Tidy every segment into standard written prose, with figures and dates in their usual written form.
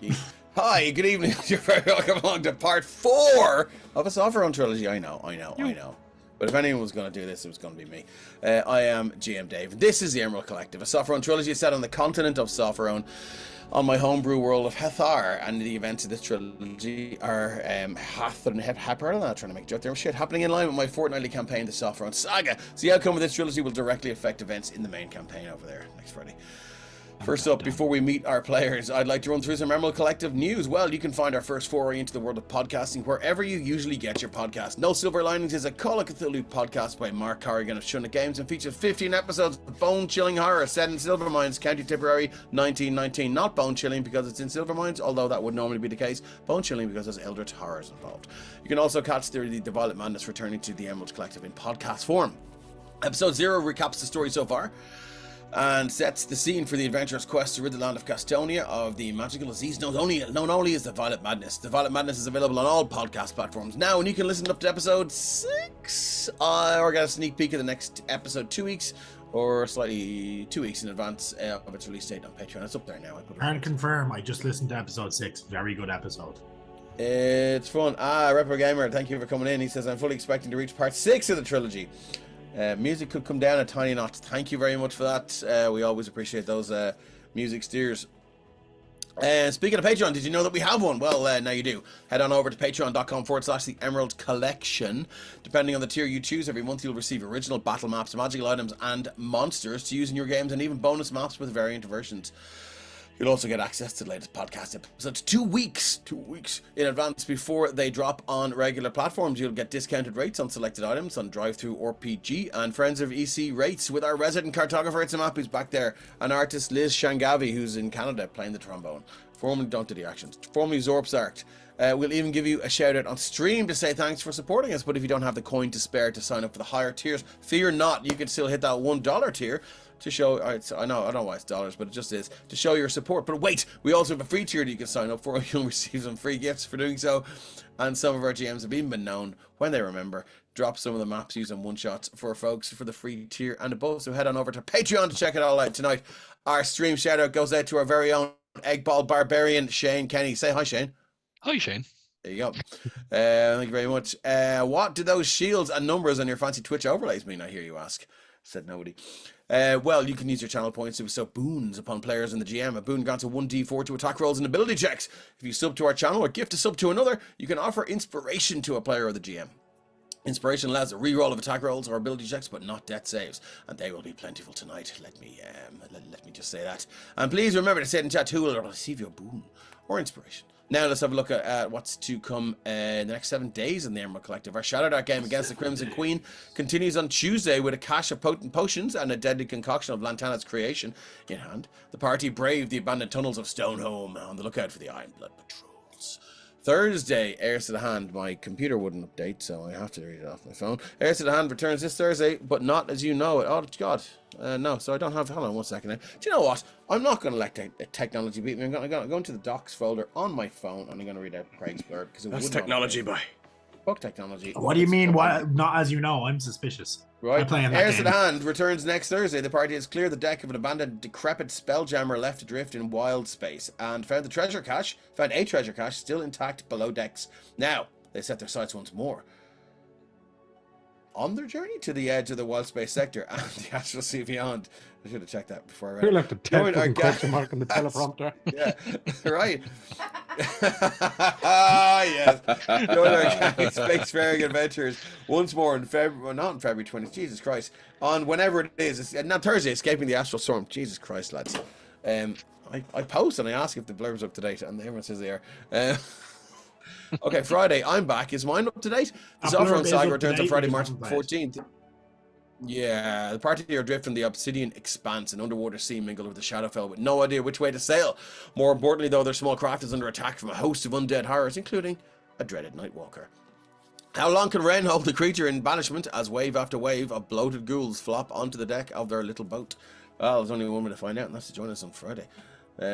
Keith. Hi, good evening. You're very welcome along to part 4 of a Sopherone trilogy. I know. But if anyone was going to do this, it was going to be me. I am GM Dave. This is the Emerald Collective, a Sopherone trilogy set on the continent of Sopherone, on my homebrew world of Hethar, and the events of this trilogy are Hath and Hepper, I'm trying to make a joke there, shit, happening in line with my fortnightly campaign, the Sopherone Saga. So the outcome of this trilogy will directly affect events in the main campaign over there next Friday. First up, before we meet our players, I'd like to run through some Emerald Collective news. Well, you can find our first foray into the world of podcasting wherever you usually get your podcast. No Silver Linings is a Call of Cthulhu podcast by Mark Corrigan of Shunna Games and features 15 episodes of bone-chilling horror set in Silvermines, County Tipperary, 1919. Not bone-chilling because it's in Silvermines, although that would normally be the case. Bone-chilling because there's eldritch horrors involved. You can also catch the Violet Madness returning to the Emerald Collective in podcast form. Episode 0 recaps the story so far and sets the scene for the adventurous quest to rid the land of Gastonia of the magical disease known only as the Violet Madness. The Violet Madness is available on all podcast platforms now, and you can listen up to episode 6 or get a sneak peek of the next episode 2 weeks or slightly 2 weeks in advance of its release date on Patreon. It's up there now. And confirm, I just listened to episode 6. Very good episode. It's fun. Repo Gamer, thank you for coming in. He says, I'm fully expecting to reach part 6 of the trilogy. Music could come down a tiny notch. Thank you very much for that. We always appreciate those music steers. Speaking of Patreon, did you know that we have one? Well, now you do. Head on over to patreon.com/the Emerald Collection. Depending on the tier you choose, every month you'll receive original battle maps, magical items, and monsters to use in your games, and even bonus maps with variant versions. You'll also get access to the latest podcast episodes 2 weeks in advance before they drop on regular platforms. You'll get discounted rates on selected items on Drive-Thru RPG and Friends of EC rates with our resident cartographer, it's a map who's back there, and artist Liz Shangavi, who's in Canada playing the trombone. Formerly Don't Do the Actions, formerly Zorp's Art. We'll even give you a shout out on stream to say thanks for supporting us, but if you don't have the coin to spare to sign up for the higher tiers, fear not, you can still hit that $1 tier to show, I don't know why it's dollars, but it just is, to show your support. But wait, we also have a free tier that you can sign up for. You'll receive some free gifts for doing so, and some of our GMs have even been known, when they remember, drop some of the maps using one-shots for folks for the free tier and above. So head on over to Patreon to check it all out tonight. Our stream shout out goes out to our very own Eggball Barbarian, Shane Kenny. Say hi, Shane. Hi, Shane. There you go. Thank you very much. What do those shields and numbers on your fancy Twitch overlays mean, I hear you ask? Said nobody. Well, you can use your channel points to bestow boons upon players in the GM. A boon grants a 1d4 to attack rolls and ability checks. If you sub to our channel or gift a sub to another, you can offer inspiration to a player or the GM. Inspiration allows a reroll of attack rolls or ability checks, but not death saves, and they will be plentiful tonight. Let me just say that. And please remember to say in chat who will receive your boon or inspiration. Now let's have a look at what's to come in the next 7 days in the Emerald Collective. Our Shadow Dark game against the Crimson Queen continues on Tuesday with a cache of potent potions and a deadly concoction of Lantana's creation in hand. The party braved the abandoned tunnels of Stoneholm on the lookout for the Iron Blood Patrols. Thursday, Heirs to the Hand. My computer wouldn't update, so I have to read it off my phone. Heirs to the Hand returns this Thursday, but not as you know it. Oh, God. No, so I don't have... Hold on 1 second now. Do you know what? I'm not going to let technology beat me. I'm going to go into the docs folder on my phone, and I'm going to read out Craig's blurb. That's technology, boy. Fuck technology. What do you mean? What? Not as you know. I'm suspicious. Right. Heirs to the Hand returns next Thursday. The party has cleared the deck of an abandoned, decrepit spelljammer left adrift in wild space and found a treasure cache still intact below decks. Now, they set their sights once more on their journey to the edge of the wild space sector and the astral sea beyond. I should have checked that before I read it. You're like the question mark on the teleprompter. Yeah, right. Yes. Join our spacefaring adventures once more in February, well, not in February 20th, Jesus Christ, on whenever it is. It's not Thursday, escaping the astral storm. Jesus Christ, lads. I post and I ask if the blurb's up to date, and everyone says they are. Okay, Friday, I'm back. Is mine up to date? The Sopherone Saga returns on Friday, March 14th. Yeah, the party are adrift from the Obsidian Expanse, an underwater sea mingled with the Shadowfell with no idea which way to sail. More importantly, though, their small craft is under attack from a host of undead horrors, including a dreaded Nightwalker. How long can Ren hold the creature in banishment as wave after wave of bloated ghouls flop onto the deck of their little boat? Well, there's only one way to find out, and that's to join us on Friday. We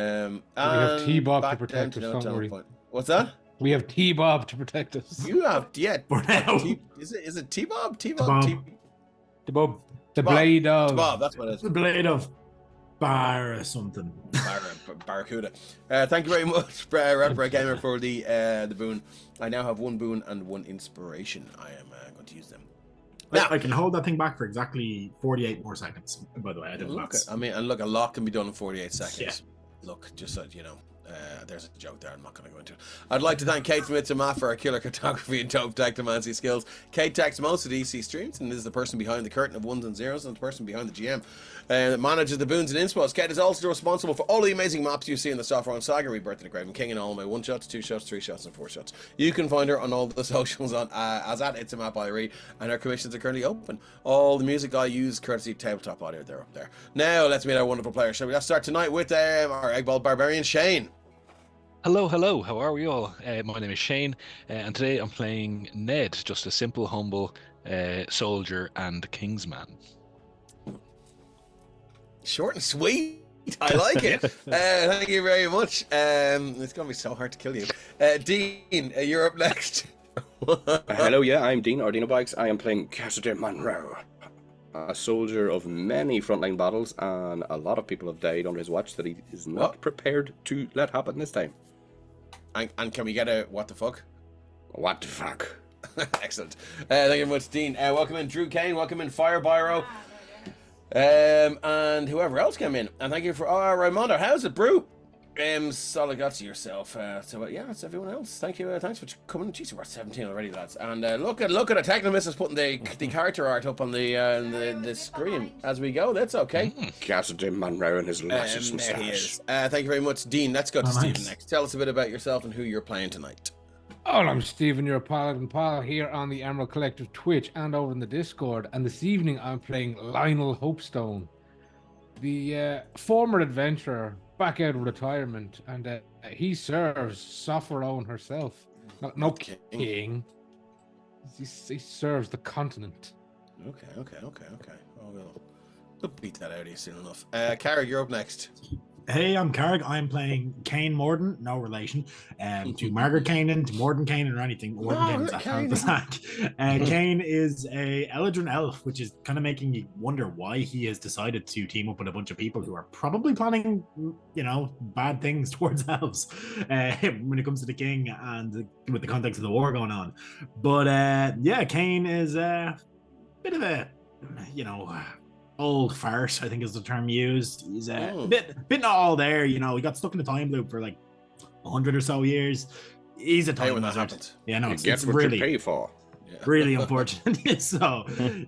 have T-Bob to protect us, don't worry. What's that? We have T-Bob to protect us. You have, yeah. Is it T-Bob? T-Bob? The blade of... T-Bob, that's what it is. The blade of bar or something. Barracuda. Thank you very much, Rapper Gamer, for the boon. I now have 1 boon and 1 inspiration. I am going to use them. Now, I can hold that thing back for exactly 48 more seconds. By the way, I didn't look. A lot can be done in 48 seconds. Yeah. Look, just so you know. There's a joke there, I'm not going to go into it. I'd like to thank Kate Smith and Matt for our killer cartography and dope technomancy skills. Kate techs most of the EC streams and is the person behind the curtain of 1s and 0s and the person behind the GM that manages the boons and inspos. Kate is also responsible for all the amazing maps you see in the Sopherone Saga, Rebirth of the Graven King, and all my 1 shots, 2 shots, 3 shots, and 4 shots. You can find her on all the socials on as at It's a Map IRE, and her commissions are currently open. All the music I use courtesy Tabletop Audio, they're up there. Now let's meet our wonderful players. Shall we? Let's start tonight with our Eggball Barbarian Shane. Hello, how are we all? My name is Shane, and today I'm playing Ned, just a simple, humble soldier and kingsman. Short and sweet. I like it. Thank you very much. It's going to be so hard to kill you. Dean, you're up next. Hello, I'm Dean, Ordino Bikes. I am playing Cassidy Monroe, a soldier of many frontline battles, and a lot of people have died under his watch that he is not prepared to let happen this time. And can we get a what the fuck? What the fuck? Excellent. Thank you very much, Dean. Welcome in Drew Kane. Welcome in Fire Byro. And whoever else came in. And thank you for Raimondo. How's it, Brew? Solid got to yourself. So it's everyone else. Thank you. Thanks for coming. Jeez, we're 17 already, lads. And look at a Technomiss is putting the character art up on the screen as we go. That's okay. Cassidy Monroe and his luscious there he moustache. is. Thank you very much, Dean. Let's go to Stephen thanks. next. Tell us a bit about yourself and who you're playing tonight. Oh, I'm Stephen, your Paladin pal, here on the Emerald Collective Twitch and over in the Discord. And this evening I'm playing Lionel Hopestone, the former adventurer back out of retirement, and he serves Sopherone herself. No king. He serves the continent. Okay. We'll beat that out of you soon enough. Cara, you're up next. Hey, I'm Carrick. I'm playing Kane Morden, no relation to Margaret Kanan, to Morden Kanan, or anything. Kane is a Eldrin elf, which is kind of making you wonder why he has decided to team up with a bunch of people who are probably planning, bad things towards elves when it comes to the king and with the context of the war going on. But Kane is a bit of a, old farce, I think is the term used. He's a bit not all there, he got stuck in the time loop for like 100 or so years. He's a time wizard. Yeah, no, it's what really you pay for. Really unfortunate. So that's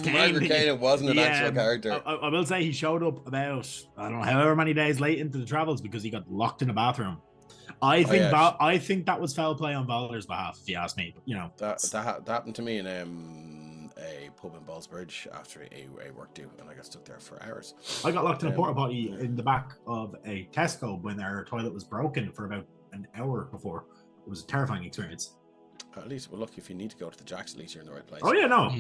Kane. It wasn't an actual character. I will say he showed up about, I don't know, however many days late into the travels because he got locked in a bathroom. I think that was foul play on Valor's behalf, if you ask me. That happened to me in a pub in Ballsbridge after a work due, and I got stuck there for hours. I got locked in a porta potty in the back of a Tesco when our toilet was broken for about an hour before. It was a terrifying experience. At least, look, if you need to go to the Jacks, at least you're in the right place. Oh yeah, no.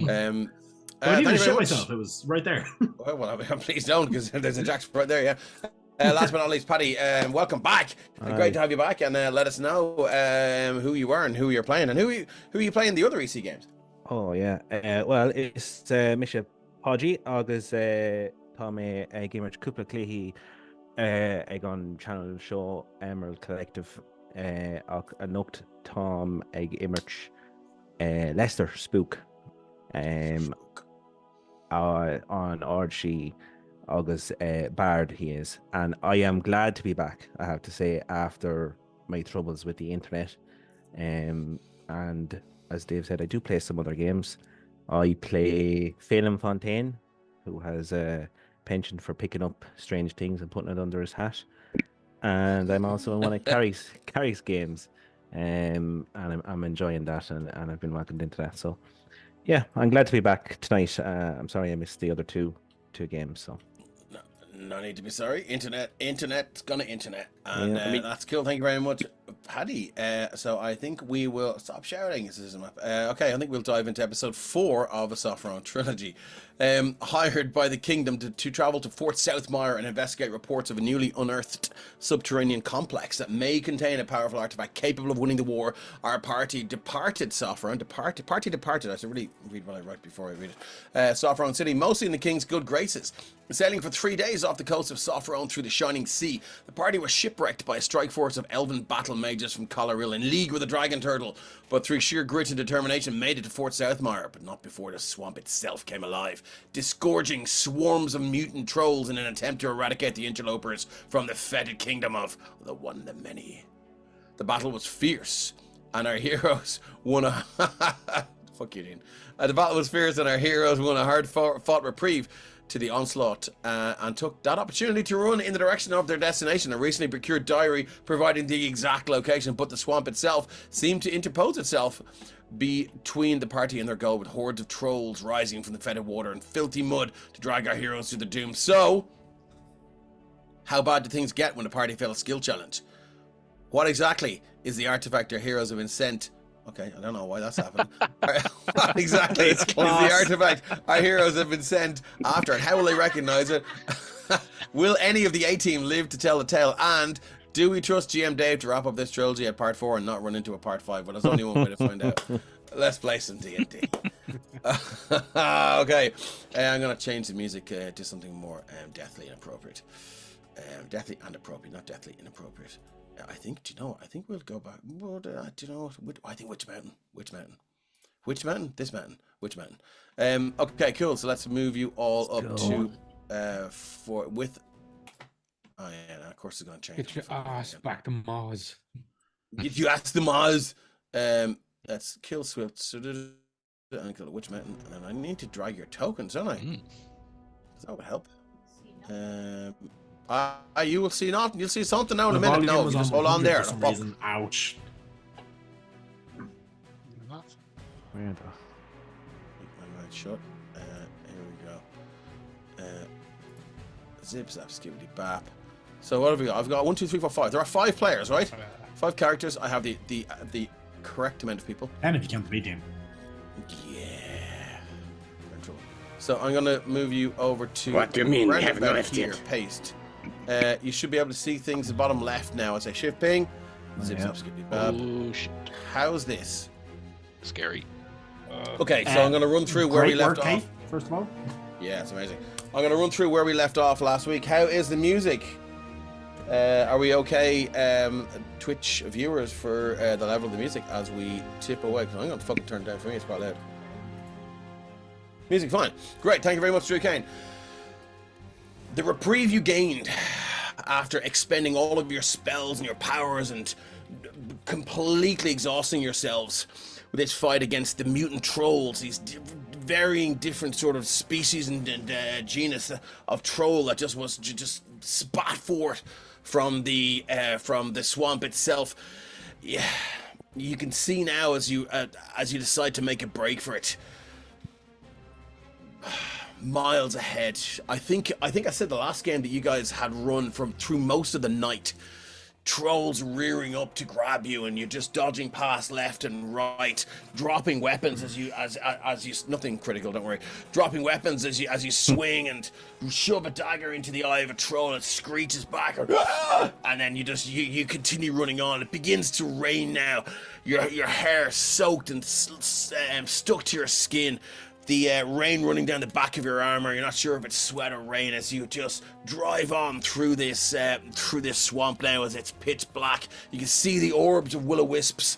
I didn't even shit myself. It was right there. well, please don't, because there's a Jacks right there. Yeah. Last but not least, Paddy, welcome back. Great to have you back, and let us know who you are and who you're playing, and who are you playing the other EC games. Oh yeah, well it's Misha Podgy agus Tá mé gimmert cúpla cluichí ag an channel show Emerald Collective ach a nocht Tom ag immert Leicester Spook on Archie agus Bard he is, and I am glad to be back, I have to say, after my troubles with the internet, and as Dave said, I do play some other games. I play Phelan Fontaine, who has a penchant for picking up strange things and putting it under his hat. And I'm also in one of Carrie's games. And I'm enjoying that, and I've been welcomed into that. So, yeah, I'm glad to be back tonight. I'm sorry I missed the other two games. So, no need to be sorry. Internet's gonna internet, and that's cool. Thank you very much Paddy. So I think we will stop shouting. This is a map. Okay, I think we'll dive into episode 4 of a Sopherone trilogy. Hired by the kingdom to travel to Fort Southmire and investigate reports of a newly unearthed subterranean complex that may contain a powerful artifact capable of winning the war. Our party departed Sopherone. Party departed. I should really read what I write before I read it. Sopherone City, mostly in the king's good graces. Sailing for 3 days off the coast of Sopherone through the Shining Sea, the party was shipwrecked by a strike force of elven battle mages from Collaril in league with the dragon turtle, but through sheer grit and determination made it to Fort Southmire, but not before the swamp itself came alive, disgorging swarms of mutant trolls in an attempt to eradicate the interlopers from the fetid kingdom of the one, the many. The battle was fierce, and our heroes won a... Fuck you, Dean. The battle was fierce, and our heroes won a hard-fought reprieve to the onslaught, and took that opportunity to run in the direction of their destination. A recently procured diary providing the exact location, but the swamp itself seemed to interpose itself between the party and their goal, with hordes of trolls rising from the fetid water and filthy mud to drag our heroes to their doom. So, how bad do things get when the party fails a skill challenge? What exactly is the artifact our heroes have been sent? Okay, I don't know why that's happening. What exactly is the artifact our heroes have been sent after, and how will they recognize it? Will any of the A-team live to tell the tale? And do we trust GM Dave to wrap up this trilogy at part 4 and not run into a part 5? Well, there's only one way to find out. Let's play some D&D. Okay, I'm going to change the music to something more deathly inappropriate. Deathly and appropriate, not deathly inappropriate. I think, do you know, I think we'll go back. Well, do you know what? I think Witch Mountain. Which mountain? This mountain. Which mountain? Okay, cool. So let's move you all up to Oh yeah, of course it's gonna change. Get your ass back to Mars. Get you ass to Mars. Let's kill Swift. So and kill the Witch Mountain, and then I need to drag your tokens, don't I? That would help. You will see nothing. You'll see something now in a minute. No, you just hold on there. For some reason. Ouch. Where the... Keep my mouth shut. Here we go. Zip zap skibbity bap. So what have we got? I've got 1, 2, 3, 4, 5. There are 5 players, right? 5 characters. I have the correct amount of people. 10 if you count the B team. Yeah. We're in trouble. So I'm gonna move you over to. What do you mean we haven't back left here, yet? Paste. You should be able to see things at the bottom left now. I say shift ping. Zip zap skibbity bap. Oh shit! How's this? Scary. Okay, so I'm gonna run through where we left off. Kate, first of all. Yeah, it's amazing. I'm gonna run through where we left off last week. How is the music? Are we okay, Twitch viewers, for the level of the music as we tip away? Because I'm gonna fucking turn it down for me. It's quite loud. Music fine. Great. Thank you very much, Drew Kane. The reprieve you gained after expending all of your spells and your powers and completely exhausting yourselves with this fight against the mutant trolls, these varying different sort of species and genus of troll that just spat forth from the swamp itself. Yeah, you can see now as you decide to make a break for it. Miles ahead. I think I said the last game that you guys had run through most of the night. Trolls rearing up to grab you, and you're just dodging past left and right, dropping weapons as you nothing critical, don't worry. Dropping weapons as you swing and shove a dagger into the eye of a troll. It screeches back, and then you continue running on. It begins to rain now. Your hair soaked and stuck to your skin. The rain running down the back of your armor. You're not sure if it's sweat or rain as you just drive on through this swamp now as it's pitch black. You can see the orbs of will-o-wisps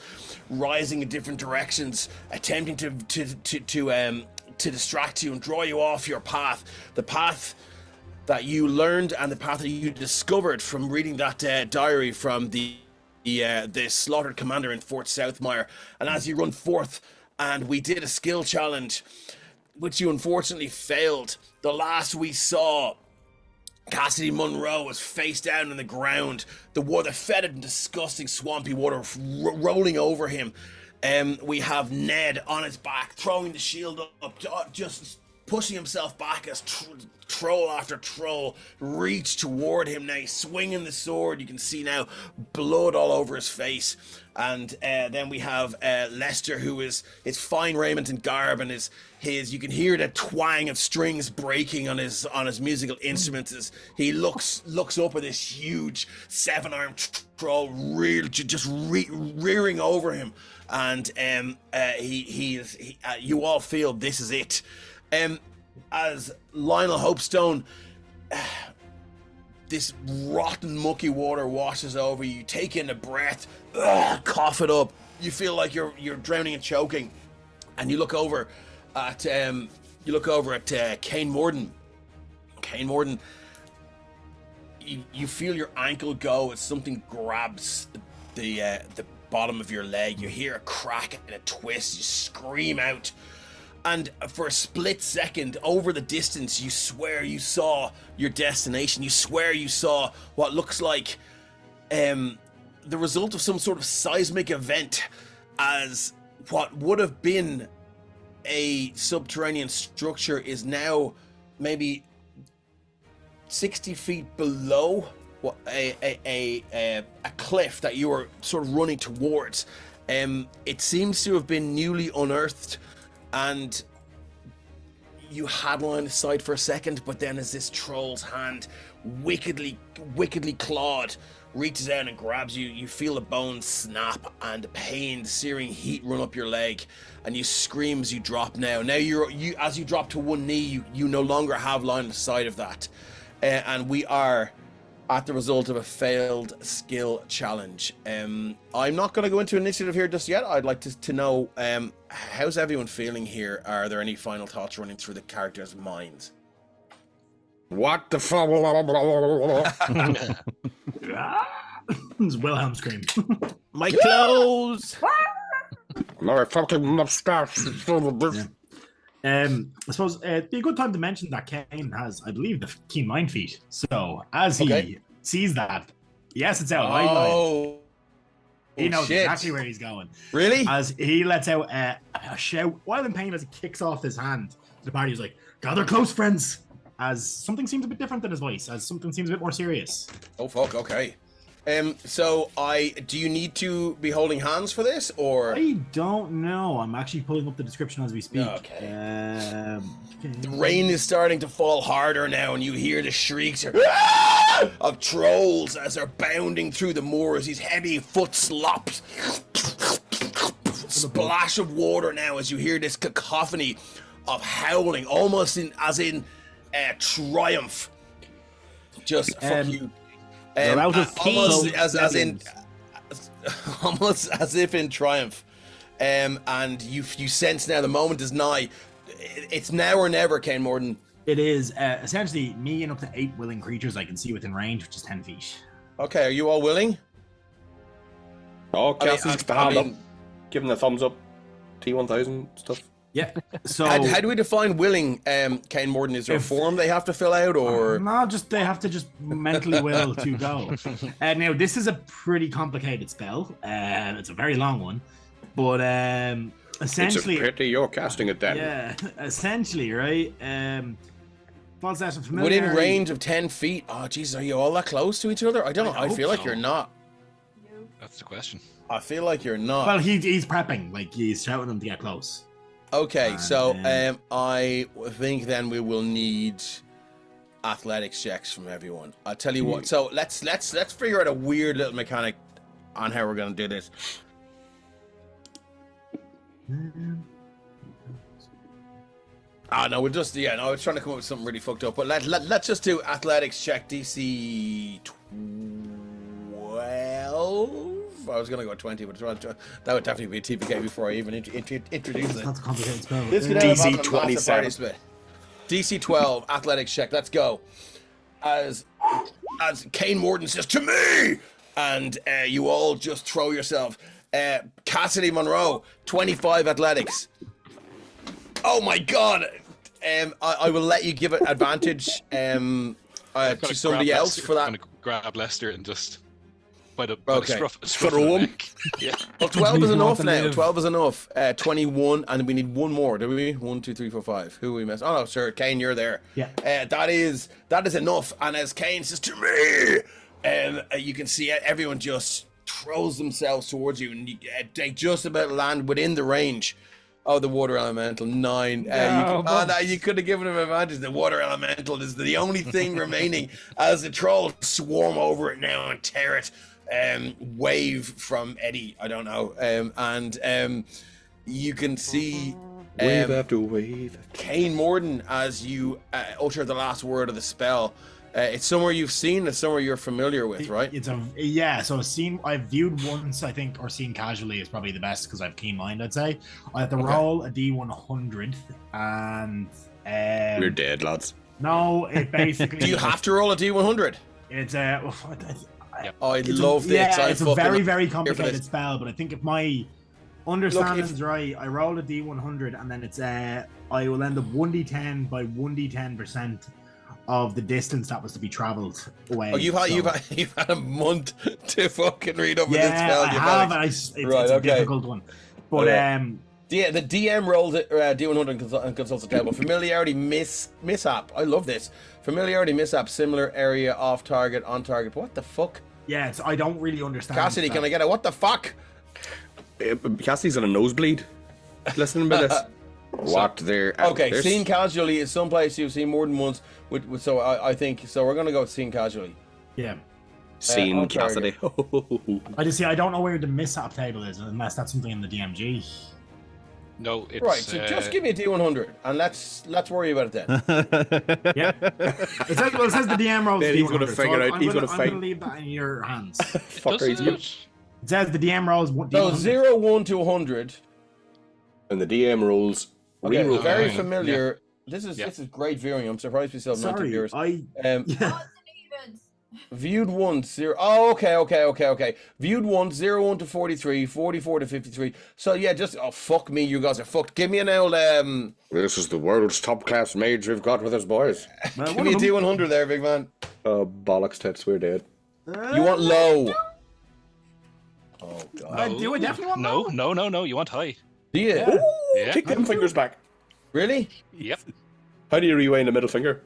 rising in different directions, attempting to distract you and draw you off your path. The path that you learned and the path that you discovered from reading that diary from the slaughtered commander in Fort Southmire. And as you run forth, and we did a skill challenge, which you unfortunately failed. The last we saw, Cassidy Monroe was face down on the ground. The fetid and disgusting swampy water rolling over him. We have Ned on his back, throwing the shield up, just pushing himself back as troll after troll reach toward him. Now he's swinging the sword. You can see now blood all over his face. And then we have Lester, who is his fine raiment and garb, and his you can hear the twang of strings breaking on his musical instruments as he looks up at this huge 7-armed troll rearing over him, and you all feel this is it. As Lionel Hopestone, this rotten mucky water washes over you. You take in a breath, cough it up. You feel like you're drowning and choking, and you look over at Kane Morden. Kane Morden, you feel your ankle go as something grabs the bottom of your leg. You hear a crack and a twist. You scream out. And for a split second, over the distance, you swear you saw your destination. You swear you saw what looks like the result of some sort of seismic event, as what would have been a subterranean structure is now maybe 60 feet below a cliff that you were sort of running towards. It seems to have been newly unearthed, and you had line of sight for a second, but then as this troll's hand, wickedly clawed, reaches out and grabs you, you feel the bones snap and the pain, the searing heat run up your leg, and you scream as you drop now. Now you as you drop to one knee, you no longer have line of sight of that. And we are at the result of a failed skill challenge. I'm not going to go into initiative here just yet. I'd like to know, how's everyone feeling here? Are there any final thoughts running through the characters' minds? What the fuck? It's Wilhelm scream. My clothes! My fucking mustache. I suppose it'd be a good time to mention that Kane has, I believe, the keen mind feat. So as he sees that, yes, it's out. Oh, he knows shit. exactly where he's going. Really? As he lets out a shout while in pain as he kicks off his hand. The party is like, "Gather close, friends." As something seems a bit different than his voice. As something seems a bit more serious. Oh fuck. Okay. So do you need to be holding hands for this, or? I don't know. I'm actually pulling up the description as we speak. Okay. The rain is starting to fall harder now, and you hear the shrieks of trolls as they're bounding through the moors. These heavy foot slops. Splash of water now as you hear this cacophony of howling, almost as in triumph. Just fuck you. Almost almost as if in triumph, and you sense now the moment is nigh. It's now or never, Kane Morden. It is essentially me and up to 8 willing creatures I can see within range, which is 10 feet. Okay, are you all willing? Oh, Cassie's the hand up, giving the thumbs up, T1000 stuff. Yeah. So how do we define willing, Kane Morden? Is there a form they have to fill out, or no? Just they have to just mentally will to go. Now this is a pretty complicated spell. It's a very long one, but essentially, it's a pity you're casting it then. Yeah, essentially, right? False Ash of within Familiarity. range of 10 feet? Oh, Jesus, are you all that close to each other? I don't know. I feel like you're not. That's the question. I feel like you're not. Well, he's prepping, like he's shouting them to get close. Okay, so I think then we will need athletics checks from everyone. I'll tell you what. So let's figure out a weird little mechanic on how we're gonna do this. No, we'll just I was trying to come up with something really fucked up, but let's just do athletics check DC 12. I was gonna go 20, but that would definitely be a TPK before I even introduce it. That's a complicated spell. DC 27. DC 12 athletics check. Let's go. As Kane Morden says to me, and you all just throw yourself. Cassidy Monroe 25 athletics. Oh my god. I will let you give it advantage to somebody else for that. I'm gonna grab Lester and just by the Okay. scruff of the Sopherone. neck. Yeah. Well, 12 is We enough want to now. live. 12 is enough. 21, and we need one more, do we? 1, 2, 3, 4, 5. Who are we missing? Oh, no, sir. Kane, you're there. Yeah. That is enough. And as Kane says to me, you can see everyone just throws themselves towards you, and they just about land within the range of the water elemental. 9. You could have given him advantage. The water elemental is the only thing remaining as the trolls swarm over it now and tear it. Wave from Eddie, I don't know. And you can see Wave after wave. Kane Morden as you utter the last word of the spell. It's somewhere you've seen, it's somewhere you're familiar with, right? So I've viewed once, I think, or seen casually is probably the best because I have keen mind, I'd say. I have to roll a D100 and We're dead, lads. no, it basically Do you have to roll a D100? it's I love this. yeah, I it's a fucking very, love very this. complicated spell, but I think if my understanding's right, I roll a D100 and then it's I will end up 1d10 by 1d10% of the distance that was to be travelled away. Oh, you've had a month to fucking read over this yeah, spell. I have. It's a difficult one, but Yeah, the DM rolled D100 and consults the table. Familiarity mishap. I love this. Familiarity mishap. Similar area off target, on target. What the fuck? yeah, I don't really understand. Cassidy, can I get a what the fuck? Cassie's on a nosebleed. Listening to this. What there? Okay, seen casually is someplace you've seen more than once. So I think so. We're gonna go with seen casually. Yeah, Seen on Cassidy. I don't know where the mishap table is unless that's something in the DMG. No, it's Right, so just give me a D100 and let's worry about it then. Yeah, it says the DM rolls. Then he's gonna D100, figure out- I'm he's gonna gonna fight. leave that in your hands. Fucker, he's good. It says the DM rolls So D100. 0, 1 to 100. And the DM rolls. Okay, Reroll. very Yeah. familiar. This is great viewing. I'm surprised we still have 90 viewers. Yeah. Viewed once, 0. Oh, okay. Viewed once, 0, 1 to 43, 44 to 53. So yeah, just fuck me, you guys are fucked. Give me an old This is the world's top class mage we've got with us, boys. Well, give me a D100 there, big man. Bollocks tits, we're dead. You want low? Oh god. Do I definitely want No. You want high. Do you? Yeah. Yeah. Kick them fingers back. Really? Yep. How do you rewind the middle finger?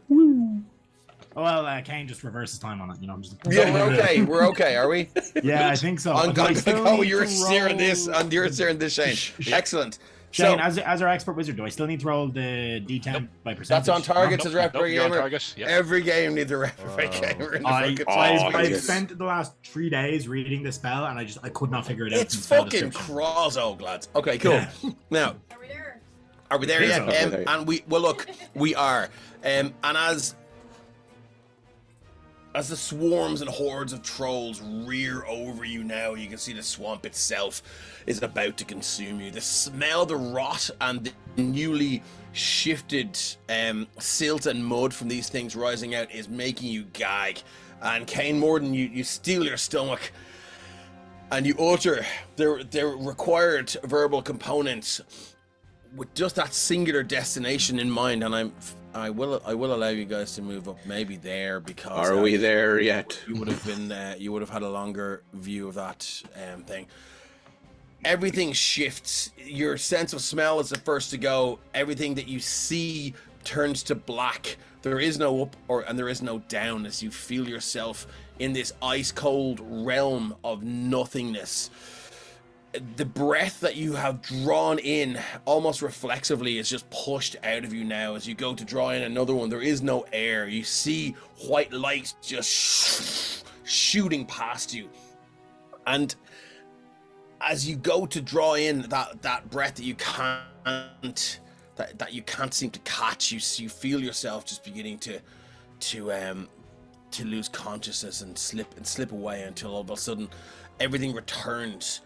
Well, Kane just reverses time on it, you know. I'm just Yeah, we're okay, are we? Yeah, I think so. I'm But I going to still go. need You're to steering roll- this, and you're steering this, Shane. Excellent. Shane, So as our expert wizard, do I still need to roll the D10 by percentage? that's on target, says Referee you're on Gamer. target. Yeah. Every game needs a Referee Gamer in the fucking I've yes. spent the last 3 days reading the spell, and I could not figure it out. It's from spell fucking description. Crozog, lads. Okay, cool. Yeah. Now, Are we there? are we there Think yet? so. And we are. And as the swarms and hordes of trolls rear over you now, you can see the swamp itself is about to consume you. The smell of the rot and the newly shifted silt and mud from these things rising out is making you gag. And Kane Morden, you steel your stomach and you utter their required verbal components with just that singular destination in mind. And I will allow you guys to move up maybe there because Are we there yet? you would have been you would have had a longer view of that thing. Everything shifts. Your sense of smell is the first to go. Everything that you see turns to black. There is no up and there is no down as you feel yourself in this ice cold realm of nothingness. The breath that you have drawn in almost reflexively is just pushed out of you now as you go to draw in another one. There is no air. You see white light just shooting past you. And as you go to draw in that breath that you can't that you can't seem to catch, you feel yourself just beginning to lose consciousness and slip away until all of a sudden everything returns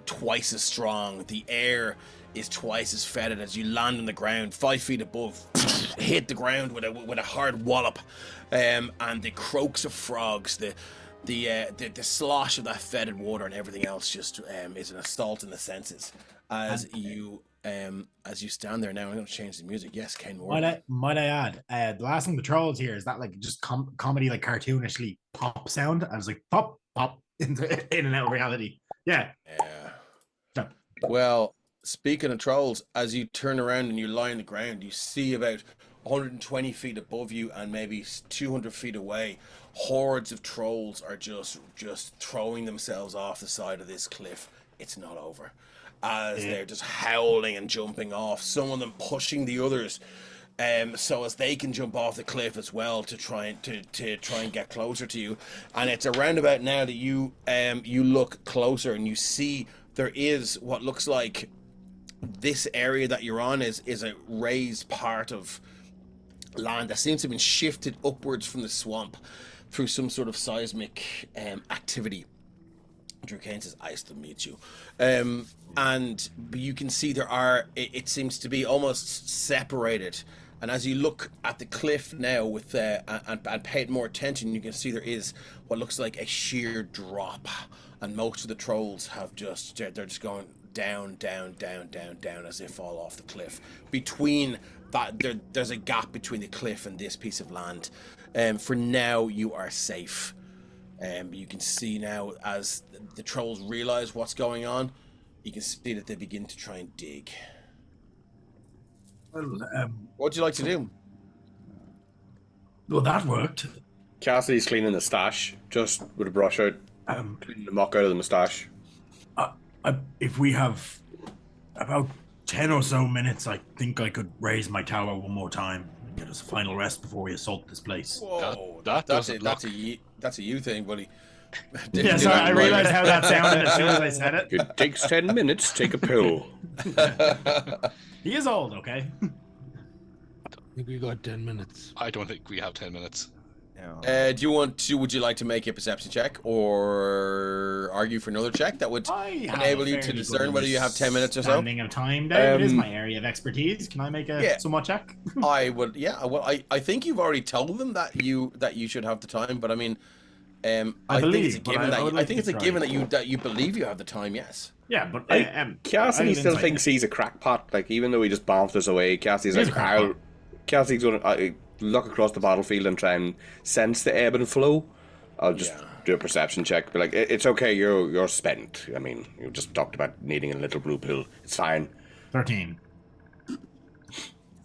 twice as strong. The air is twice as fetid as you land on the ground 5 feet above, hit the ground with a hard wallop, and the croaks of frogs, the slosh of that fetid water and everything else just is an assault in the senses as you stand there. Now I'm going to change the music. Yes, Kane Moore. Might I add, the last thing the trolls hear is that like just comedy, like cartoonishly pop sound. I was like pop, pop, in and out of reality. Yeah. Yeah. So, Well, speaking of trolls, as you turn around and you lie on the ground, you see about 120 feet above you and maybe 200 feet away, hordes of trolls are just throwing themselves off the side of this cliff. It's not over. As they're just howling and jumping off, some of them pushing the others, so as they can jump off the cliff as well to try and get closer to you. And it's around about now that you look closer and you see there is what looks like this area that you're on is a raised part of land that seems to have been shifted upwards from the swamp through some sort of seismic activity. Drew Kane says, I still meet you. And you can see it seems to be almost separated. And as you look at the cliff now with and pay more attention, you can see there is what looks like a sheer drop. And most of the trolls they're just going down, down, down, down, down as they fall off the cliff. Between that, there's a gap between the cliff and this piece of land. For now, you are safe. You can see now as the trolls realize what's going on, you can see that they begin to try and dig. well, What would you like to do? well, that worked. Cassidy's cleaning the stash, just with a brush out, cleaning the muck out of the moustache. If we have about 10 or so minutes, I think I could raise my tower one more time and get us a final rest before we assault this place. Whoa, That doesn't that's a you thing, buddy. Yeah, sorry, I realized how that sounded as soon as I said it. It takes 10 minutes, take a pill. He is old, okay? I think we got 10 minutes. I don't think we have 10 minutes. Would you like to make a perception check or argue for another check that would enable you to discern whether you have 10 minutes or so? Standing of time, Dave. It is my area of expertise. Can I make a somewhat check? I would, yeah. Well, I think you've already told them that you should have the time, but I mean, I think it's a given that you believe you have the time. Yes. Yeah, but Cassidy still insight. thinks he's a crackpot. Like, even though he just bounced us away, Cassidy's He's like, a crackpot. Cassidy's going to look across the battlefield and try and sense the ebb and flow. I'll just do a perception check. Be like, it's okay, you're spent. I mean, you just talked about needing a little blue pill. It's fine. 13.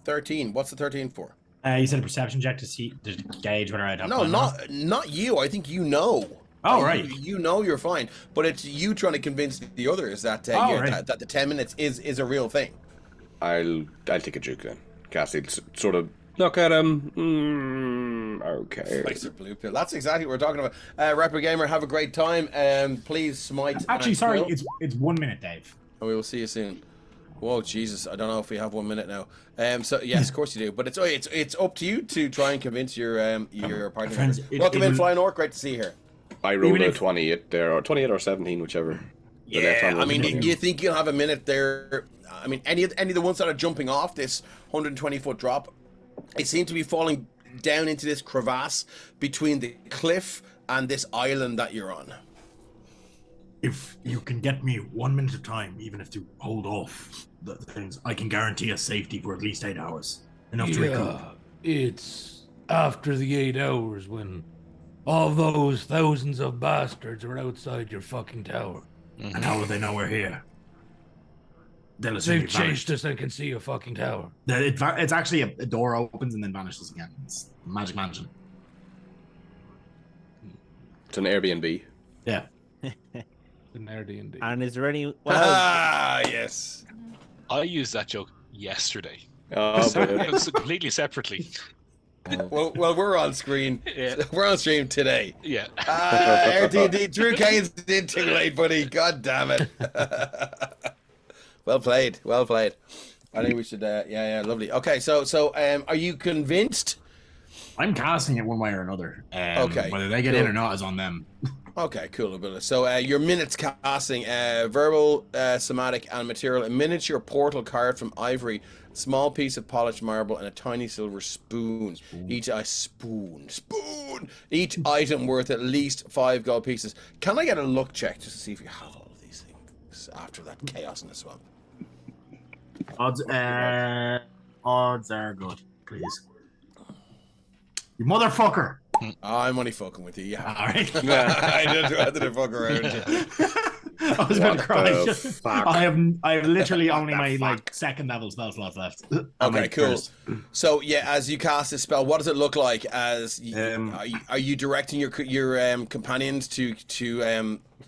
13. What's the 13 for? You said a perception check to gauge whether I'd have No, time or not you. I think you know. Oh, right. You know you're fine, but it's you trying to convince the others that right. that the 10 minutes is a real thing. I'll take a juke then. Cassidy sort of look at him. Okay. Slice of blue pill. That's exactly what we're talking about. Rapper Gamer, have a great time. Please smite. Actually, and sorry, kill. it's 1 minute, Dave. And we will see you soon. Whoa, Jesus! I don't know if we have 1 minute now. So yes, of course you do. But it's up to you to try and convince your partner. Friends, Welcome in, Flying Orc. Great to see you here. I rolled a 28 there, or 28 or 17, whichever. The left hand Yeah, I was mean, 20. do you think you'll have a minute there? I mean, any of the ones that are jumping off this 120-foot drop, it seemed to be falling down into this crevasse between the cliff and this island that you're on. If you can get me 1 minute of time, even if to hold off the things, I can guarantee us safety for at least 8 hours. Enough to recoup. It's after the 8 hours when all those thousands of bastards are outside your fucking tower. And how will they know we're here? They'll assume They've we've vanished. chased us and can see your fucking tower. It's actually a door opens and then vanishes again. It's Magic Mansion. It's an Airbnb. Yeah. In Airbnb. And is there any? Yes. I used that joke yesterday. Oh, brilliant. It was completely separately. Well, we're on screen. Yeah. We're on stream today. Yeah. RTD, Drew Kane's in too late, buddy. God damn it. Well played. Well played. I think we should. Yeah, lovely. Okay, so, are you convinced? I'm casting it one way or another. Okay, Whether they get in or not is on them. Okay, cool. So, your minutes casting: verbal, somatic, and material. A miniature portal card from ivory, small piece of polished marble, and a tiny silver spoon. Each item worth at least 5 gold pieces. Can I get a luck check just to see if you have all of these things after that chaos in the swamp? Odds are good, please. You motherfucker! I'm only fucking with you. Yeah. All right. I didn't fuck around. I was about to cry. the fuck? I have literally only my like second level spell slots left. Okay, cool. So yeah, as you cast this spell, what does it look like? As are you directing your companions to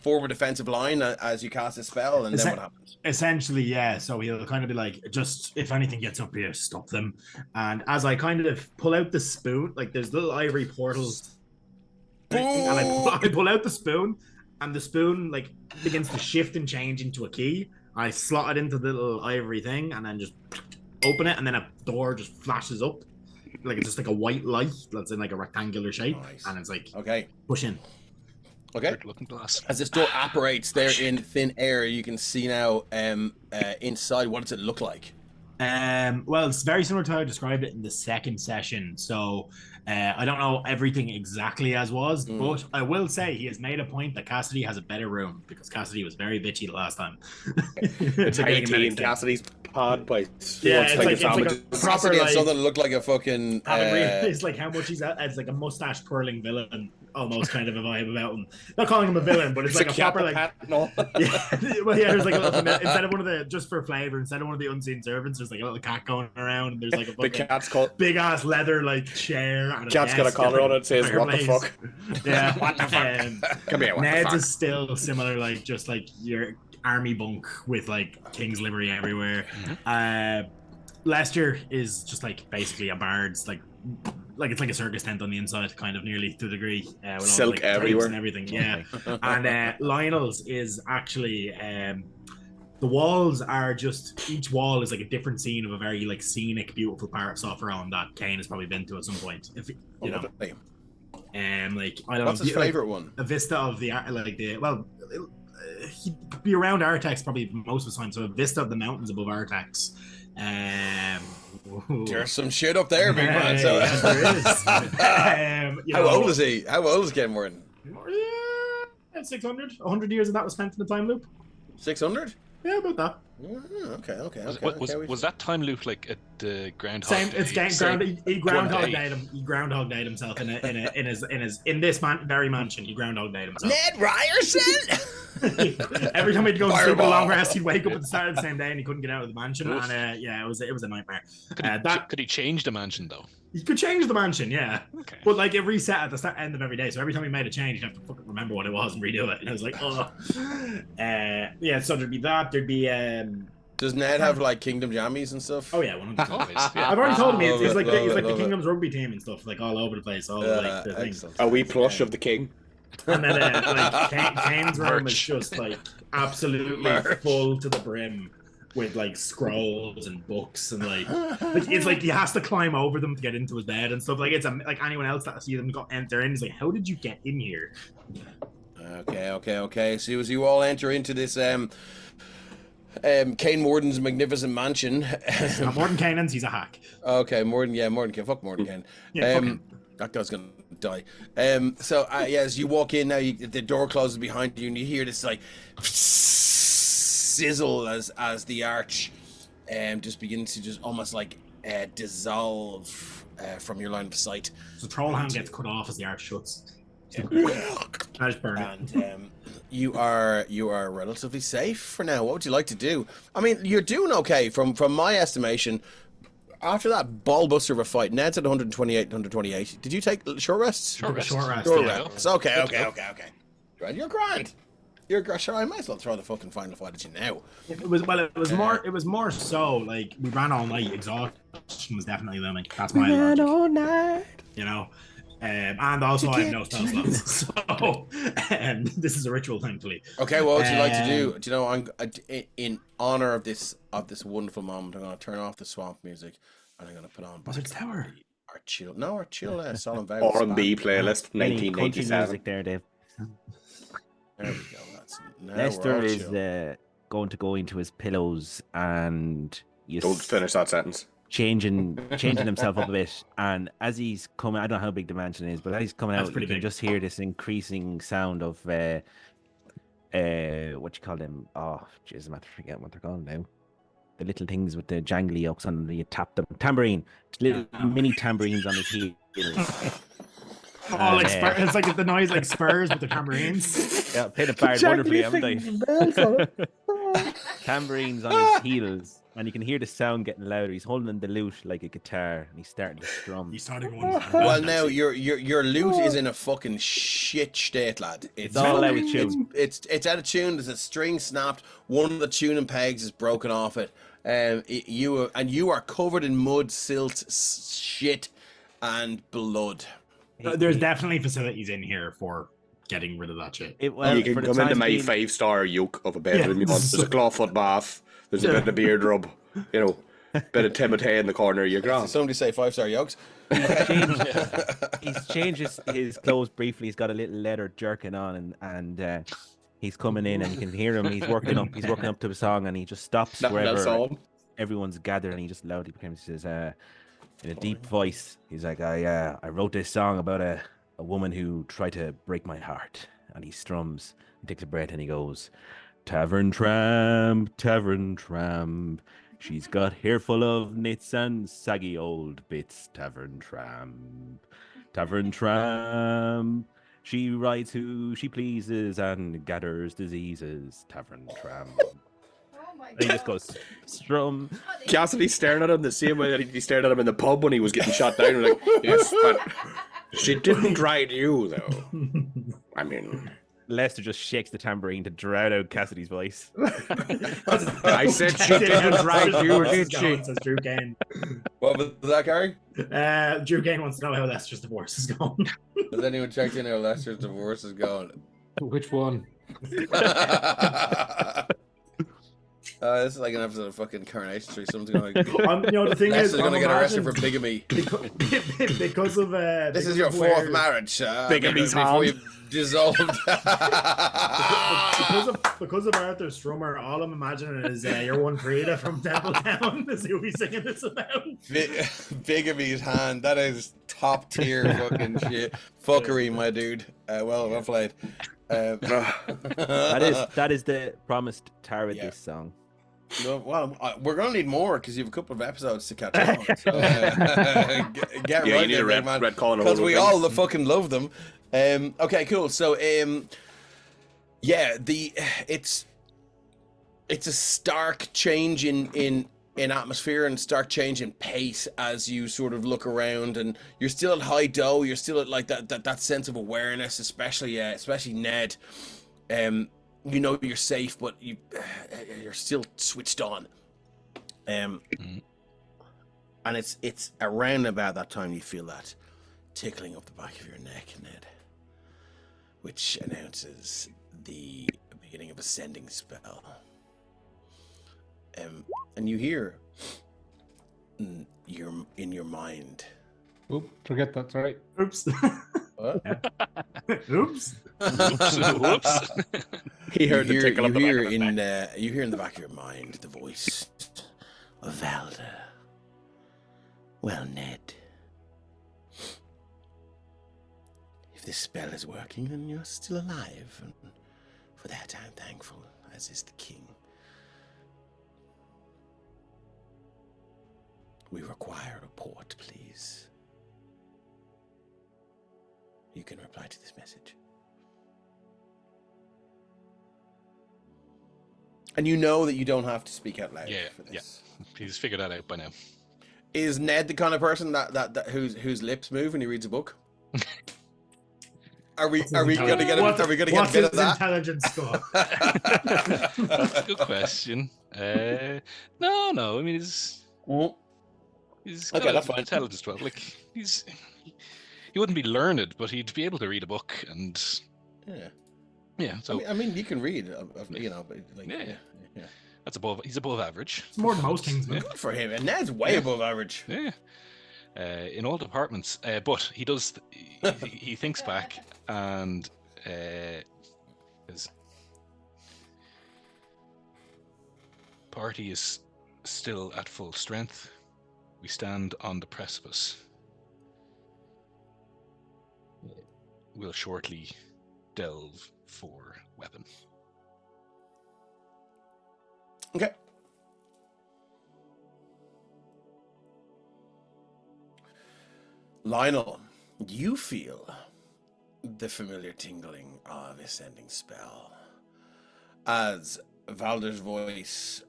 form a defensive line as you cast a spell, and then what happens? Essentially, yeah. So he'll kind of be like, just if anything gets up here, stop them. And as I kind of pull out the spoon, like there's little ivory portals, and I pull out the spoon, and the spoon like begins to shift and change into a key. I slot it into the little ivory thing, and then just open it, and then a door just flashes up, like it's just like a white light that's in like a rectangular shape, and it's like, okay, push in. Okay. Looking glass. As this door operates there in thin air, you can see now inside. What does it look like? Well, it's very similar to how I described it in the second session. So I don't know everything exactly as was, but I will say he has made a point that Cassidy has a better room because Cassidy was very bitchy the last time. It's in Cassidy's pod by yeah, it's like a proper like, something that looked like a fucking. It's like how much he's at. It's like a mustache twirling villain, almost kind of a vibe about him. Not calling him a villain, but it's like a proper like. Yeah, well, yeah. There's like a little, instead of one of the just for flavor, instead of one of the unseen servants, there's like a little cat going around. And there's like a the cat's called big ass leather like chair. And cat's got a collar on it that says "What the fuck." Yeah, what the fuck? Come here. What Ned's the fuck? is still similar, like just like your army bunk with like king's livery everywhere. Lester is just like basically a bard's like it's like a circus tent on the inside, kind of nearly to a degree. With Silk all, like, everywhere and everything. Yeah, and Lionel's is actually the walls are just each wall is like a different scene of a very like scenic, beautiful part of Sopherone that Kane has probably been to at some point. If you know, like I don't What's know, his favorite one? A vista of the like the he'd be around Artax probably most of the time. So a vista of the mountains above Artax. There's some shit up there, big man. So. Yes, there is. How old is he? How old is Ken Morton? 600. 100 years of that was spent in the time loop. 600? Yeah, about that. Okay. Was that time loop like at the Groundhog Same. Day? It's he Groundhog Dayed him. He Groundhog Dayed himself in this very mansion. He Groundhog Dayed himself. Ned Ryerson. Every time he'd go to sleep a long rest, he'd wake up at the start of the same day and he couldn't get out of the mansion. And yeah, it was a nightmare. Could he change the mansion though? He could change the mansion, yeah. Okay. But like it reset at the end of every day. So every time he made a change, he'd have to fucking remember what it was and redo it. And I was like, oh. Yeah, so there'd be that. There'd be Does Ned have like Kingdom Jammies and stuff? Oh yeah, 100%. Always, yeah. I've already told him he's like the love Kingdom's rugby team and stuff, like all over the place, all like the things. Are we plush of the king? And then like Kane's room is just like absolutely full to the brim with like scrolls and books and like it's like he has to climb over them to get into his bed and stuff. Like it's like anyone else that see them enter in is like, how did you get in here? Okay. So as you all enter into this Kane Morden's magnificent mansion. Not Morden Canaan's, he's a hack. Okay, Morden Kane. Fuck Morden Kane. Yeah, fuck him. That guy's gonna die. So as you walk in now, the door closes behind you, and you hear this like sizzle as the arch just begins to just almost like dissolve from your line of sight. So Trollhand gets cut off as the arch shuts. I just burn it. And you are relatively safe for now. What would you like to do? I mean, you're doing okay from my estimation. After that ballbuster of a fight, Ned's at 128, 128. Did you take short rests? Short rest. Short rest. Short Yeah. rests. Okay. You're grand. Sure, I might as well throw the fucking final fight at you now. It was more so like we ran all night. Exhaustion was definitely looming. That's my logic. all night. You know. And also I have no spell slots. So this is a ritual, thankfully. Okay, what would you like to do? Do you know, I'm in honor of this wonderful moment, I'm going to turn off the swamp music and I'm going to put on back Tower. our chill Solemn Vows. R&B playlist, Any country 1987. music there, Dave. There we go. Now Lester we're all is chill. going to go into his pillows and Don't finish that sentence. changing himself up a bit. And as he's coming, I don't know how big the mansion is, but as he's coming That's out, you pretty can big. just hear this increasing sound of what you call them? Oh, jeez, I'm forgetting what they're called now. The little things with the jangly yokes on them, you tap them. Tambourine. Little mini tambourines on his heels. Oh, And, like it's like the noise like Spurs with the tambourines. yeah, played a bard wonderfully, haven't I? Tambourines on his heels, and you can hear the sound getting louder. He's holding the lute like a guitar, and he's starting to strum. He's starting one. Well, now your lute is in a fucking shit state, lad. It's all out of tune. It's out of tune. There's a string snapped. One of the tuning pegs is broken off it. You are covered in mud, silt, shit, and blood. There's definitely facilities in here for getting rid of that shit. You can come into my 5-star yoke of a bedroom. You want, there's a clawfoot bath. There's a bit of beard rub. You know, bit of Timothy in the corner. You're grand. Somebody say 5-star yokes. He's changed his clothes briefly. He's got a little leather jerkin on, and he's coming in, and you can hear him. He's working up to a song, and he just stops wherever everyone's gathered, and he just loudly says, in a deep voice, he's like, I wrote this song about a woman who tried to break my heart. And he strums, he takes a breath, and he goes, tavern tramp, she's got hair full of knits and saggy old bits. Tavern tramp, she rides who she pleases and gathers diseases. Tavern tramp. And he just goes, strum. Cassidy's staring at him the same way that he stared at him in the pub when he was getting shot down. Like, yes, but she didn't ride you, though. I mean... Lester just shakes the tambourine to drown out Cassidy's voice. I said she didn't ride you, did she? Says Drew Kane. What was that, Gary? Drew Kane wants to know how Lester's divorce is going. Has anyone checked in how Lester's divorce is going? Which one? This is like an episode of fucking Coronation Street. Someone's gonna, the thing Lester's is, gonna get arrested for bigamy. because of this is your fourth marriage. Bigamy's before hard. you dissolved. because of Arthur Strummer, all I'm imagining is your one Frida from Templetown is who he's singing this about. Bigamy's hand. That is top tier fucking shit. Fuckery, my dude. Well played. That is the promised tar with this song. No, well, we're gonna need more because you have a couple of episodes to catch up on. So, get right, you need a red collar because we all fucking love them. Okay, cool. So, it's a stark change in atmosphere and stark change in pace as you sort of look around, and you're still at high dough. You're still at like that sense of awareness, especially Ned. You know you're safe, but you're still switched on. And it's around about that time you feel that tickling up the back of your neck, Ned, which announces the beginning of a sending spell. And you hear in your mind. Oop, forget that's right. Oops. What? Oops. Whoops. He heard the tickle of the back of his neck. You hear in the back of your mind the voice of Valda. Well, Ned, if this spell is working, then you're still alive, and for that I'm thankful, as is the king. We require a report, please. You can reply to this message. And you know that you don't have to speak out loud for this. Yeah. He's figured that out by now. Is Ned the kind of person that whose lips move when he reads a book? Are we gonna get a bit of that? Intelligence score? That's a good question. No. I mean, he's got Okay, that's fine. intelligence. Well, like he wouldn't be learned, but he'd be able to read a book, and yeah. So I mean, you can read, you know, but like, yeah. That's he's above average. It's more than most kings, man. Good for him, and Ned's way above average. Yeah. In all departments, but he does. He thinks back, and his party is still at full strength. We stand on the precipice. We'll shortly delve for weapon. Okay. Lionel, you feel the familiar tingling of a sending spell as Valder's voice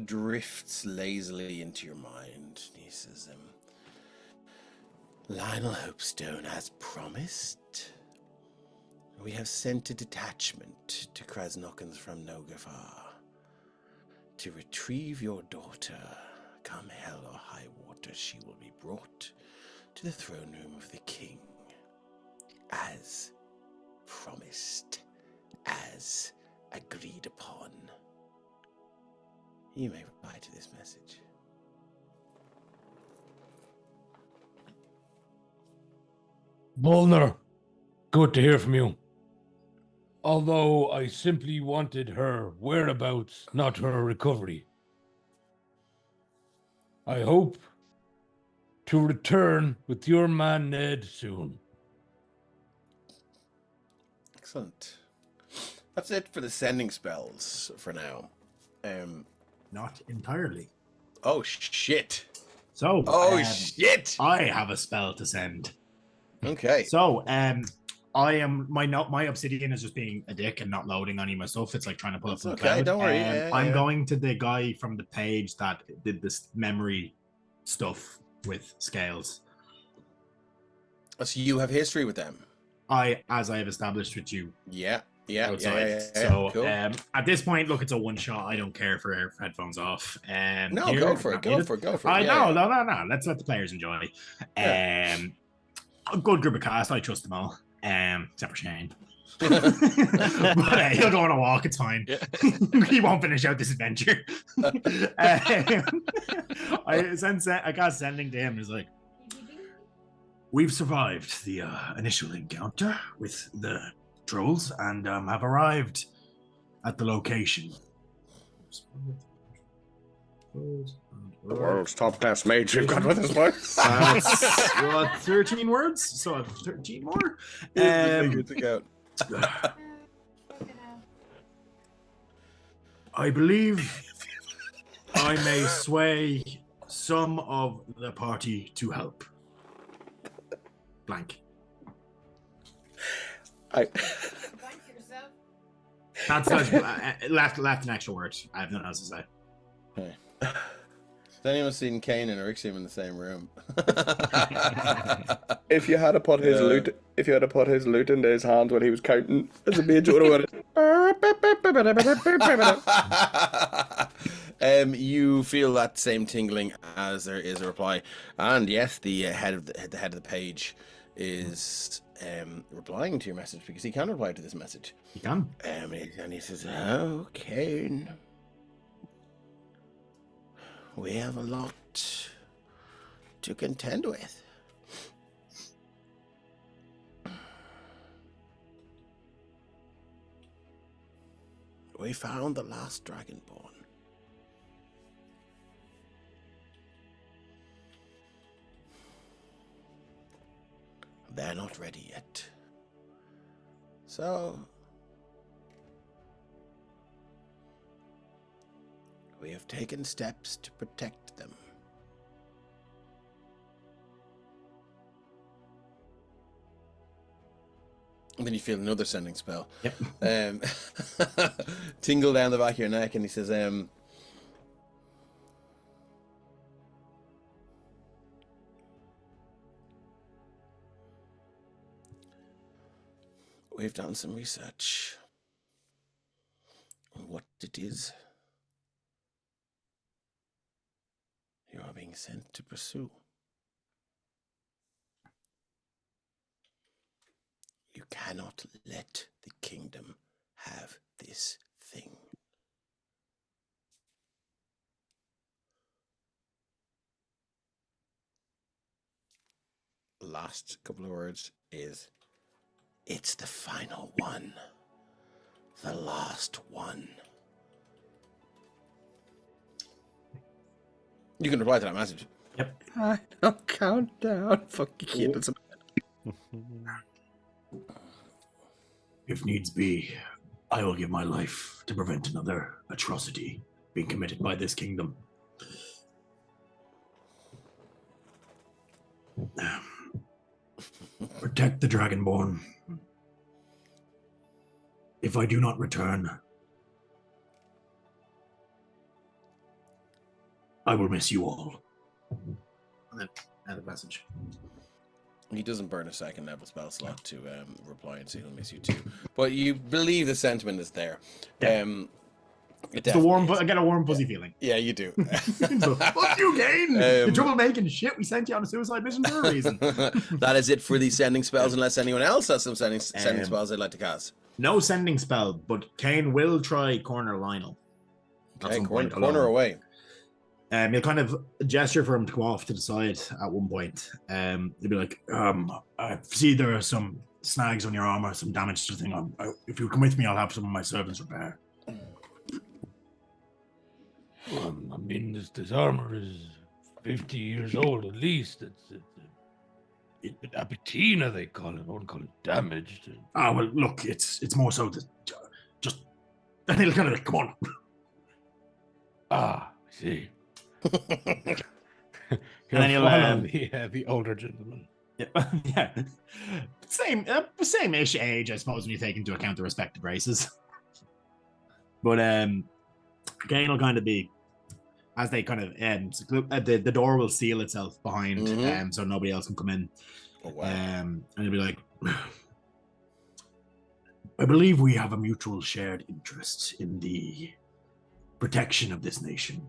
drifts lazily into your mind. He says, Lionel Hopestone has promised. We have sent a detachment to Krasnokans from Nogafar to retrieve your daughter. Come hell or high water, she will be brought to the throne room of the king, as promised, as agreed upon. You may reply to this message. Volner, good to hear from you. Although I simply wanted her whereabouts, not her recovery. I hope to return with your man Ned soon. Excellent. That's it for the sending spells for now. Not entirely. Oh shit. So, Shit. I have a spell to send. Okay. So, I am my obsidian is just being a dick and not loading any of my stuff. It's like trying to pull up That's from the okay, cloud. don't worry. I'm going to the guy from the page that did this memory stuff with scales. So you have history with them. As I have established with you. Yeah. Outside. So cool. At this point, look, it's a one shot. I don't care for headphones off. No, here, go for it. Go for it. No. Let's let the players enjoy. A good group of cast. I trust them all. Except for Shane. But he'll go on a walk. It's fine. Yeah. He won't finish out this adventure. I got sending to him. He's like, we've survived the initial encounter with the trolls and have arrived at the location. The world's top class mage we've got with us, boy. That's 13 words, so I have 13 more. I believe I may sway some of the party to help. Blank. That's left an extra word. I have nothing else to say. Okay. Has anyone seen Kane and Erixium in the same room? If you had to put his loot into his hand when he was counting, as a mage would have you feel that same tingling as there is a reply, and yes, the head of the page is replying to your message because he can reply to this message. He can. And he says, "Oh, Kane, we have a lot to contend with. We found the last Dragonborn. They're not ready yet. So we have taken steps to protect them. And then you feel another sending spell. Yep. Tingle down the back of your neck, and he says, we've done some research on what it is you are being sent to pursue. You cannot let the kingdom have this thing. Last couple of words is, it's the final one. The last one. You can reply to that message. Yep. Final countdown. Fuck you, kid. If needs be, I will give my life to prevent another atrocity being committed by this kingdom. Protect the Dragonborn. If I do not return, I will miss you all. And then end of message. He doesn't burn a second level spell slot to reply and say he'll miss you too. But you believe the sentiment is there. Yeah. It It's the warm. definitely is. I get a warm fuzzy feeling. Yeah, you do. So, fuck you, Gain. You're troublemaking shit. We sent you on a suicide mission for a reason. That is it for the sending spells, unless anyone else has some sending spells they'd like to cast. No sending spell, but Kane will try corner Lionel. At Okay, some point corner along. away. You'll kind of gesture for him to go off to the side at one point. You'll be like, I see there are some snags on your armor, some damage to the thing. If you come with me, I'll have some of my servants repair. I mean, this armor is 50 years old at least. It's a patina, they call it. I won't call it damaged. Well, look, it's more so that just... And he'll kind of like, come on. I see. And then he'll follow the older gentleman. Yeah. Same-ish age, I suppose, when you take into account the respective races. But Kane will kind of be, as they kind of the door will seal itself behind, so nobody else can come in. Oh, wow. And he'll be like, I believe we have a mutual shared interest in the protection of this nation.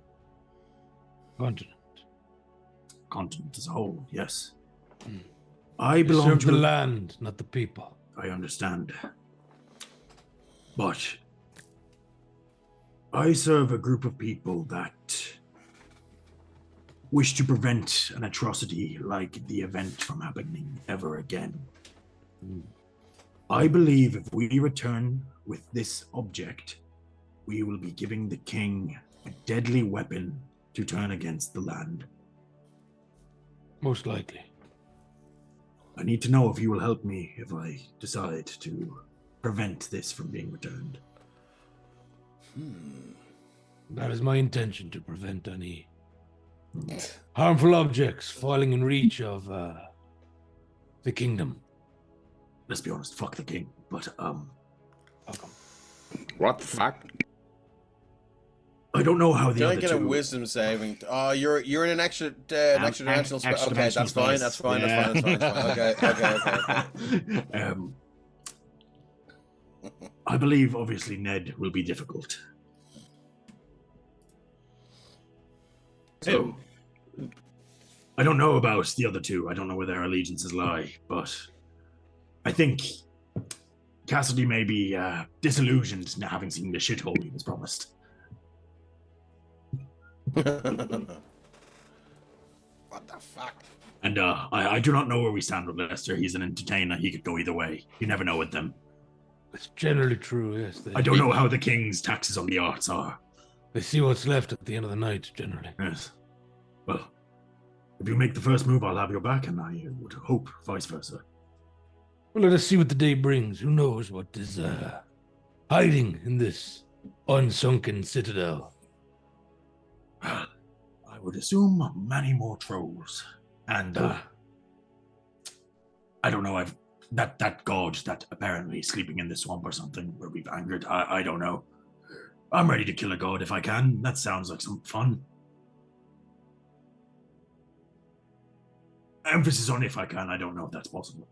Continent as a whole, yes. I belong serve to the land, not the people. I understand. But I serve a group of people that wish to prevent an atrocity like the event from happening ever again. I believe if we return with this object, we will be giving the king a deadly weapon to turn against the land. Most likely. I need to know if you will help me if I decide to prevent this from being returned. That is my intention, to prevent any harmful objects falling in reach of the kingdom. Let's be honest, fuck the king. But What the fuck? I don't know how the Can I other get a two... wisdom saving? Oh, you're in an extra dimensional spell. extra Okay, that's dimensional fine. space. That's fine. Yeah. That's fine. Okay. I believe, obviously, Ned will be difficult. So, I don't know about the other two. I don't know where their allegiances lie, but I think Cassidy may be disillusioned now having seen the shithole he was promised. What the fuck? And I do not know where we stand with Lester. He's an entertainer. He could go either way. You never know with them. It's generally true, yes. I don't know how the king's taxes on the arts are. They see what's left at the end of the night, generally. Yes. Well, if you make the first move, I'll have your back, and I would hope vice versa. Well, let us see what the day brings. Who knows what is hiding in this unsunken citadel? I would assume many more trolls. And I don't know, that god that apparently is sleeping in the swamp or something where we've angered, I don't know. I'm ready to kill a god if I can. That sounds like some fun. Emphasis on if I can. I don't know if that's possible.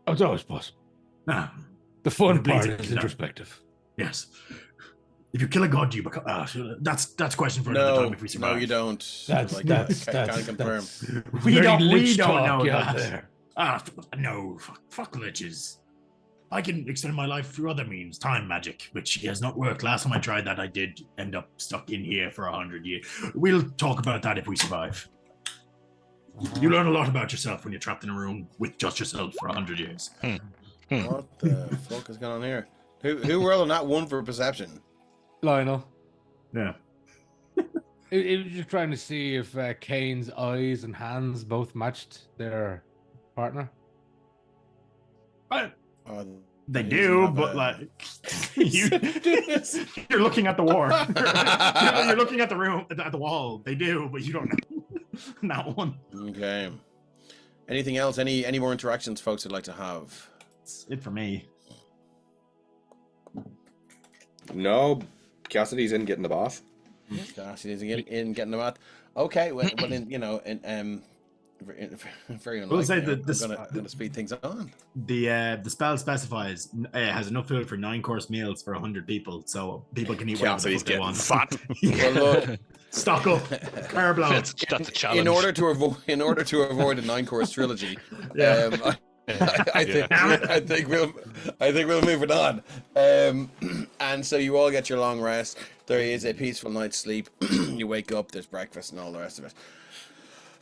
Oh, it's always possible. Ah, The fun Please part take is it down. introspective. yes. If you kill a god, do you become... that's a question for another time if we survive. No, you don't. That's Can't confirm. We very don't lich know talk you that. have there. No, fuck liches. I can extend my life through other means, time magic, which has not worked. Last time I tried that, I did end up stuck in here for 100 years. We'll talk about that if we survive. You learn a lot about yourself when you're trapped in a room with just yourself for 100 years. What the fuck is going on here? Who rolled not one for perception? Lionel. Yeah. It was just trying to see if Kane's eyes and hands both matched their partner. Oh, They he's do, not but bad. you're looking at the war. You're looking at the room, at the wall. They do, but you don't know. Not one. Okay. Anything else? Any more interactions folks would like to have? That's it for me. No, Cassidy's in getting the bath. Cassidy's in getting the math. Okay, well then, you know, and very We'll say unlikely. that I'm gonna speed things on. The spell specifies has enough food for 9-course meals for 100 people, so people can eat whatever the Cassidy's fuck they getting want. fat. Well, look, Stock up, carb load. That's a challenge. in order to avoid a 9-course trilogy, Yeah. I think we'll move it on. And so you all get your long rest. There is a peaceful night's sleep. You wake up. There's breakfast and all the rest of it.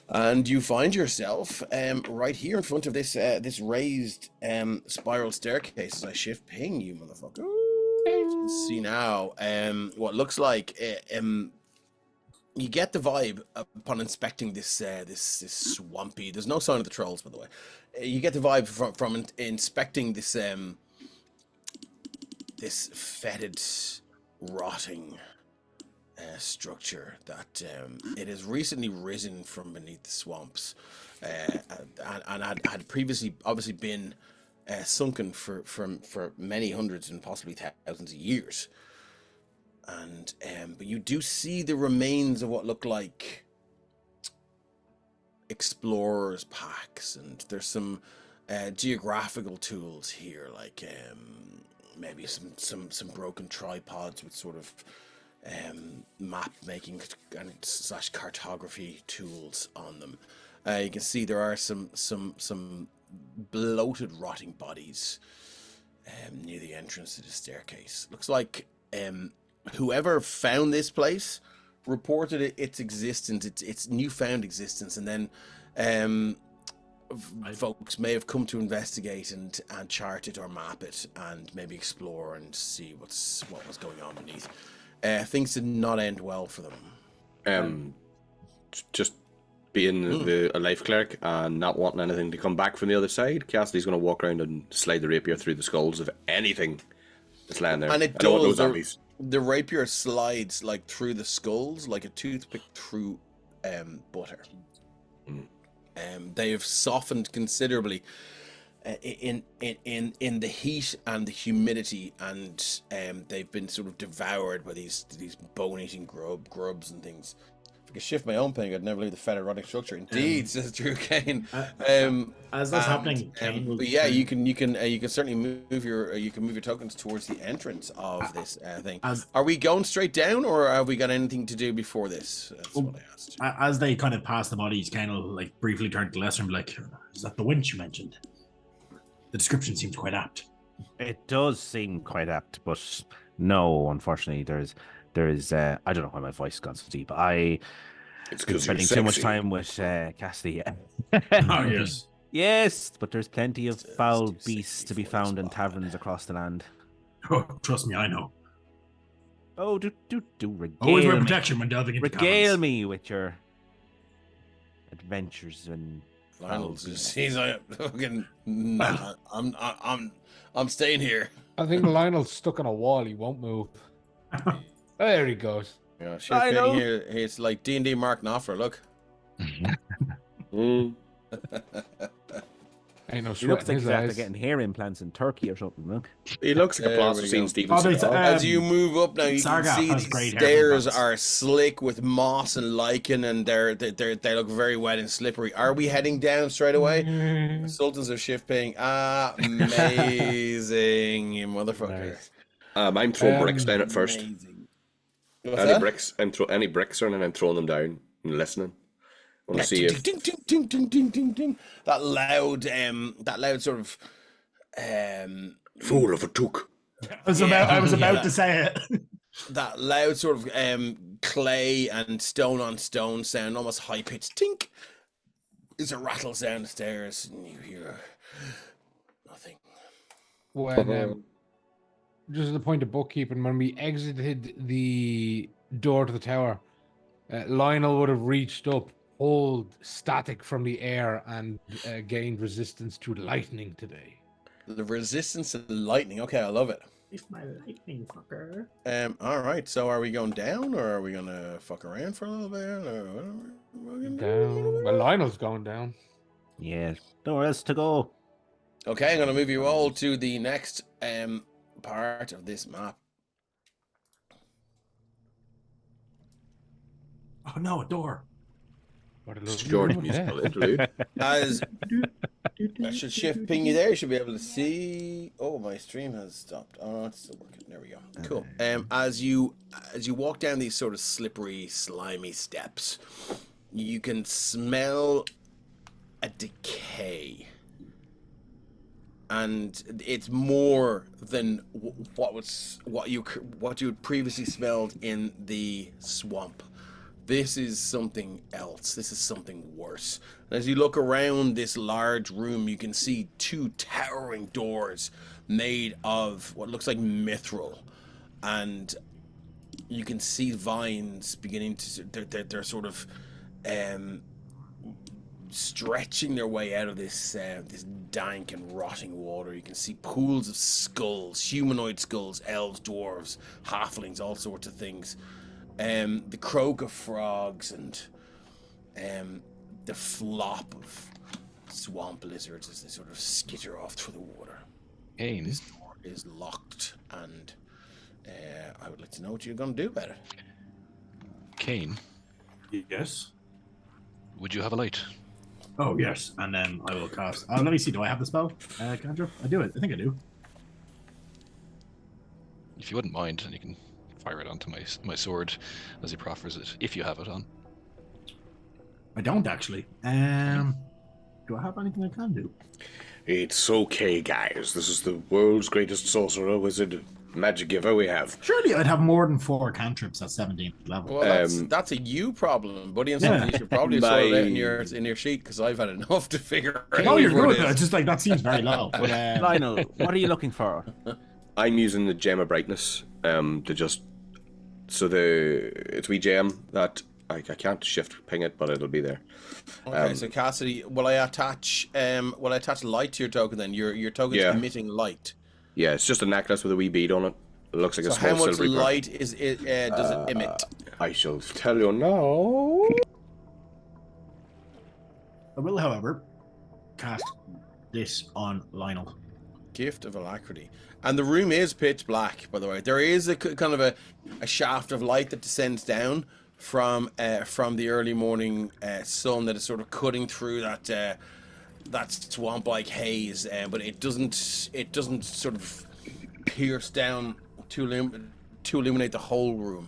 And you find yourself right here in front of this this raised spiral staircase. As I shift ping, you motherfucker. You can see now what looks like you get the vibe upon inspecting this this swampy. There's no sign of the trolls, by the way. You get the vibe from inspecting this this fetid, rotting structure that it has recently risen from beneath the swamps, and had previously obviously been sunken for many hundreds and possibly thousands of years. And but you do see the remains of what look like explorers' packs, and there's some geographical tools here, like maybe some broken tripods with sort of map making and / cartography tools on them. You can see there are some bloated, rotting bodies near the entrance to the staircase. Looks like whoever found this place reported its existence, its newfound existence, and then folks may have come to investigate and chart it or map it and maybe explore and see what was going on beneath. Things did not end well for them. Just being a life cleric and not wanting anything to come back from the other side, Cassidy's going to walk around and slide the rapier through the skulls of anything that's lying there. And it I don't want does. no zombies. The rapier slides like through the skulls like a toothpick through butter. They have softened considerably in the heat and the humidity, and they've been sort of devoured by these bone-eating grubs and things. If I could shift my own ping, I'd never leave the fetid, rotting structure. Indeed, says Drew Kane. As that's happening, Kane will but yeah, you can certainly move your tokens towards the entrance of this thing. Are we going straight down, or have we got anything to do before this? That's what I asked. As they kind of pass the bodies, Kane will like briefly turn to Lester and be like, "Is that the winch you mentioned? The description seems quite apt." It does seem quite apt, but no, unfortunately, there is I don't know why my voice got so deep. It's been spending too much time with Cassidy. Oh yes. Yes, but there's plenty of foul beasts to be found in taverns across the land. Oh, trust me, I know. Oh, do regale Always wear me. protection when delving into Regale caverns. me with your adventures and Lionel he's like, fucking, nah, I'm staying here. I think Lionel's stuck on a wall. He won't move. There he goes. Yeah, shift here. It's like D&D Mark Knopfler. Look. Ain't no he sweat looks in like his he's after eyes. getting hair implants in Turkey or something. Look. He looks like a There we Plasticine go. Stevenson. Oh, As you move up now, you can Sargaff see has these great hair stairs implants. are slick with moss and lichen, and they look very wet and slippery. Are we heading down straight away? Sultans of Shift Ping. Amazing, you motherfucker. Nice. I'm throwing bricks down at first. Amazing. What's Any that? bricks? Any bricks, and I'm throwing them down and listening. I want to see if Ding, ding, ding, ding, ding, ding, ding. That loud sort of fool of a took. I was about to say it. that loud sort of clay and stone on stone sound, almost high pitched tink. There's a rattle down the stairs, and you hear nothing. When just as a point of bookkeeping, when we exited the door to the tower, Lionel would have reached up, pulled static from the air, and gained resistance to lightning today. The resistance to lightning. Okay, I love it. It's my lightning fucker. All right. So, are we going down, or are we gonna fuck around for a little bit? Or what are we gonna do? Down. Well, Lionel's going down. Yeah, nowhere else to go. Okay, I'm going to move you all to the next part of this map. Oh no, a door. What a lovely Short room, musical yeah. interlude. As I should shift ping you there, you should be able to see. Oh, my stream has stopped. Oh, it's still working. There we go. Cool. As you walk down these sort of slippery, slimy steps, you can smell a decay, and it's more than what you had previously smelled in the swamp. This is something else. This is something worse. And as you look around this large room, you can see two towering doors made of what looks like mithril, and you can see vines beginning to. They're sort of stretching their way out of this this dank and rotting water. You can see pools of skulls, humanoid skulls, elves, dwarves, halflings, all sorts of things. The croak of frogs and the flop of swamp lizards as they sort of skitter off through the water. Kane, This door is locked, and I would like to know what you're going to do about it. Kane, Yes. would you have a light? Oh yes, and then I will cast. Let me see. Do I have the spell? Cantrip? I do it. I think I do. If you wouldn't mind, and you can fire it onto my sword as he proffers it, if you have it on. I don't actually. Do I have anything I can do? It's okay, guys. This is the world's greatest sorcerer, wizard, magic giver we have. Surely I'd have more than 4 cantrips at 17th level. Well, that's a you problem, buddy, and something you should probably sort it out in your sheet, because I've had enough to figure out. Oh, you're what it good. is. It's just like that seems very low. But, Lionel, what are you looking for? I'm using the gem of brightness to just it's wee gem that I can't shift ping it, but it'll be there. Okay, so Cassidy, will I attach light to your token then? Your token's emitting light. Yeah, it's just a necklace with a wee bead on it. It looks like a So small how much silvery pearl. light does it emit? I shall tell you now. I will, however, cast this on Lionel. Gift of alacrity. And the room is pitch black, by the way. There is a kind of a shaft of light that descends down from the early morning sun that is sort of cutting through that swamp-like haze, but it doesn't sort of pierce down to illuminate the whole room.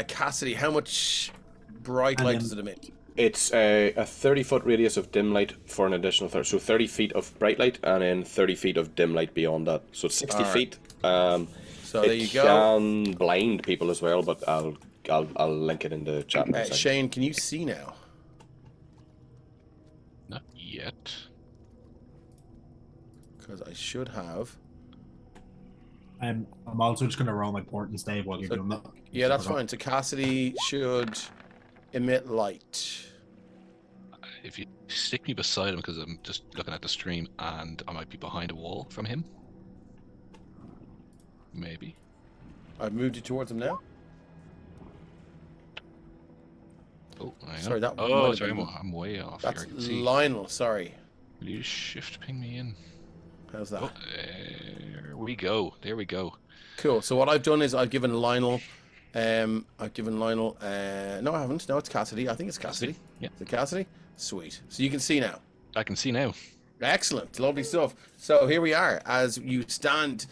Cassidy, how much bright light does it emit? It's a 30-foot radius of dim light for an additional 30. So 30 feet of bright light and then 30 feet of dim light beyond that. So 60 feet. So there you go. It can blind people as well, but I'll link it in the chat. in a second. Shane, can you see now? Not yet. Because I should have. I'm also just going to roll my port and stave while you're doing that. Yeah, that's fine. So Cassidy should emit light. If you stick me beside him, because I'm just looking at the stream and I might be behind a wall from him. Maybe. I've moved you towards him now. Oh, I know. Sorry, that might Oh, have sorry, been- I'm way off That's here. I can see. Lionel, sorry. Will you shift ping me in? How's that? Oh, there we go. There we go. Cool. So what I've done is I've given Lionel no, I haven't. No, it's Cassidy. I think it's Cassidy. Yeah. Is it Cassidy? Sweet. So you can see now. I can see now. Excellent. Lovely stuff. So here we are as you stand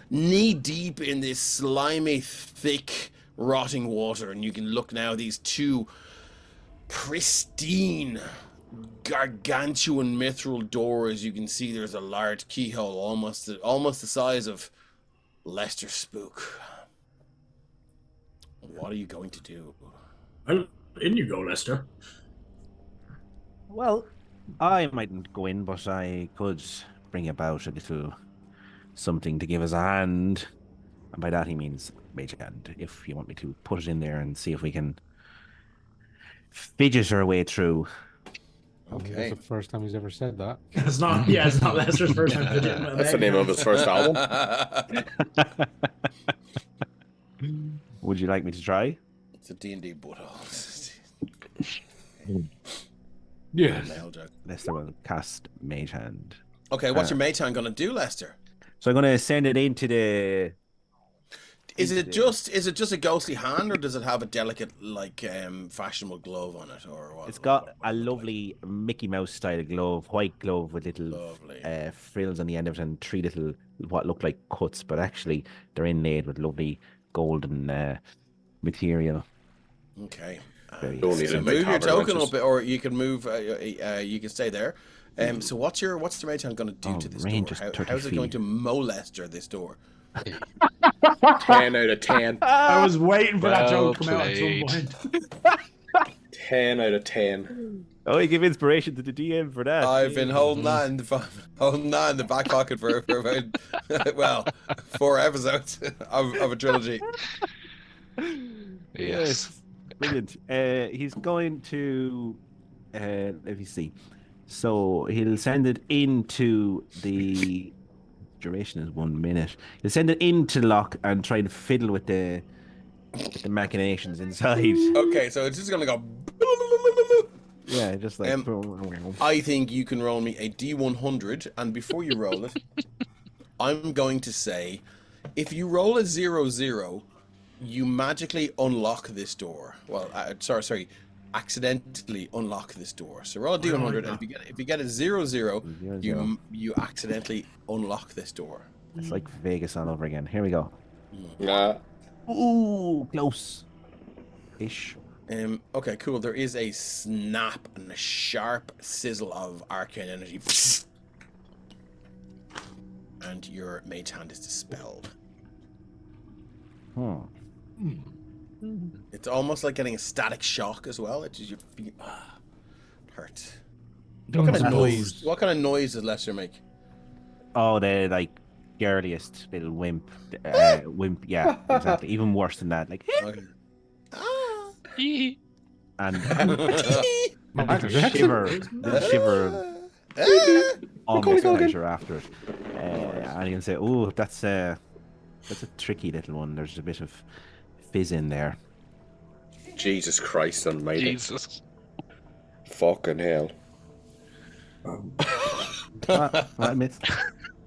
knee deep in this slimy, thick, rotting water, and you can look now these two pristine, gargantuan mithril doors. You can see there's a large keyhole, almost the size of Lester Spook. What are you going to do? Well, in you go, Lester. Well, I mightn't go in, but I could bring about a little something to give us a hand. And by that he means mage hand, if you want me to put it in there and see if we can fidget our way through. Okay. Okay. That's the first time he's ever said that. It's not. Yeah, it's not Lester's first time. That's the name of his first album. Would you like me to try? It's a D&D butthole. Yes. Male joke. Lester will cast Mage Hand. Okay, what's your mage hand gonna do, Lester? So I'm going to send it into the. Is it just a ghostly hand, or does it have a delicate fashionable glove on it, or what? It's got what a does it look lovely Mickey Mouse style glove, white glove with little Lovely. frills on the end of it and 3 little what look like cuts, but actually they're inlaid with lovely golden material. like? Okay. Very Don't need So it. move your Tavern token wenches. up, or you can move. You can stay there. So what's the mage hand going to do to this door? range is 30 How's it going feet. to molest this door? 10 out of 10. I was waiting for that Well joke to come out at some played. point. 10 out of 10. Oh, you give inspiration to the DM for that. I've been holding that in the back pocket for about 4 episodes of a trilogy. Yes. Brilliant. He's going to let me see. So he'll send it into the duration is 1 minute. He'll send it into lock and try and fiddle with the machinations inside. Okay, so it's just going to go. Yeah, just like I think you can roll me a D100, and before you roll it, I'm going to say, if you roll a 0-0, you magically unlock this door. Well, sorry, accidentally unlock this door. So roll a D100, and if you get a 0-0, you accidentally unlock this door. it's like Vegas all over again. Here we go. Nah. Ooh, close. Ish. Okay, cool. There is a snap and a sharp sizzle of arcane energy. And your mage hand is dispelled. It's almost like getting a static shock as well. It's just your feet hurt. What kind of noise? What kind of noise does Lester make? Oh, the like girliest little wimp. Wimp, yeah, exactly. Even worse than that. Like Okay. and Michael little shiver on the pleasure after it. And you can say, oh, that's a tricky little one. There's a bit of fizz in there. Jesus Christ almighty. Jesus. Fucking hell. What I missed?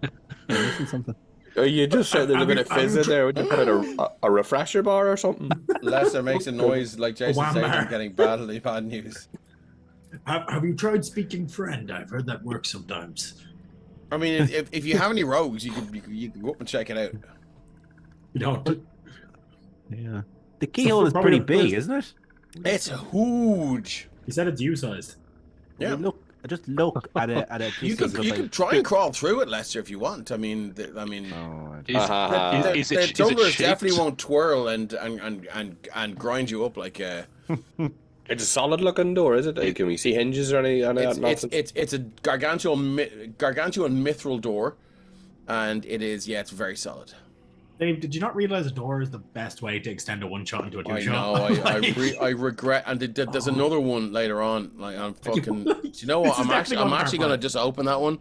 I'm missing something. You just said there's a bit of fizz in there. Would you put in a refresher bar or something? Lester makes a noise like Jason Whammer. Statham getting badly bad news. Have you tried speaking friend? I've heard that works sometimes. I mean, if you have any rogues, you can go up and check it out. You don't. Yeah. The keyhole is probably pretty the big, first- isn't it? It's huge. He said it's U-sized. Yeah. Just look at it. You could try and crawl through it, Lester, if you want. I mean, Oh, Is the it tumblers shaped? definitely won't twirl and grind you up like It's a solid looking door, is it? Can we see hinges or any nonsense? it's a gargantuan mithril door, and it's very solid. Dave, did you not realize a door is the best way to extend a one-shot into a I two-shot? know. I regret. And there's another one later on. Like I'm fucking. Do you know what? This is I'm definitely actually going gonna just open that one.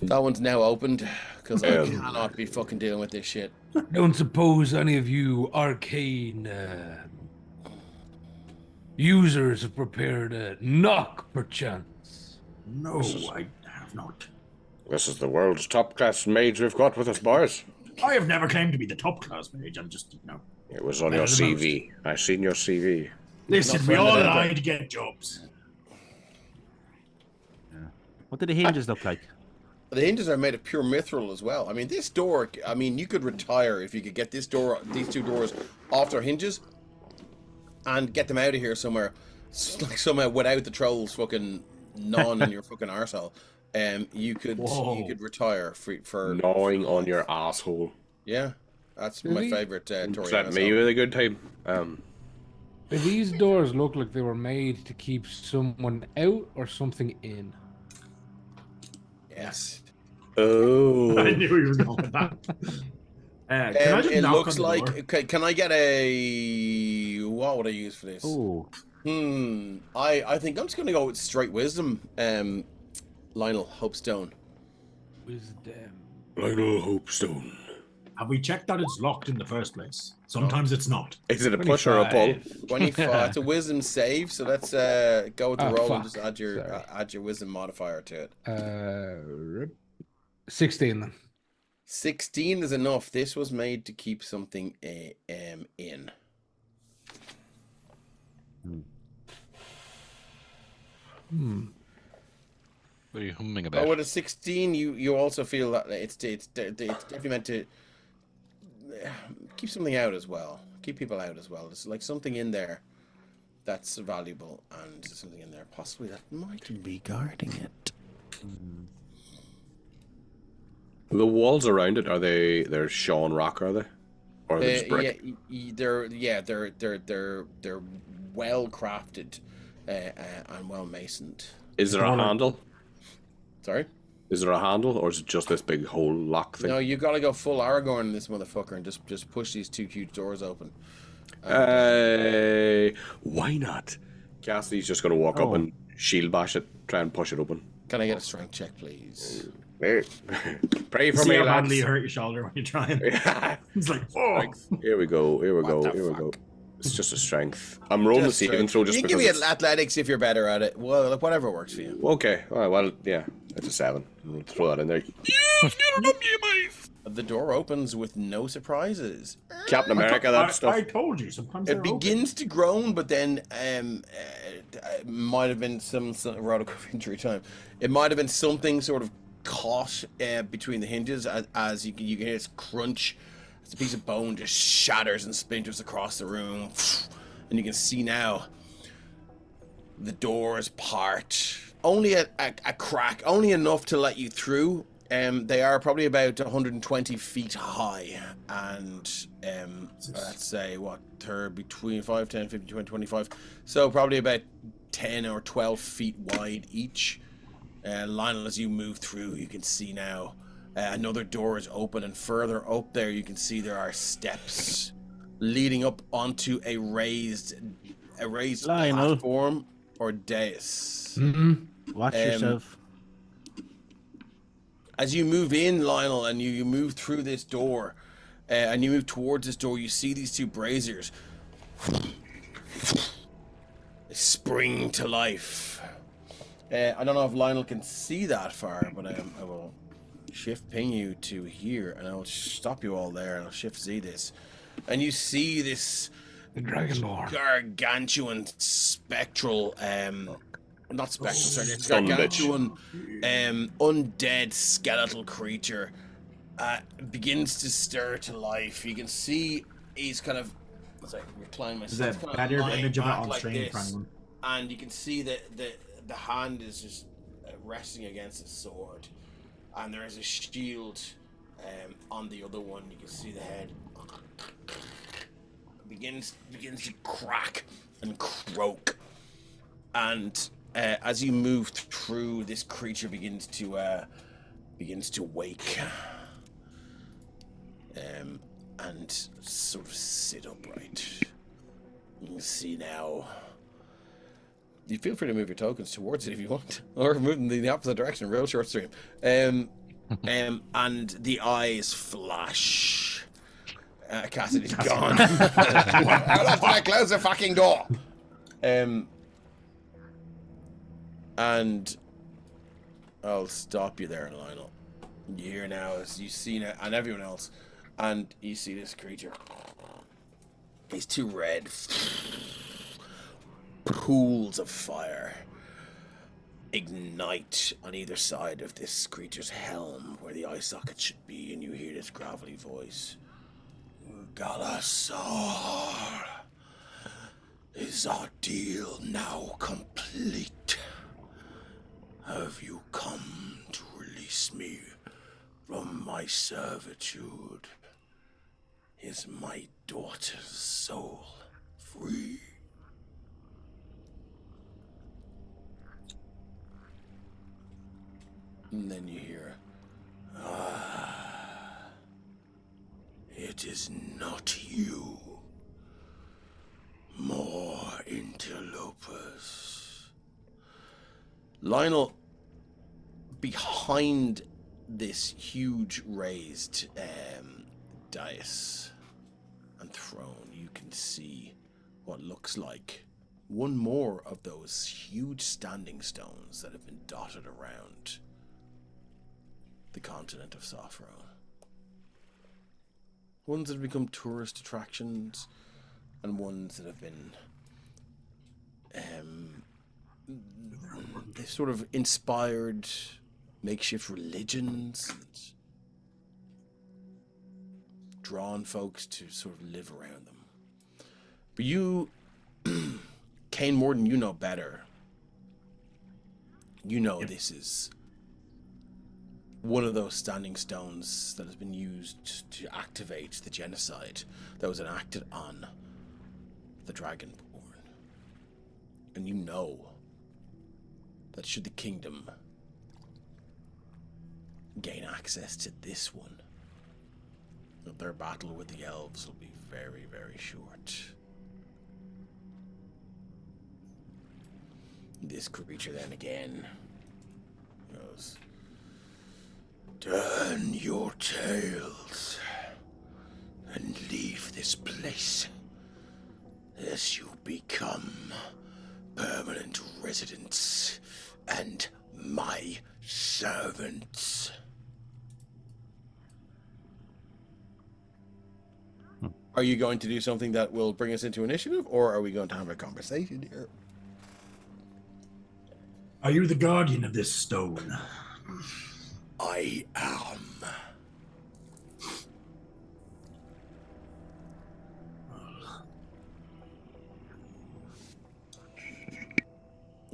That one's now opened because I cannot be fucking dealing with this shit. Don't suppose any of you arcane users have prepared a knock, perchance? No, I have not. This is the world's top class mage we've got with us, boys. I have never claimed to be the top class mage. I'm just, It was on your Better than CV. I seen your CV. Listen, Not we all friendly, lie to get jobs. what did the hinges look like? The hinges are made of pure mithril as well. I mean, this door. I mean, you could retire if you could get these two doors off their hinges, and get them out of here somewhere, like somehow without the trolls fucking gnawing in your fucking arsehole. You could retire for Gnawing on your asshole. Yeah, that's my favorite Tory. Slap me with a good time. Do these doors look like they were made to keep someone out or something in? Yes. Oh. I knew he was going with that. Can I just It knock looks on the door? like. Okay, can I get a? What would I use for this? Oh, I think I'm just gonna go with straight wisdom. Lionel Hopestone. Wisdom. Lionel Hopestone. Have we checked that it's locked in the first place? Sometimes it's not. Is it a push or a pull? 25. It's a wisdom save, so let's go with the roll and just add your wisdom modifier to it. 16 then. 16 is enough. This was made to keep something in. What are you humming about? But with a 16, you also feel that it's definitely meant to keep something out as well. Keep people out as well. There's like something in there that's valuable, and something in there possibly that might be guarding it. The walls around it, they're Sean rock, are they? Or are they just brick? They're well crafted and well masoned. Is there a handle? Sorry? Is there a handle, or is it just this big whole lock thing? No, you gotta go full Aragorn in this motherfucker and just push these two huge doors open. Why not? Cassidy's just gonna walk up and shield bash it, try and push it open. Can I get a strength check, please? Pray for See me, how lads. badly you hurt your shoulder when you're trying. It's like, oh. Here we go. What the fuck? It's just a strength. I'm rolling the saving throw just you can because. give me athletics if you're better at it. Well, whatever works for you. Okay. All right, well, yeah, it's a 7. We'll throw that in there. The door opens with no surprises. Captain America, that stuff. I told you. Sometimes It begins to groan, but then it might have been some rather injury time. It might have been something sort of caught between the hinges as you can hear this crunch. As a piece of bone just shatters and splinters across the room, and you can see now the doors part. Only a crack, only enough to let you through. They are probably about 120 feet high, and let's say they're between 5, 10, 15, 20, 25. So probably about 10 or 12 feet wide each. Lionel, as you move through, you can see now another door is open, and further up there you can see there are steps leading up onto a raised Lionel. platform or dais. Watch yourself. As you move in, Lionel, and you move through this door, and you move towards this door, you see these two braziers. They spring to life. I don't know if Lionel can see that far, but I will shift ping you to here, and I will stop you all there, and I'll shift Z this. And you see this The Dragonborn. gargantuan spectral, not spectral, sorry, it's Son of a gargantuan, undead skeletal creature begins to stir to life. You can see he's kind of, sorry, recline myself. There's a He's kind better lying image of it back on like stream this, for anyone. and you can see that the hand is just resting against a sword, and there is a shield on the other one. You can see the head begins to crack and croak, and as you move through, this creature begins to wake and sort of sit upright. You can see now. You feel free to move your tokens towards it if you want, or move them in the opposite direction. Real short stream. And the eyes flash. Cassidy's gone. How did I close the fucking door? And I'll stop you there, Lionel. You hear now, as you see now, and everyone else, and you see this creature. These two red pools of fire ignite on either side of this creature's helm, where the eye socket should be, and you hear this gravelly voice. Galasar, is our deal now complete? Have you come to release me from my servitude? Is my daughter's soul free? And then you hear, it is not you. More interlopers. Lionel, behind this huge raised dais and throne, you can see what looks like one more of those huge standing stones that have been dotted around the continent of Sopherone. Ones that have become tourist attractions, and ones that have been they've sort of inspired makeshift religions and drawn folks to sort of live around them. But you, Kane Morton, you know better. You know this is one of those standing stones that has been used to activate the genocide that was enacted on the Dragonborn. And you know that should the kingdom gain access to this one, that their battle with the elves will be very, very short. This creature then again goes, "Turn your tails and leave this place, as you become permanent residents and my servants." Are you going to do something that will bring us into initiative, or are we going to have a conversation here? Are you the guardian of this stone? I am.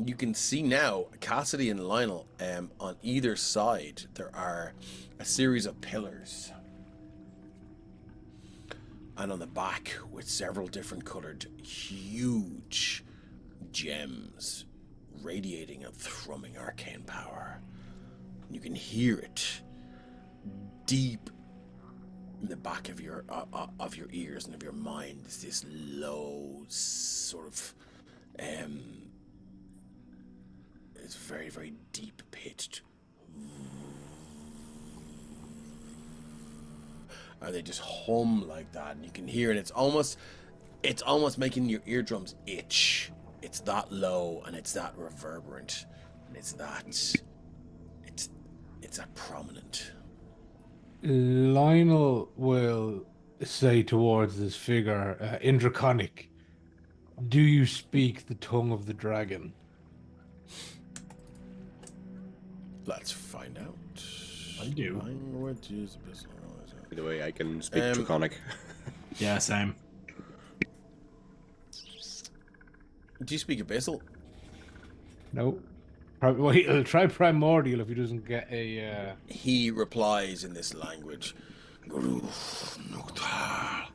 You can see now Cassidy and Lionel, on either side there are a series of pillars, and on the back with several different colored huge gems radiating and thrumming arcane power. You can hear it deep in the back of your ears and of your mind. It's this low sort of it's very, very deep pitched, and they just hum like that, and you can hear it. It's almost making your eardrums itch. It's that low, and it's that reverberant, and it's that prominent. Lionel will say towards this figure, in Draconic, "Do you speak the tongue of the dragon?" Let's find out. I do. By the way, I can speak Draconic. Yeah, same. Do you speak Abyssal? No. Well, he'll try Primordial if he doesn't get a... He replies in this language. Gruf Nuktar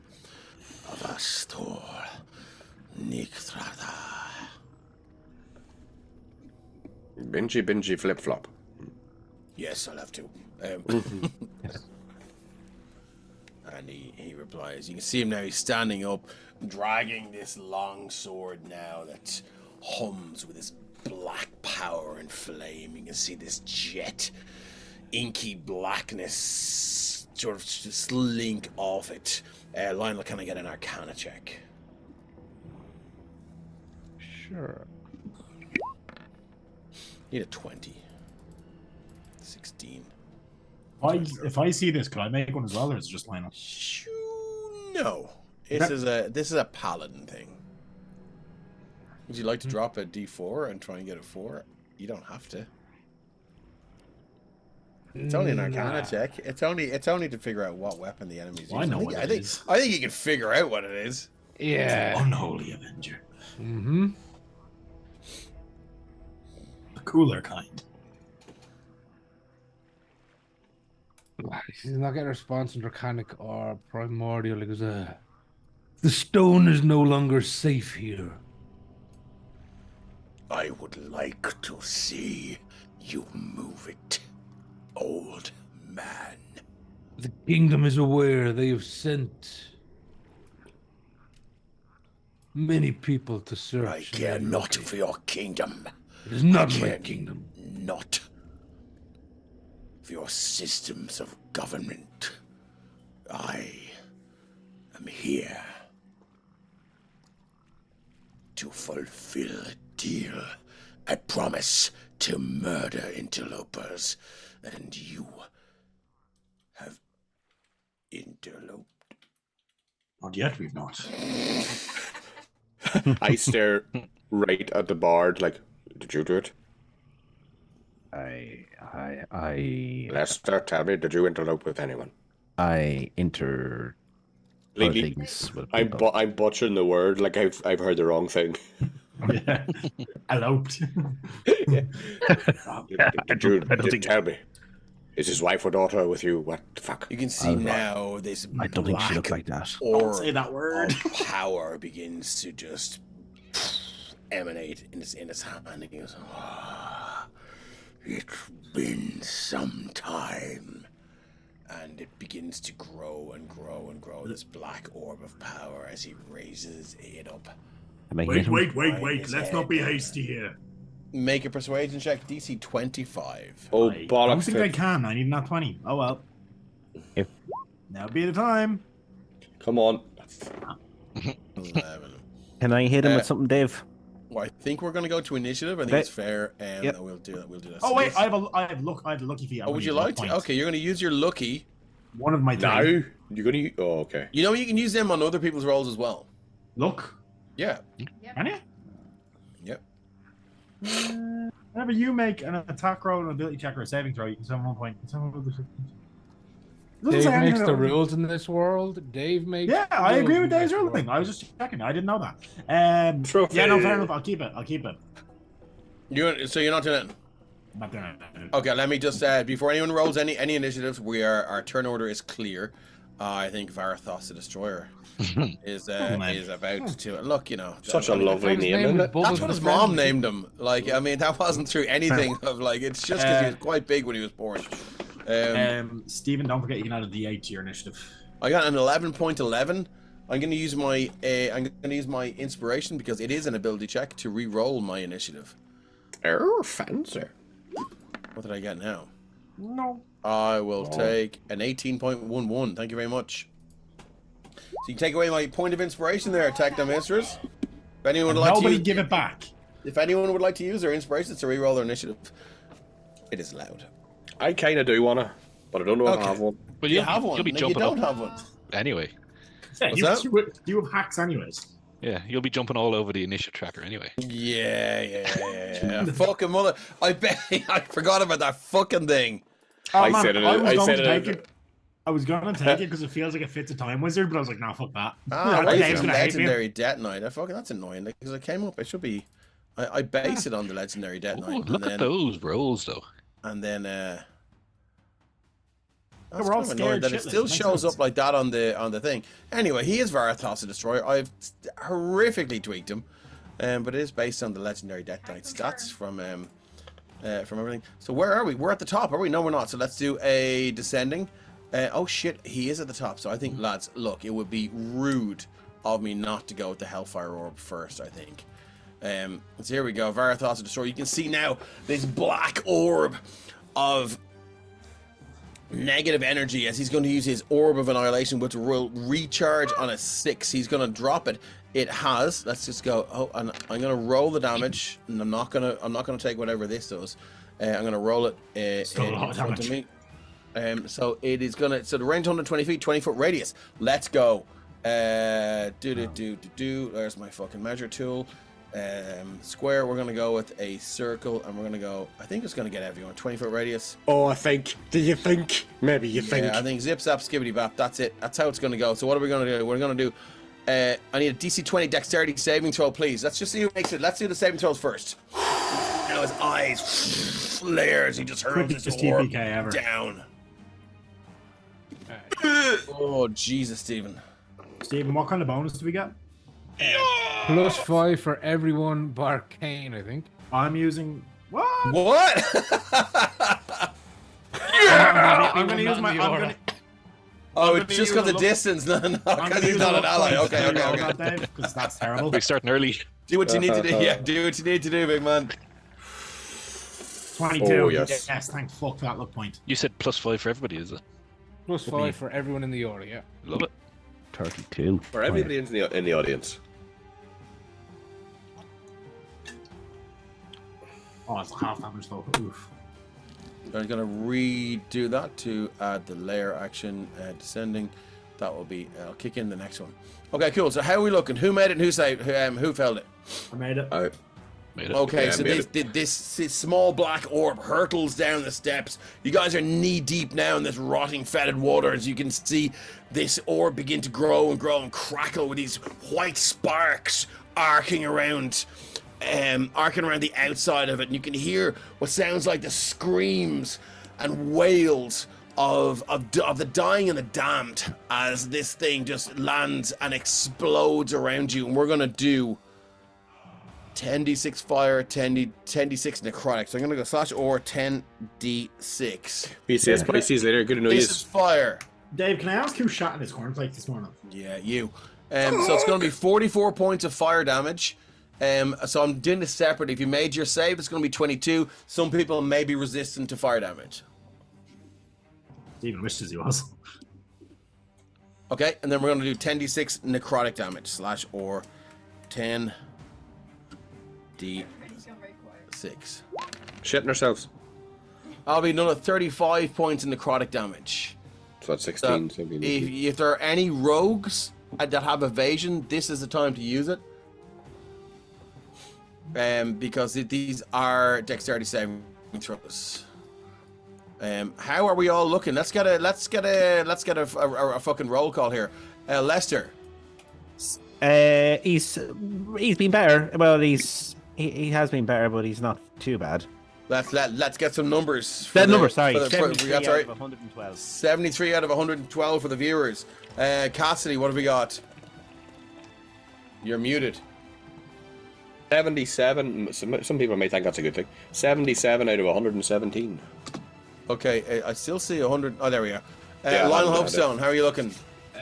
Avastor Niktrada. Bingy flip flop. Yes, I'll have to. And he replies. You can see him now. He's standing up, dragging this long sword now that hums with this black power and flame. You can see this jet, inky blackness sort of just slink off it. Lionel, can I get an Arcana check? Sure. Need a 20. 16. If I see this, could I make one as well, or is it just Lionel? No. This is a paladin thing. Would you like to drop a D4 and try and get a 4? You don't have to. It's only an Arcana check. It's only to figure out what weapon the enemy's using. I know what it is. I think you can figure out what it is. Yeah. Unholy Avenger. Mm-hmm. The cooler kind. He's not getting a response in Draconic or Primordial. He goes, "The stone is no longer safe here." I would like to see you move it, old man. The kingdom is aware they have sent many people to search. I care not for your kingdom. It is not my kingdom. Not for your systems of government. I I'm here to fulfill a deal. I promise to murder interlopers, and you have interloped. Not yet, we've not. I stare right at the bard, like, did you do it? I Lester, tell me, did you interlope with anyone? enter Legally, things with I'm people. I'm butchering the word, like I've heard the wrong thing. Yeah. Eloped. Did you I don't think- tell me? Is his wife or daughter with you? What the fuck? You can see now this I don't think she looked black like that. Don't say that word. of power begins to just emanate in his hand, and he goes, it's been some time. And it begins to grow and grow and grow, this black orb of power as he raises it up. Wait. Let's not be hasty here. Make a persuasion check, DC 25. Oh, I don't bollocks. think I can. I need not 20. Oh well. If- Now be the time. Come on. 11. Can I hit him with something, Dave? Well, I think we're going to go to initiative. I think Okay. it's fair, and Yep. we'll do that. We'll do that. Oh So wait, this- I have a lucky feat. Oh, would you like to? Okay, you're going to use your lucky. One of my Now? three. You're gonna use... Oh, okay. You know, you can use them on other people's rolls as well. Look. Yeah. Can you? Yep. Whenever you make an attack roll, an ability check, or a saving throw, you can send 1 point. Dave makes the rules in this world. Dave makes. Yeah, I rules agree in with Dave's this rule world. thing. I was just checking. I didn't know that. Trophy. Yeah, no, fair enough. I'll keep it. So you're not doing it. I'm not doing it. Okay, let me just before anyone rolls any initiatives, our turn order is clear. I think Varathost the Destroyer is about to look. You know, Such a lovely His name, name isn't is it? Bubbles that's what his the mom Friendly. named him. Like, I mean, that wasn't through anything of like. It's just because he was quite big when he was born. Stephen, don't forget you can add a D8 to your initiative. I got an 11.11. I'm going to use my inspiration because it is an ability check to re-roll my initiative. Fancy. What did I get now? No. I will take an 18.11. Thank you very much. So you can take away my point of inspiration there, Technomistress. If anyone would like Nobody to use, give it back. if anyone would like to use their inspirations to re-roll their initiative, it is allowed. I kind of do wanna, but I don't know if I Okay. have one. But You have one. You'll be No, you jumping don't up have one. anyway. Yeah, What's you have hacks anyways. Yeah, you'll be jumping all over the initiative tracker anyway. Yeah. Fucking mother. I bet I forgot about that fucking thing. Oh, I man, said it- I was I going said to it- take it. I was going to take it because it feels like it fits a time wizard, but I was like, nah, fuck that. Wait, Dave's it's gonna hate me. legendary Death Knight. That's annoying because it came up. It should be. I base it on the legendary Death Oh, Knight. look at those rolls, though. And then that's we're all kind of annoying scared that it shitless. still It makes shows sense. up like that on the thing. Anyway, he is Varathost the Destroyer. I've horrifically tweaked him, but it is based on the legendary Death Knight stats from everything. So where are we? We're at the top, are we? No, we're not. So let's do a descending. Oh shit, he is at the top. So I think, lads, look, it would be rude of me not to go with the Hellfire Orb first. I think. So here we go, Varathost the Destroyer. You can see now this black orb of negative energy as he's going to use his Orb of Annihilation, which will recharge on a 6. He's going to drop it. It has. Let's just go. Oh, and I'm going to roll the damage, and I'm not going to take whatever this does. I'm going to roll it Still a lot in of front of damage. me. So it is going to. So the range 120 feet, 20-foot radius. Let's go. There's my fucking measure tool. Square. We're going to go with a circle, and we're going to go. I think it's going to get everyone. 20-foot radius. Oh, I think. Do you think? Maybe you think. Yeah, I think zip zap skibbity bap. That's it. That's how it's going to go. So what are we going to do? We're going to do. I need a DC 20 dexterity saving throw, please. Let's just see who makes it. Let's do the saving throws first. Now his eyes flares. He just hurls his Quickest orb TPK ever. down. Oh Jesus, Stephen. Stephen, what kind of bonus do we get? +5 for everyone bar Kane, I think. I'm using what? What? I'm gonna use my. I'm gonna, Oh, gonna it's just use because a of look- distance. No, I'm because gonna he's use not a an ally. look Okay, point. okay, okay. Because that's terrible. We're starting early. Do what you need to do. Yeah, do what you need to do, big man. 22. Oh, yes. Yes, thank fuck for that look point. You said +5 for everybody, is it? +5 for everyone in the order, yeah. Love it. 32. For everybody in the audience. Oh, it's half damage though. Oof. I'm going to redo that to add the layer action descending. That will be, I'll kick in the next one. Okay, cool. So how are we looking? Who made it and who saved? Who failed it? I made it. Made it. Okay, Yeah, so this small black orb hurtles down the steps. You guys are knee deep now in this rotting, fetid water. As you can see, this orb begin to grow and crackle with these white sparks arcing around the outside of it, and you can hear what sounds like the screams and wails of the dying and the damned as this thing just lands and explodes around you. And we're gonna do 10d6 fire, 10d6 necrotic. So I'm gonna go slash or 10d6. PCS Pisces later. Good to know you. This is fire. Dave, can I ask who shot in his cornflakes this morning? Yeah, you. So it's gonna be 44 points of fire damage. So I'm doing this separate. If you made your save, it's going to be 22. Some people may be resistant to fire damage. Even wishes he was. Okay, and then we're going to do 10d6 necrotic damage slash or 10d6. Shitting ourselves. I'll be another 35 points in necrotic damage. So that's 16. So if there are any rogues that have evasion, this is the time to use it. Because these are dexterity saving throws. How are we all looking? Let's get a fucking roll call here. Lester. He's been better. Well, he has been better, but he's not too bad. Let's get some numbers. Sorry. 73 out of 112. 73 out of 112 for the viewers. Cassidy, what have we got? You're muted. 77. Some people may think that's a good thing. 77 out of 117. Okay, I still see 100. Oh, there we are. Yeah, Lionel Hopestone, how are you looking?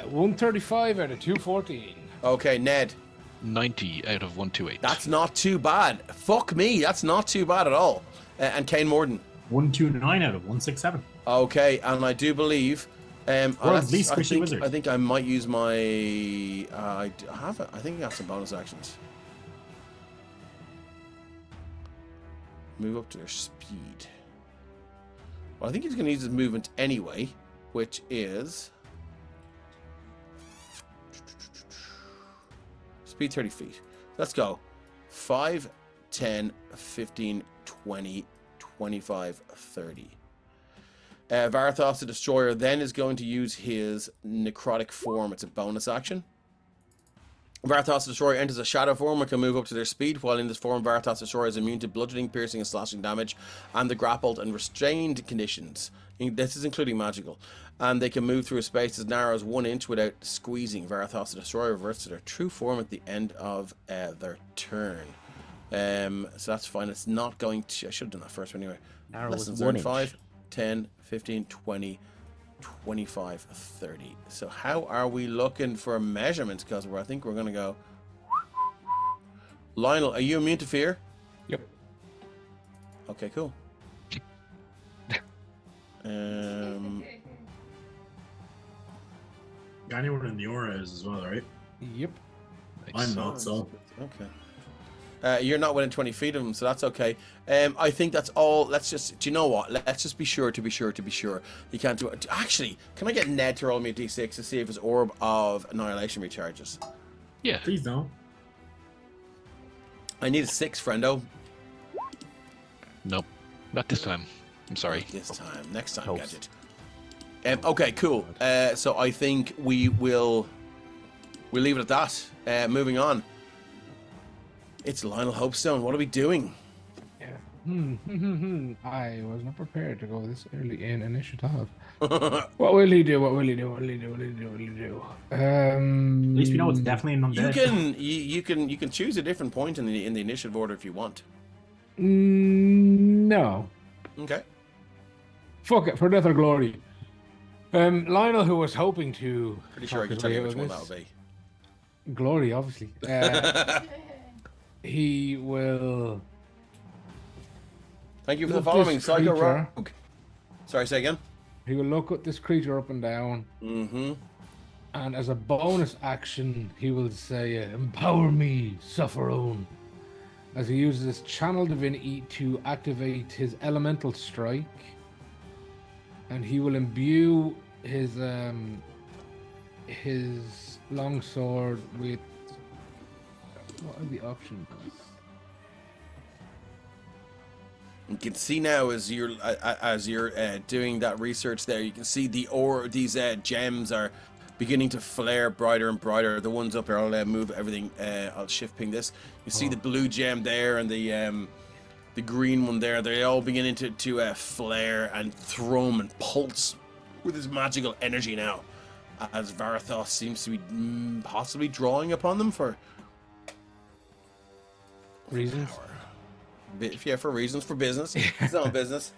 135 out of 214. Okay, Ned. 90 out of 128. That's not too bad. Fuck me, that's not too bad at all. And Kane Morden. 129 out of 167. Okay, and I do believe. World's least squishy wizard. I think I might use my. I think I have some bonus actions. Move up to their speed. Well, I think he's going to use his movement anyway, which is speed 30 feet. Let's go. 5, 10, 15, 20, 25, 30. Varathost the Destroyer then is going to use his necrotic form. It's a bonus action. Varathost the Destroyer enters a shadow form and can move up to their speed. While in this form, Varathost the Destroyer is immune to bludgeoning, piercing, and slashing damage, and the grappled and restrained conditions. This is including magical. And they can move through a space as narrow as 1 inch without squeezing. Varathost the Destroyer reverts to their true form at the end of their turn. So that's fine. It's not going to... I should have done that first anyway. Narrow as Lessons 1 learned inch. 5, 10, 15, 20, 25, 30. So how are we looking for measurements? Because I think we're going to go... Lionel, are you immune to fear? Yep. Okay, cool. Anyone in the aura is as well, right? Yep. Nice. I'm not, so. Okay. You're not within 20 feet of him, so that's okay. I think that's all. Let's just... Do you know what? Let's just be sure to be sure. You can't do it. Actually, can I get Ned to roll me a d6 to see if his Orb of Annihilation recharges? Yeah. Please don't. I need a 6, friendo. Nope. Not this time. I'm sorry. This time. Next time, Close. Gadget. Okay, cool. So I think we'll leave it at that. Moving on. It's Lionel Hopestone. What are we doing? I was not prepared to go this early in initiative. What will he do? What will he do? At least we know it's definitely an You undead. you can choose a different point in the initiative order if you want. No. Okay. Fuck it, for death or glory. Lionel, who was hoping to... Pretty sure I can talk tell his you way which out one of that'll be. this. Glory, obviously. He will... Thank you for the Look, following, this Psycho creature- Rogue. Sorry, say again. He will look at this creature up and down, Mm-hmm. And as a bonus action, he will say, "Empower me, Sopherone," as he uses his channel divinity to activate his elemental strike, and he will imbue his longsword with, what are the options? You can see now as you're doing that research there, you can see these gems are beginning to flare brighter and brighter. The ones up here, I'll move everything. I'll shift ping this. You see the blue gem there and the green one there. They're all beginning to flare and thrum and pulse with his magical energy now, as Varathost seems to be possibly drawing upon them for Reasons. Yeah, for reasons, for business. It's not business.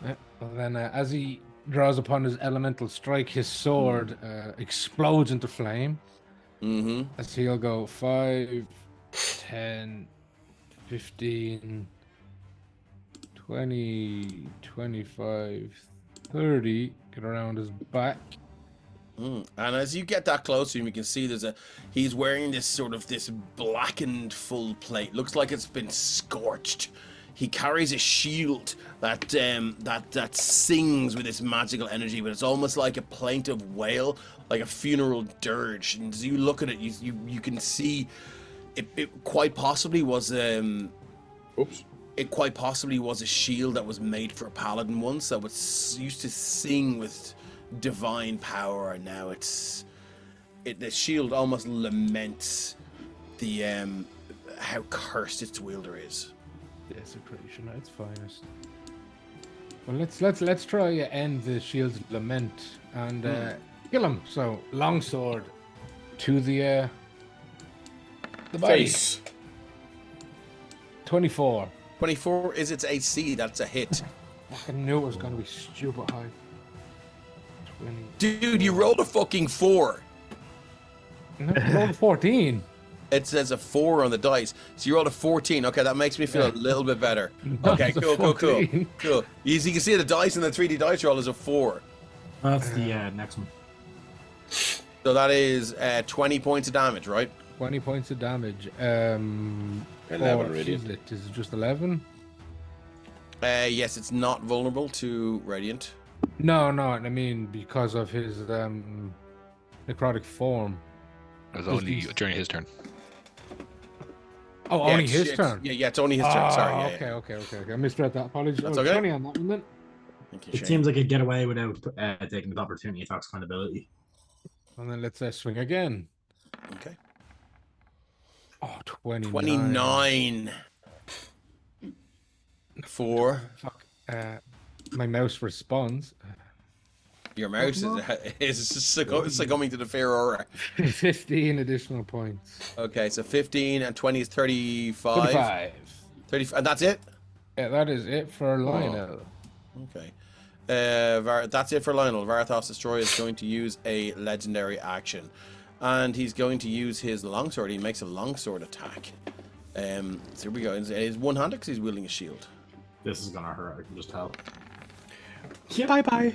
Yeah. Well, then, as he draws upon his elemental strike, his sword explodes into flame. Mm-hmm. As he'll go 5, 10, 15, 20, 25, 30. Get around his back. And as you get that close to him, you can see he's wearing this blackened full plate. Looks like it's been scorched. He carries a shield that sings with this magical energy, but it's almost like a plaintive wail, like a funeral dirge. And as you look at it, you can see it quite possibly was It quite possibly was a shield that was made for a paladin once that was used to sing with divine power, and now the shield almost laments the how cursed its wielder is. Desecration at its finest. Well, let's try end the shield's lament and kill him. So longsword to the body. Face. 24. 24 is its AC. That's a hit. I knew it was going to be stupid high. 20. Dude, you rolled a fucking 4. No, I rolled a 14. It says a 4 on the dice, so you rolled a 14. Okay, that makes me feel a little bit better. No, Okay, it's a cool. 14. You can see the dice in the 3D dice roll is a 4. That's the next one. So that is 20 points of damage, right? 20 points of damage. 11 radiant. Is it just 11? Yes, it's not vulnerable to radiant. No, I mean because of his necrotic form. It was only during his turn. Oh, Yeah, only his turn. Yeah, it's only his turn. Sorry. Yeah, Okay. I misread that. Apologies. That's Oh, okay. 20 on that one then. Thank you, It Shane. seems like a get away without taking the opportunity attacks kind of ability. And then let's swing again. Okay. Oh, 29. 29. 4. Fuck. My mouse responds. Your mouse is succumbing to the fair aura. 15 additional points. Okay, so 15 and 20 is 35. 35. 30, and that's it? Yeah, that is it for Lionel. Okay. That's it for Lionel. Varathost Destroyer is going to use a legendary action. And he's going to use his longsword. He makes a longsword attack. So here we go. He's one-handed because he's wielding a shield. This is gonna hurt, I can just tell. Yeah, bye.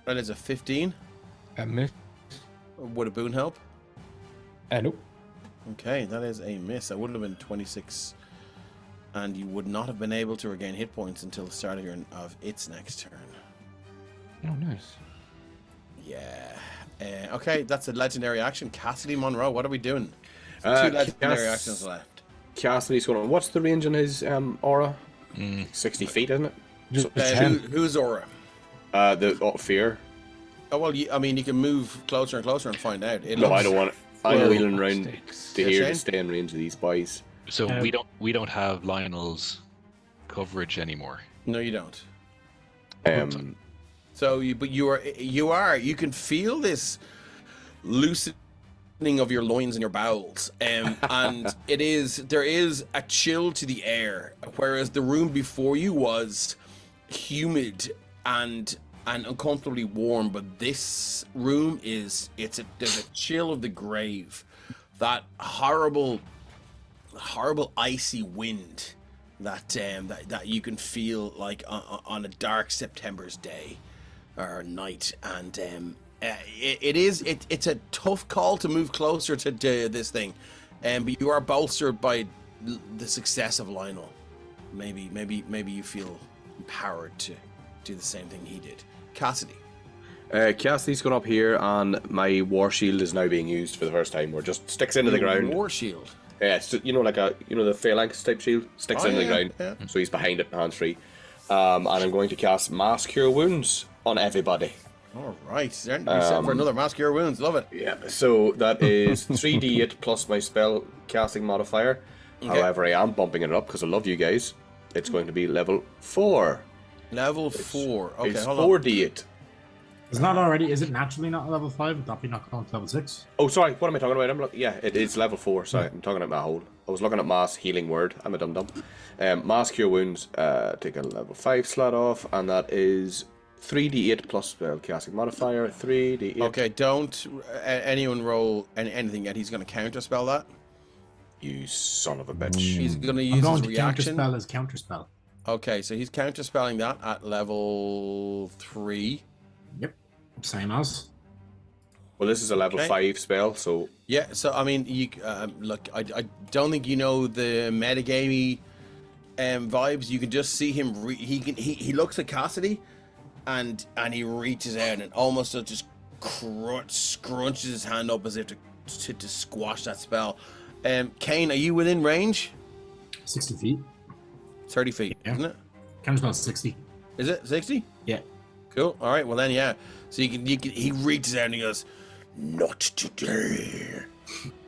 That is a 15. A miss. Would a boon help? Nope. Okay, that is a miss. That would have been 26. And you would not have been able to regain hit points until the start of its next turn. Oh, nice. Yeah. Okay, that's a legendary action. Cassidy Monroe, what are we doing? Two Uh, legendary actions left. Cassidy's going. What's the range on his aura? 60 feet, isn't it? Just Who's Aura? The fear. Oh, well, you can move closer and closer and find out. No, I don't want it. I'm Well, wheeling around sticks. to Yeah, here Shane? to stay in range of these boys. So we don't have Lionel's coverage anymore. No, you don't. So You can feel this loosening of your loins and your bowels, and there is a chill to the air, whereas the room before you was humid and uncomfortably warm, but this room there's a chill of the grave, that horrible icy wind that you can feel like on a dark September's day or night, and It's a tough call to move closer to this thing, but you are bolstered by the success of Lionel. Maybe you feel empowered to do the same thing he did. Cassidy. Cassidy's gone up here, and my war shield is now being used for the first time, where it just sticks into the ground. War shield. Yeah, it's just, the phalanx type shield sticks into the ground, so he's behind it, hands free. And I'm going to cast Mass Cure Wounds on everybody. All right, you're set for another Mass Cure Wounds. Love it. Yeah, so that is 3d8 plus my spell casting modifier. Okay. However, I am bumping it up because I love you guys. It's going to be level 4. Level 4. Okay, it's hold on. 4d8. Is not already? Is it naturally not level 5? Would that be not going to level 6? Oh, sorry. What am I talking about? It is level 4. Sorry, I'm talking about my whole. I was looking at Mass Healing Word. I'm a dum dum. Mass Cure Wounds. Take a level 5 slot off, and that is 3d8 plus spell casting modifier. 3d8. Okay, don't anyone roll anything yet. He's going to counterspell that. You son of a bitch. He's going to use I'm going his to reaction. counterspell his counterspell. Okay, so he's counterspelling that at level 3. Yep, same as. Well, this is a level 5 spell, so yeah. So I mean, you look. I don't think you know the metagamey vibes. You can just see him. He looks at Cassidy, and he reaches out and almost just scrunches his hand up as if to squash that spell. Kane, are you within range? 60 feet. 30 feet, Yeah. isn't it? Counterspell 60. Is it 60? Yeah. Cool. All right. Well then, yeah. So you can. He reaches out and he goes, "Not today,"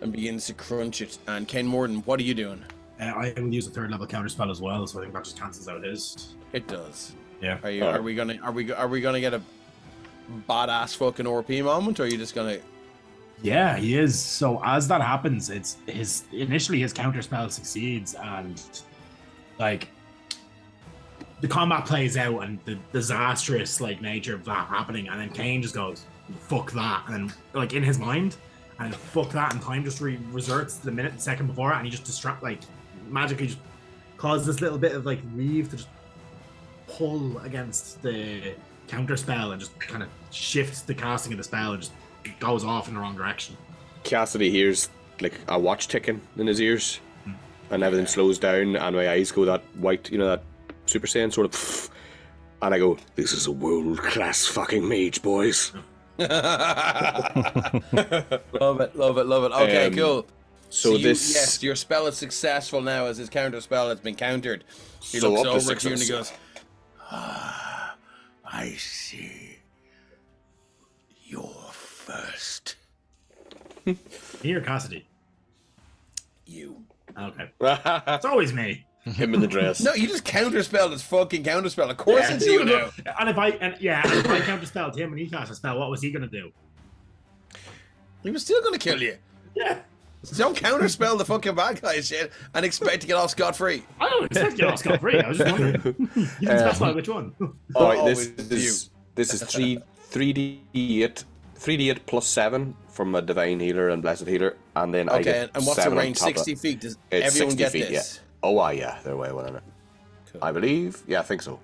and begins to crunch it. And Ken Morden, what are you doing? I will use a 3rd level counterspell as well, so I think that just cancels out his. It does. Yeah. Are we gonna get a badass fucking RP moment, or are you just gonna? Yeah, he is. So as that happens, it's initially his counterspell succeeds, and like the combat plays out and the disastrous nature of that happening, and then Kane just goes, "Fuck that," and in his mind, and fuck that, and time just reverts to the second before it, and he just magically just causes this little bit of weave to just pull against the counterspell and just kind of shifts the casting of the spell and just goes off in the wrong direction. Cassidy hears a watch ticking in his ears, and everything slows down, and my eyes go that white, that Super Saiyan sort of, and I go, "This is a world-class fucking mage, boys." Love it. Okay, cool. So yes, your spell is successful now as his counter spell has been countered. He looks over at you and he goes, "I see. You're first." Me or Cassidy? You. Okay. It's always me. Him in the dress. No, you just counterspell his fucking counterspell. Of course it's you now. And if I counterspelled him and he cast a spell, what was he gonna do? He was still gonna kill you. Yeah. Don't counterspell the fucking bad guy shit and expect to get off scot-free. I don't expect to get off scot-free. I was just wondering. You didn't specify which one. All right, Always this is 3d8 plus 7 from a divine healer and blessed healer, and then I get and what's the 7 on range? top of 60 that. feet. Does It's everyone 60 get feet, this? Yeah. Oh, yeah, they're way well in it. Cool. I believe. Yeah, I think so.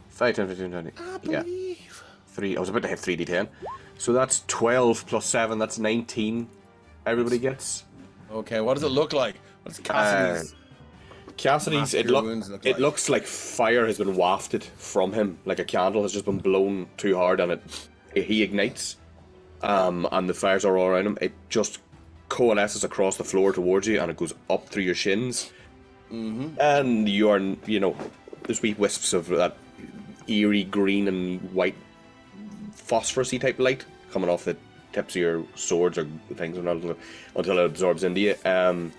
5, 10, 15, 20. Yeah. 3. I was about to hit 3d10. So that's 12 plus 7. That's 19. Everybody gets. Okay, what does it look like? What's Cassidy's? Cassidy's. It looks like fire has been wafted from him, like a candle has just been blown too hard, and he ignites. And the fires are all around him. It just coalesces across the floor towards you, and it goes up through your shins. Mm-hmm. And you are, there's wee wisps of that eerie green and white phosphorus-y type light coming off the tips of your swords or things until it absorbs into you. So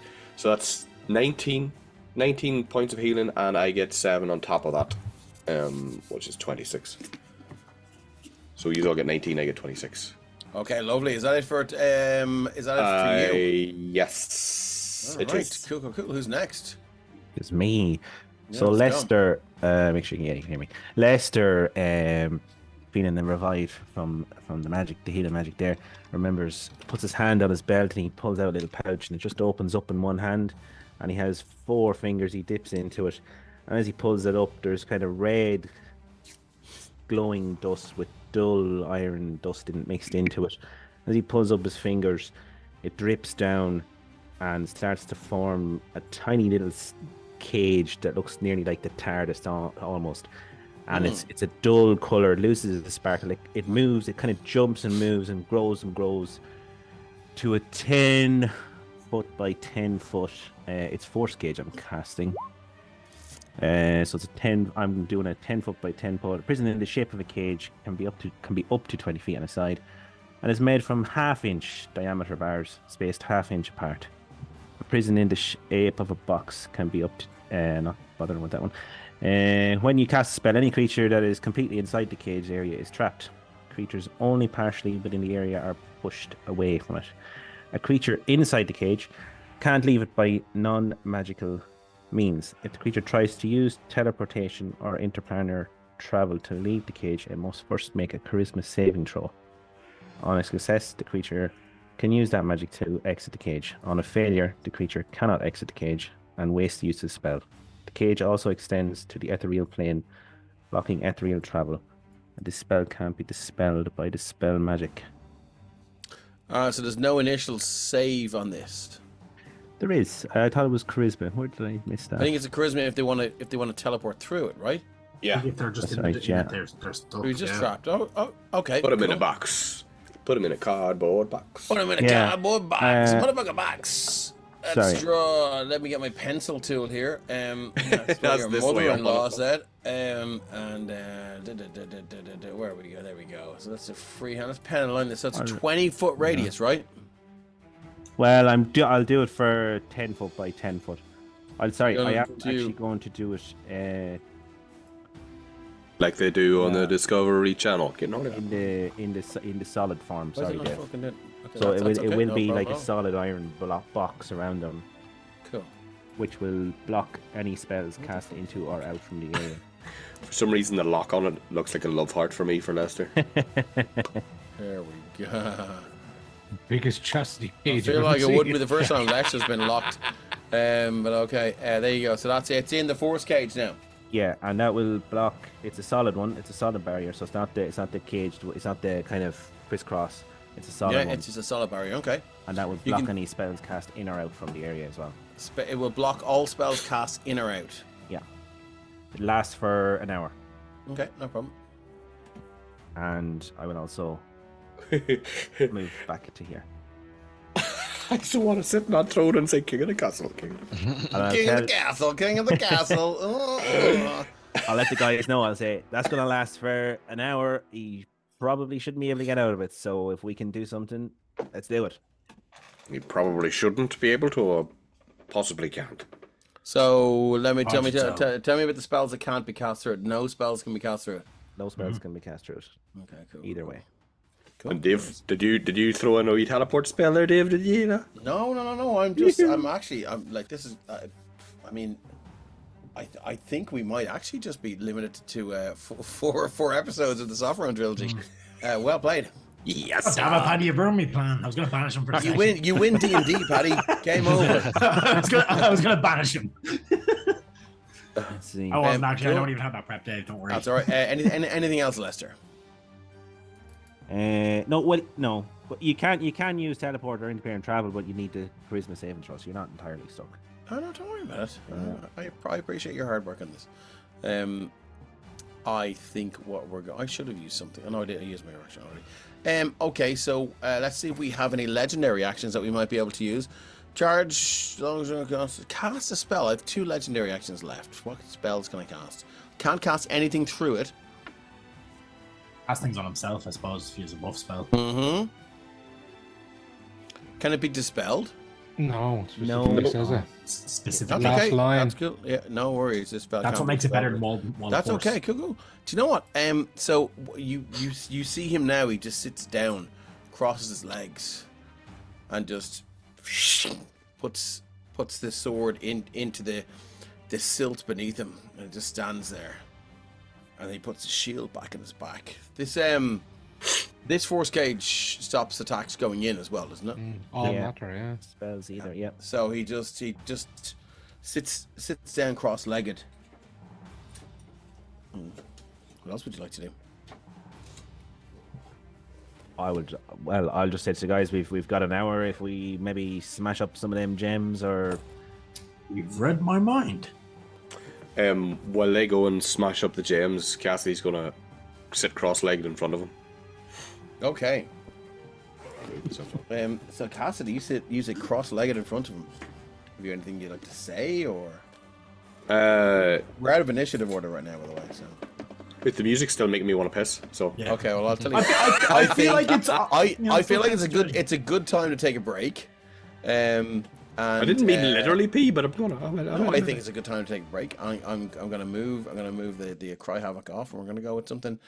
that's 19 points of healing, and I get 7 on top of that, which is 26. So you all get 19, I get 26. Okay, lovely. Is that it for for you? Yes. All right, cool. Who's next? It's me. Yeah, So let's Lester, make sure you can hear me. Lester, feeling the revive from the magic, the healing magic there, remembers, puts his hand on his belt and he pulls out a little pouch and it just opens up in one hand and he has 4 fingers, he dips into it, and as he pulls it up there's kind of red glowing dust with dull iron dust mixed into it. As he pulls up his fingers, it drips down and starts to form a tiny little cage that looks nearly like the TARDIS almost. And it's a dull color. It loses the sparkle. It moves. It kind of jumps and moves and grows to a 10-foot by 10-foot. It's force gauge I'm casting. So it's a 10. I'm doing a 10-foot by 10-foot. A prison in the shape of a cage can be up to 20 feet on a side, and is made from half-inch diameter bars spaced half-inch apart. A prison in the shape of a box can be up to. Not bothering with that one. When you cast a spell, any creature that is completely inside the cage area is trapped. Creatures only partially within the area are pushed away from it. A creature inside the cage can't leave it by non-magical means. If the creature tries to use teleportation or interplanar travel to leave the cage, it must first make a charisma saving throw. On a success, the creature can use that magic to exit the cage. On a failure, the creature cannot exit the cage and waste the use of the spell. The cage also extends to the ethereal plane, blocking ethereal travel. And this spell can't be dispelled by dispel magic. So there's no initial save on this. There is. I thought it was charisma. Where did I miss that? I think it's a charisma if they want to teleport through it, right? Yeah. If they're just That's in right, the, yeah. they're stuck. He's just yeah. trapped. Oh, okay. Put him in cool. a box. Put him in a cardboard box. Put him in a Yeah. cardboard box. Motherfucker box. Sorry. Let's draw. Let me get my pencil tool here. That's what That's your this way up, mother-in-law up. said. Where we go? There we go. So that's a freehand. That's pen and line. So it's a 20-foot radius, right? Well, I'll do it for 10-foot by 10-foot. I am Gonna actually going to do it Like they do on the Discovery Channel. Getting on it. in the solid form. Why is Sorry, it not Dave. fucking doing- okay, So that's it okay, will no be problem like at a all. solid iron box around them, Cool. which will block any spells cast into or out from the area. For some reason, the lock on it looks like a love heart for me for Lester. There we go. Biggest chastity I page. feel I've like it ever would seen. be the first time Lex's been locked. But okay, there you go. So that's it. It's in the force cage now. Yeah, and that will block. It's a solid one. It's a solid barrier, so it's not the caged. It's not the kind of crisscross. It's a solid Yeah, one, it's just a solid barrier. Okay. and that will you block can- any spells cast in or out from the area as well. It will block all spells cast in or out. Yeah, it lasts for an hour, Okay, no problem. and I will also move back to here. I just want to sit in that throne and say King of the Castle. King of the Castle. And I'll, King tell, of the castle, king of the castle. I'll let the guys know. I'll say that's going to last for an hour. He probably shouldn't be able to get out of it. So if we can do something, let's do it. You probably shouldn't be able to, or possibly can't. So tell me about the spells that can't be cast through it. No spells can be cast through it. No spells can be cast through it. Okay, cool. Either way. Cool. And Dave, did you throw a no teleport spell there, Dave? Did you? No. I'm like, this is. I mean, I think we might actually just be limited to four episodes of the Sopherone Trilogy. Well played. Yes. Damn it, Paddy, you burned me plan. I was going to banish him for a You second. win D&D, Paddy. Game over. I was going to banish him. Let's see. I wasn't actually. I cool. don't even have that prep, Dave. Don't worry. That's all right. Anything else, Lester? No. But you can use teleport or interfere and travel, but you need the charisma saving throw, so you're not entirely stuck. Oh, no, don't worry about it. I appreciate your hard work on this. I think what we're going... I should have used something. Oh, no, I did. I used my action already. Okay, so let's see if we have any legendary actions that we might be able to use. Charge... Cast a spell. I have 2 legendary actions left. What spells can I cast? Can't cast anything through it. Cast things on himself, I suppose, if he has a buff spell. Mm-hmm. Can it be dispelled? No, it No. specifically says it. Specifically. That's Last okay. line. That's cool. Yeah, no worries. This spell That's can't what be makes it better dispelled. than Wall That's of Force. okay. Cool. Do you know what? So you see him now. He just sits down, crosses his legs, and just puts the sword into the silt beneath him, and it just stands there. And he puts the shield back in his back. This force gauge stops attacks going in as well, doesn't it? All Yeah. matter, yeah. Spells either, yeah. So he just sits down cross-legged. What else would you like to do? I'll just say to the guys, we've got an hour. If we maybe smash up some of them gems, or You've read my mind. While they go and smash up the gems, Cassidy's gonna sit cross-legged in front of him. Okay. So Cassidy, you sit cross-legged in front of him. Have you anything you'd like to say, or we're out of initiative order right now, by the way. So. With the music still making me want to piss. So Yeah. Okay, well I'll tell you. I feel like it's. I feel like it's a good time to take a break. And, I didn't mean literally pee, but I'm gonna. I think it's a good time to take a break. I'm gonna move the Cry Havoc off, and we're gonna go with something.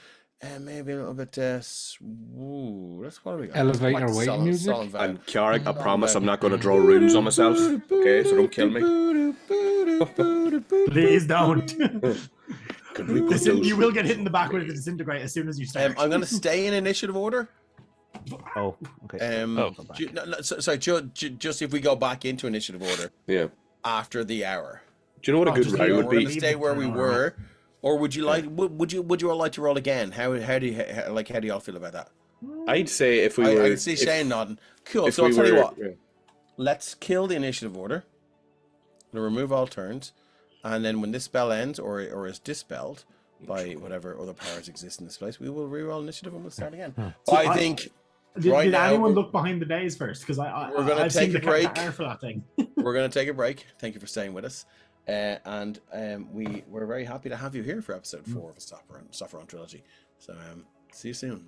Maybe a little bit. That's what do we got? Elevator Like waiting music? solid vibe. And Kiarik, I promise I'm not going to draw runes on myself. Okay, so don't kill me. Please don't. Could we put those- You will get hit in the back with a disintegrate as soon as you start. I'm gonna stay in initiative order. oh, okay. Just if we go back into initiative order Yeah. after the hour. Do you know what a Oh, good just row leave would We're be? gonna stay where we were, or would you like? Would you all like to roll again? How do you all feel about that? I'd say if we I were. can see Shane nodding. Cool. If So I'll we tell you were- what. yeah. Let's kill the initiative order. We'll remove all turns, and then when this spell ends or is dispelled by whatever other powers exist in this place, we will reroll initiative and we'll start again. So I think Did, right did now anyone we're- look behind the days first? Because We're gonna I've take seen a the break. car for that thing. we're going to take a break. Thank you for staying with us. And we're very happy to have you here for episode 4 of the Sopherone Trilogy. So see you soon.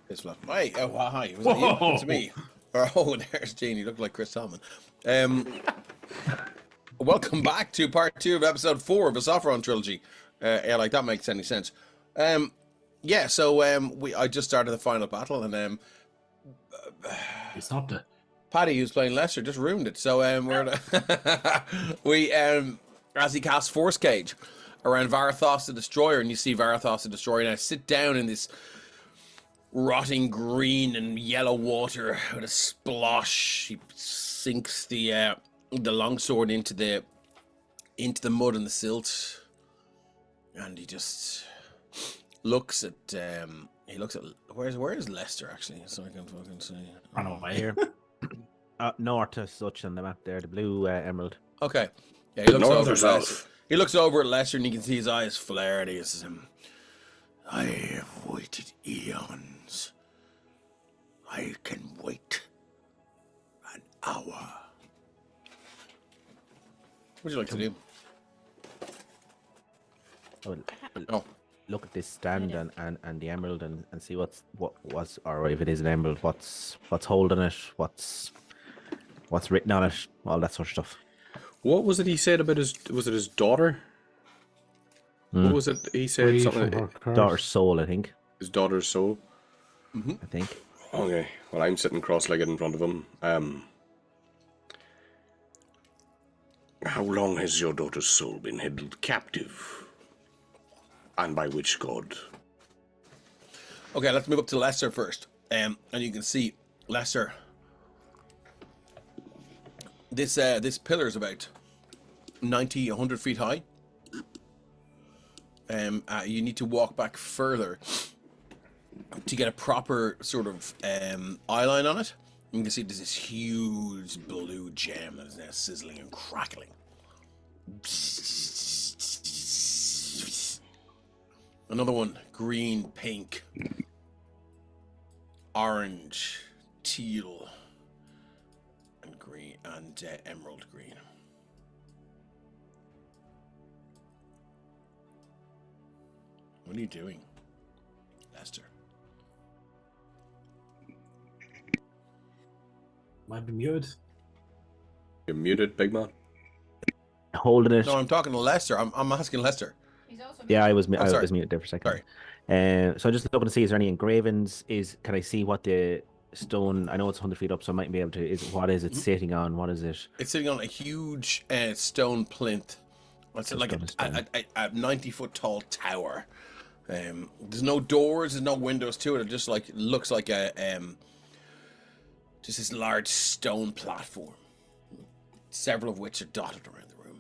It's flat. Hey, oh, hi. Was that you? It's me. Oh, there's Gene. You look like Chris Tallman. Welcome back to part 2 of episode 4 of the Sopherone Trilogy. Yeah, like that makes any sense. Yeah, so I just started the final battle, and You stopped it. Paddy, who's playing Lester, just ruined it. So we as he casts Force Cage around Varathost the Destroyer, and you see Varathost the Destroyer now sit down in this rotting green and yellow water with a splosh. He sinks the longsword into the mud and the silt, and he just looks at where is Lester actually, so I can fucking see. Run away. Here. North as such on the map there, the blue emerald. Okay. Yeah, he looks North over or at south? Lester. He looks over at Lester and you can see his eyes flare and he says, I have waited eons. I can wait an hour. What would you like to do? Oh. Look at this stand and the emerald and see what was, or if it is an emerald, what's holding it, what's written on it, all that sort of stuff. What was it he said about was it his daughter? What was it he said? Free Something from her curse. Daughter's soul, I think. his daughter's soul. I think. Okay, well, I'm sitting cross-legged in front of him. How long has your daughter's soul been held captive? And by which god? Okay, let's move up to Lester first. And you can see Lester. This pillar is about 90, 100 feet high. You need to walk back further to get a proper sort of eye line on it. You can see there's this huge blue gem that is now sizzling and crackling. Another one, green, pink, orange, teal, and green, and emerald green. What are you doing, Lester? Might be muted. You're muted, big man. Holding it. No, I'm talking to Lester. I'm asking Lester. Yeah, I was sorry. muted there for a second. Sorry. So I'm just looking to see, is there any engravings? Can I see what the stone? I know it's 100 feet up, so I might be able to. What is it sitting on? What is it? It's sitting on a huge stone plinth. It's like a 90-foot tall tower. There's no doors, there's no windows to it. It just like looks like a just this large stone platform. Several of which are dotted around the room.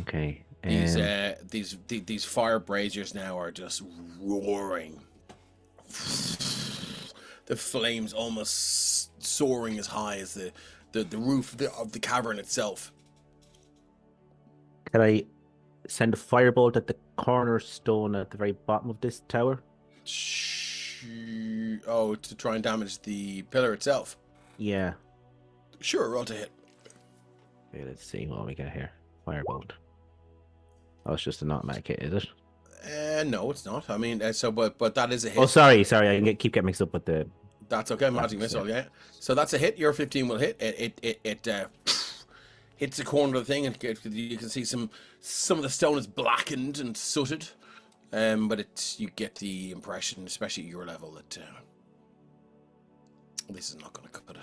Okay. These fire braziers now are just roaring. The flames almost soaring as high as the roof of the cavern itself. Can I send a firebolt at the cornerstone at the very bottom of this tower? Oh, to try and damage the pillar itself. Yeah. Sure, roll to hit. Okay, let's see what we get here. Firebolt. Oh, it's just an automatic hit, is it? No, it's not. I mean, but that is a hit. Oh, sorry. I keep getting mixed up with the. That's okay. Magic missile, yeah. So that's a hit. Your 15 will hit. It hits the corner of the thing, and you can see some of the stone is blackened and sooted. But you get the impression, especially at your level, that this is not going to cut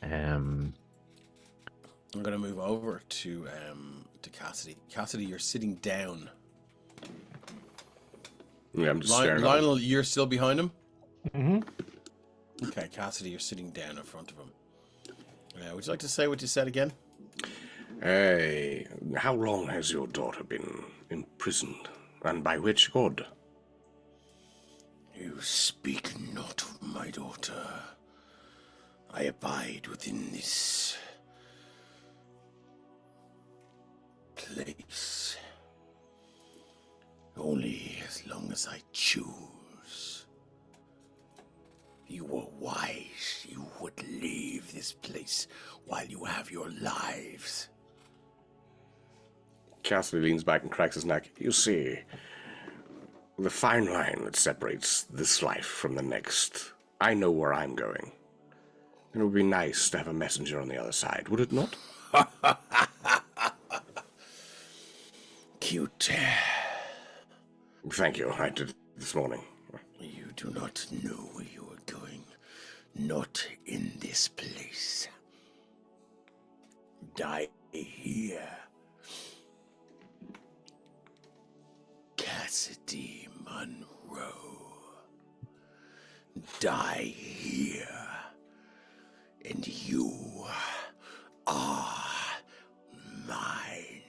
it. Um. I'm going to move over to Cassidy. Cassidy, you're sitting down. Yeah, I'm just staring at him. Lionel, you're still behind him? Mm-hmm. Okay, Cassidy, you're sitting down in front of him. Would you like to say what you said again? Hey, how long has your daughter been imprisoned? And by which god? You speak not of my daughter. I abide within this place only as long as I choose. If you were wise, you would leave this place while you have your lives. Cassidy leans back and cracks his neck. You see, The fine line that separates this life from the next. I know where I'm going. It would be nice to have a messenger on the other side, would it not? Cute. Thank you. I did this morning. You do not know where you are going. Not in this place. Die here. Cassidy Monroe. Die here. And you are mine.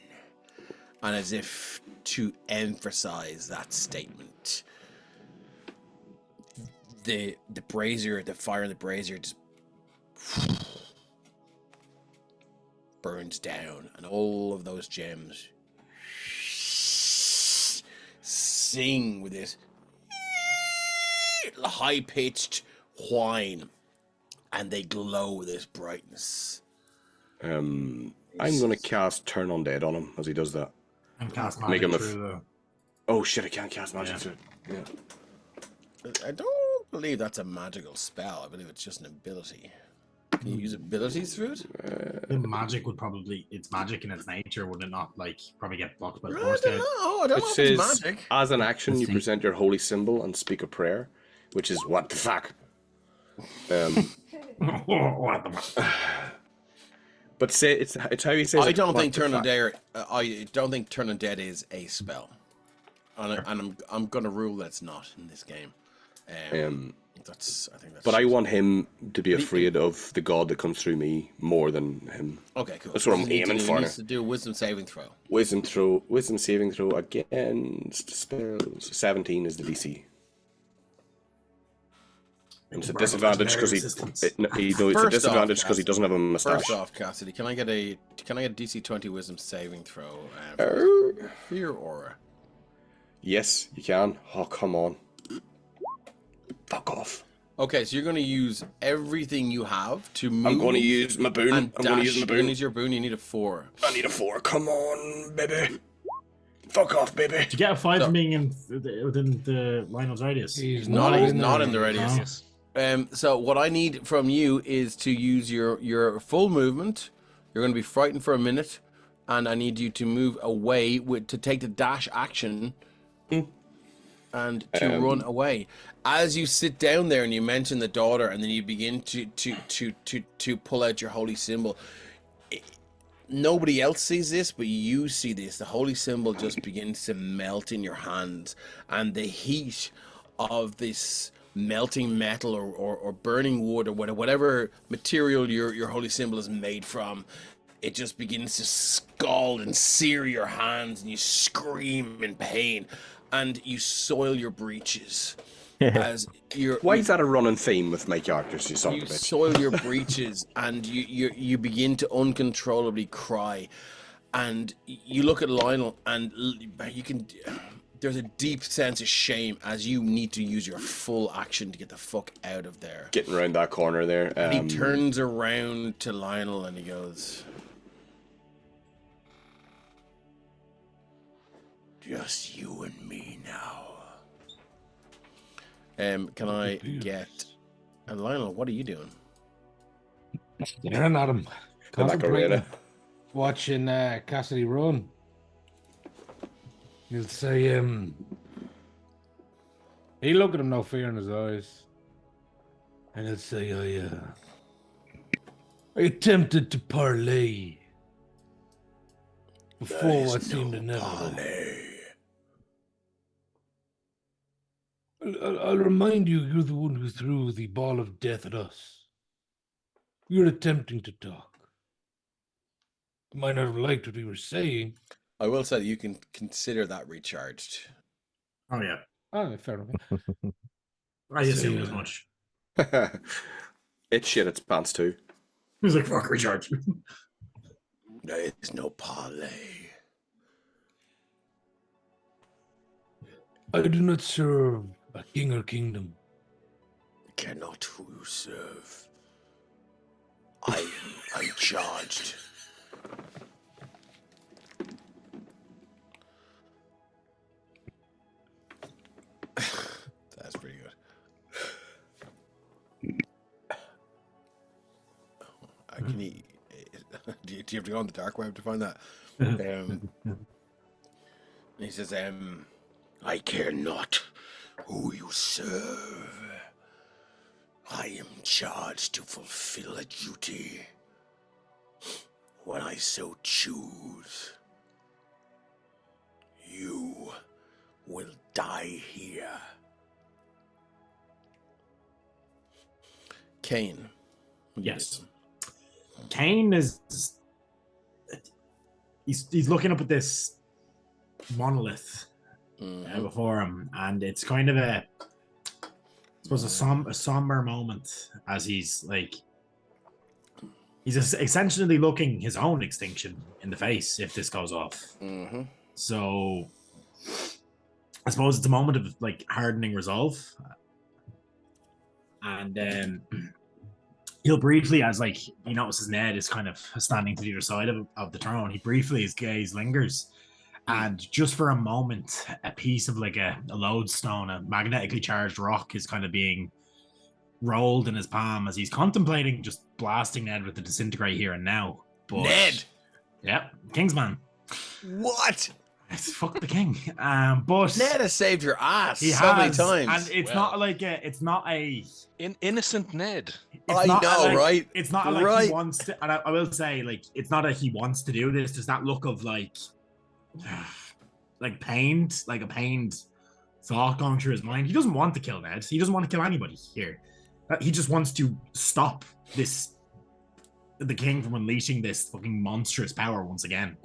And as if to emphasize that statement, the brazier, the fire in the brazier just burns down, and all of those gems sing with this high-pitched whine, and they glow with this brightness. I'm gonna cast Turn Undead on him as he does that. And cast Make magic him a through the... Oh shit! I can't cast magic Yeah. through it. Yeah. I don't believe that's a magical spell. I believe it's just an ability. Can you use abilities through it? The magic would probably... It's magic in its nature, would it not, like, probably get blocked by the I force don't code? know. I don't It know if says, it's magic. as an action, you Let's see. present your holy symbol and speak a prayer, which is what the fuck. What the fuck? But say it's how he says. I it, don't what think the Turn fuck. Undead. I don't think Turn Undead is a spell, and I'm gonna rule that's not in this game. I think that's. But I want him to be afraid of the god that comes through me more than him. Okay, cool. That's what I'm He needs to aiming do- for He now. needs to do a wisdom saving throw. Wisdom saving throw against spells. 17 is the DC. And it's a disadvantage because it's a First disadvantage off, because he doesn't have a mustache. First off, Cassidy, can I get a DC 20 wisdom saving throw? For your aura. Yes, you can. Oh, come on. Fuck off. Okay, so you're going to use everything you have to move. I'm going to use my boon. and I'm going to use my You're going boon. to use your boon. You need a 4. I need a 4. Come on, baby. Fuck off, baby. To get a 5 So- from being within the Lionel's radius. He's Not in in the there. radius. No. Yes. So what I need from you is to use your full movement. You're going to be frightened for a minute, and I need you to move away to take the dash action, and to run away. As you sit down there and you mention the daughter, and then you begin to pull out your holy symbol. Nobody else sees this, but you see this. The holy symbol just begins to melt in your hands, and the heat of this melting metal or burning wood or whatever material your holy symbol is made from, it just begins to scald and sear your hands, and you scream in pain, and you soil your breeches as you're. Why is that a running theme with my characters, you son of You a bitch? soil your breeches, and you begin to uncontrollably cry, and you look at Lionel, and you can. There's a deep sense of shame as you need to use your full action to get the fuck out of there. Getting around that corner there. And he turns around to Lionel and he goes, "Just you and me now." Can I get? And Lionel, what are you doing? Staring at him. The Macarena. Contemplating. Watching Cassidy run. He'll say, he'll look at him, no fear in his eyes. And he'll say, I attempted to parlay before what seemed inevitable. I'll remind you, you're the one who threw the ball of death at us. You're attempting to talk. You might not have liked what we were saying. I will say that you can consider that recharged. Oh, yeah. Oh, fair enough. I assumed as much. It shit its pants too. He was like, fuck, recharge. There is no parlay. I do not serve a king or kingdom. Cannot who you serve. I am uncharged. You have to go on the dark web to find that. He says, I care not who you serve. I am charged to fulfill a duty when I so choose. You will die here. Kane. Yes. Kane is... He's looking up at this monolith before him, and it's kind of a... I suppose a somber moment as he's like... He's essentially looking his own extinction in the face if this goes off. Mm-hmm. So... I suppose it's a moment of like hardening resolve. And he'll briefly, as like he notices Ned is kind of standing to the other side of the throne, he briefly, his gaze lingers. And just for a moment, a piece of like a lodestone, a magnetically charged rock, is kind of being rolled in his palm as he's contemplating just blasting Ned with the disintegrate here and now. But, Ned! Yeah, Kingsman. What? It's fuck the king. But Ned has saved your ass he so many has, times. and it's not like it's not a innocent Ned. I know, like, right? It's not like right. he wants to, and I will say, like, it's not that he wants to do this. There's that look of like pained, like a pained thought going through his mind. He doesn't want to kill Ned. He doesn't want to kill anybody here. He just wants to stop the king from unleashing this fucking monstrous power once again.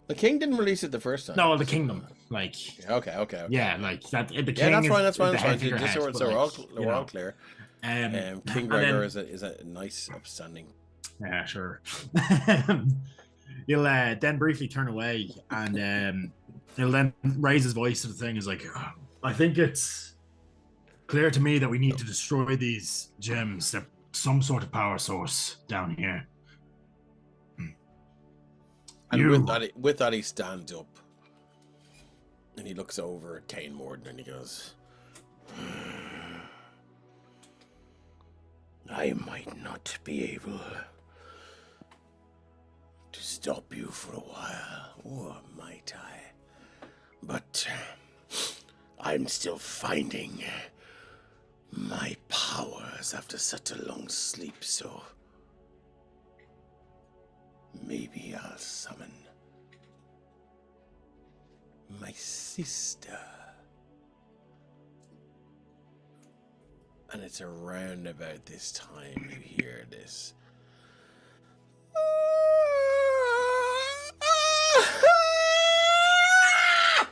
The king didn't release it the first time. No, the kingdom, like. Okay. Yeah, like that. The king. Yeah, that's fine. We're all clear. King Gregor is a nice, upstanding. Yeah, sure. He'll then briefly turn away, and he'll then raise his voice to the thing. He's like, I think it's clear to me that we need to destroy these gems. They're some sort of power source down here. And with that, he stands up and he looks over at Kane Morden and he goes, I might not be able to stop you for a while, or might I? But I'm still finding my powers after such a long sleep, so maybe I'll summon my sister. And it's around about this time you hear this.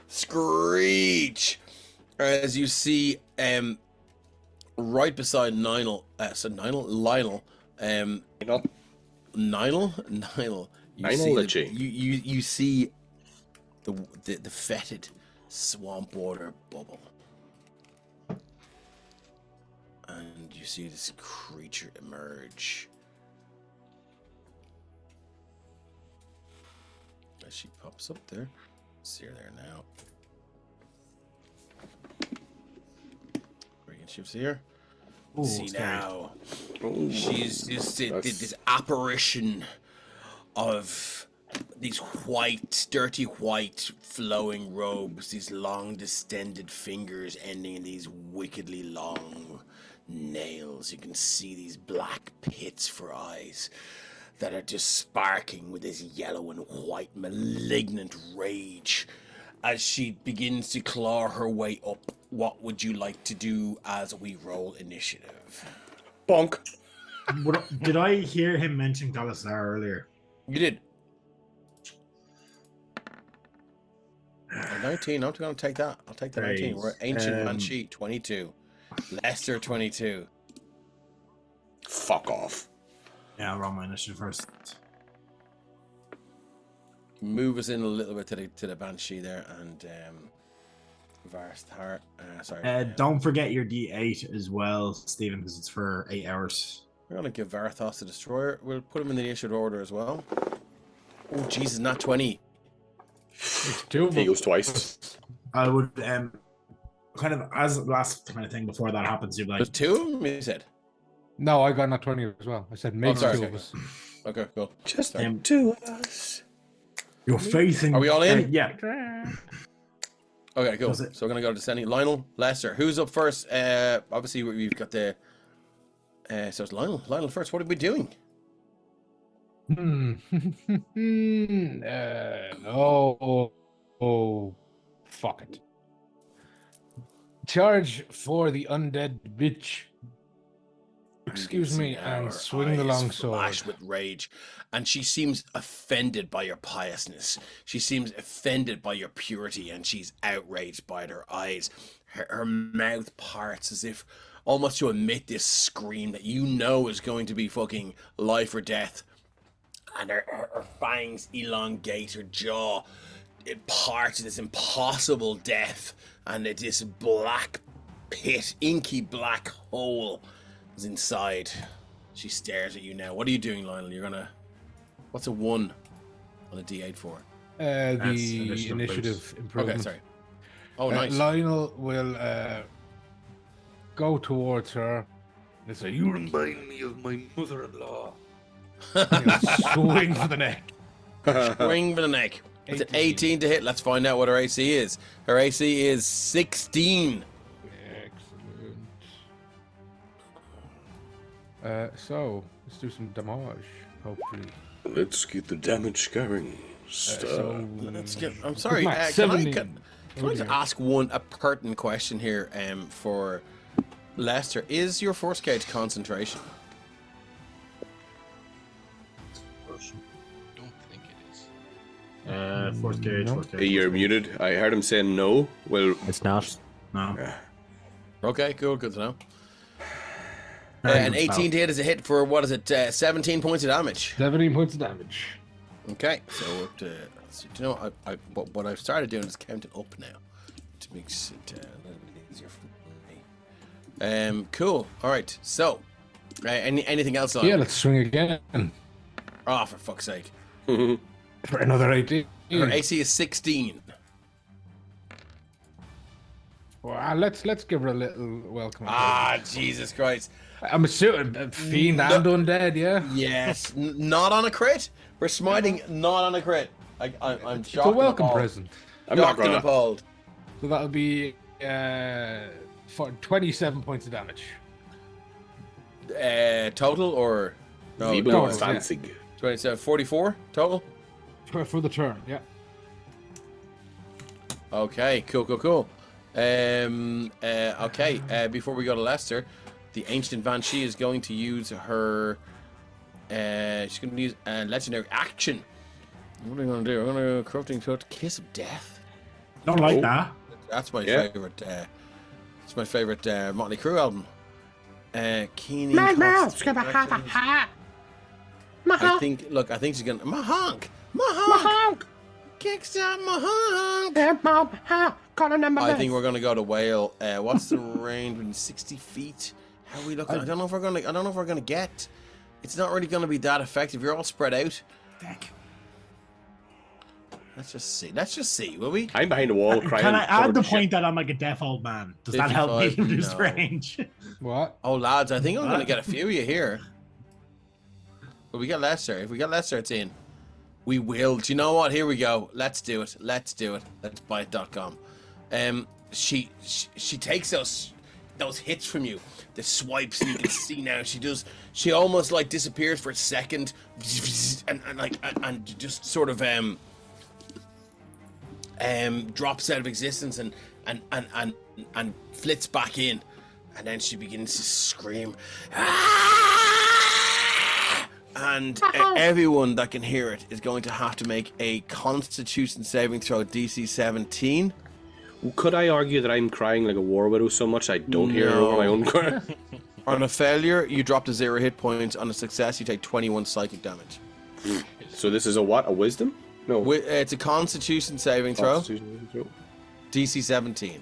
Screech! As you see, right beside Lionel, you see the fetid swamp water bubble, and you see this creature emerge as she pops up there. See her there now. Where can she see her? Ooh, see scary. now. She's just this apparition of these white, dirty white flowing robes, these long distended fingers ending in these wickedly long nails. You can see these black pits for eyes that are just sparking with this yellow and white malignant rage. As she begins to claw her way up, what would you like to do as we roll initiative? Bonk. Did I hear him mention Galasar earlier? You did. 19, I'm going to take that. I'll take the 19. We're Ancient Banshee, 22. Lester, 22. Fuck off. Yeah, I'll roll my initiative first. Move us in a little bit to the Banshee there, and Varathost, sorry. Don't forget your D8 as well, Stephen, because it's for 8 hours. We're going to give Varathost the Destroyer. We'll put him in the initiative order as well. Oh, Jesus, not 20. He goes twice. I would kind of as last kind of thing before that happens. You'd be like, There's two of them, you said. No, I got not 20 as well. I said maybe sorry, two okay. of us. Okay, cool. Just Sorry. two of us. You're facing. Are we all in? Yeah. Okay, cool. Does it- So we're gonna go to descending. Lionel, Lester. Who's up first? Obviously we've got the. So it's Lionel. Lionel first. What are we doing? Oh, fuck it. Charge for the undead bitch. Excuse me, and swing the long sword. Flash with rage, and she seems offended by your piousness. She seems offended by your purity, and she's outraged by it. Her eyes, her mouth parts as if almost to emit this scream that you know is going to be fucking life or death. And her fangs elongate, her jaw, it parts in this impossible death, and it this black pit, inky black hole is inside. She stares at you now. What are you doing, Lionel? You're gonna. What's a 1 on a D8 for? The initiative initiative improvement. Okay, sorry. Oh, nice. Lionel will go towards her and say, "You remind me of my mother-in-law." And he'll swing for the neck. Swing for the neck. It's an 18. 18 to hit. Let's find out what her AC is. Her AC is 16. Excellent. So let's do some damage. Hopefully. Let's get the damage going. Let's get. I'm sorry. Max, Can I 17. just ask a pertinent question here? For Lester, is your force gauge concentration? Don't think it is. Force gauge. No. Force gauge. Hey, you're muted. I heard him saying no. Well, It's not. No. Okay, cool. Good to know. Very An good 18 spell. to hit is a hit for what is it? 17 points of damage. 17 points of damage. Okay, so up to. Let's see, do you know what I've started doing is counting up now to make it a little bit easier for me. Cool. All right. So, anything else on? Yeah, let's swing again Oh, for fuck's sake! for another 18. Her AC is 16. Well, let's give her a little welcome. Ah, Jesus Christ! I'm assuming fiend and undead, yeah. Yes, not on a crit. We're smiting, not on a crit. I'm shocked. It's a welcome and appalled. present. I'm not Shocked and gonna. appalled. So that'll be for 27 points of damage. Total or no? Viva no, No, yeah. fancy. 27, 44 total. For the turn, yeah. Okay, cool. Okay, before we go to Lester, the Ancient Banshee is going to use her. She's going to use a legendary action. What are we going to do? We're going to go Corrupting Touch, Kiss of Death. Don't like Oh. that. That's my Yeah. favorite. It's my favorite Motley Crue album. Keening. I think. Look, I think she's going to Mahonk. Kickstart Mahonk. I think we're going to go to Whale. What's the range? Within 60 feet. How are we looking? I don't know if we're going to. I don't know if we're going to get. It's not really going to be that effective. You're all spread out. Heck. Let's just see, will we? I'm behind the wall crying. Can I add covered the in shit. point that I'm like a deaf old man? Does that help me 55? reduce No. range? What? Oh, lads, I think I'm going to get a few of you here. But we got Lester. If we got Lester, it's in. We will. Do you know what? Here we go. Let's do it. Let's buy it.com. She takes those hits from you. The swipes, and you can see now she almost like disappears for a second and just sort of drops out of existence and flits back in, and then she begins to scream. "Ah!" And everyone that can hear it is going to have to make a Constitution saving throw, DC 17. Could I argue that I'm crying like a war widow so much I don't hear her over my own cry? On a failure, you drop to 0 hit points. On a success, you take 21 psychic damage. So this is a what? A wisdom? No. It's a Constitution saving throw, Constitution throw. DC 17.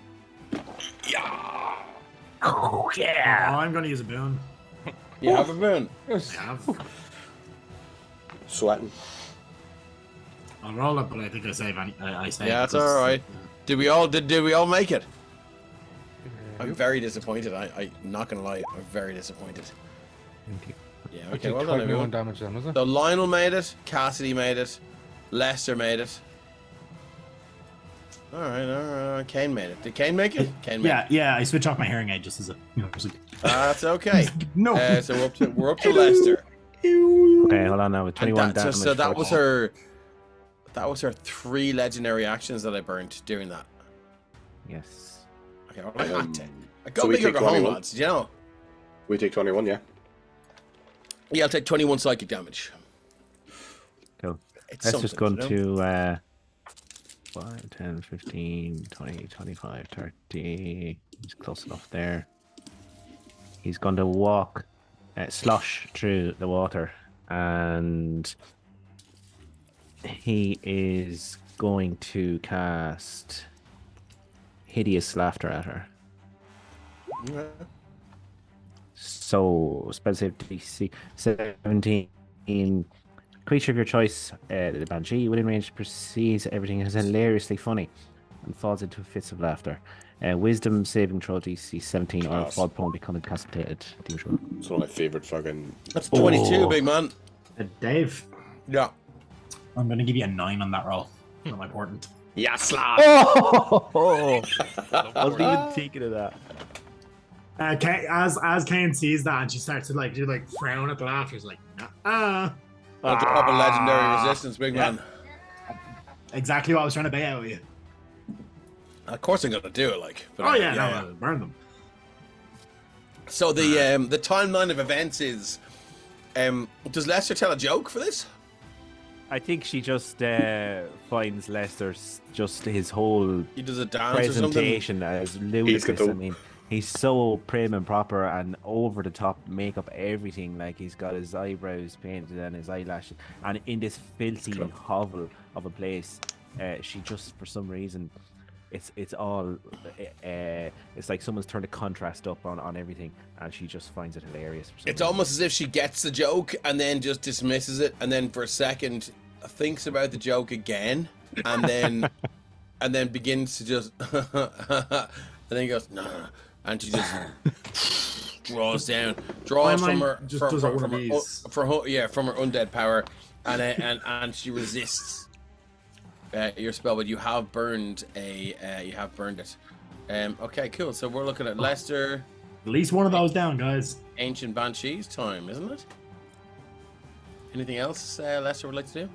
Oh, I'm going to use a boon. You have a boon. Yes. I have. Sweating. I'll roll it, but I think I save. I save. Yeah, that's because- all right. Did we all make it? I'm very disappointed. I'm not gonna lie. I'm very disappointed. Yeah, I okay, took well done, 21 everyone. damage then, was it? So Lionel made it, Cassidy made it, Lester made it. All right. Kane made it. Did Kane make it? Kane made it. Yeah. I switch off my hearing aid just as a, just like, That's okay. no. So we're up to Lester. Okay, hold on now. With And 21 damage. so that for- was her. That was her 3 legendary actions that I burnt doing that. Yes. Okay, well, I got to. I so got we bigger take go home, 21. lads. You know. We take 21, yeah. Yeah, I'll take 21 psychic damage. Cool. It's Let's just go something, you know? to 5, 10, 15, 20, 25, 30. He's close enough there. He's going to walk, slosh through the water, and he is going to cast Hideous Laughter at her. Okay. So, spell save DC 17. Creature of your choice, the Banshee, within range, perceives everything as hilariously funny and falls into fits of laughter. Wisdom saving throw DC 17 or a Class. fall prone become incapacitated. Do usual. It's one of my favorite fucking. That's 22, big man. Dave, Yeah. I'm going to give you a 9 on that roll. Not important. Yes, lad! Oh! I wasn't even thinking of that. As Kane sees that and she starts to like frown at the laughter, she's like, I'll drop a legendary resistance, big Yeah. man. exactly what I was trying to bait out of you. Of course I'm gonna do it, like. But Oh yeah, no, burn them. So the timeline of events is, does Lester tell a joke for this? I think she just finds Lester's just his whole He does a dance or something. presentation as ludicrous. the- I mean, he's so prim and proper and over the top makeup, everything. Like he's got his eyebrows painted and his eyelashes, and in this filthy hovel of a place, she just for some reason, it's all it's like someone's turned a contrast up on everything, and she just finds it hilarious. For some It's reason. almost as if she gets the joke and then just dismisses it, and then for a second thinks about the joke again, and then begins to just and then goes no, and she just draws My from mind her just from, does from, all from of her, these. from her from her undead power, and she resists your spell, but you have burned it. Okay, cool. So we're looking at Lester, At least one of those down, guys. Ancient Banshees time, isn't it? Anything else Lester would like to do?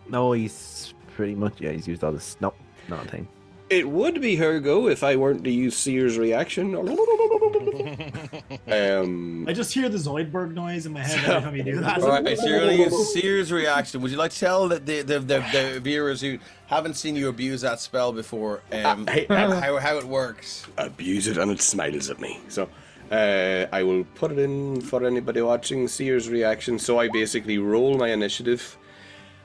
No, he's pretty much he's used all this. Nope, not a thing. It would be her go if I weren't to use Seer's reaction. I just hear the Zoidberg noise in my head every time you do that. All right, so you're going to use Seer's reaction. Would you like to tell the viewers who haven't seen you abuse that spell before how it works? Abuse it and it smiles at me. So I will put it in for anybody watching Seer's reaction. So I basically roll my initiative.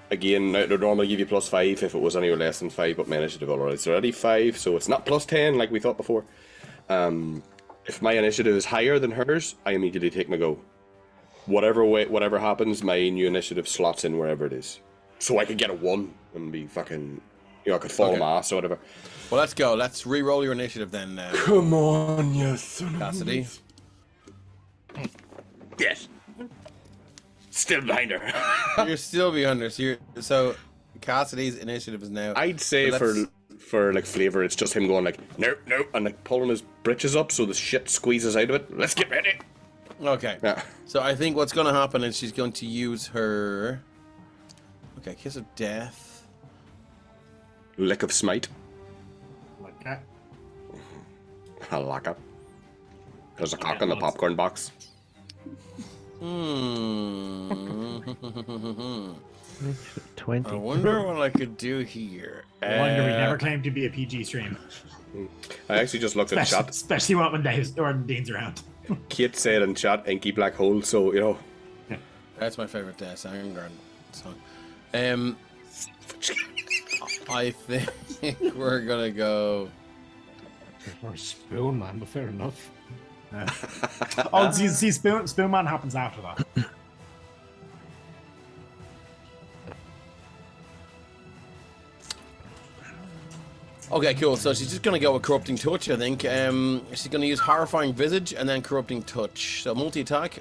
Again, it would normally give you +5 if it was any less than 5, but my initiative is already 5, so it's not +10 like we thought before. If my initiative is higher than hers, I immediately take my go. Whatever happens, my new initiative slots in wherever it is. So I could get a 1 and be fucking, I could fall on my ass or whatever. Well, let's go. Let's re-roll your initiative then, Come on, you son of Cassidy. Yes. Still behind her. You're still behind her. So Cassidy's initiative is now. I'd say But for like flavor, it's just him going like nope, and like pulling his britches up so the shit squeezes out of it. Let's get ready. Okay. Yeah. So I think what's going to happen is she's going to use her. Okay, Kiss of Death. Lick of smite. Okay. Halaka. There's a cock in the popcorn box. Hmm. 20. I wonder what I could do here. Wonder we never claimed to be a PG stream. I actually just looked at chat. Especially when Dave's or Dean's around. Kate said in chat, "Inky black hole." So That's my favorite Soundgarden song. I think we're gonna go. Or a spoon, man, but fair enough. Oh, see, Spoon Man happens after that. Okay, cool. So she's just gonna go with Corrupting Touch, I think. She's gonna use Horrifying Visage and then Corrupting Touch. So multi-attack.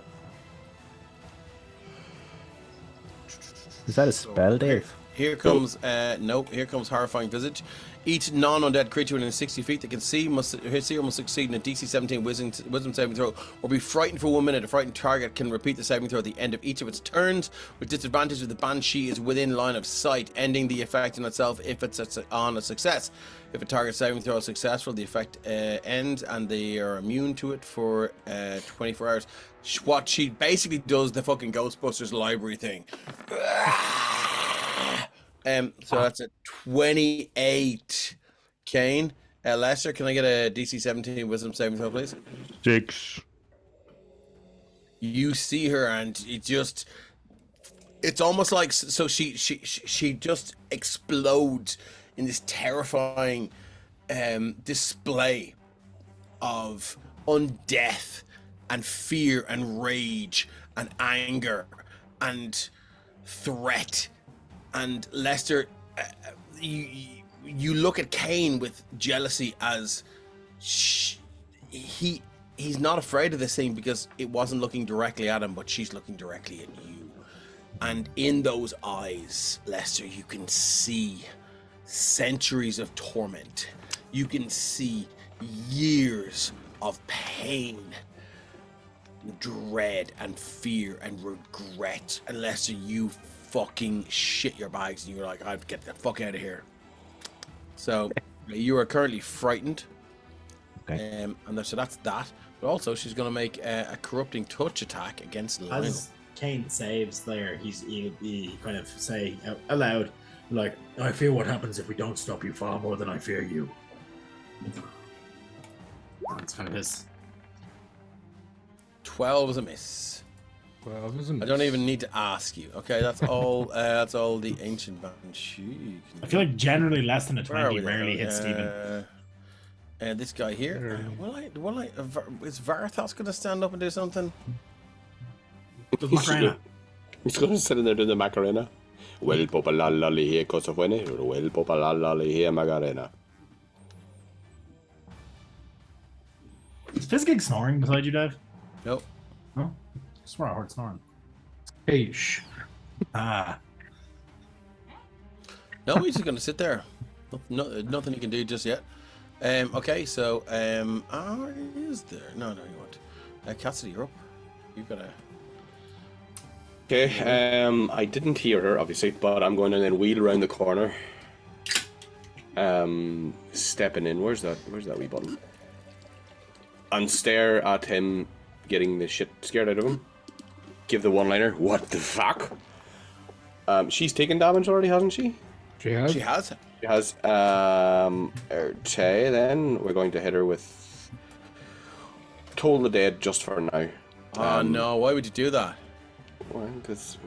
Is that a spell, Dave? Here comes here comes horrifying visage. Each non-undead creature within 60 feet that can see must succeed in a DC 17 wisdom saving throw or be frightened for 1 minute. A frightened target can repeat the saving throw at the end of each of its turns, with disadvantage if the banshee is within line of sight, ending the effect on itself if it's on a success. If a target saving throw is successful, the effect ends and they are immune to it for 24 hours. What she basically does, the fucking Ghostbusters library thing. So that's a 28. Kane. Lester, can I get a DC 17 wisdom saving throw, please? 6. You see her and it's almost like, so she just explodes in this terrifying display of undeath and fear and rage and anger and threat. And Lester, you look at Kane with jealousy as he's not afraid of this thing because it wasn't looking directly at him, but she's looking directly at you. And in those eyes, Lester, you can see centuries of torment. You can see years of pain, dread and fear and regret. And Lester, you fucking shit your bags and you're like, I'd get the fuck out of here. So you are currently frightened. Okay. And so that's that. But also she's going to make a corrupting touch attack against Lionel. As Kane saves there, he kind of say aloud, like, I fear what happens if we don't stop you far more than I fear you. That's kind of his. 12 is a miss. Well, isn't I don't even need to ask you. Okay, that's all. That's all the ancient banshee. I feel like generally less than a Where are 20 we rarely now? hits Steven. And this guy here. Is Varathost going to stand up and do something? Does Macarena. He's going to sit in there doing the Macarena. Well, popa la la li here, cosa fuene. Well, popa la la li here, Macarena. Is Fizzgig snoring beside you, Dave? Nope. No? I swear I heard snoring. Hey, shh. Ah. No, he's just going to sit there. Nothing he can do just yet. Okay, so is there? No, you won't. Cassidy, you're up. You've got a. Okay, I didn't hear her, obviously, but I'm going to then wheel around the corner. Stepping in. Where's that wee button? And stare at him getting the shit scared out of him. Give the one-liner, what the fuck? She's taken damage already, hasn't she? She has. She has. She has. Okay, then we're going to hit her with Toll the Dead just for now. Oh no! Why would you do that? Well, because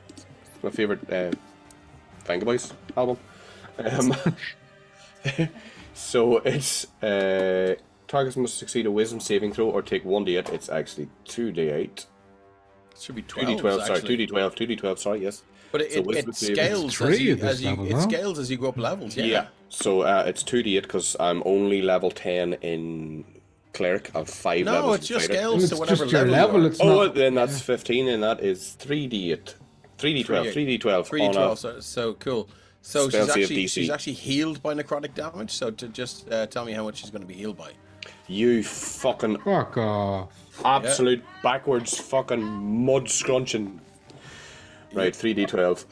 it's my favorite Venga Boys album. So it's targets must succeed a wisdom saving throw or take 1d8. It's actually 2d8. It should be 12. 2d12. Sorry, 2d12. Sorry, yes. But So it wisdom saving- scales Three at this level, it no? scales as you go up levels. Yeah. So it's 2d8 because I'm only level 10 in cleric. I've 5 levels. No, it's in just fighter. scales It's to whatever just your level. level. You are. It's Oh, not. then that's 15, and that is 3d8. 3d12. 3d12. 3d12. So cool. So Spell save DC. she's actually healed by necrotic damage. So to just tell me how much she's going to be healed by. You fucking Fuck off. absolute backwards fucking mud scrunching. Right, 3d12.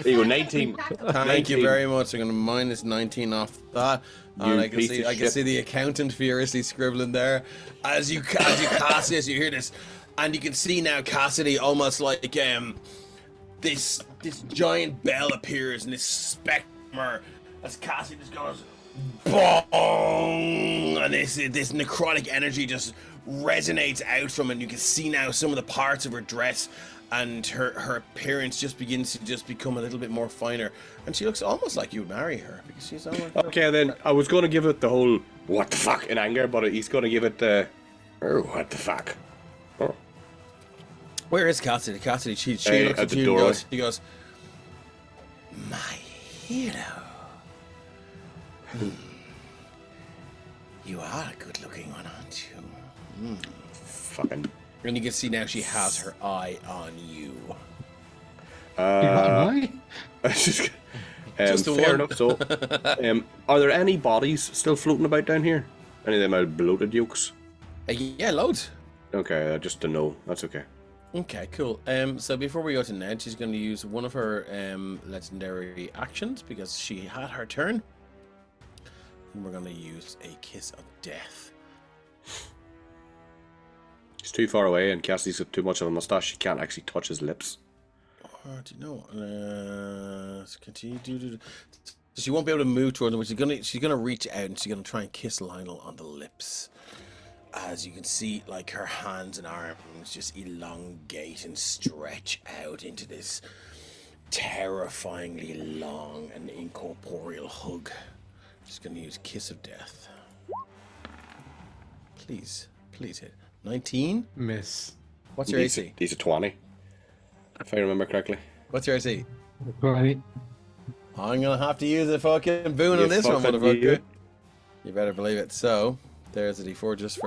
There you go, 19. Thank you very much. I'm going to minus 19 off that. And I piece of can shit. see the accountant furiously scribbling there. As you cast this, you hear this. And you can see now Cassidy almost like this giant bell appears and this spectre as Cassidy just goes bong, and this necrotic energy just resonates out from it. And you can see now some of the parts of her dress and her appearance just begins to just become a little bit more finer, and she looks almost like you would marry her because she's almost Okay, then I was going to give it the whole what the fuck in anger, but he's going to give it the what the fuck. Oh. Where is Cassidy? Cassidy, she looks at at the you doorway. and she goes, my hero. You are a good looking one, aren't you? Fucking. And you can see now she has her eye on you. Am I? Just the Fair one. enough. So, are there any bodies still floating about down here? Any of them are bloated yolks? Yeah, loads. Okay, just to know. That's okay. Okay, cool. So before we go to Ned, she's going to use one of her legendary actions because she had her turn. And we're going to use a Kiss of Death. He's too far away, and Cassie's got too much of a mustache. She can't actually touch his lips. Oh, do you know? Continue. She won't be able to move towards him, but she's gonna reach out and she's gonna try and kiss Lionel on the lips. As you can see, like her hands and arms just elongate and stretch out into this terrifyingly long and incorporeal hug. Just gonna use Kiss of Death. Please hit. 19? Miss. What's your AC? He's a 20. If I remember correctly. What's your AC? 20. I'm gonna have to use a fucking boon on this one, fucking motherfucker. idiot. You better believe it. So, there's a D4 just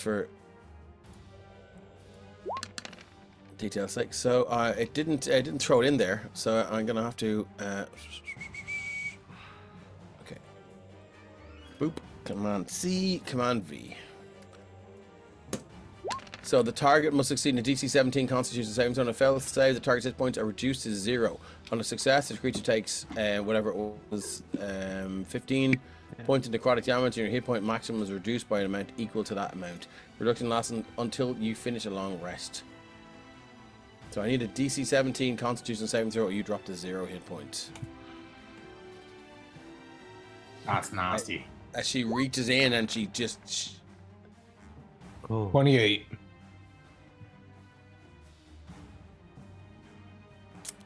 for detail's sake. So, it didn't throw it in there. So I'm gonna have to. Okay. Boop. Command C. Command V. So the target must succeed in a DC 17 Constitution saving throw. On a failed save, the target's hit points are reduced to 0. On a success, the creature takes whatever it was, 15 points of necrotic damage, and your hit point maximum is reduced by an amount equal to that amount. Reduction lasts until you finish a long rest. So I need a DC 17 Constitution saving throw, or you drop to 0 hit points. That's nasty. As she reaches in and she just... 28.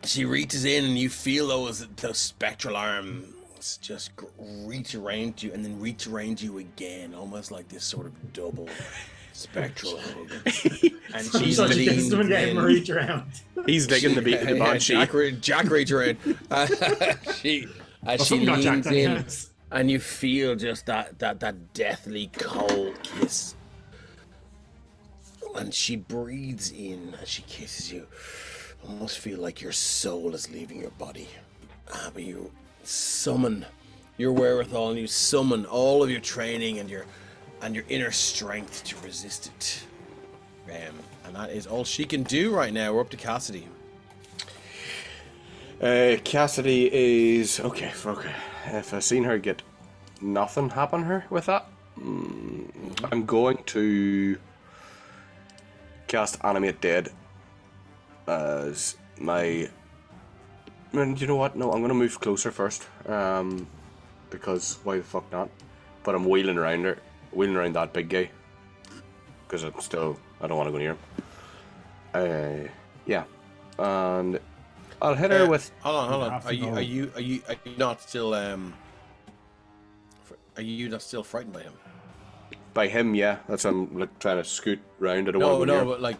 She reaches in and you feel those spectral arms just reach around you and then reach around you again, almost like this sort of double spectral hug. And she So she gets leans them and get him in. to reach around. He's digging the beat of the banshee. Jack reach around. she Something got leans jacked on in, yes. and you feel just that deathly cold kiss. And she breathes in as she kisses you. Almost feel like your soul is leaving your body. But you summon your wherewithal and you summon all of your training and your inner strength to resist it. And that is all she can do right now. We're up to Cassidy. Cassidy is... Okay, fuck. If I've seen her get nothing happen her with that, I'm going to cast Animate Dead as my... You know what? No, I'm going to move closer first. Because why the fuck not? But I'm wheeling around that big guy. Because I don't want to go near him. Yeah. And I'll hit her with... Hold on. Are you not still not still frightened by him? By him, yeah. That's why I'm like, trying to scoot round. I don't want to go near him. But like,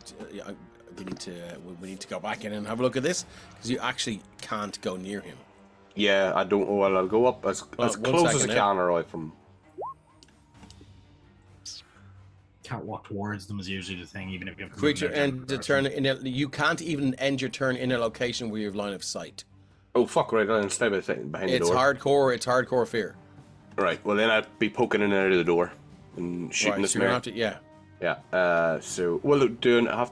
we need to go back in and have a look at this because you actually can't go near him. Yeah, I don't know. Well, I'll go up as close as I can, alright, from... Can't walk towards them is usually the thing, even if you have to Creature end the turn you can't even end your turn in a location where you have line of sight. Oh, fuck, right, I'll stay behind the It's door. it's hardcore fear. Right, well then I'd be poking in and out of the door and shooting this so you're mare. gonna have to, yeah. Yeah, so... Well, look, do I have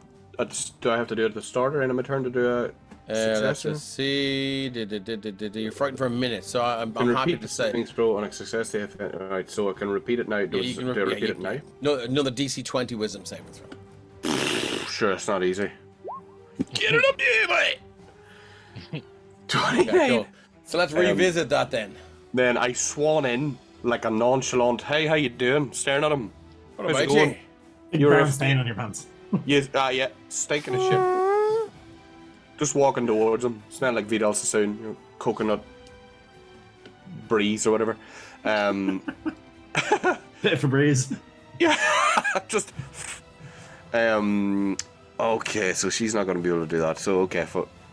to do it at the start or end of my turn to do a Let's success? just see. You're frightened for a minute, so I'm Can happy repeat to say. saving throw on a success. Alright, so I can repeat it now. Do you can I repeat it now? No, another DC 20 wisdom saving throw. Sure, it's not easy. Get it up there, boy! 29! Okay, cool. So let's revisit that then. Then I swan in like a nonchalant, hey, how you doing? Staring at him. What How's it about going? you? Big You're brown a- stain on your pants. Yes, yeah, stinking of shit. Just walking towards him, smell like Vidal Sassoon, coconut breeze or whatever. Bit of Febreze. Yeah, just. Okay, so she's not going to be able to do that. So okay,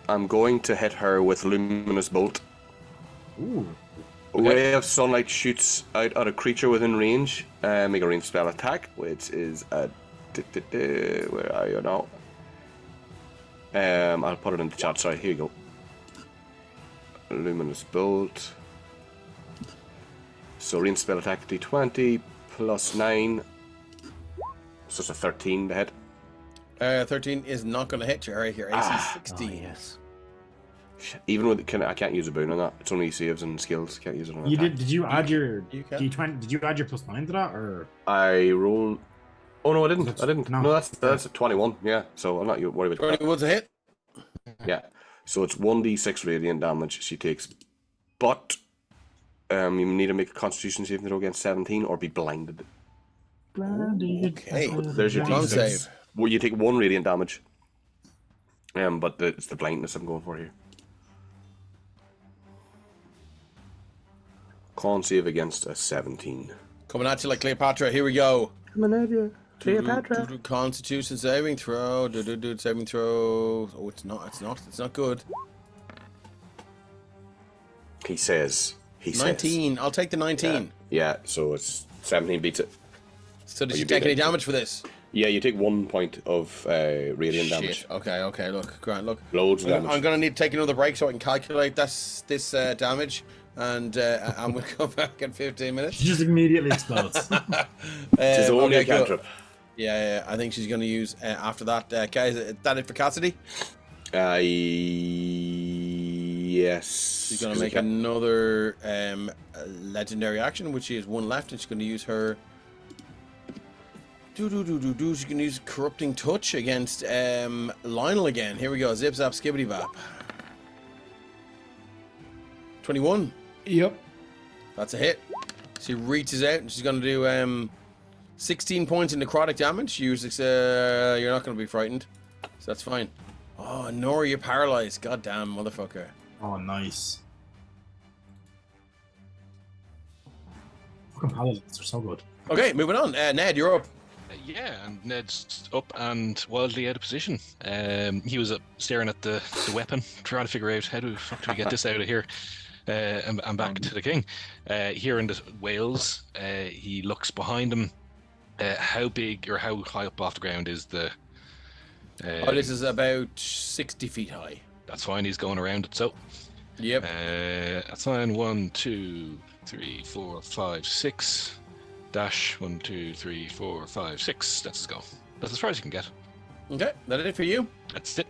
I'm going to hit her with Luminous Bolt. Ooh. A ray of sunlight shoots out at a creature within range. Make a ranged spell attack, which is a... Where are you now? I'll put it in the chat. Sorry, here you go. Luminous Bolt. So range spell attack D20 plus 9. So it's a 13 to hit. 13 is not going to hit you. All right, your AC 16. Oh, yes. Even with I can't use a boon on that. It's only saves and skills. Can't use it on You attack. did you add your You can. D20? Did you add your +9 to that, or I roll. Oh no, I didn't. I didn't. No. No, that's a 21. Yeah, so I'm not worried about that. 21's a hit. Yeah, so it's 1d6 radiant damage she takes, but you need to make a Constitution saving throw against 17 or be blinded. Okay. There's your Con D6. save. Well, you take 1 radiant damage. But it's the blindness I'm going for here. Con save against a 17. Coming at you like Cleopatra. Here we go. Coming at you, Cleopatra. Constitution saving throw. Saving throw. Oh, it's not. It's not good. He says. 19. I'll take the 19. Yeah, so it's 17 beats it. So did you you beat take any it. damage for this? Yeah, you take 1 point of radiant damage. Shit. Okay. Look, Grant. Look. Loads of damage. I'm gonna need to take another break so I can calculate this damage, and we'll come back in 15 minutes. she just immediately explodes? It's only a cool. cantrip. Yeah. I think she's gonna use after that. Okay, is that it for Cassidy? Yes. She's gonna make another legendary action, which she has one left, and she's gonna use her. She's gonna use corrupting touch against Lionel again. Here we go. Zip zap skibbity bap. 21. Yep. That's a hit. She reaches out and she's gonna do 16 points of necrotic damage. You're not gonna be frightened, so that's fine. Oh, Nora, you're paralyzed. Goddamn motherfucker. Oh, nice. Fucking paladins are so good. Okay, moving on. Ned, you're up. Yeah, and Ned's up and wildly out of position. He was staring at the weapon, trying to figure out how the fuck do we get this out of here, and back to the king. Here in the Wales, he looks behind him. How big or how high up off the ground is the? This is about 60 feet high. That's fine. He's going around it. So. Yep. That's fine. 1, 2, 3, 4, 5, 6. Dash 1, 2, 3, 4, 5, 6. Let's go. That's as far as you can get. Okay, that it for you? That's it.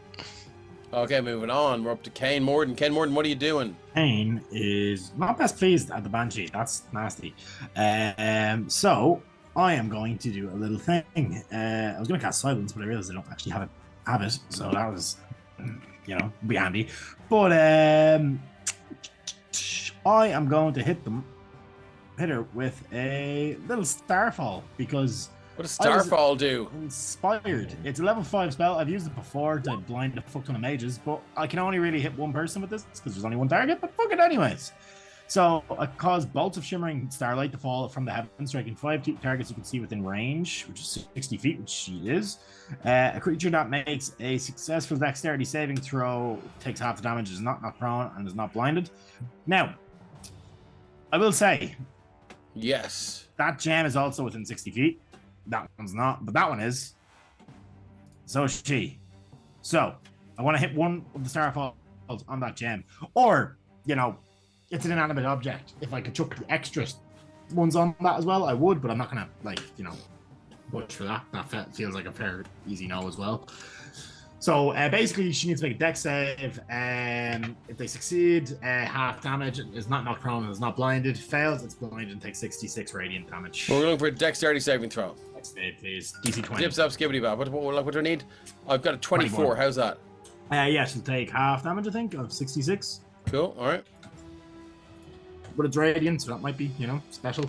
Okay, moving on. We're up to Kane Morden. Kane Morden, what are you doing? Kane is not best pleased at the Banshee. That's nasty. So I am going to do a little thing. I was going to cast Silence, but I realized I don't actually have it. So that was, be handy. But I am going to hit her with a little Starfall because What does Starfall do? inspired. It's a level 5 spell. I've used it before to blind a fuck ton of mages, but I can only really hit one person with this because there's only one target, but fuck it anyways. So I cause bolts of shimmering starlight to fall from the heavens, striking 5 targets you can see within range, which is 60 feet, which she is. A creature that makes a successful dexterity saving throw takes half the damage, is not knocked prone, and is not blinded. Now, I will say, Yes. that gem is also within 60 feet. That one's not, but that one is. So is she. So, I want to hit one of the Starfalls on that gem. Or, it's an inanimate object. If I could chuck the extra ones on that as well, I would, but I'm not going to, push for that. That feels like a fair, easy no as well. So, basically, she needs to make a dex save. If they succeed, half damage. Is not knocked prone and is not blinded. Fails, it's blinded and takes 66 radiant damage. We're looking for a dexterity saving throw. Dex save, please. DC 20. Zips up, skibbity bap. What do I need? I've got a 24. 21. How's that? Yeah, she'll take half damage, I think, of 66. Cool. All right. But it's radiant, so that might be, special.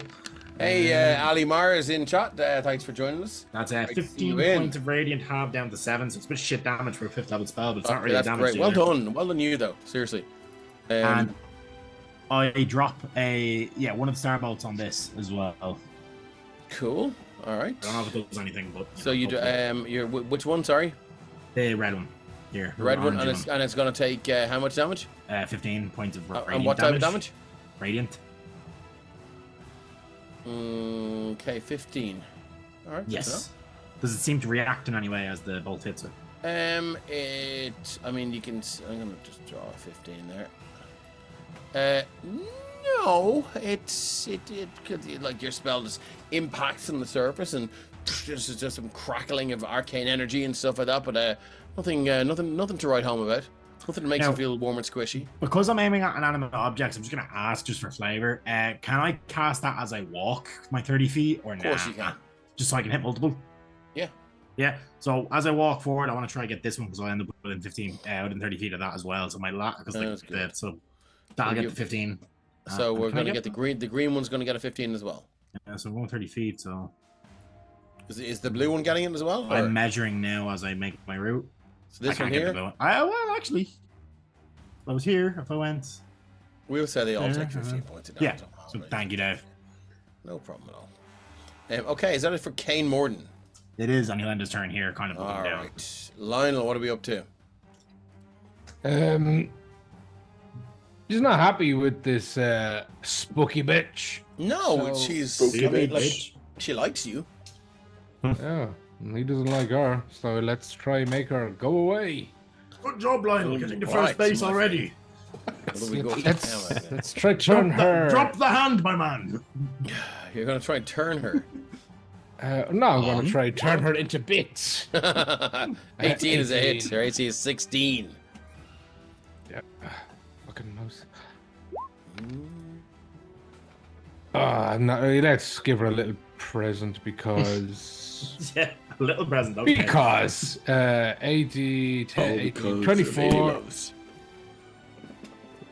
Hey, Ali Mar is in chat. Thanks for joining us. That's Great to see 15 you in. points of radiant, half down to 7, so it's a bit shit damage for a 5th level spell, but it's not Okay, really that's damage. great. Well either. done. Well done, you though. Seriously. And I drop one of the star bolts on this as well. Cool. All right. I don't know if it does anything, but So you do. Which one? Sorry. the red one here. The red one, orange and it's gonna take how much damage? 15 points of radiant And what type of damage? Radiant. Okay, 15. All right. Yes. Does it seem to react in any way as the bolt hits it? I mean, you can. I'm gonna just draw a 15 there. No, it could, like, your spell just impacts on the surface and there's just some crackling of arcane energy and stuff like that. But nothing to write home about. Nothing that makes you feel warm and squishy. Because I'm aiming at inanimate objects, I'm just gonna ask just for flavor. Can I cast that as I walk my 30 feet, or Of course you can. Just so I can hit multiple. Yeah. Yeah. So as I walk forward, I want to try to get this one because I end up within 15, within 30 feet of that as well. So my so that'll get to 15. So we're gonna get the green. The green one's gonna get a 15 as well. Yeah, so I'm going 30 feet. So is the blue one getting it as well? Or? I'm measuring now as I make my route. So this one here. Well, actually, if I was here, if I went, we'll say they all take 15 points of damage. Yeah. So thank you, Dave. No problem at all. Okay, is that it for Kane Morden? It is on Yolanda's turn here, kind of looking down. Right. Lionel, what are we up to? She's not happy with this spooky bitch. No, So- she's. Spooky I mean, like, bitch. she likes you. Yeah, and he doesn't like her, so let's try make her go away. Good job, Lionel, getting to Right, first base my already. What do we go? Let's try turn her. Drop the hand, my man. You're gonna try and turn her. No, I'm gonna try turn her into bits. 18 is a hit. Her AC is 16. Yeah, fucking mouse. No, let's give her a little present because. Yeah, a little present. Okay. Because 80, 10, 18, 24.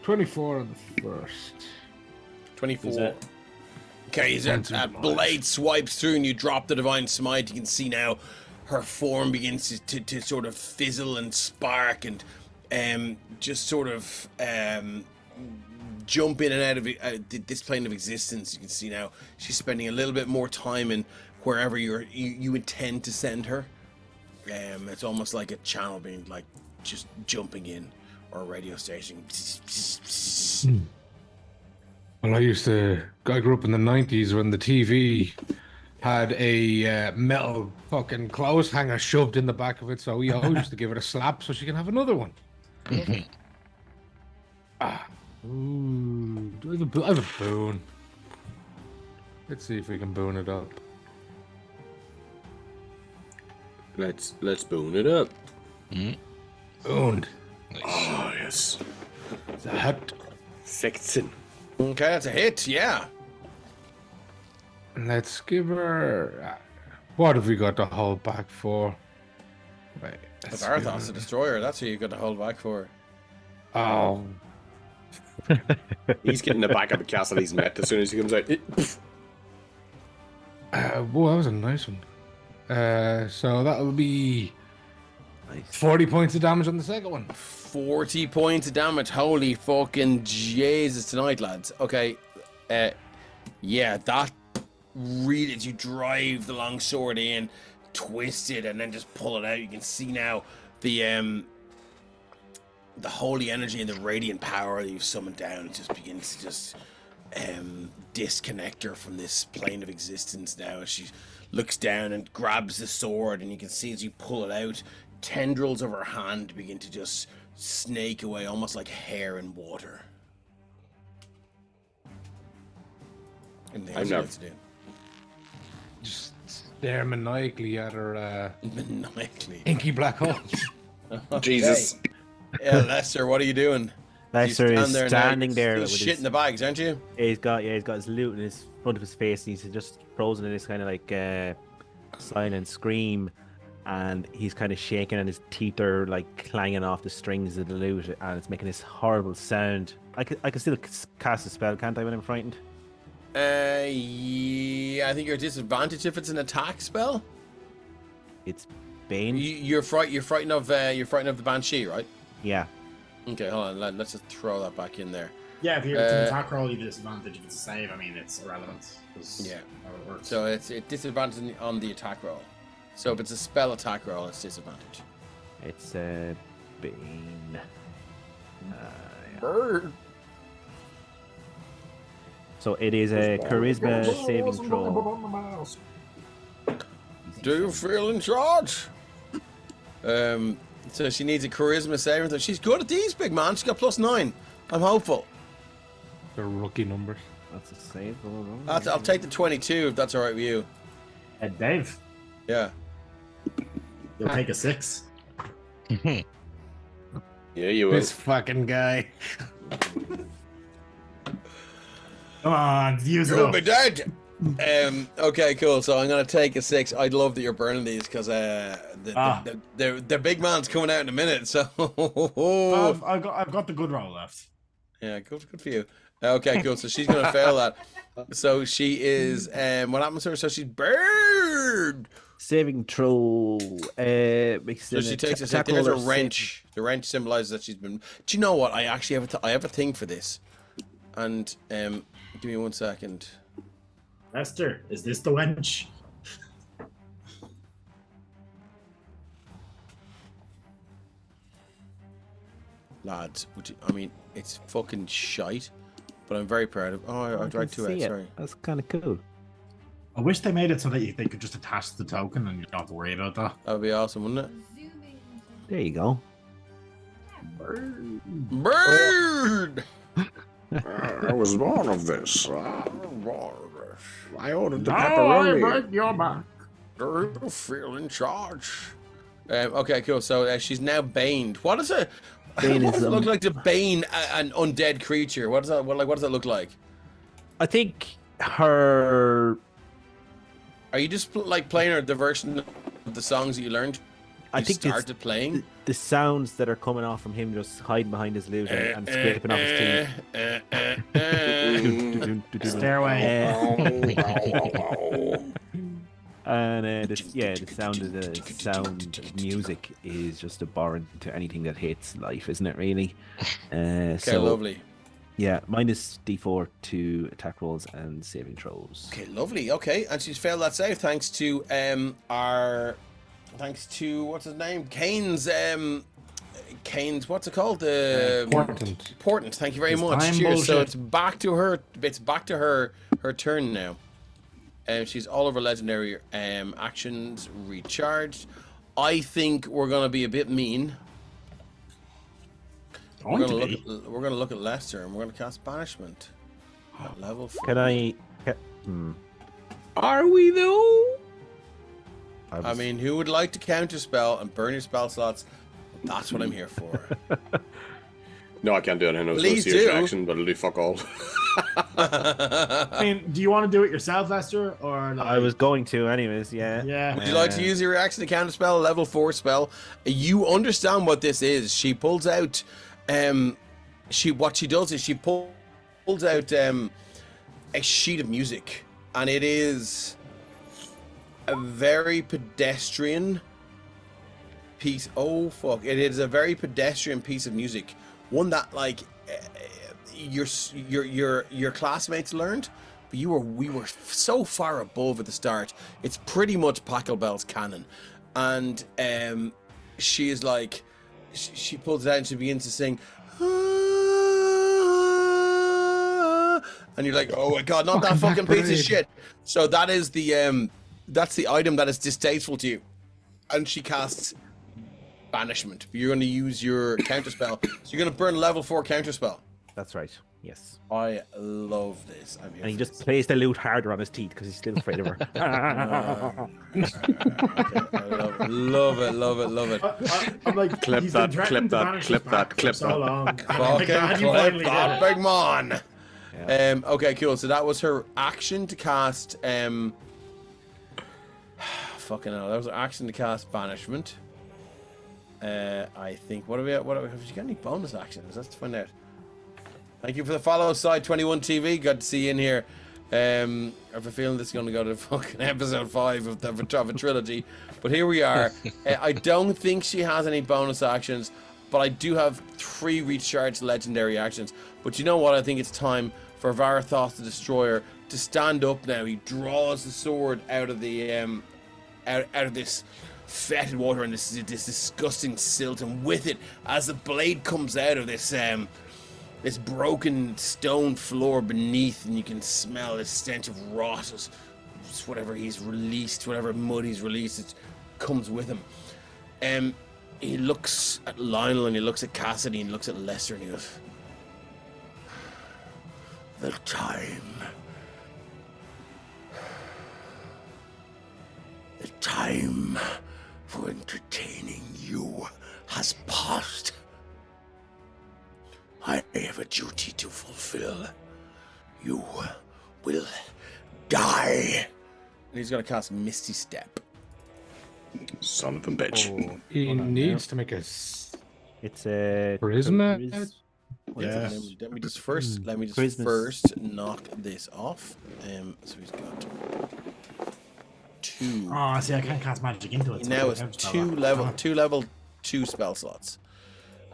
24 on the first. 24. Okay, as that blade swipes through and you drop the Divine Smite, you can see now her form begins to sort of fizzle and spark and just sort of jump in and out of this plane of existence. You can see now she's spending a little bit more time in wherever you intend to send her. It's almost like a channel being like just jumping in, or a radio station. Well, I grew up in the 90s when the TV had a metal fucking clothes hanger shoved in the back of it, so we always used to give it a slap so she can have another one. Ooh, I have a boon. Let's see if we can boon it up. Let's boon it up. Booned. Oh yes. It's a hit. 16. Okay, that's a hit, yeah. Let's give her. What have we got to hold back for? Right. The Varathost The Destroyer, that's who you got to hold back for. Oh. He's getting the back of a castle he's met as soon as he comes out. Whoa, that was a nice one. So that'll be 40 points of damage on the second one. 40 points of damage. Holy fucking Jesus tonight, lads. Okay. Yeah, that really, as you drive the long sword in, twist it, and then just pull it out, you can see now the holy energy and the radiant power that you've summoned down just begins to just disconnect her from this plane of existence now. As she looks down and grabs the sword, and you can see as you pull it out, tendrils of her hand begin to just snake away, almost like hair in water. And I'm not- to do. Just stare maniacally at her Maniacally. inky black hole. Jesus. Yeah, Lester, what are you doing? Lester You is stand standing now, there still with shit his, in the bags, aren't you? he's got his loot in his front of his face, and he's just frozen in this kind of like silent scream, and he's kind of shaking, and his teeth are like clanging off the strings of the lute, and it's making this horrible sound. I can still cast a spell, can't I, when I'm frightened? Yeah, I think you're disadvantaged if it's an attack spell. It's Bane. You're frightened of the Banshee, right? Yeah. Okay, hold on. Let's just throw that back in there. Yeah, if it's an attack roll, you disadvantage. If it's a save, I mean, it's irrelevant. Yeah. How it works. So it's disadvantage on the attack roll. So if it's a spell attack roll, it's disadvantage. It's Bane. Yeah. Bird. So it is a charisma saving throw. Do you feel in charge? So she needs a charisma saving throw. She's good at these, big man. She's got +9. I'm hopeful. The rookie numbers. That's a save. I'll take the 22 if that's all right with you. Dave, Yeah. you'll take a 6. Yeah, you will. This fucking guy. Come on, use it You'll up. be dead. Okay, cool. So I'm gonna take a 6. I'd love that you're burning these because the big man's coming out in a minute. So I've got the good roll left. yeah, good for you. Okay, cool. So she's gonna fail that. So she is. What happens to her? So she's burned. Saving throw. Makes So she takes a sec. There's a wrench. The wrench symbolizes that she's been. Do you know what? I actually have I have a thing for this. And give me 1 second. Esther, is this the wench? Lads, I mean, it's fucking shite, but I'm very proud of. Oh, I dragged 2 out. Sorry. That's kind of cool. I wish they made it so that they could just attach the token and you don't have to worry about that. That would be awesome, wouldn't it? There you go. Bird. I was born of this. I ordered the Oh, I pepperoni. break your back. You feel in charge. Okay, cool. So she's now baned. What is it? Bane What does is, it look like to bane an undead creature? What does that? What does that look like? I think her. Are you just playing her the version of the songs that you learned? I You think it's started playing. the sounds that are coming off from him just hiding behind his lute and scraping off his teeth. Stairway. And the sound of the sound music is just abhorrent to anything that hates life, isn't it? Really. Okay, So lovely. yeah, minus D4 to attack rolls and saving throws. Okay, lovely. Okay, and she's failed that save thanks to what's his name? Kane's what's it called? Important. Thank you very It's much. time Cheers. So bullshit. it's back to her. It's back to her turn now. She's all of her legendary actions recharged. I think we're gonna be a bit mean. We're gonna look at Lester and we're gonna cast banishment at level 4. Can I? Are we though? I mean, who would like to counterspell and burn your spell slots? That's what I'm here for. No, I can't do it. I know it's Please no serious do. action, but it'll do fuck all. I mean, do you want to do it yourself, Lester, or like... I was going to, anyways. Yeah. Yeah. Would you like to use your reaction to counterspell a level 4 spell? You understand what this is. She pulls out what she does is she pulls out a sheet of music, and it is a very pedestrian piece. Oh fuck! It is a very pedestrian piece of music, one that like your classmates learned, but we were so far above at the start. It's pretty much Pachelbel's canon, and she is like she pulls it out and she begins to sing. And you're like, oh my god, not that fucking piece of shit. So that is the that's the item that is distasteful to you. And she casts banishment. You're going to use your counterspell. So you're going to burn level 4 counterspell. That's right. Yes. I love this. I'm here And he for just this. plays the lute harder on his teeth because he's still afraid of her. Okay, I love it. I'm like, Clip he's been that, threatening clip to that, banish clip his back that, clip for so that. long. I'm Fucking glad you clip finally that, did it. big man. Yeah. Okay, cool. So that was her action to cast. Fucking hell, that was her action to cast banishment. I think. What have you got any bonus actions? Let's find out. Thank you for the follow, Side 21 TV. Good to see you in here. I have a feeling this is going to go to fucking episode 5 of the trilogy, but here we are. I don't think she has any bonus actions, but I do have 3 recharged legendary actions. But you know what? I think it's time for Varathost the Destroyer to stand up now. He draws the sword out of the out of this fetid water and this disgusting silt, and with it, as the blade comes out of this this broken stone floor beneath, and you can smell the stench of rot as whatever he's released, whatever mud he's released, it comes with him. he looks at Lionel and he looks at Cassidy and he looks at Lester and he goes, the time for entertaining you has passed. I have a duty to fulfill. You will die. And he's going to cast Misty Step. Son of a bitch. Oh, He hold on needs now. to make a It's a charisma. Yeah. Let me just first Charisma. first knock this off. So he's got 2. Oh, see, I can't cast magic into it. He now has 2 level 2 spell slots.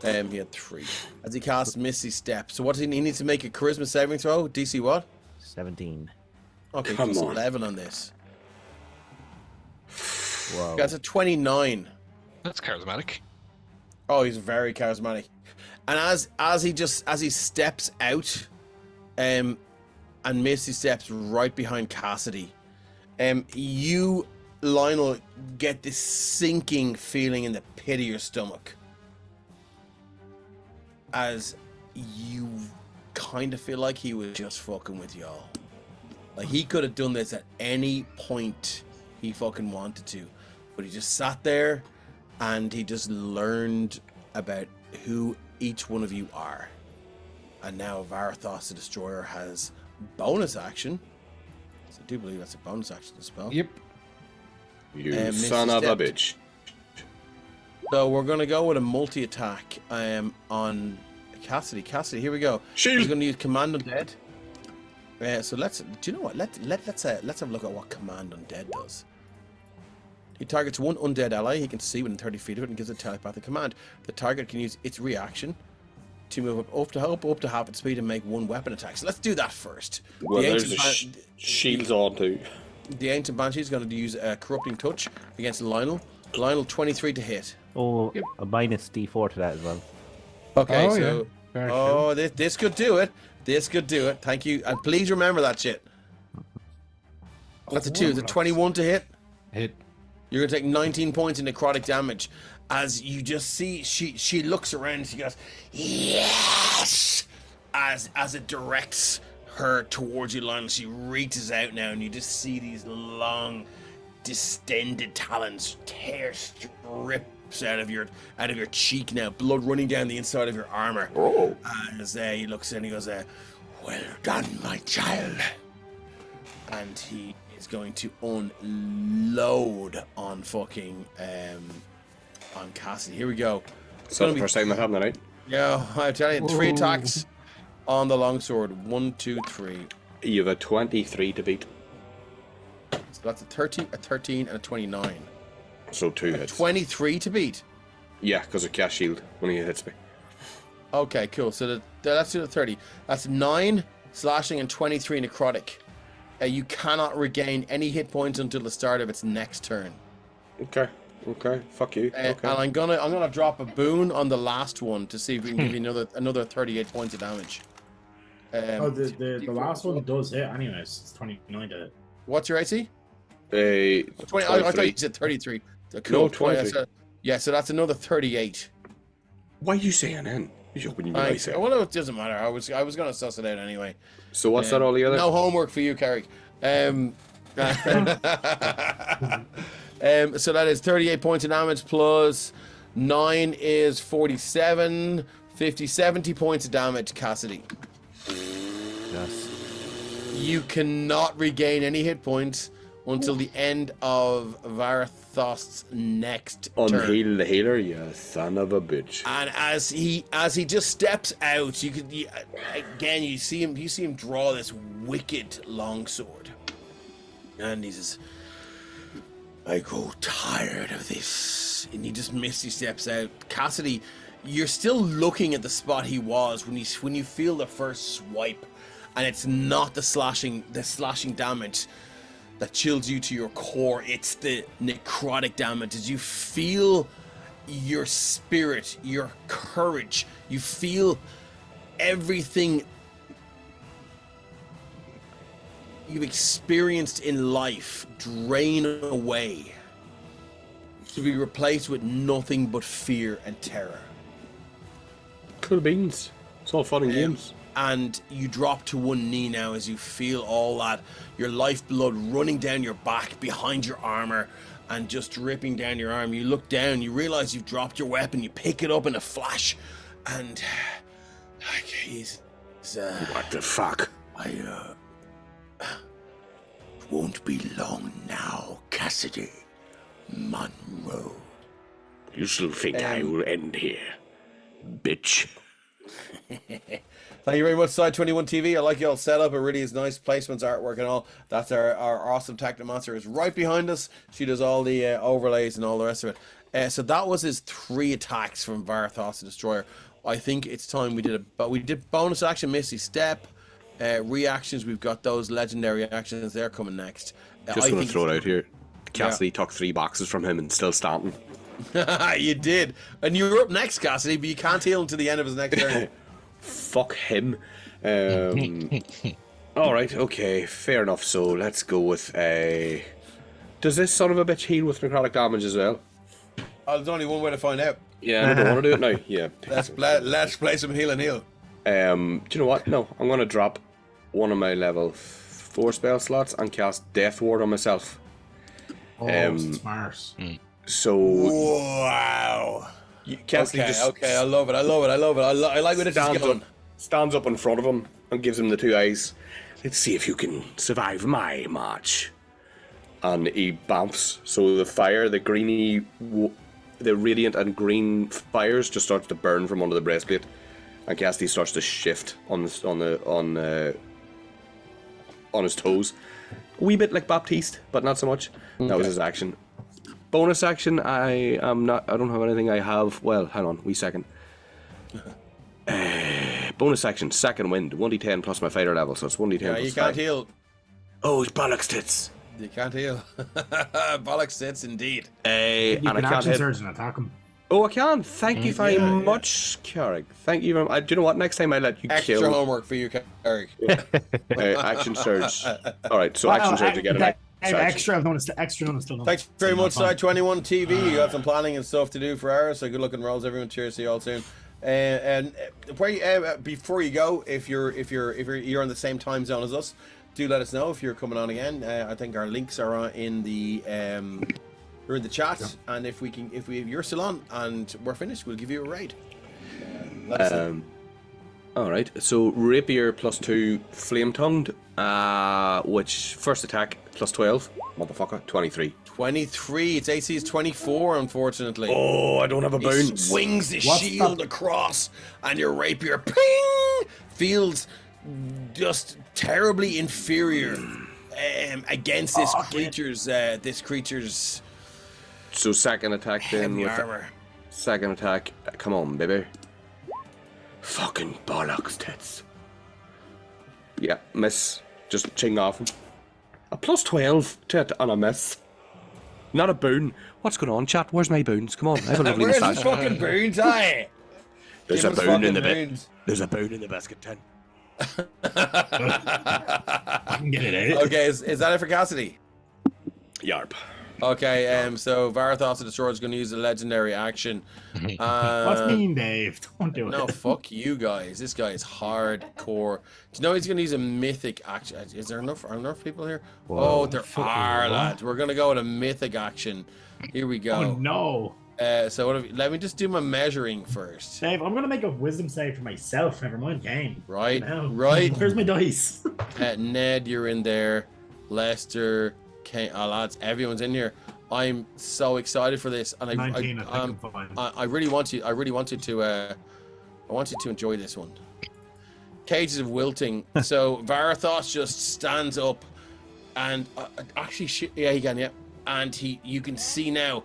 He had 3. As he casts Misty Step. So what does he need? He needs to make a charisma saving throw. DC what? 17. Okay, Come plus on. 11 on this. Wow. That's a 29. That's charismatic. Oh, he's very charismatic. And as he steps out, and Misty steps right behind Cassidy, you, Lionel, get this sinking feeling in the pit of your stomach. As you kind of feel like he was just fucking with y'all. Like he could have done this at any point he fucking wanted to. But he just sat there and he just learned about who each one of you are. And now Varathost the Destroyer has bonus action. So I do believe that's a bonus action to spell. Yep. You Misty son of a Step. bitch. So we're gonna go with a multi-attack on Cassidy. Cassidy, here we go. Shield. He's gonna use Command Undead. So let's. Do you know what? Let's have a look at what Command Undead does. He targets one undead ally he can see within 30 feet of it and gives a telepathic command. The target can use its reaction to move up to half its speed and make one weapon attack. So let's do that first. Well, the there's the shields on too. The Ancient Banshee is going to use a Corrupting Touch against Lionel. Lionel, 23 to hit. Oh, a minus D4 to that as well. Okay, Oh, so... yeah. Fair Oh, this could do it. This could do it. Thank you. And please remember that shit. That's a 2. Is it 21 to hit? Hit. You're going to take 19 points in necrotic damage. As you just see, she looks around, she goes, yes! As it directs her towards you, Lionel, she reaches out now, and you just see these long, distended talons tear strips out of your cheek now, blood running down the inside of your armor. Oh. As he looks in, he goes, well done, my child. And he is going to unload on fucking on Cassidy. Here we go. It's not the first time that happened, right? Yeah, I tell you, 3 attacks on the longsword. 1, 2, 3. You have a 23 to beat. So that's a 30, a 13, and a 29. So 2 hits. 23 to beat. Yeah, because of cast shield when he hits me. Okay, cool. So that's to the 30. That's 9 slashing and 23 necrotic. You cannot regain any hit points until the start of its next turn. Okay. Fuck you. Okay. And I'm gonna drop a boon on the last one to see if we can give you another 38 points of damage. The last one does hit anyways. It's 29 to hit. What's your AC? 20, I thought you said 33. No, 23. Yeah, so that's another 38. Why are you saying then? You open your eyes out. Well, it doesn't matter. I was gonna suss it out anyway. So what's that all the other? No homework for you, Carrick. So that is 38 points of damage plus 9 is 47, 50, 70 points of damage, Cassidy. Yes. You cannot regain any hit points until the end of Varathost's next turn. Unheal the healer, you son of a bitch. And as he just steps out, you see him draw this wicked longsword, and he says, "I grow tired of this." And he just misty steps out. Cassidy, you're still looking at the spot he was when you feel the first swipe, and it's not the slashing damage that chills you to your core. It's the necrotic damage. As you feel your spirit, your courage, you feel everything you've experienced in life drain away. to be replaced with nothing but fear and terror. Cool beans. It's all fun and games. And you drop to one knee now as you feel all that, your lifeblood running down your back, behind your armor, and just dripping down your arm. You look down, you realize you've dropped your weapon, you pick it up in a flash, and like he's What the fuck? I won't be long now, Cassidy Monroe. You still think I will end here, bitch? Thank you very much, Side 21 TV. I like your setup. It really is nice. Placements, artwork, and all. That's our awesome Technomonster is right behind us. She does all the overlays and all the rest of it. So that was his 3 attacks from Varathost the Destroyer. I think it's time we did bonus action, Misty Step, reactions. We've got those legendary actions. They're coming next. Just want to throw it out here. Cassidy took 3 boxes from him and still standing. You did, and you were up next, Cassidy, but you can't heal him to the end of his next turn. Fuck him. Alright, okay, fair enough. So let's go with a... Does this son of a bitch heal with necrotic damage as well? Oh, there's only one way to find out. Yeah, I don't want to do it now. Yeah. Let's play some heal and heal. Do you know what? No, I'm going to drop one of my level 4 spell slots and cast Death Ward on myself. Smart. So... Wow. Cassidy Okay, I love it. I like where this is going. Stands up in front of him and gives him the 2 eyes. Let's see if you can survive my march. And he bamfs. So the fire, the greeny, the radiant and green fires just starts to burn from under the breastplate, and Cassidy starts to shift on his toes, a wee bit like Baptiste, but not so much. Okay. That was his action. Bonus action, I don't have anything I have. Well, hang on, wee second. Bonus action, second wind, 1d10 plus my fighter level, so it's 1d10 Yeah, plus you can't 5. heal. Oh, it's bollocks tits. You can't heal. Bollocks tits indeed. You And I can can't action hit. surge and attack him. Oh, I can. Thank you very much, Carrick. Thank you very much. Do you know what? Next time I let you Extra kill. homework for you, Eric. Action surge. Alright, so action surge again. Extra notice. Extra notice. Still Thanks very much, Side 21 TV. You got some planning and stuff to do for ours, so good looking rolls, everyone. Cheers, see you all soon. And before you go, if you're on the same time zone as us, do let us know if you're coming on again. I think our links are on in the they're in the chat, and if you're still on and we're finished, we'll give you a raid. Let us know. Alright, so rapier +2 flame tongued, which first attack +12, motherfucker, 23. 23. Its AC is 24, unfortunately. Oh, I don't have a boon. He swings the shield across, and your rapier ping feels just terribly inferior against this creature's So second attack then heavy with armor. second attack. Come on, baby. Fucking bollocks tits. Yeah, miss. Just ching off him. A +12 to it on a miss. Not a boon. What's going on, chat? Where's my boons? Come on, I have a lovely Where's the moustache. fucking boons, aye? There's Give a us boon in fucking the bit. boons. There's a boon in the basket tin. I can get it out. Okay, is that it for Cassidy? Yarp. Okay, so Varathost the Destroyer is going to use a legendary action. What's mean, Dave? Don't do it. No, fuck you guys. This guy is hardcore. Do you know he's going to use a mythic action? Is there enough people here? Whoa. Oh, there are, lads. We're going to go with a mythic action. Here we go. Oh no. So let me just do my measuring first. Dave, I'm gonna make a wisdom save for myself. Never mind game. Right, Now. right. Where's my dice? Ned, you're in there. Lester, Kane, lads, everyone's in here. I'm so excited for this, and 19, I think I'm fine. I really want you. I want you to enjoy this one. Cages of Wilting. So Varathost just stands up, and yeah, he can, yeah. And you can see now.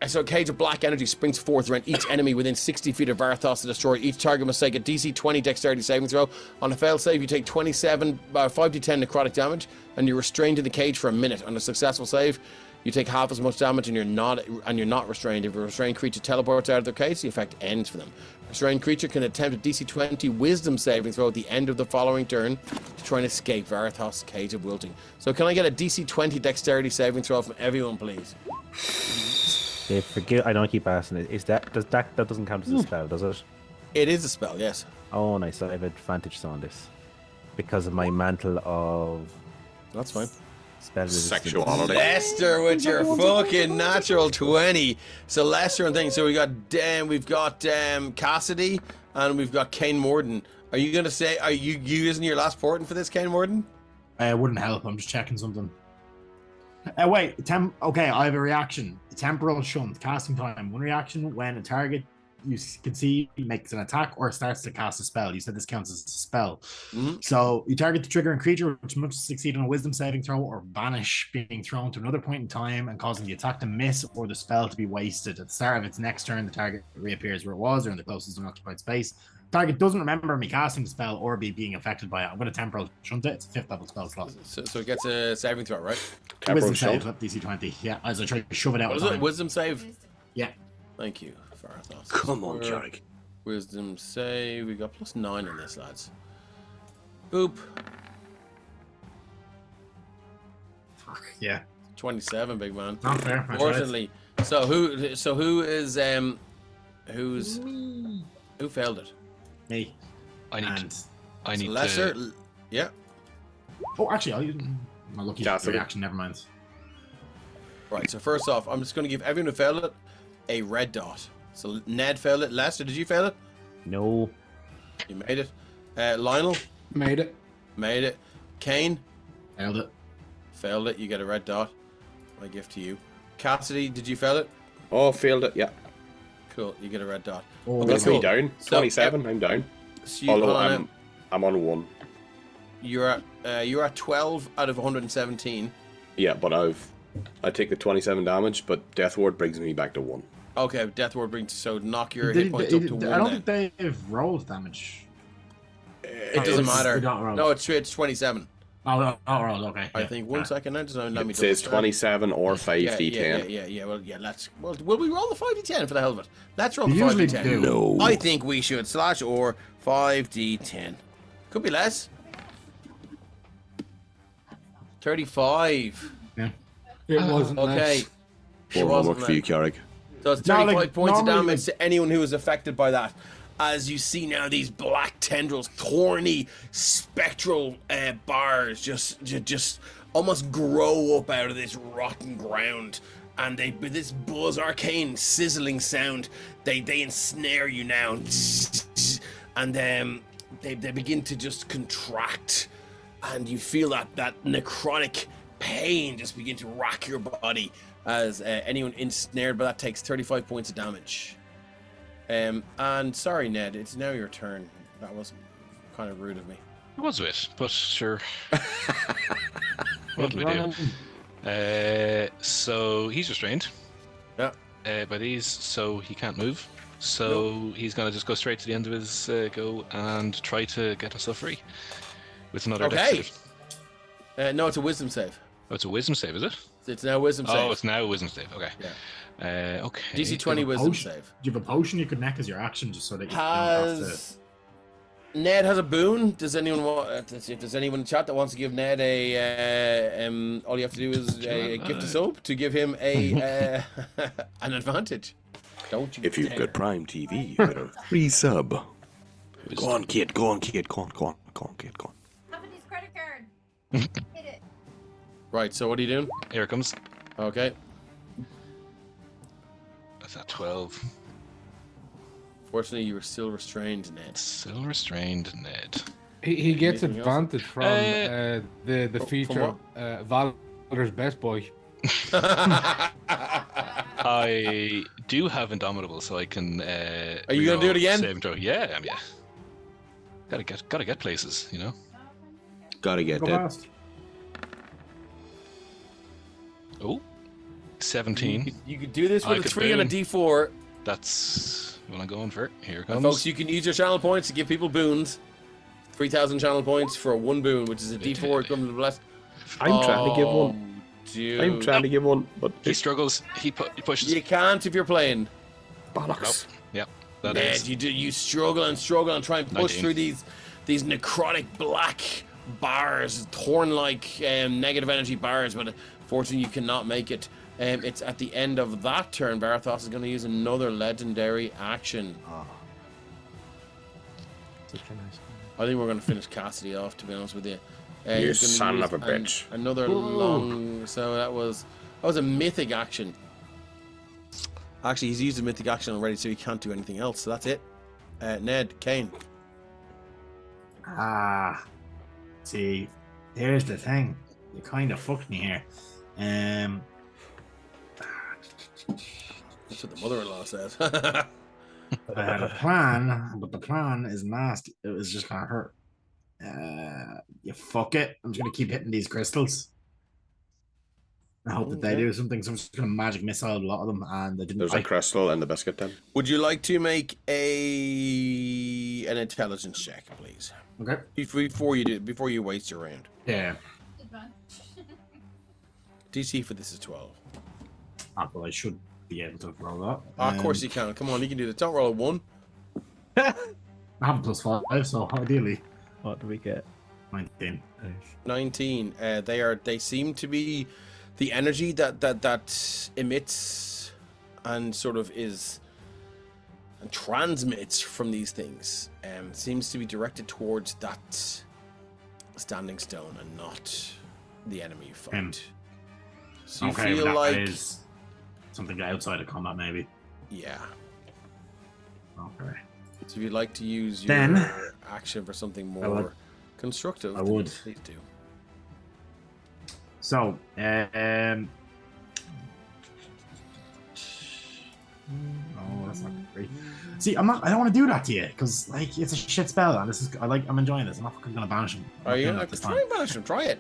So a cage of black energy springs forth around each enemy within 60 feet of Varathost the Destroyer. Each target must take a DC 20 dexterity saving throw. On a failed save, you take 5d10 necrotic damage, and you're restrained in the cage for a minute. On a successful save, you take half as much damage, and you're not restrained. If a restrained creature teleports out of their cage, the effect ends for them. A restrained creature can attempt a DC 20 Wisdom saving throw at the end of the following turn to try and escape Varathost's cage of wilting. So can I get a DC 20 dexterity saving throw from everyone, please? They forgive. I don't keep asking it. Is that that doesn't count as a spell, does it? It is a spell, yes. Oh, nice. So I have advantage on this because of my mantle of That's fine. spell resistance. Sexuality. Lester with your fucking natural 20. So Lester and things. So we've got Cassidy and we've got Kane Morden. Are you gonna say? Are you using your last portent for this, Kane Morden? It wouldn't help. I'm just checking something. Wait. Okay, I have a reaction. Temporal shunt. Casting time. One reaction when a target you can see makes an attack or starts to cast a spell. You said this counts as a spell. Mm-hmm. So you target the trigger and creature which must succeed on a wisdom saving throw or vanish, being thrown to another point in time and causing the attack to miss or the spell to be wasted. At the start of its next turn, the target reappears where it was or in the closest unoccupied space. Target doesn't remember me casting the spell or being affected by it. I'm going to temporal shunt it. It's a 5th level spell slot. So it gets a saving throw, right? Temporal Wisdom save, shunt. DC 20. Yeah, as I try to shove it out. What is of it? time. Wisdom save? Yeah. Thank you, Varathost. Come on, Carrick. Wisdom save. We got +9 on this, lads. Boop. Fuck, yeah. 27, big man. Not fair. I tried. Unfortunately. So who is who failed it? Me. I need And to. Lesser. Yeah. oh, actually, my lucky Cassidy. reaction. Never mind. Right. So first off, I'm just going to give everyone who failed it a red dot. So Ned failed it. Lester, did you fail it? No. You made it. Lionel Made it. made it. Kane Nailed it. failed it. You get a red dot. My gift to you. Cassidy, did you fail it? Oh, failed it. Yeah. Cool. You get a red dot. Oh, Okay, That's cool. me down. So, 27. I'm down. So you, Although hold on, I'm on 1. you're at 12 out of 117. Yeah, but I take the 27 damage, but Death Ward brings me back to 1. Okay, Death Ward brings so knock your They- hit points they- up to 1. I don't then. think they've rolled damage. It doesn't matter. They don't roll. No, it's 27. Oh, rolled. Okay. I yeah. think 1 second. Now, just let me It double says check. 27 or 5d10. Yeah. Well, let's. Well, will we roll the 5d10 for the hell of it? Let's roll We the usually 5d10. do. No. I think we should slash or 5d10. Could be less. 35. Yeah. It wasn't. Okay. Nice. It wasn't for you, that. Carrick. So it's No, 35 like, points of normally, damage to anyone who is affected by that. As you see now, these black tendrils, thorny, spectral bars just almost grow up out of this rotten ground. And they, with this buzz, arcane, sizzling sound, they ensnare you now. And they begin to just contract. And you feel that necrotic pain just begin to rack your body as anyone ensnared by that takes 35 points of damage. And sorry, Ned, it's now your turn. That was kind of rude of me. It was a bit, but sure. What do we do? So he's restrained. Yeah. By these, so he can't move. So he's gonna just go straight to the end of his go and try to get himself free with another. Okay. dex save. No, it's a wisdom save. Oh, it's a wisdom save, is it? It's now a wisdom save. Oh, it's now a wisdom save. Okay. Yeah. Okay. DC 20 wisdom potion. save. Do you have a potion you could neck as your action just so that you don't have to... Has Ned has a boon? Does anyone want? If there's anyone in chat that wants to give Ned a, all you have to do is a gift of soap to give him a an advantage. Don't you? If you've dare. got Prime TV, you get a free sub. Go on, kid. Go on, kid. Go on, kid. Go on. Company's credit card. Hit it. Right. So what are you doing? Here it comes. Okay. That's at 12. Fortunately, you were still restrained, Ned. Still restrained, Ned. He gets Anything else? advantage from the From feature Valder's Best Boy. I do have Indomitable, so I can. Are you gonna do it again? Save and throw. Yeah, I am. Yeah. Gotta get places, you know. Gotta get Go that. past. Oh, 17. You could do this I with a could 3 and a boon. D4. That's what I'm going for. Here it And comes. folks, you can use your channel points to give people boons. 3,000 channel points for one boon, which is a D4 equivalent to blessed. I'm trying to give one. Dude. I'm trying to give one, but He struggles. He pushes. You can't if you're playing. bollocks. Yep. That Ned, is. you struggle and try and push 19. through these necrotic black bars, thorn-like negative energy bars, but unfortunately you cannot make it. It's at the end of that turn. Varathost is going to use another legendary action. Such a nice I think we're going to finish Cassidy off, to be honest with you. You he's gonna son use of a bitch. Another long... So that was a mythic action. Actually, he's used a mythic action already, so he can't do anything else. So that's it. Ned, Kane. See, here's the thing. You kind of fucked me here. That's what the mother-in-law says. I had a plan, but the plan is nasty. It was just gonna hurt. You fuck it. I'm just gonna keep hitting these crystals. I hope that they do something. So I'm just gonna magic missile a lot of them, and they didn't. There's a crystal and the biscuit then. Would you like to make an intelligence check, please? Okay. Before you waste your round. Yeah. DC for this is 12. Well, I should be able to roll that. Of course you can. Come on, you can do that. Don't roll a 1. I have a +5, so ideally, What do we get? 19. 19. They seem to be the energy that emits and sort of is and transmits from these things seems to be directed towards that standing stone and not the enemy you fight. So you feel that like is something outside of combat, maybe. yeah. Okay. So if you'd like to use your Then action for something would. more constructive, I would. Please do. So, no, that's not great. See, I don't want to do that to you because like it's a shit spell, and I'm enjoying this. I'm not fucking gonna banish him. Are you gonna try and banish him? Try it.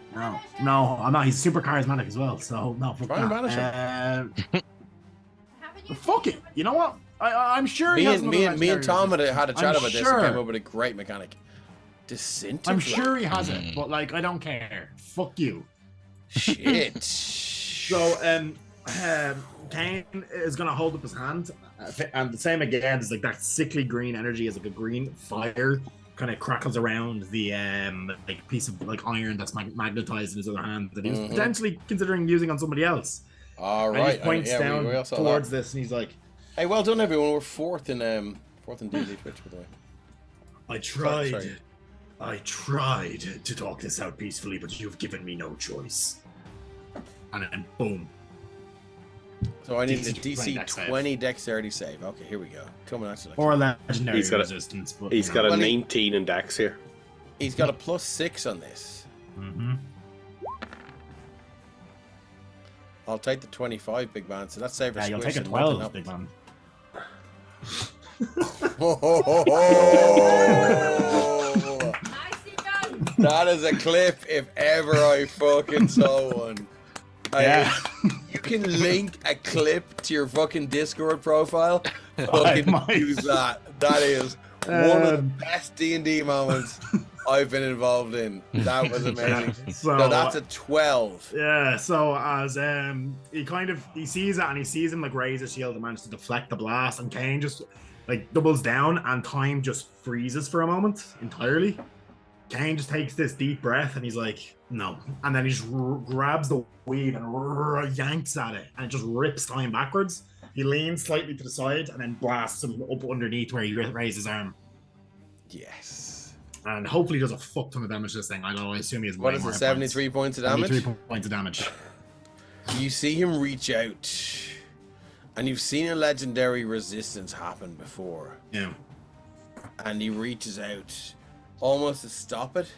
No, I'm not. He's super charismatic as well, so no. Fuck Try and that. banish him. Fuck it. You know what? I'm sure he has Me and Tom had a chat about this and came sure. up with a great mechanic. Disintegrate. I'm sure he has it, but like I don't care. Fuck you. Shit. So, Kane is gonna hold up his hand, and the same again is like that sickly green energy is like a green fire kind of crackles around the like piece of like iron that's magnetized in his other hand that he was potentially considering using on somebody else. All And right. he just points down we also towards this, and he's like, "Hey, well done, everyone. We're fourth in D&D Twitch, by the way." I tried. Sorry. I tried to talk this out peacefully, but you've given me no choice. And then boom. So I need a DC DC 20 dexterity save. Okay, here we go. Coming at you. Or legendary He's got a- resistance. But, He's got a Well, he- 19 in Dex here. He's got a +6 on this. Mm-hmm. I'll take the 25, big man. So that's save for Yeah, you'll squish take a and nothing 12, else. big man. Nicely done. That is a clip if ever I fucking saw one. Yeah. You can link a clip to your fucking Discord profile. Fucking might. use that. That is one of the best D&D moments I've been involved in. That was amazing. So that's a 12. Yeah, so as he sees it and he sees him like raise his shield and manage to deflect the blast, and Kane just like doubles down and time just freezes for a moment entirely. Kane just takes this deep breath and he's like, no. And then he just grabs the weed and yanks at it, and it just rips time backwards. He leans slightly to the side and then blasts him up underneath where he raised his arm. Yes. And hopefully does a fuck ton of damage to this thing. I assume he has What way is more it, hit 73 points of damage? 73 points of damage. You see him reach out, and you've seen a legendary resistance happen before. Yeah. And he reaches out almost to stop it,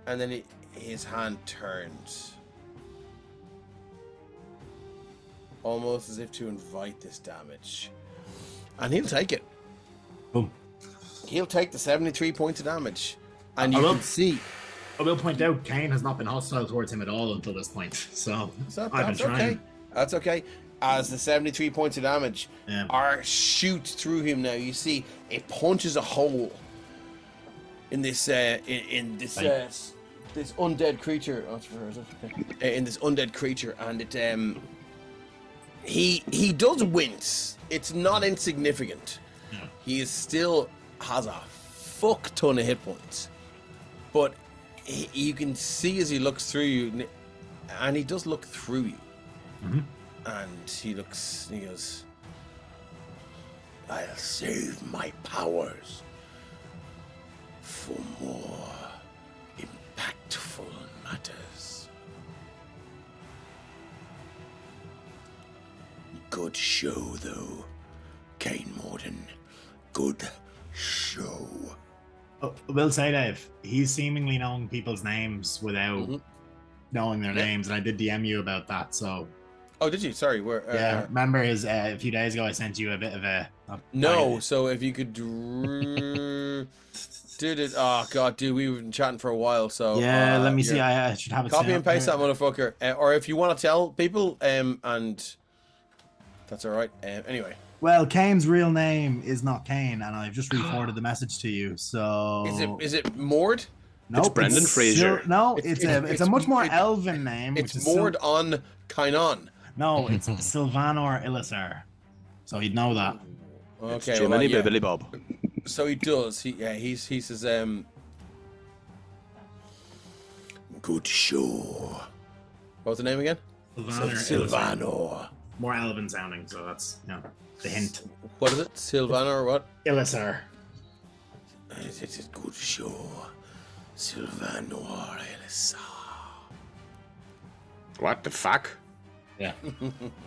and then his hand turns. Almost as if to invite this damage. And he'll take it. Boom. He'll take the 73 points of damage. And I you will- can see. I will point out, Kane has not been hostile towards him at all until this point. So I've been That's trying. okay. That's okay. As the 73 points of damage are shoots through him now, you see it punches a hole in this this undead creature. Oh, it's for her, is it? Okay. In this undead creature, and it he does wince. It's not insignificant. Yeah. He is still has a fuck ton of hit points, but you can see as he looks through you, and he does look through you. Mm-hmm. And he goes, I'll save my powers for more impactful matters. Good show, though, Kane Morden. Good show. Oh, I will say, Dave, he's seemingly knowing people's names without knowing their names, and I did DM you about that, so... Oh, did you? Sorry, where? Yeah, remember a few days ago I sent you a bit of a no, so if you could did it. Oh god, dude, we've been chatting for a while, so yeah. Let me see. I should have it. Copy and paste here. that motherfucker, or if you want to tell people, and that's all right. Anyway, well, Kane's real name is not Kane, and I've just re-forwarded the message to you. So is it Mord? Nope, it's Brendan Fraser. It's a much more elven name. It's which is Mord on Kainon. No, it's Sylvanor Illisar. So he'd know that. Okay, Jiminy well, Bibbly Bob. So he does. He says good show. What was the name again? Sylvanor. More elven sounding, so that's the hint. What is it? Sylvanor or what? Illisar. It's a good show. Sylvanor Illisar. What the fuck? Yeah.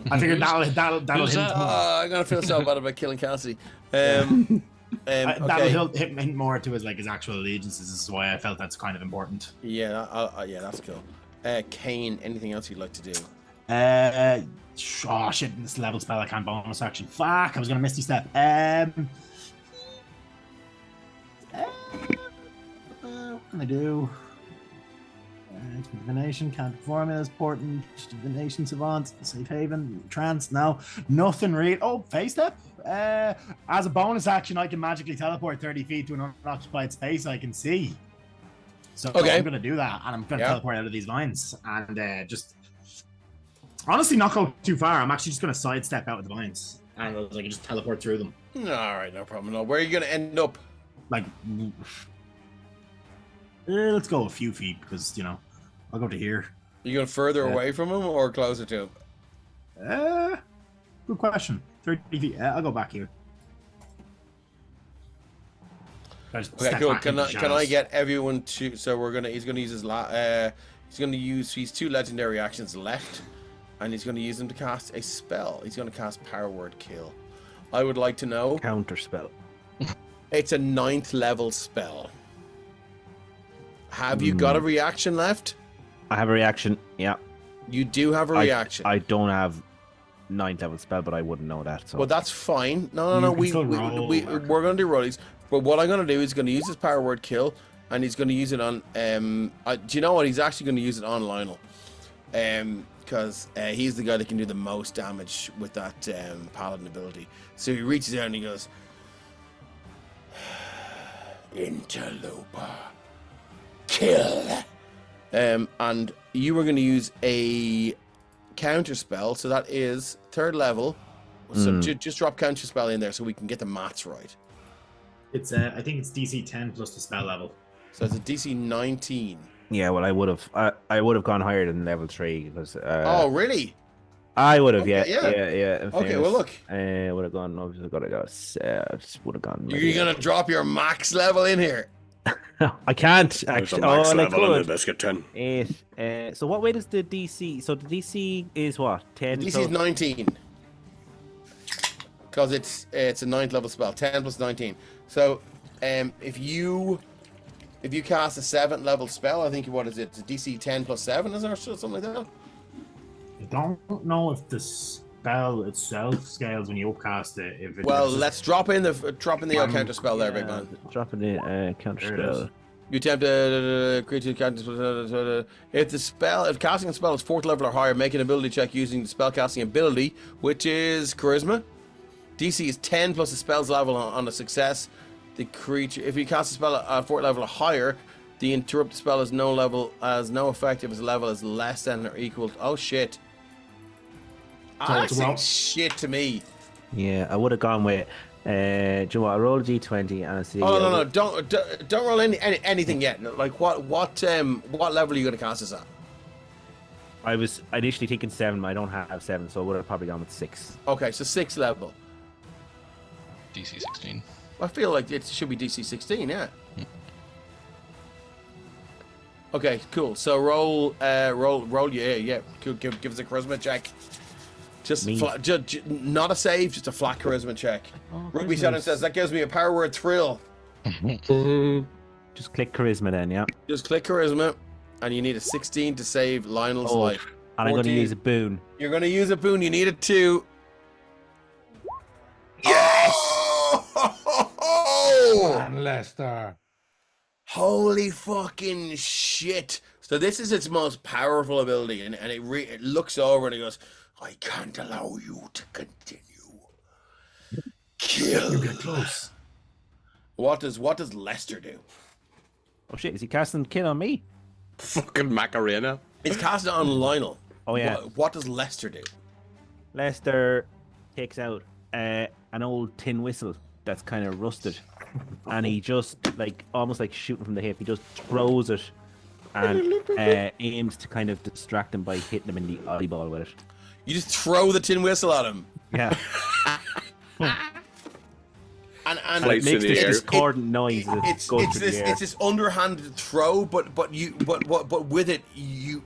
I figured that'll Who's hint that? more. I'm gonna feel so bad about killing Cassidy. Okay. That'll hit more to his actual allegiances. This is why I felt that's kind of important. Yeah, yeah, that's cool. Kane, anything else you'd like to do? Oh shit! This level spell I can't bonus action. Fuck! I was gonna misty step. What can I do? Divination, counter formulas, portent, divination, savant, safe haven, trance. No, nothing real. Oh, face step. As a bonus action, I can magically teleport 30 feet to an unoccupied space I can see. So okay. I'm gonna do that, and I'm gonna teleport out of these vines, and just honestly not go too far. I'm actually just gonna sidestep out of the vines, and I can just teleport through them. All right, no problem. No, where are you gonna end up? Let's go a few feet because I'll go to here. You going further away from him or closer to him? Good question. 30 feet. I'll go back here. Okay, cool. Can I get everyone to? So he's gonna use his two legendary actions left, and he's gonna use them to cast a spell. He's gonna cast Power Word Kill. I would like to know. Counter spell. It's a 9th level spell. Have you got a reaction left? I have a reaction. Yeah. You do have a reaction. I don't have 9th level spell, but I wouldn't know that. So. Well, that's fine. No. We're gonna do rollies. But what I'm gonna do is gonna use his Power Word Kill, and he's gonna use it on. Do you know what? He's actually gonna use it on Lionel, because he's the guy that can do the most damage with that paladin ability. So he reaches out and he goes, Interloper, kill. And you were going to use a counter spell, so that is 3rd level. So just drop counter spell in there so we can get the maths right. It's I think it's DC 10 plus the spell level. So it's a DC 19. Yeah, well, I would have gone higher than level 3 because. Oh, really? I would have, Okay, yeah. Okay, well, look. Would have gone. Obviously, would have gone. You're gonna drop your max level in here. I can't There's a actually. max I level in the could. biscuit tin. 8. So what way does the DC? So the DC is what? 10. DC is 19. Because it's a 9th level spell. 10 plus 19. So, if you cast a 7th level spell, I think what is it? It's a DC 10 plus 7, is there, or something like that? I don't know if the spell itself scales when you upcast it. Let's drop in the counter spell there, big man. Drop in the counter spell. You attempt to create 2 counter. If casting a spell is 4th level or higher, make an ability check using the spellcasting ability, which is Charisma. DC is 10 plus the spell's level on a success. The creature, if you cast a spell at 4th level or higher, the interrupt spell has no effect if its level is less than or equal to, oh shit. So That seems shit to me. Yeah, I would have gone with Do you know what? I roll a d20 and I see. Oh no, don't roll anything yet. Like what level are you gonna cast this at? I was initially thinking 7. But I don't have 7, so I would have probably gone with 6. Okay, so 6th level. DC 16. I feel like it should be DC 16, yeah. Okay, cool. So roll, yeah. Cool. Give us a charisma check. Just not a save, just a flat charisma check. Rugby Shannon says that gives me a power word thrill. Just click charisma then, yeah. Just click charisma, and you need a 16 to save Lionel's life. And I'm going to 14. use a boon. You're going to use a boon. You need a 2. Yes! Man, Lester. Holy fucking shit! So this is its most powerful ability, and it looks over and it goes, "I can't allow you to continue. Kill." You get close. What does Lester do? Oh shit, is he casting kill on me? Fucking Macarena. It's casted on Lionel. Oh yeah. What does Lester do? Lester takes out an old tin whistle that's kind of rusted, and he just almost like shooting from the hip. He just throws it and aims to kind of distract him by hitting him in the eyeball with it. You just throw the tin whistle at him. Yeah. And it makes this discordant noise. It's this underhanded throw, but with it you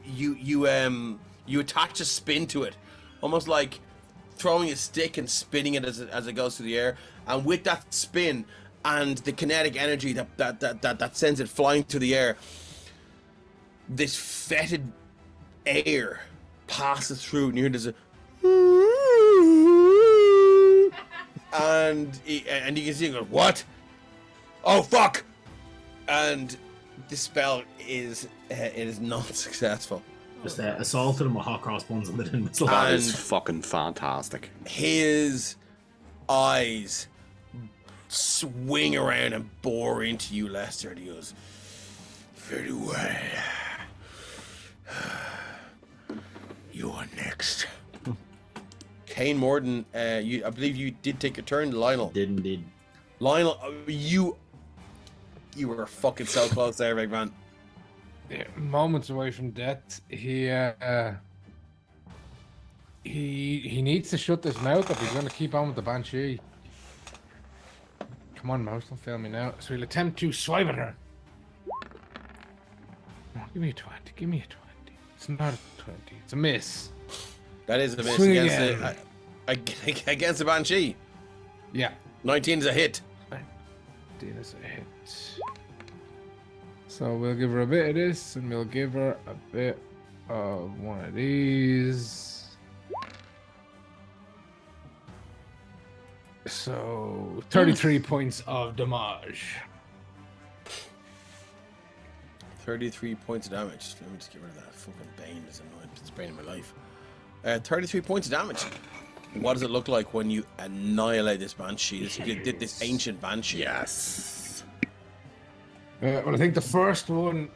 attach a spin to it, almost like throwing a stick and spinning it as it goes through the air. And with that spin and the kinetic energy that sends it flying through the air, this fetid air passes through, and you hear this. And you can see him go, "What? Oh fuck!" And this spell is not successful. Just assaulted him with hot cross buns and then whistle. That is fucking fantastic. His eyes swing around and bore into you, Lester, and he goes, "Very well. You are next." Kane Morden, I believe you did take your turn, Lionel. Did indeed. Lionel, you were fucking so close there, big man. Yeah, moments away from death. He needs to shut this mouth up. He's going to keep on with the Banshee. Come on, mouse, don't fail me now. So he'll attempt to swipe at her. Come on, give me a 20. Give me a 20. It's not a 20. It's a miss. That is a miss Swing against the Banshee. Yeah. 19 is a hit. 19 is a hit. So we'll give her a bit of this, and we'll give her a bit of one of these. So 33 points of damage. 33 points of damage. Let me just get rid of that fucking Bane. It's annoying. It's the bane of my life. 33 points of damage. What does it look like when you annihilate this Banshee? This ancient Banshee. Yes. Well, I think the first one,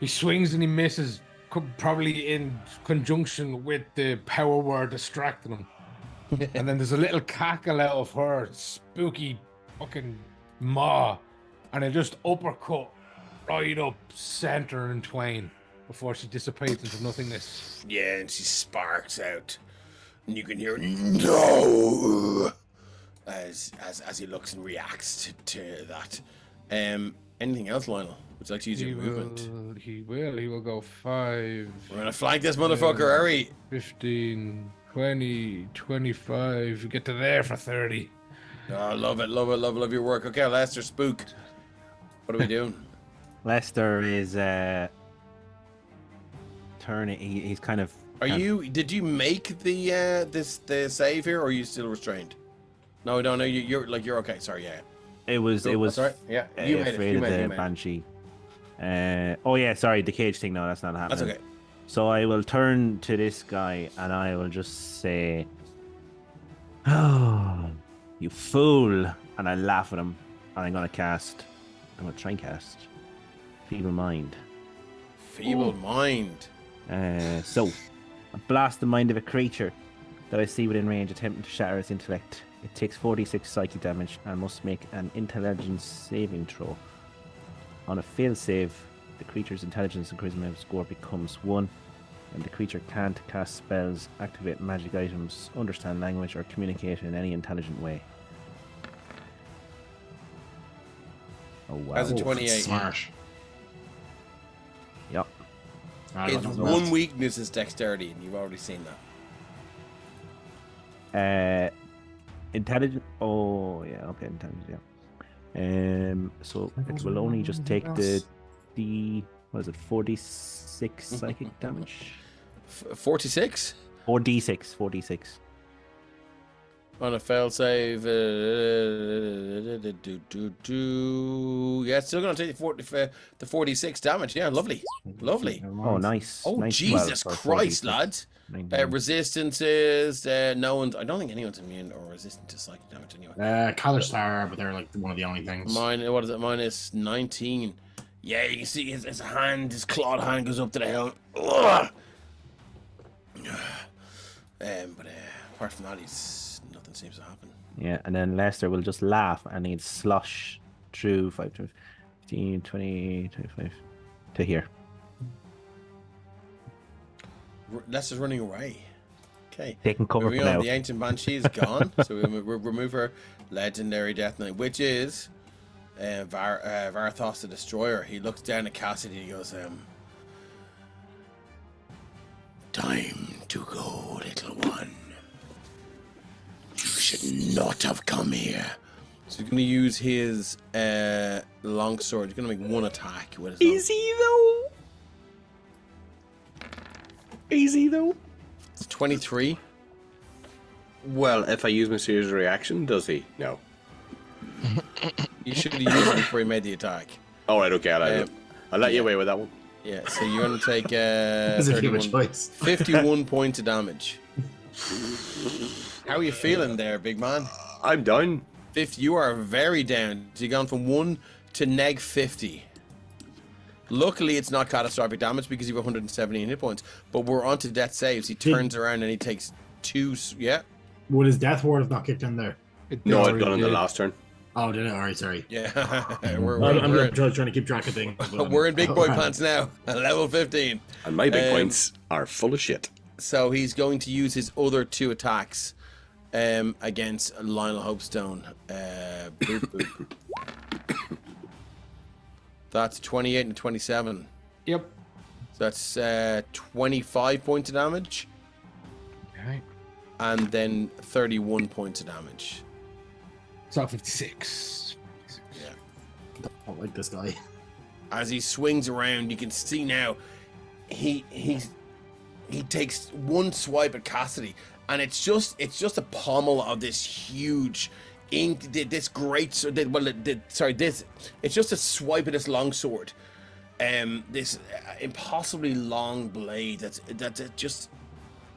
he swings and he misses, probably in conjunction with the power word distracting him. And then there's a little cackle out of her spooky fucking maw, and it just uppercut right up center and twain before she dissipates into nothingness. Yeah, and she sparks out, and you can hear "No" as he looks and reacts to that. Anything else, Lionel? Would you like to use your movement? He will go 5. We're gonna flank this motherfucker, are we? 15, 20, 25. You get to there for 30. Oh, love your work. Okay, Lester, spook. What are we doing? Lester is turning. He's kind of. Did you make the save here, or are you still restrained? No, you're okay. Sorry, yeah. It was. Sorry, yeah. You made afraid it. of the Banshee. Oh yeah, sorry, the cage thing. No, that's not happening. That's okay. So I will turn to this guy and I will just say, "Oh, you fool!" And I laugh at him. And I'm gonna try and cast Feeble Mind. Feeble Mind. So I blast the mind of a creature that I see within range, attempting to shatter its intellect. It takes 46 psychic damage and must make an intelligence saving throw. On a failed save, the creature's intelligence and charisma score becomes 1, and the creature can't cast spells, activate magic items, understand language, or communicate in any intelligent way. Oh wow. As a 28. Smart. Yep. I His don't know. one weakness is dexterity, and you've already seen that. Intelligent. Oh yeah, okay, intelligent. Yeah. So it will only just take the what is it? 46 psychic damage. 46 4d6. 4d6. on a fail save. Yeah, it's still going to take the 46 damage. Yeah, lovely. Lovely. Oh, nice. Oh, nice. Jesus Well, Christ, 46. lads. 19. Resistance is no one's. I don't think anyone's immune or resistant to psychic damage anyway. Kalish are, but they're like one of the only things. Mine, what is it? Minus 19. Yeah, you can see his hand, his clawed hand goes up to the helmet. Ugh. But apart from that, nothing seems to happen. Yeah, and then Lester will just laugh and he'd slosh through 5, 15, 20, 25 to here. Lester's running away. Okay. Taking cover Moving for on, now. the Ancient Banshee is gone, so we remove her legendary Death Knight, which is Varathost the Destroyer. He looks down at Cassidy and he goes, "Time to go, little one. You should not have come here." So he's going to use his longsword. He's going to make one attack with his Easy though. Easy though. It's 23. Well, if I use my series reaction, does he? No. You should have used it before he made the attack. All right, okay, I'll let you away with that one. Yeah, so you're going to take Doesn't give a 31, choice. 51 points of damage. How are you feeling there, big man? I'm down. You are very down. So you've gone from 1 to neg 50. Luckily, it's not catastrophic damage because you have 117 hit points. But we're on to death saves. He turns around and he takes 2. Yeah. Would his death ward have not kicked in there? No, I've done in the last turn. Oh, did it? All right, sorry. Yeah. I'm trying to keep track of things. We're in big boy pants now. Level 15. And my big points are full of shit. So he's going to use his other 2 attacks against Lionel Hopestone. Boop, boop. That's 28 and 27. Yep. So that's 25 points of damage. Okay. And then 31 points of damage. So 56. Yeah. I don't like this guy. As he swings around, you can see now he takes one swipe at Cassidy, and it's just a pommel of this huge it's just a swipe of this longsword, this impossibly long blade that's just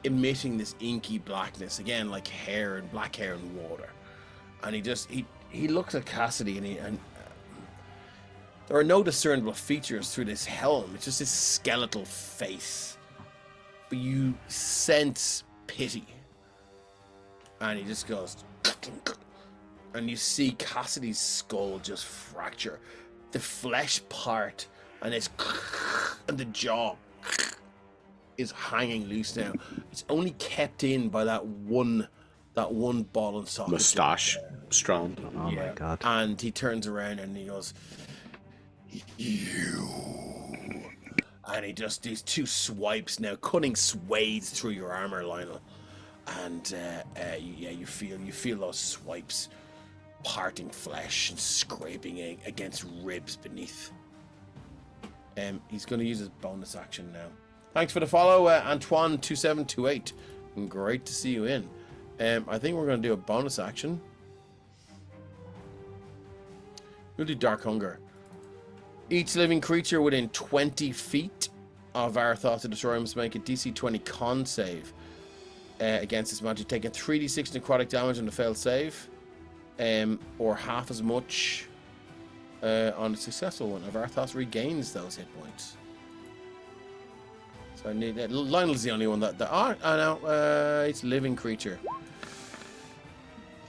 emitting this inky blackness again, like black hair and water. And he looks at Cassidy and there are no discernible features through this helm. It's just this skeletal face, but you sense pity. And he just goes, and you see Cassidy's skull just fracture, the flesh part, and the jaw is hanging loose now. It's only kept in by that one ball and socket. Mustache strand. Oh my god. And he turns around and he goes, "You." And he just these 2 swipes now, cutting swathes through your armor, Lionel. And you feel those swipes parting flesh and scraping against ribs beneath. He's going to use his bonus action now. Thanks for the follow, Antoine2728. Great to see you in. I think we're going to do a bonus action. We'll do Dark Hunger. Each living creature within 20 feet of Varathost the Destroyer must make a DC 20 con save against this magic, taking 3d6 necrotic damage on the failed save, or half as much on a successful one. Varathost regains those hit points. So I need Lionel's the only one that I know. It's living creature.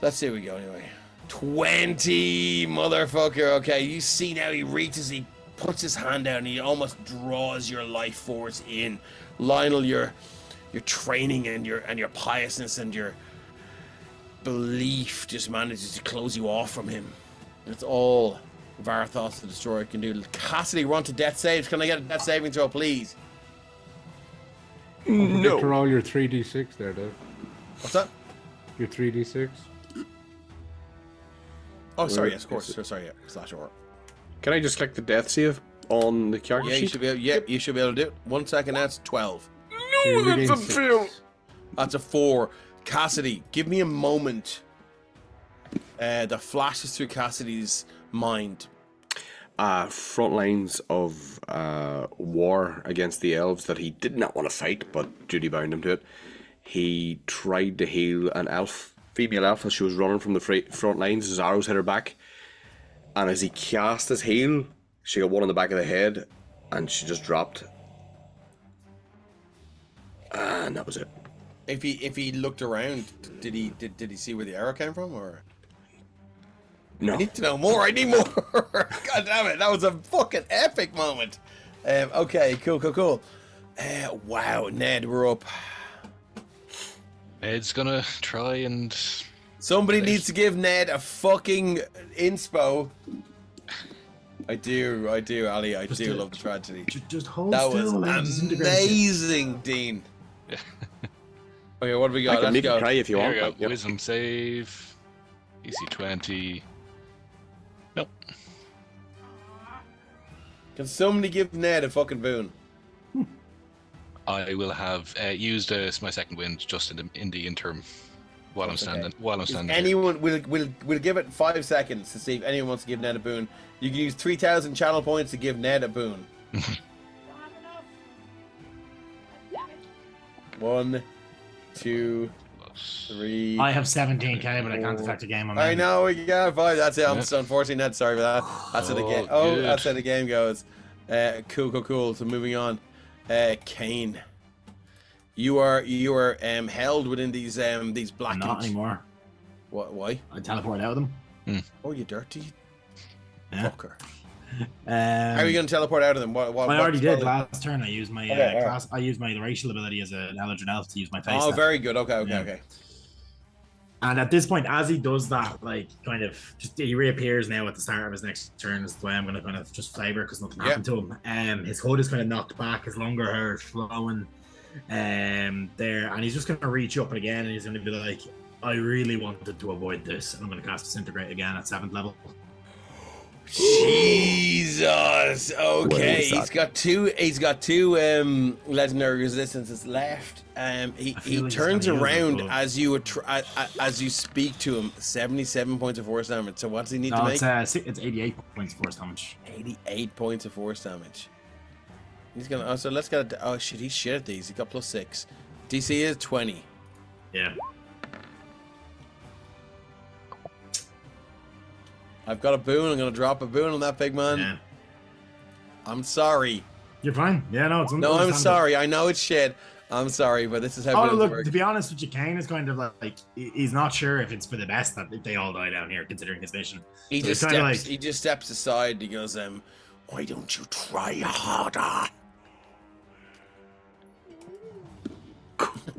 Let's see how we go anyway. 20, motherfucker. Okay, you see now he reaches, he puts his hand out and he almost draws your life force in. Lionel, your training and your piousness and your belief just manages to close you off from him. That's all Varathost the Destroyer can do. Cassidy, we're on to death saves. Can I get a death saving throw, please? Don't forget to roll your 3d6 there, Dave. What's that? Your 3d6. Oh, sorry, yes, of course. Sorry, yeah, /or. Can I just click the death save on the character Yeah, sheet? you should be able. Yeah, you should be able to do it. 1 second. That's 12. No, that's a fail. That's a 4. Cassidy, give me a moment. That flashes through Cassidy's mind. Front lines of war against the elves that he did not want to fight, but duty bound him to it. He tried to heal an elf, female elf, as she was running from the front lines. His arrows hit her back, and as he cast his heal, she got one on the back of the head, and she just dropped. And that was it. If he looked around, did he see where the arrow came from, or? No. I need to know more. I need more. God damn it! That was a fucking epic moment. Okay, cool. Wow, Ned, we're up. Ed's gonna try and... Somebody needs to give Ned a fucking inspo. I do, Ali. I do love the tragedy. Just hold That still. was let it disintegrate. amazing, Dean. Okay, what do we got? I can Let's make go. it cry if you Here want. we go. But, yeah. Wisdom save. Easy 20. Nope. Can somebody give Ned a fucking boon? I will have used my second wind just in the interim while I'm standing. Okay. While I'm standing. here. Anyone, we'll give it 5 seconds to see if anyone wants to give Ned a boon. You can use 3,000 channel points to give Ned a boon. 1, 2, 3. I have 17k, but I can't affect a game. I know we got 5. That's it. I'm just unfortunately Ned. Sorry for that. That's how the game. Oh, good. that's how the game goes. Cool. So moving on. Kane, you are held within these black. Not anymore. What? Why? I teleport out of them. Oh, you dirty Yeah. fucker. How are you going to teleport out of them? What I already did spell- last turn. I used my Okay, alright. class. I used my racial ability as an Eldritch Elf to use my face. Oh, step. very good. Okay. Yeah. And at this point, as he does that, like kind of just he reappears now at the start of his next turn. Is the way I'm going to kind of just flavor because nothing happened to him. His hood is kind of knocked back, his longer hair is flowing, there, and he's just going to reach up again, and he's going to be like, "I really wanted to avoid this," and I'm going to cast Disintegrate again at 7th level. Jesus. Okay, he's got two legendary resistances left. He like turns he's gonna use around them, as you speak to him. 77 points of force damage. So what does he need to No, make? it's 88 points of force damage. 88 points of force damage. He's gonna. Oh, so let's get it. Oh shit, he's shit at these. He got +6. DC is 20. Yeah. I've got a boon. I'm gonna drop a boon on that big man. Yeah. I'm sorry. You're fine. Yeah, no, it's No, I'm understandable. sorry. I know it's shit. I'm sorry, but this is how Oh, boons look, work. to be honest with you, Kane is kind of like he's not sure if it's for the best that they all die down here, considering his mission. He So just it's kinda steps. He just steps aside. He goes, "Why don't you try harder?"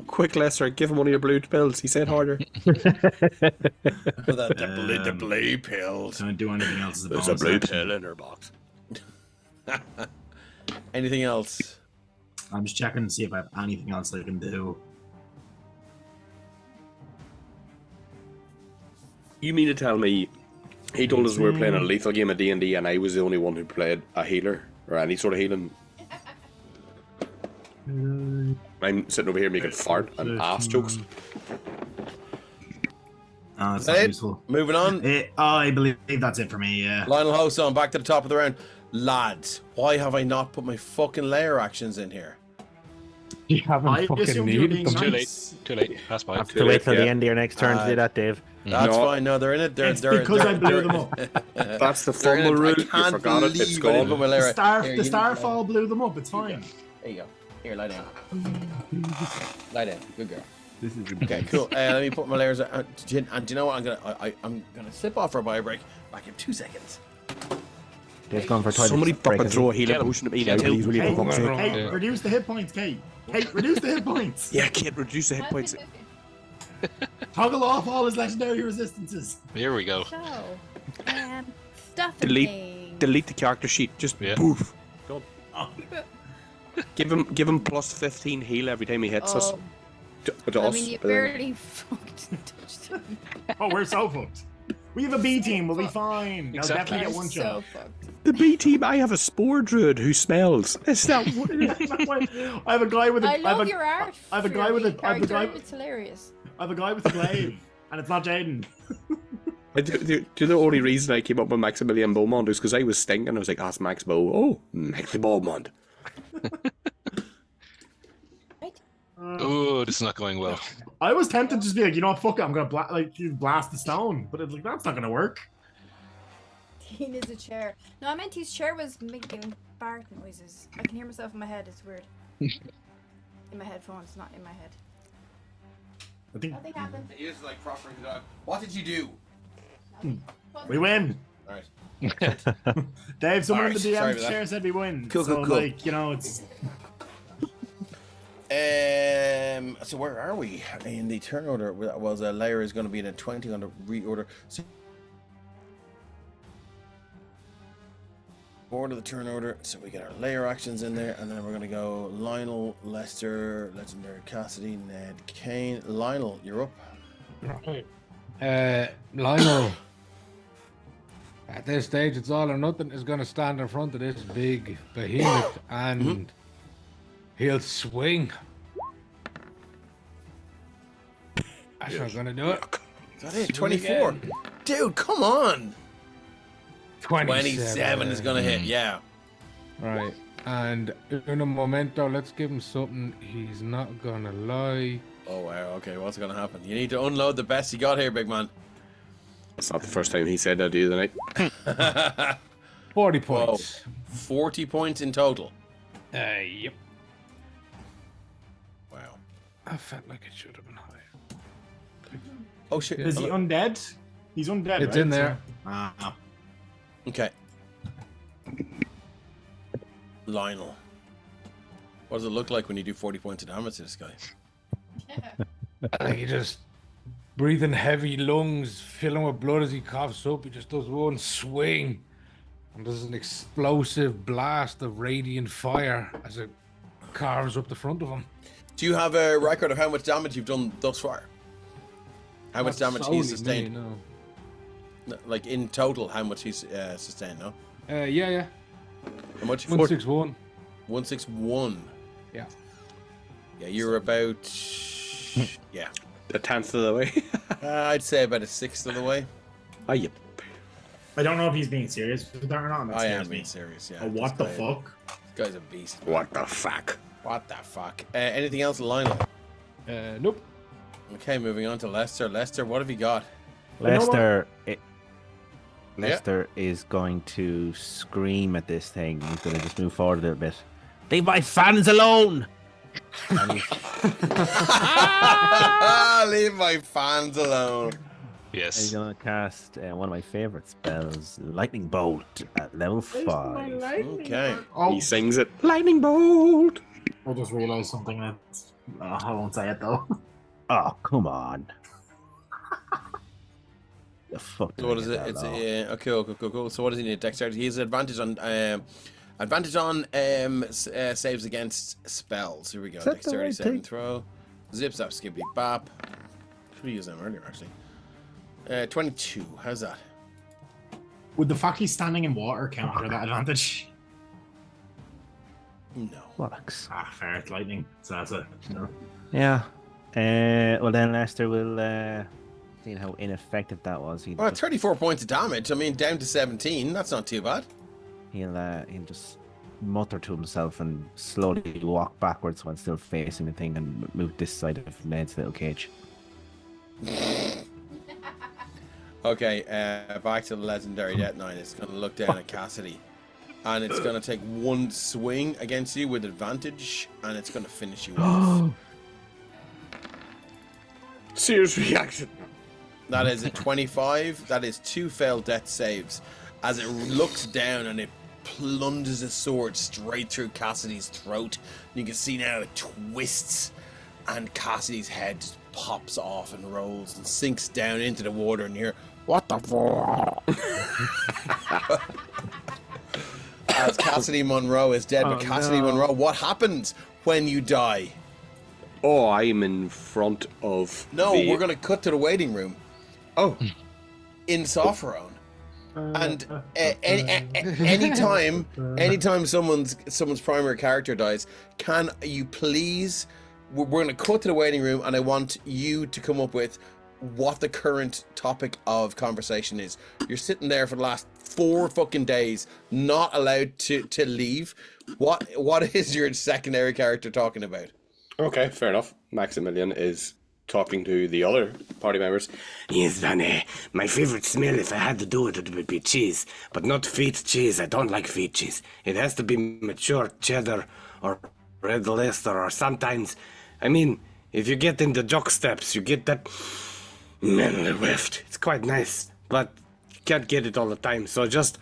Quick, Lester, give him one of your blue pills. He said harder. The blue pills. Don't do anything else as a There's bonus a blue action. pill in her box. Anything else? I'm just checking to see if I have anything else I can do. You mean to tell me he told us we were playing a lethal game of D&D and I was the only one who played a healer or any sort of healing? I'm sitting over here making fart and ass jokes. Oh, it's That not it? useful. Moving on. I believe that's it for me, yeah. Lionel Host on back to the top of the round. Lads, why have I not put my fucking layer actions in here? You haven't I fucking assumed you were needed being them. nice. Too late. Pass by. Have to wait till yeah. the end of your next turn to do that, Dave. That's No. fine. No, they're in it. It's because I blew them up. That's the They're in fumble it. I rule. You can't forgot it. It's believe I didn't put gone. my layer. Here, The you- Starfall blew them up, it's fine. There you go. Here, lie down. Lie down. Good girl. This is Okay, cool. Let me put my layers out. And do you know what? I'm gonna slip off for a bio break. Back in 2 seconds. Dave's gone for a toilet Somebody break, fucking is throw a he? healing Get him. potion at me Get now, him. please, will you, for fuck's sake? Kate, Yeah. reduce the hit points, Kate. Kate, reduce the hit points. Yeah, kid, reduce the hit points. Toggle off all his legendary resistances. Here we go. So, stuff Delete the character sheet. Just Yeah. poof. Done. Give him plus 15 heal every time he hits us. Oh, To I us. mean, you but then- barely fucking touched him. Oh, we're so fucked. We have a B team. We'll be fine. They'll Exactly. definitely get We're one so shot. fucked. The B team, I have a spore druid who smells. It's that. I have a guy with a. I have love a- your art. I have a for guy your with a- main I have a character. guy- It's hilarious. I have a guy with a glaive, and it's not Jaden. The only reason I came up with Maximilian Beaumont is because I was stinking. I was like, "Ask Max Bow." Oh, Max Beaumont. Oh, this is not going well. I was tempted to just be like, you know what, fuck it, I'm gonna blast the stone, but it's like that's not gonna work. Dean is a chair. No, I meant his chair was making fart noises. I can hear myself in my head. It's weird. In my headphones, not in my head. I think Nothing happened. He is like proper. What did you do? we win. All right. Dave, someone Alright, in the sorry DM's about chair said we win. Cool, so cool, cool. like, you know, it's So where are we in the turn order? Was a layer is going to be in a 20 on the reorder. So order the turn order. So we get our layer actions in there, and then we're going to go Lionel, Lester, Legendary Cassidy, Ned, Kane. Lionel, you're up. Lionel. At this stage, it's all or nothing is going to stand in front of this big behemoth, and he'll swing. That's not going to do it. Is that it? Swing 24. again. Dude, come on. 27 27 is going to hit. Yeah. Right. And in a momento, let's give him something he's not going to lie. Oh wow. Okay, what's going to happen? You need to unload the best you got here, big man. It's not the first time he said that the other night. 40 points. 40 points in total. Yep. Wow. I felt like it should have been higher. Oh shit. is he undead? He's undead. It's right? in there. So- Okay. Lionel. What does it look like when you do 40 points of damage to this guy? Like he just breathing heavy lungs, filling with blood as he coughs up. He just does one swing, and there's an explosive blast of radiant fire as it carves up the front of him. Do you have a record of how much damage you've done thus far? How much Not damage solely he's sustained? me, no. No, like in total, how much he's sustained, no? Yeah. How much? 161. 161. Yeah. Yeah, you're about... yeah. A tenth of the way. I'd say about a sixth of the way. Ah, yep. I don't know if he's being serious with that or not. That I scares am me. being serious, yeah. Oh, what the This guy- fuck? This guy's a beast. What the fuck? What the fuck? Anything else, Lionel? Nope. Okay, moving on to Lester. Lester, what have you got? You know what? Lester is going to scream at this thing. He's going to just move forward a little bit. Leave my fans alone! And he's- Leave my fans alone. he's Yes. going to cast one of my favorite spells, Lightning Bolt, at level 5. Okay. Oh, He sings it. Lightning bolt. I just realized something that I won't say it though. Oh, come on. The fuck So what is it? It's okay, cool. So what does he need? Dexterity. He has advantage on saves against spells. Here we go. Is that the Dexterity right saving thing? throw. Zip zap skippy bop. Should have used them earlier actually. 22. How's that? Would the fact he's standing in water counter that advantage? No. Bollocks. Ah, fair. It's lightning. So that's it. No. Yeah. Well, then Lester will, seeing how ineffective that was, Well, 34 points of damage. I mean, down to 17. That's not too bad. he'll just mutter to himself and slowly walk backwards while still facing the thing and move this side of Ned's little cage. Okay, back to the legendary Death Knight. It's going to look down at Cassidy. And it's going to take one swing against you with advantage. And it's going to finish you off. Serious reaction. That is a 25. That is 2 failed death saves. As it looks down and it plunges a sword straight through Cassidy's throat. You can see now it twists and Cassidy's head just pops off and rolls and sinks down into the water, and you hear, "What the fuck?" As Cassidy Monroe is dead. But Cassidy Monroe, what happens when you die? Oh, I'm in front of We're going to cut to the waiting room. Oh. In Sopherone. And anytime someone's primary character dies, can you please? We're going to cut to the waiting room, and I want you to come up with what the current topic of conversation is. You're sitting there for the last 4 fucking days, not allowed to leave. What is your secondary character talking about? Okay, fair enough. Maximilian is talking to the other party members. Yes, Danny. My favorite smell, if I had to do it, it would be cheese. But not fake cheese. I don't like fake cheese. It has to be mature cheddar or red Leicester, or sometimes... I mean, if you get into jock steps, you get that manly whiff. It's quite nice, but you can't get it all the time, so just...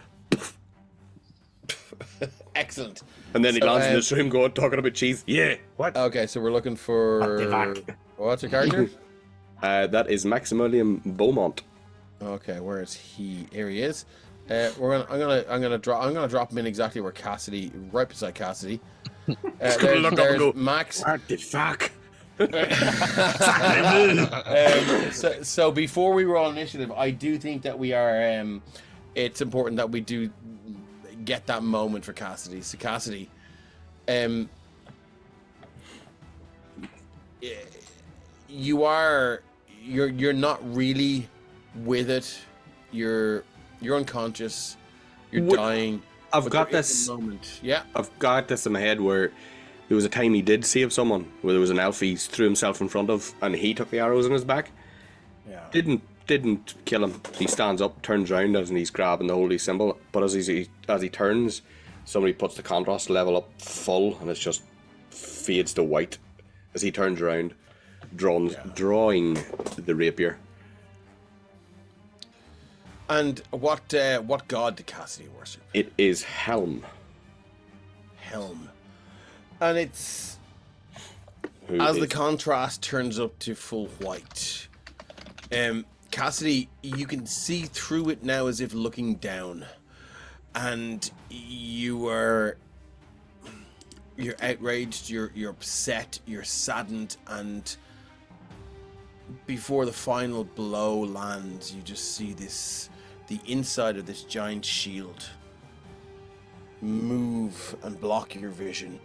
Excellent. And then he lands in this room talking about cheese. Yeah, what? Okay, so we're looking for... What's your character? That is Maximilian Beaumont. Okay, where is he? Here he is. I'm gonna drop him in exactly where Cassidy, right beside Cassidy. There's Max. What the fuck? So before we roll initiative, I do think that we are. It's important that we do get that moment for Cassidy. So Cassidy, you're not really with it. You're unconscious. You're dying. I've got this moment. Yeah. I've got this in my head where there was a time he did save someone, where there was an elf he threw himself in front of, and he took the arrows in his back. Yeah. Didn't kill him. He stands up, turns around, and he's grabbing the holy symbol. But as he turns, somebody puts the contrast level up full, and it just fades to white as he turns around, drawing the rapier. And what god did Cassidy worship? It is Helm. Helm. And it's... As the contrast turns up to full white, Cassidy, you can see through it now as if looking down. And you're outraged, you're upset, you're saddened, and before the final blow lands, you just see the inside of this giant shield move and block your vision.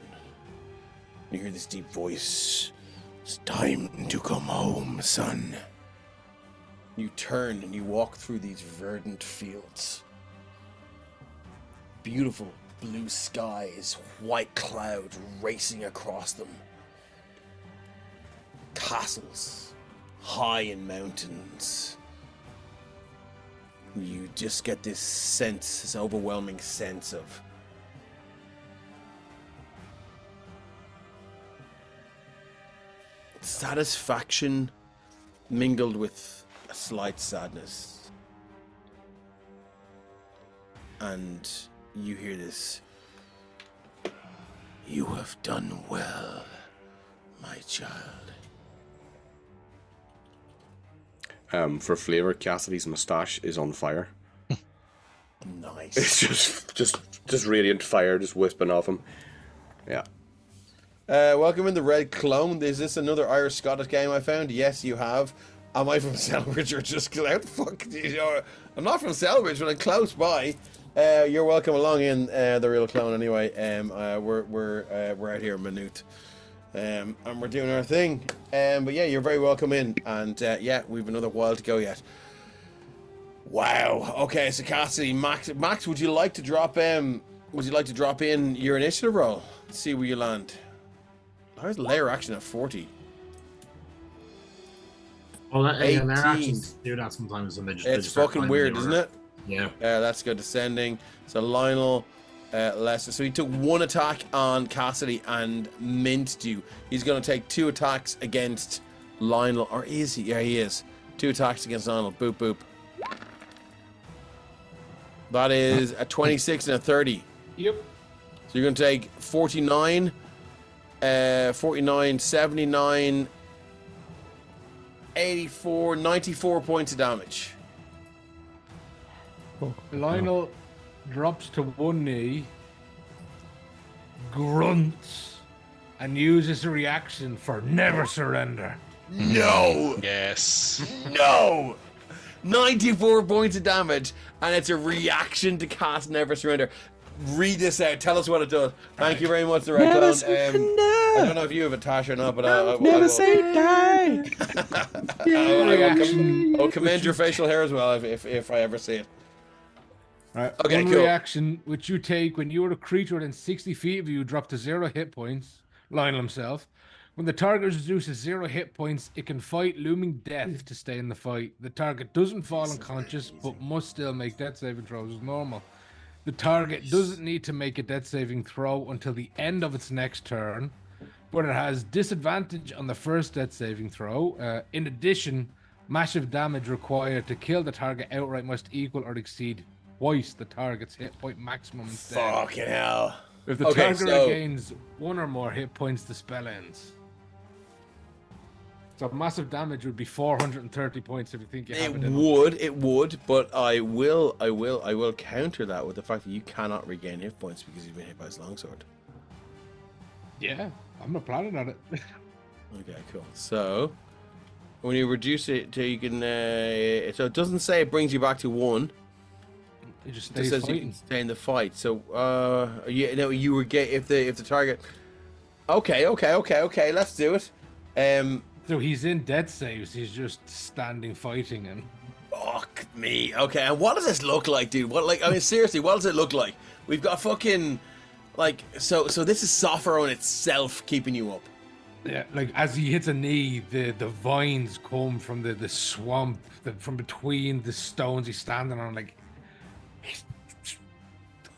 You hear this deep voice. It's time to come home, son. You turn and you walk through these verdant fields. Beautiful blue skies, white clouds racing across them. Castles high in mountains. You just get this sense, this overwhelming sense of satisfaction mingled with a slight sadness. And you hear this. You have done well, my child. For flavor, Cassidy's mustache is on fire. Nice. It's just radiant fire, just wisping off him. Yeah. Welcome in the Red Clone. Is this another Irish-Scottish game I found? Yes, you have. Am I from Selbridge or just out? Fuck, I'm not from Selbridge, but I'm close by. You're welcome along in the Real Clone anyway. We're out here in Maynooth. And we're doing our thing. But yeah, you're very welcome in. And yeah, we've another while to go yet. Wow. Okay, so Cassidy, Max, would you like to drop in your initiative roll? Let's see where you land. How's layer action at 40? Oh, that, yeah, they're 18. actually do that sometimes when they just. It's fucking weird, isn't it? Yeah. That's good. Descending. So Lionel, Lester. So he took 1 attack on Cassidy and minced you. He's going to take 2 attacks against Lionel, or is he? Yeah, he is. 2 attacks against Lionel. Boop, boop. That is a 26 and a 30. Yep. So you're going to take 49, 79, 84, 94 points of damage. Lionel drops to one knee, grunts, and uses a reaction for never surrender. No! Yes. No! 94 points of damage, and it's a reaction to cast Never Surrender. Read this out. Tell us what it does. Thank you very much, the Red Clown. I don't know if you have a Tash or not, but I will. say die. I'll commend your facial hair as well if I ever see it. Right. Okay, one cool. reaction which you take when you are a creature within 60 feet of you, drop to 0 hit points. Lionel himself. When the target reduces 0 hit points, it can fight looming death to stay in the fight. The target doesn't fall unconscious, but must still make death saving throws as normal. The target doesn't need to make a death saving throw until the end of its next turn, but it has disadvantage on the first death saving throw. In addition, massive damage required to kill the target outright must equal or exceed twice the target's hit point maximum instead. Fucking hell. If the Okay, target so- regains 1 or more hit points, the spell ends. So massive damage would be 430 points if you think you have it. It would, but I will counter that with the fact that you cannot regain hit points because you've been hit by his longsword. Yeah, I'm not planning on it. Okay, cool. So when you reduce it to, you can. So it doesn't say it brings you back to 1. It just It stays says you fighting. can stay in the fight. So you were if the target. Okay. Let's do it. So he's in death saves. He's just standing fighting and. Fuck me. Okay, and what does this look like, dude? Seriously, what does it look like? We've got fucking so this is Sopherone itself keeping you up. Yeah, like as he hits a knee, the vines come from the swamp, from between the stones he's standing on, like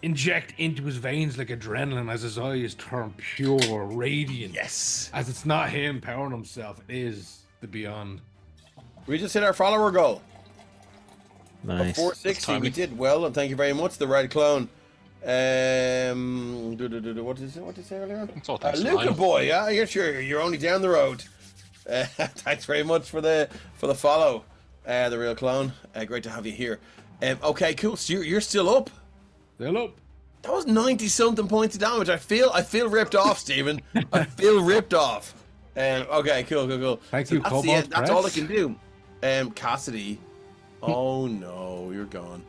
inject into his veins like adrenaline as his eyes turn pure, radiant. Yes. As it's not him powering himself, it is the beyond. We just hit our follower goal. Nice. 460. We did well, and thank you very much, the Red Clone. What did you say earlier? It's all thanks to Luca Lionel. boy, yeah, you're only down the road. Thanks very much for the follow, the Real Clone. Great to have you here. Okay, cool. So you're still up. Still up. That was 90 something points of damage. I feel ripped off, Stephen. I feel ripped off. Okay, cool. Thank So you, that's Cobalt that's all I Press. can do. Cassidy. Oh no, you're gone.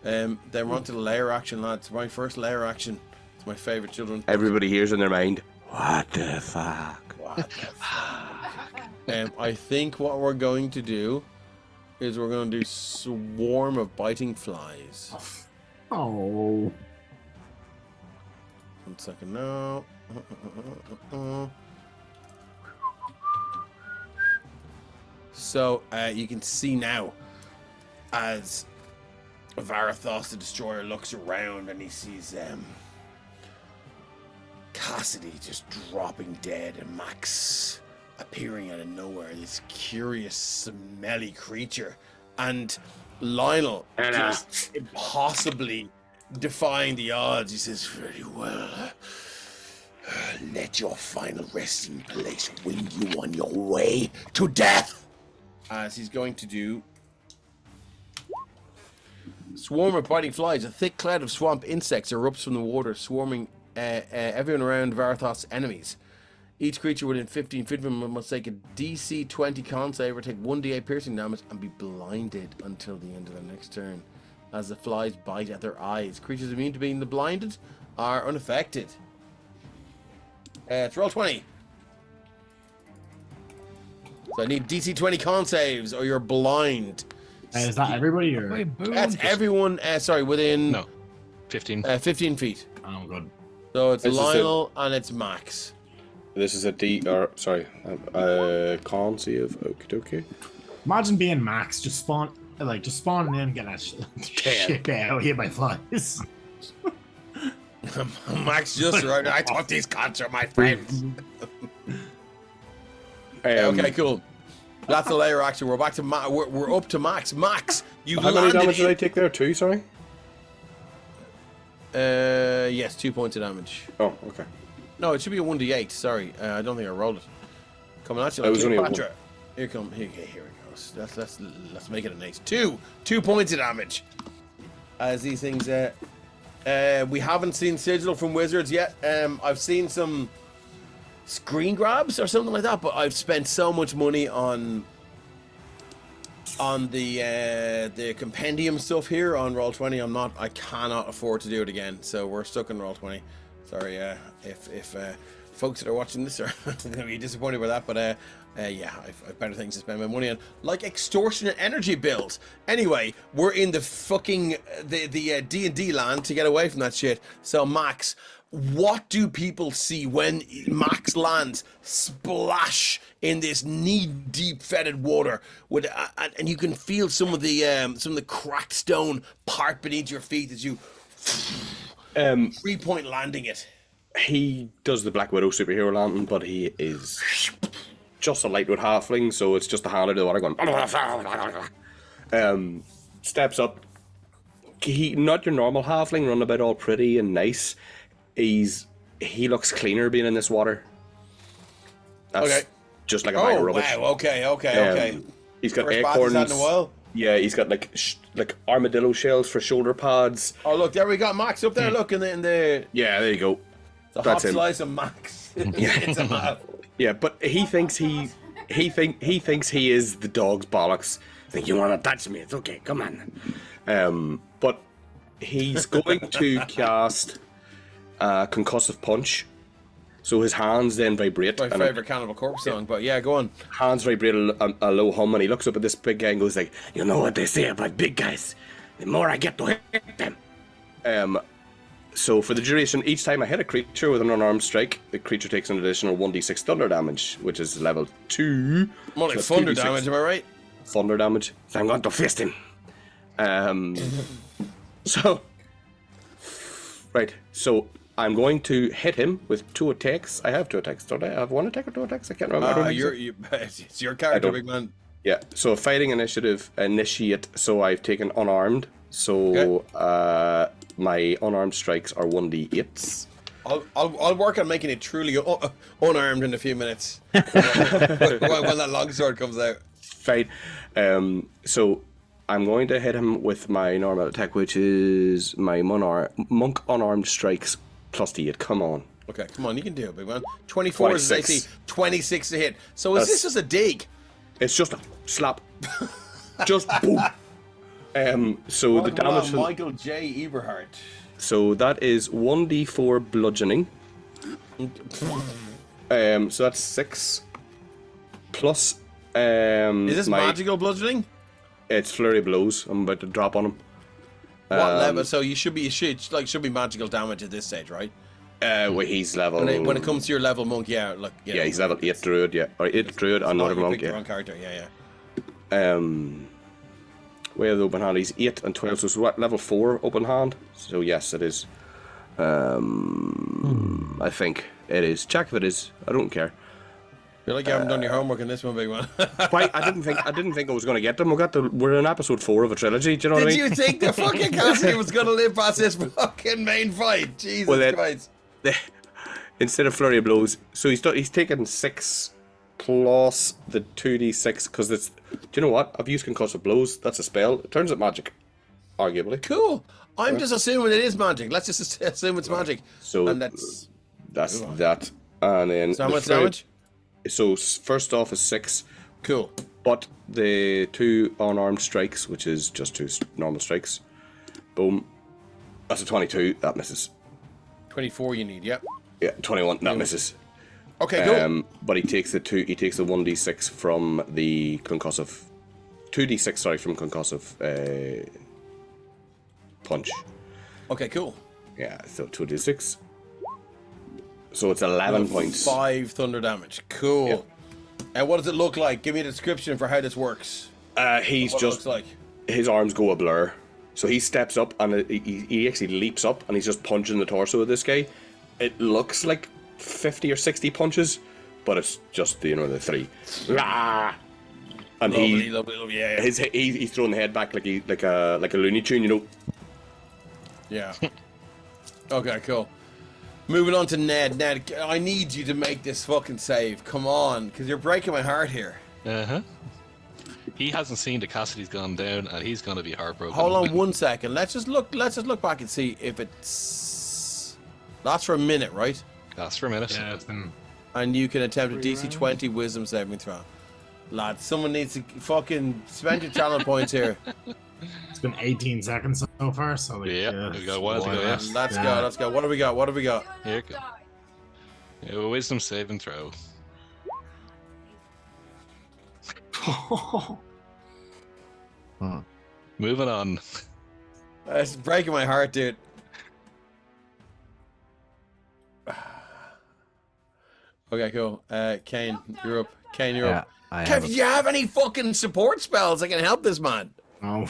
Then we're on to the layer action, lads. My first layer action. It's my favorite children. Everybody hears in their mind, what the fuck? What the fuck? I think what we're going to do is we're going to do swarm of biting flies. Oh. 1 second now. So you can see now as Varathost the Destroyer looks around and he sees Cassidy just dropping dead and Max appearing out of nowhere, this curious, smelly creature, and Lionel just impossibly defying the odds. He says, "Very well. Let your final resting place wing you on your way to death." As he's going to do swarm of biting flies. A thick cloud of swamp insects erupts from the water, swarming everyone around Varathost's enemies. Each creature within 15 feet of him must take a DC 20 con save or take 1d8 piercing damage and be blinded until the end of their next turn. As the flies bite at their eyes. Creatures immune to being blinded are unaffected. It's roll 20. So I need DC 20 con saves or you're blind. Is that everybody or? Wait, boom. That's everyone, within No. 15. 15 feet. Oh, good. So it's This is Lionel and it's Max. This is a con save. Okie dokie. Imagine being Max, just spawning in and getting that shit out here by flies. Max just right. I thought these cons are my friends. Okay, cool. That's a layer action. We're back to we're up to max. Max, you How many damage did I take there? 2, sorry? Yes, 2 points of damage. Oh, okay. No, it should be a 1d8. Sorry, I don't think I rolled it. Coming at you. It was only a 1. Here it goes. Let's make it an ace. 2 points of damage. As these things, we haven't seen sigil from wizards yet. I've seen some screen grabs or something like that, but I've spent so much money on the compendium stuff here on Roll20. I cannot afford to do it again. So we're stuck in Roll20. Sorry, if folks that are watching this are going to be disappointed with that, but yeah, I've better things to spend my money on, like extortionate energy bills. Anyway, we're in the fucking the D&D land to get away from that shit. So Max, what do people see when Max lands splash in this knee-deep fetid water with, and you can feel some of the cracked stone part beneath your feet as you 3-point landing it? He does the Black Widow superhero landing, but he is just a lightweight halfling, so it's just a hand out of the water going. Steps up. He not your normal halfling, run about all pretty and nice. He looks cleaner being in this water. That's okay. Just like a bag of rubbish. Wow, okay. He's got First acorns. bath he's had in a while. Yeah, he's got like armadillo shells for shoulder pads. Oh look, there we got Max up there. Look in the Yeah, there you go. the That's hot him. slice of Max. It's a map. Yeah, but he thinks he is the dog's bollocks. Think you want to touch me? It's okay. Come on. But he's going to cast concussive punch. So his hands then vibrate. My and favorite Cannibal Corpse song, but yeah, go on. hands vibrate a low hum, and he looks up at this big guy and goes like, You know what they say about big guys? The more I get to hit them. so for the duration, each time I hit a creature with an unarmed strike, the creature takes an additional 1d6 thunder damage, which is level 2. More like So thunder 2d6 damage, am I right? Thunder damage. So I'm going to fist him. So, right, so I'm going to hit him with 2 attacks. I have 2 attacks, don't I? I have 1 attack or 2 attacks? I can't remember. I don't think so. It's your character, don't- big man. Yeah, so fighting initiate, so I've taken unarmed. So my unarmed strikes are 1d8s. I'll work on making it truly unarmed in a few minutes when that longsword comes out. Fight. So I'm going to hit him with my normal attack, which is my monk unarmed strikes plus d8. Come on. Okay, come on, you can do it, big man. 24 is 26. AC, 26 to hit. So is this just a dig? It's just a slap. Just boom. So the damage. Michael J. Eberhardt. So that is 1d4 bludgeoning. So that's 6 plus. Is this magical bludgeoning? It's flurry of blows. I'm about to drop on him. What level? So you should be magical damage at this stage, right? Well, he's level. When it comes to your level monk, yeah, look. Yeah, he's level 8 druid. Yeah, or 8 druid and not another you monk. picked the Yeah. wrong character. Yeah. Way of the open hand, he's 8 and 12, so it's what, level 4 open hand? So yes, it is. I think it is. Check if it is. I don't care. Feel like you haven't done your homework in this one, big man. Why? I didn't think I was going to get them. We're in episode 4 of a trilogy. Do you know what I Did mean? you think the fucking Cassidy was going to live past this fucking main fight? Jesus Well, then- Christ. Instead of flurry of blows, so he's taken 6 plus the 2d6 because it's. Do you know what? I've used concussive blows. That's a spell. It turns it magic, arguably. Cool. I'm just assuming it is magic. Let's just assume it's magic. So And that's that. And then so how the much flurry- damage? So first off is 6, Cool. but the 2 unarmed strikes, which is just 2 normal strikes, boom. That's a 22. That misses. 24 you need, yep. Yeah, 21. That misses. Okay, cool. But he takes the 1d6 from the concussive. 2d6, sorry, from concussive punch. Okay, cool. Yeah, so 2d6. So it's 11 points. 5 thunder damage. Cool. Yep. And what does it look like? Give me a description for how this works. He's What it just looks like. his arms go a blur. So he steps up and he actually leaps up and he's just punching the torso of this guy. It looks like 50 or 60 punches, but it's just the 3. Ah, And Lovely, yeah. he's throwing the head back like a Looney Tune, you know. Yeah. Okay, cool. Moving on to Ned. Ned, I need you to make this fucking save. Come on, because you're breaking my heart here. He hasn't seen the Cassidy's gone down, and he's going to be heartbroken. Hold on 1 second. Let's just look back and see if it's lasts for a minute, right? Lasts for a minute. Yeah, it's been. And you can attempt a 3 DC 20 Wisdom saving throw. Lads, someone needs to fucking spend your channel points here. It's been 18 seconds so far, so like, Yeah, we got a while to go, left. yeah. Let's go. What have we got? Here you go. A wisdom saving throw. Moving on. It's breaking my heart, dude. Okay, cool. Kane, you're up. Yeah, Kev, do you have any fucking support spells that can help this man? Oh,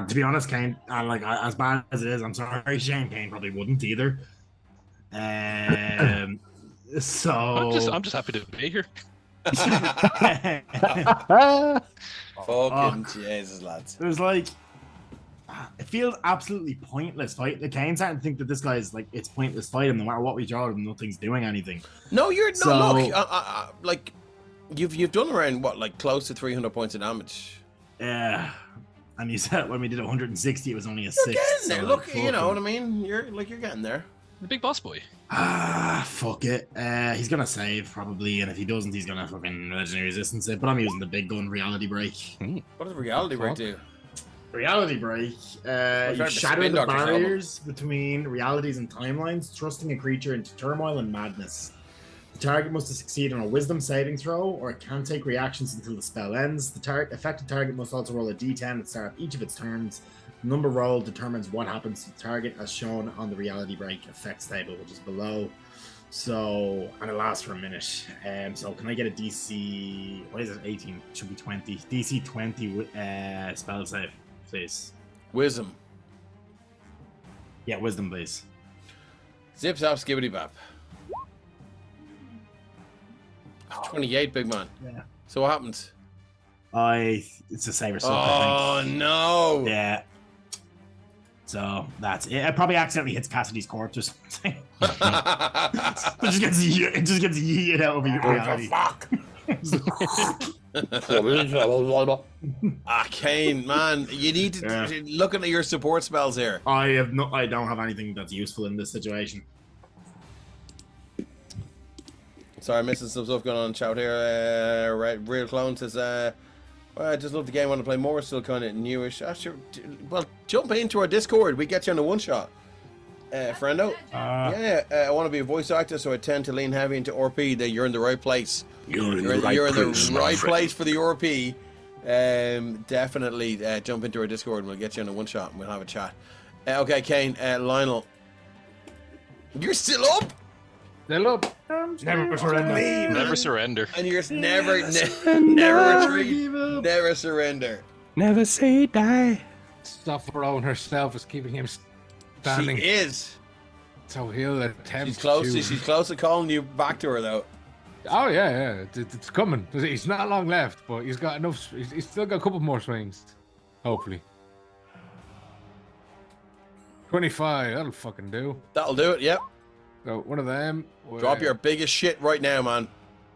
to be honest, Kane, as bad as it is, I'm sorry, Shane. Kane probably wouldn't either. So I'm just happy to be here. Fucking Jesus, lads. There's like, it feels absolutely pointless fight. The Kane's starting to think that this guy is like, it's pointless fight him. No matter what we draw him, nothing's doing anything. No, So- look, like you've done around what, like close to 300 points of damage. Yeah. And you said when we did 160, it was only a You're 6. getting there. so, Look, like, you know what I fucking- mean. You're getting there. The big boss boy. Fuck it. He's gonna save probably, and if he doesn't, he's gonna fucking legendary resistance it. But I'm using the big gun reality break. What does reality break do? Reality break. trying You to shatter spin the doctor's album. barriers between realities and timelines, thrusting a creature into turmoil and madness. The target must succeed on a wisdom saving throw, or it can take reactions until the spell ends. The affected target must also roll a d10 at the start of each of its turns. The number rolled determines what happens to the target, as shown on the reality break effects table, which is below. So, and it lasts for a minute. So can I get a DC? What is it? 18? It should be 20. DC 20 spell save, please. Wisdom. Yeah, wisdom, please. Zip zap skibbity bap. 28, big man. Yeah. So what happens? It's a saber stuff, I Oh no! think. Yeah. So that's it. It probably accidentally hits Cassidy's corpse or something. It just gets yeeted out of your reality. Fuck! Kane, man, you need to look at your support spells here. I don't have anything that's useful in this situation. Sorry, I'm missing some stuff going on in chat here. Real Clone says, well, I just love the game. Want to play more? Still kind of newish. Sure. Well, jump into our Discord. We get you on a one shot. Friendo. I want to be a voice actor, so I tend to lean heavy into RP. That you're in the right place. You're in the right place for the RP. Definitely jump into our Discord. And we'll get you on a one shot, and we'll have a chat. Okay, Kane. Lionel, you're still up. Still up. Never surrender. Never surrender. And you're never retreat. Never surrender. Never say die. Sopherone herself is keeping him standing. She is. So he'll attempt She's close. to... She's close to calling you back to her, though. Oh, yeah. It's coming. He's not long left, but he's got enough... He's still got a couple more swings. Hopefully. 25. That'll fucking do. That'll do it. Yep. So one of them... Drop your biggest shit right now, man.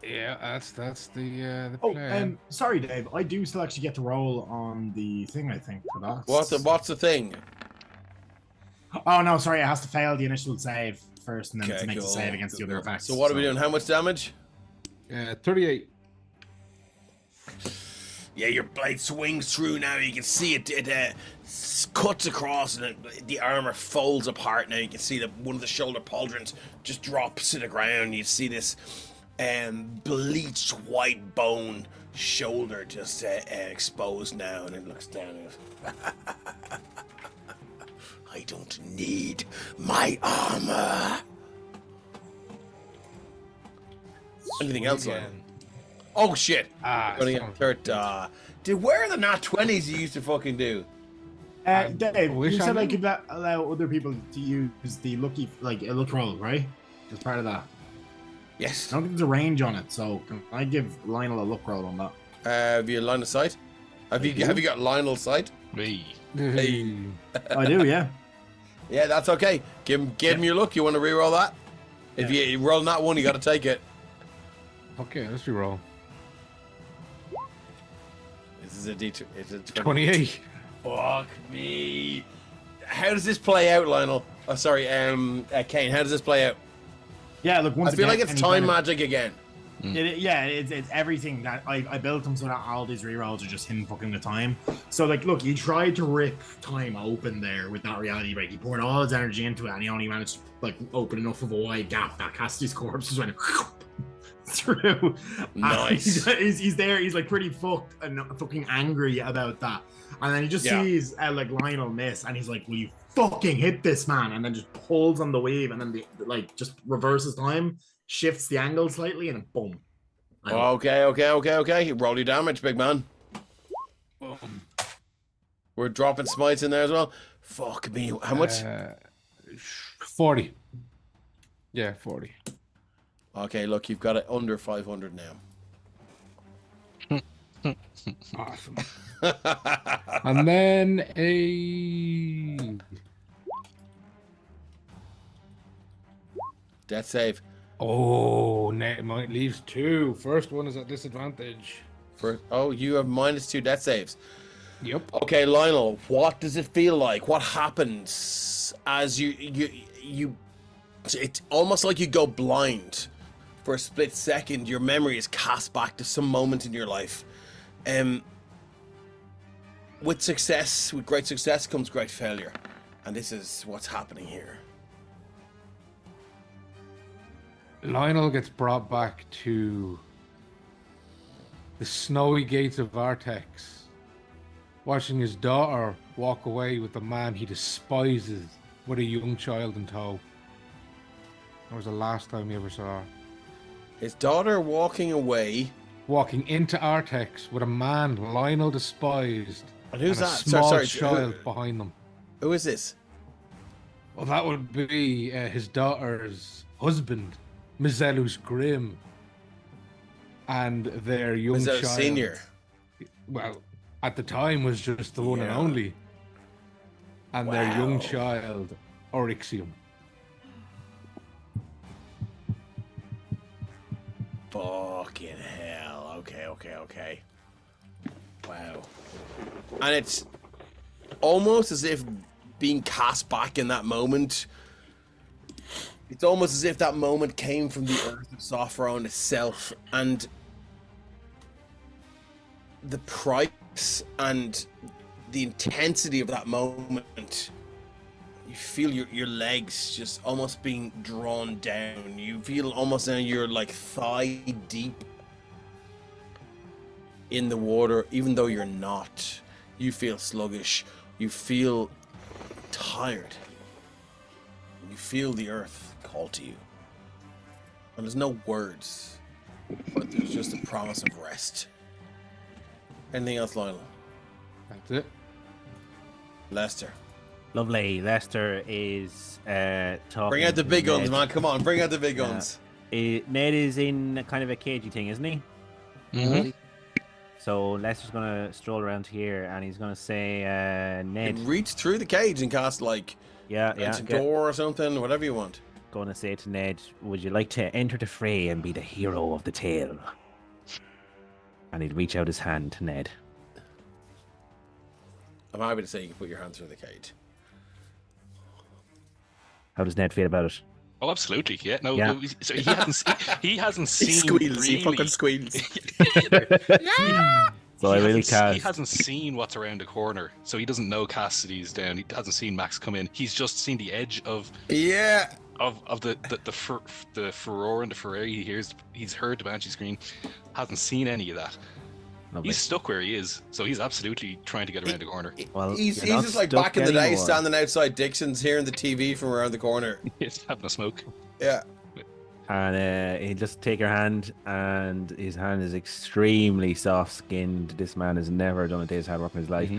Yeah, that's the Oh, plan. sorry, Dave. I do still actually get to roll on the thing, I think, for that. What's the thing? Oh, no, sorry. It has to fail the initial save first, and then Okay, to make the cool. save against the other effects. So what are we doing? How much damage? 38. Yeah, your blade swings through now. You can see it. It cuts across, and the armor folds apart. Now you can see that one of the shoulder pauldrons just drops to the ground. You see this bleached white bone shoulder just exposed now, and it looks down. And goes, I don't need my armor. Anything else on? Oh shit! Running up third. Dude, where are the nat 20s you used to fucking do? Dave, wish you I said I knew. could allow other people to use the lucky, like a luck roll, right? As part of that. Yes. I don't think there's a range on it, so can I give Lionel a luck roll on that? Have you line of sight? Have you got Lionel's sight? Me. Hey. I do, yeah. Yeah, that's okay. Give him your luck. You want to re-roll that? If you roll that one, you got to take it. Okay, let's re-roll. This is a D2. It's a 28. Fuck me. How does this play out, Lionel? Oh, sorry, Kane. How does this play out? Yeah, look. Once I feel again, like it's any time kind of- magic again. It's everything that I built him so that all these rerolls are just him fucking the time. So like, look, he tried to rip time open there with that reality break. He poured all his energy into it, and he only managed to like open enough of a wide gap that Cassidy's corpse just went through. Nice. He's there. He's like pretty fucked and fucking angry about that. And then he just sees like Lionel miss, and he's like, "Will you fucking hit this man?" And then just pulls on the wave, and then like just reverses time. Shifts the angle slightly, and then boom. Okay. Roll your damage, big man. We're dropping smites in there as well. Fuck me. How much? 40. Yeah, 40. Okay, look, you've got it under 500 now. Awesome. And then a Death save. Oh, Ned might leaves 2. First one is at disadvantage. You have -2 death saves. Yep. Okay, Lionel, what does it feel like? What happens as you it's almost like you go blind for a split second. Your memory is cast back to some moment in your life. With great success comes great failure. And this is what's happening here. Lionel gets brought back to the snowy gates of Vartex, watching his daughter walk away with the man he despises with a young child in tow. That was the last time he ever saw her. His daughter walking away. Walking into Artex with a man Lionel despised. And who's and that? A small Sorry, child behind them. Who is this? Well, that would be his daughter's husband, Mizelus Grimm, and their young Mizelus child. Senior. Well, at the time was just the one and only. And their young child, Oryxium. Fucking hell. Okay. Wow. And it's almost as if being cast back in that moment. It's almost as if that moment came from the earth of Sopherone itself, and the price and the intensity of that moment. You feel your legs just almost being drawn down. You feel almost now you're like thigh deep in the water, even though you're not. You feel sluggish. You feel tired. You feel the earth call to you. And there's no words, but there's just a promise of rest. Anything else, Lionel? That's it. Lester. Lovely. Lester is talking. Bring out the to big guns, Ned. man. Come on, bring out the big guns. Ned is in kind of a cagey thing, isn't he? Mm-hmm. So Lester's gonna stroll around here, and he's gonna say, You "Ned, can reach through the cage and cast like a door or something, whatever you want. Gonna say to Ned, would you like to enter the fray and be the hero of the tale?" And he'd reach out his hand to Ned. I'm happy to say you can put your hand through the cage. How does Ned feel about it? Oh, absolutely. Yeah. No. Yeah. No, so he hasn't seen. He squeals. Really, He fucking squeals. So I really he can't. hasn't seen what's around the corner, so he doesn't know Cassidy's down. He hasn't seen Max come in. He's just seen the edge of the furore and the foray. He's heard the Banshee scream, hasn't seen any of that. Lovely. He's stuck where he is, so he's absolutely trying to get around the corner. Well, he's you're not just like stuck back in the day, anymore. standing outside Dixon's, hearing the TV from around the corner. He's having a smoke. Yeah. And he'll just take your hand, and his hand is extremely soft-skinned. This man has never done a day's hard work in his life.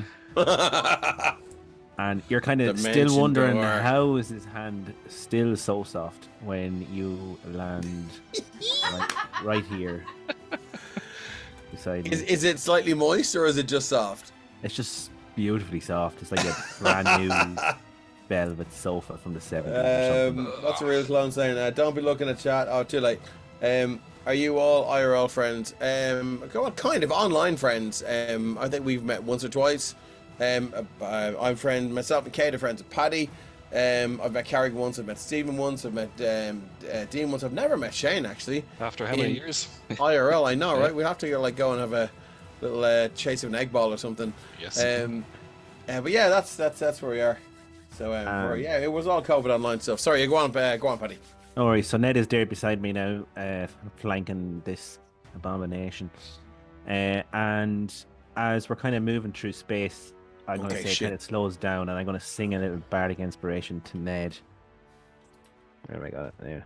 And you're kind of Dimension still wondering, door. how is his hand still so soft when you land right here. beside me. Is it slightly moist or is it just soft? It's just beautifully soft. It's like a brand new velvet sofa from the 70s or something. What's a real clone saying? Don't be looking at chat. Oh, too late. Are you all IRL friends? Well, kind of online friends. I think we've met once or twice. I'm friend myself and Kate are friends with Paddy. I've met Carrick once. I've met Stephen once. I've met Dean once. I've never met Shane actually. After how many years? IRL, I know, right? We have to like go and have a little chase of an egg ball or something. Yes. But yeah, that's where we are. So yeah, it was all COVID online stuff. Sorry, go on, Paddy. No worries. So Ned is there beside me now, flanking this abomination. And as we're kind of moving through space, I'm going to say it kind of slows down, and I'm going to sing a little bardic inspiration to Ned. Where have I got it? There.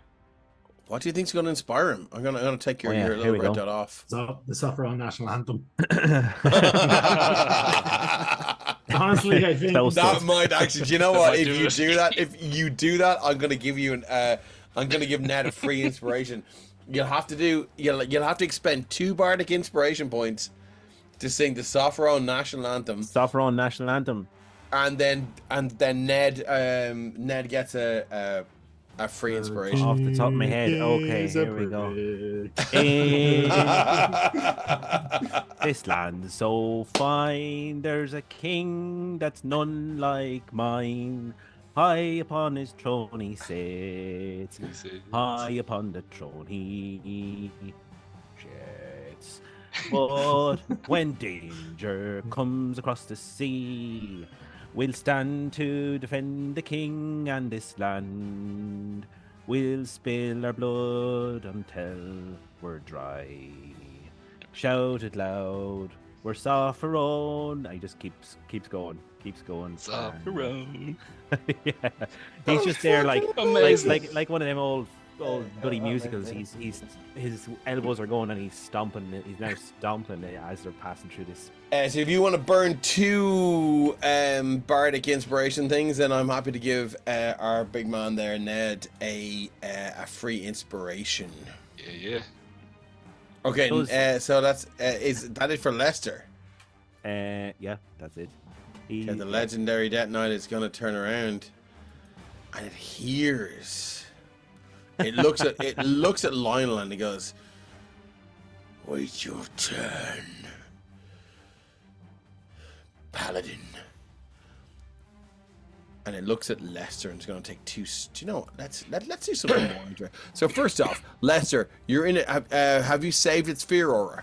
What do you think's going to inspire him? I'm gonna take your little red dot off. So the Sopherone national anthem. Honestly, I think that might actually. Do you know what? If you do that, I'm gonna give you I'm gonna give Ned a free inspiration. You'll have to expend 2 bardic inspiration points to sing the Sopherone national anthem. Sopherone national anthem. And then Ned gets a free inspiration. Off the top of my head. Okay, here we go. This land so fine, there's a king that's none like mine. High upon his throne he sits. High upon the throne he sits. But when danger comes across the sea, we'll stand to defend the king and this land. We'll spill our blood until we're dry. Shout it loud, we're Sopherone. I just keeps going. Sopherone. Yeah, he's just there like one of them old bloody musicals. His elbows are going and he's now stomping as they're passing through this. So if you want to burn 2 bardic inspiration things, then I'm happy to give our big man there, Ned, a free inspiration. Yeah. Okay, so that's is that it for Lester? Yeah, that's it. The legendary Death Knight is going to turn around, and it hears. It looks at Lionel and he goes, "Wait your turn, Paladin." And it looks at Lester and it's going to take 2. Do you know what? Let's do something more. So first off, Lester, you're in it. Have you saved its fear aura?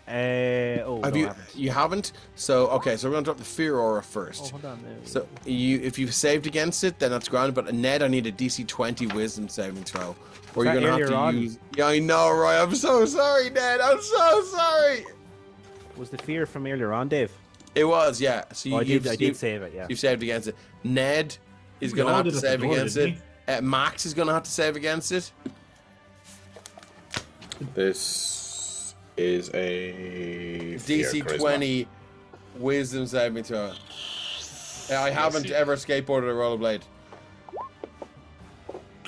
You haven't? So okay, so we're gonna drop the fear aura first. Oh, hold on there. So if you've saved against it, then that's grand. But Ned, I need a DC 20 wisdom saving throw. Or you're gonna have to use. Yeah, I know, right? I'm so sorry, Ned. I'm so sorry. Was the fear from earlier on, Dave? It was, yeah. So I did save it, yeah. You've saved against it. Ned is gonna have to save against it. Max is gonna have to save against it. This is a DC 20 wisdom saving throw. I haven't ever skateboarded a rollerblade.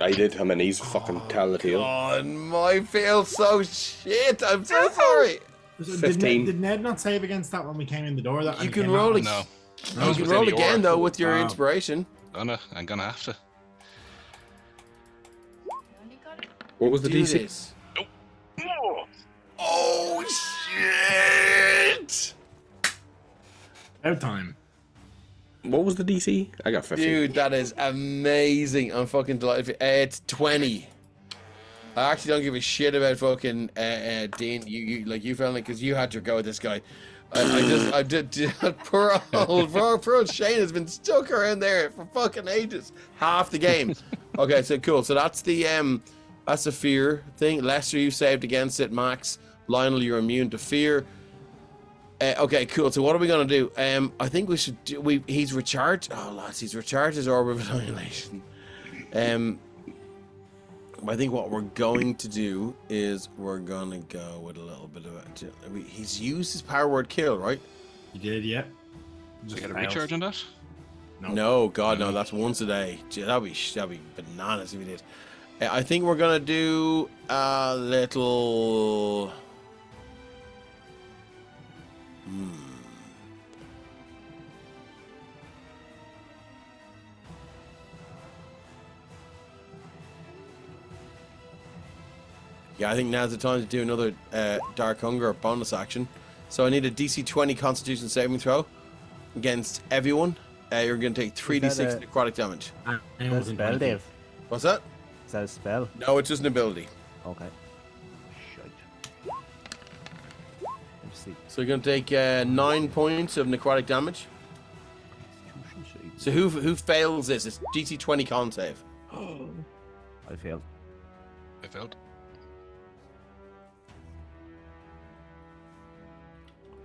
I did him and he's fucking telling the tale. Oh, my feel so shit. I'm so sorry. 15. Did Ned not save against that when we came in the door? You can roll it. No. You can roll again though with your inspiration. I'm gonna have to. What was the DC? Oh shit! Out time. What was the DC? I got 15. Dude, that is amazing. I'm fucking delighted. It's 20. I actually don't give a shit about fucking Dean. You felt like because you had your go at this guy. I did. Poor old Shane has been stuck around there for fucking ages. Half the game. Okay, so cool. So that's the fear thing. Lester, you saved against it. Max, Lionel, you're immune to fear. Okay, cool. So what are we gonna do? I think we should do. He's recharged. Oh, lads, he's recharged his orb of annihilation. I think what we're going to do is we're gonna go with a little bit of it. He's used his power word kill, right? You did, yeah. So you got a recharge on that? No, God, no. That's once a day. Gee, that'd be bananas if he did. I think we're gonna do a little. Yeah, I think now's the time to do another Dark Hunger bonus action. So I need a DC 20 Constitution saving throw against everyone. You're going to take 3d6 necrotic damage. Is that a spell, Dave? What's that? Is that a spell? No, it's just an ability. Okay. Shite. Let's see. So you're going to take 9 points of necrotic damage. So who fails this? It's DC 20 con save. I failed. I failed.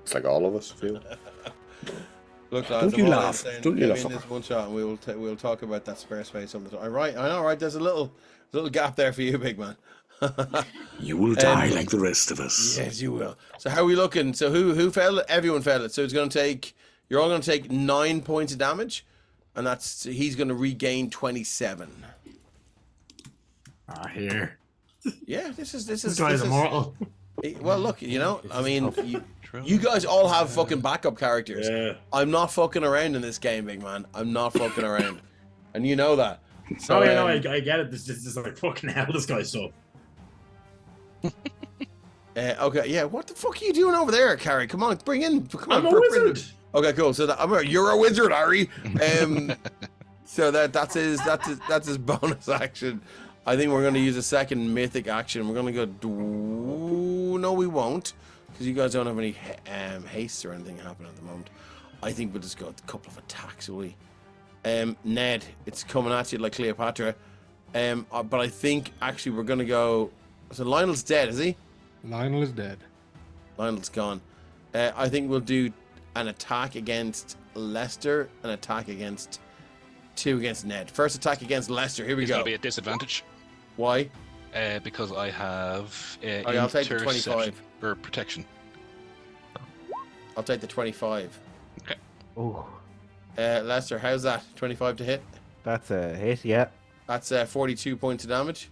It's like all of us feel. Look, lads, Don't you I'm all laugh. saying, Don't you give me laugh. this one shot, and we'll talk about that spare space some of the time. Right, I know, right? There's a little gap there for you, big man. You will die like the rest of us. Yes, you will. So how are we looking? So who failed it? Everyone failed it. So you're all going to take 9 points of damage, and he's going to regain 27. Here. Yeah, this is This guy's immortal. Well, look, I mean, you guys all have fucking backup characters. Yeah. I'm not fucking around in this game, big man. I'm not fucking around, and you know that. So, Oh yeah, no, I get it. This is like fucking hell. This guy's so. Okay, yeah. What the fuck are you doing over there, Carrie? Come on, I'm a wizard. Okay, cool. So you're a wizard, Ari. So that's his bonus action. I think we're going to use a second mythic action. We're going to go. No, we won't, because you guys don't have any haste or anything happening at the moment. I think we'll just go with a couple of attacks, will we? Ned, it's coming at you like Cleopatra. But I think actually we're going to go. So Lionel's dead, is he? Lionel is dead. Lionel's gone. I think we'll do an attack against Lester, an attack against 2 against Ned. First attack against Lester. Here we He's go. going to be at disadvantage. Why? Because I have I'll take the interception 25. or protection. I'll take the 25. Okay. Oh, Lester, how's that? 25 to hit. that's a hit. Yeah. That's 42 points of damage.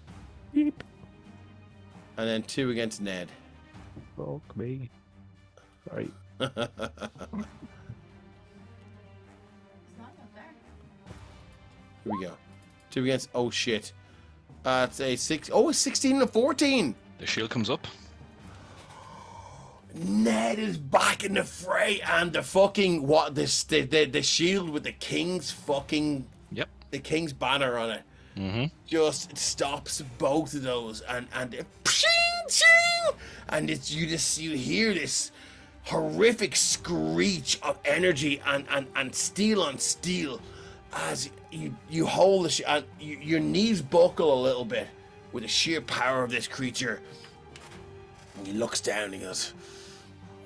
Beep. And then 2 against Ned. Fuck me. Sorry. Here we go. 2 against. Oh shit. It's a 6. Oh, it's 16 to 14. The shield comes up. Ned is back in the fray, and the fucking the shield with the king's fucking the king's banner on it just stops both of those, and pshing, ching, and you hear this horrific screech of energy and steel on steel as you hold the and your knees buckle a little bit with the sheer power of this creature. And he looks down and he goes,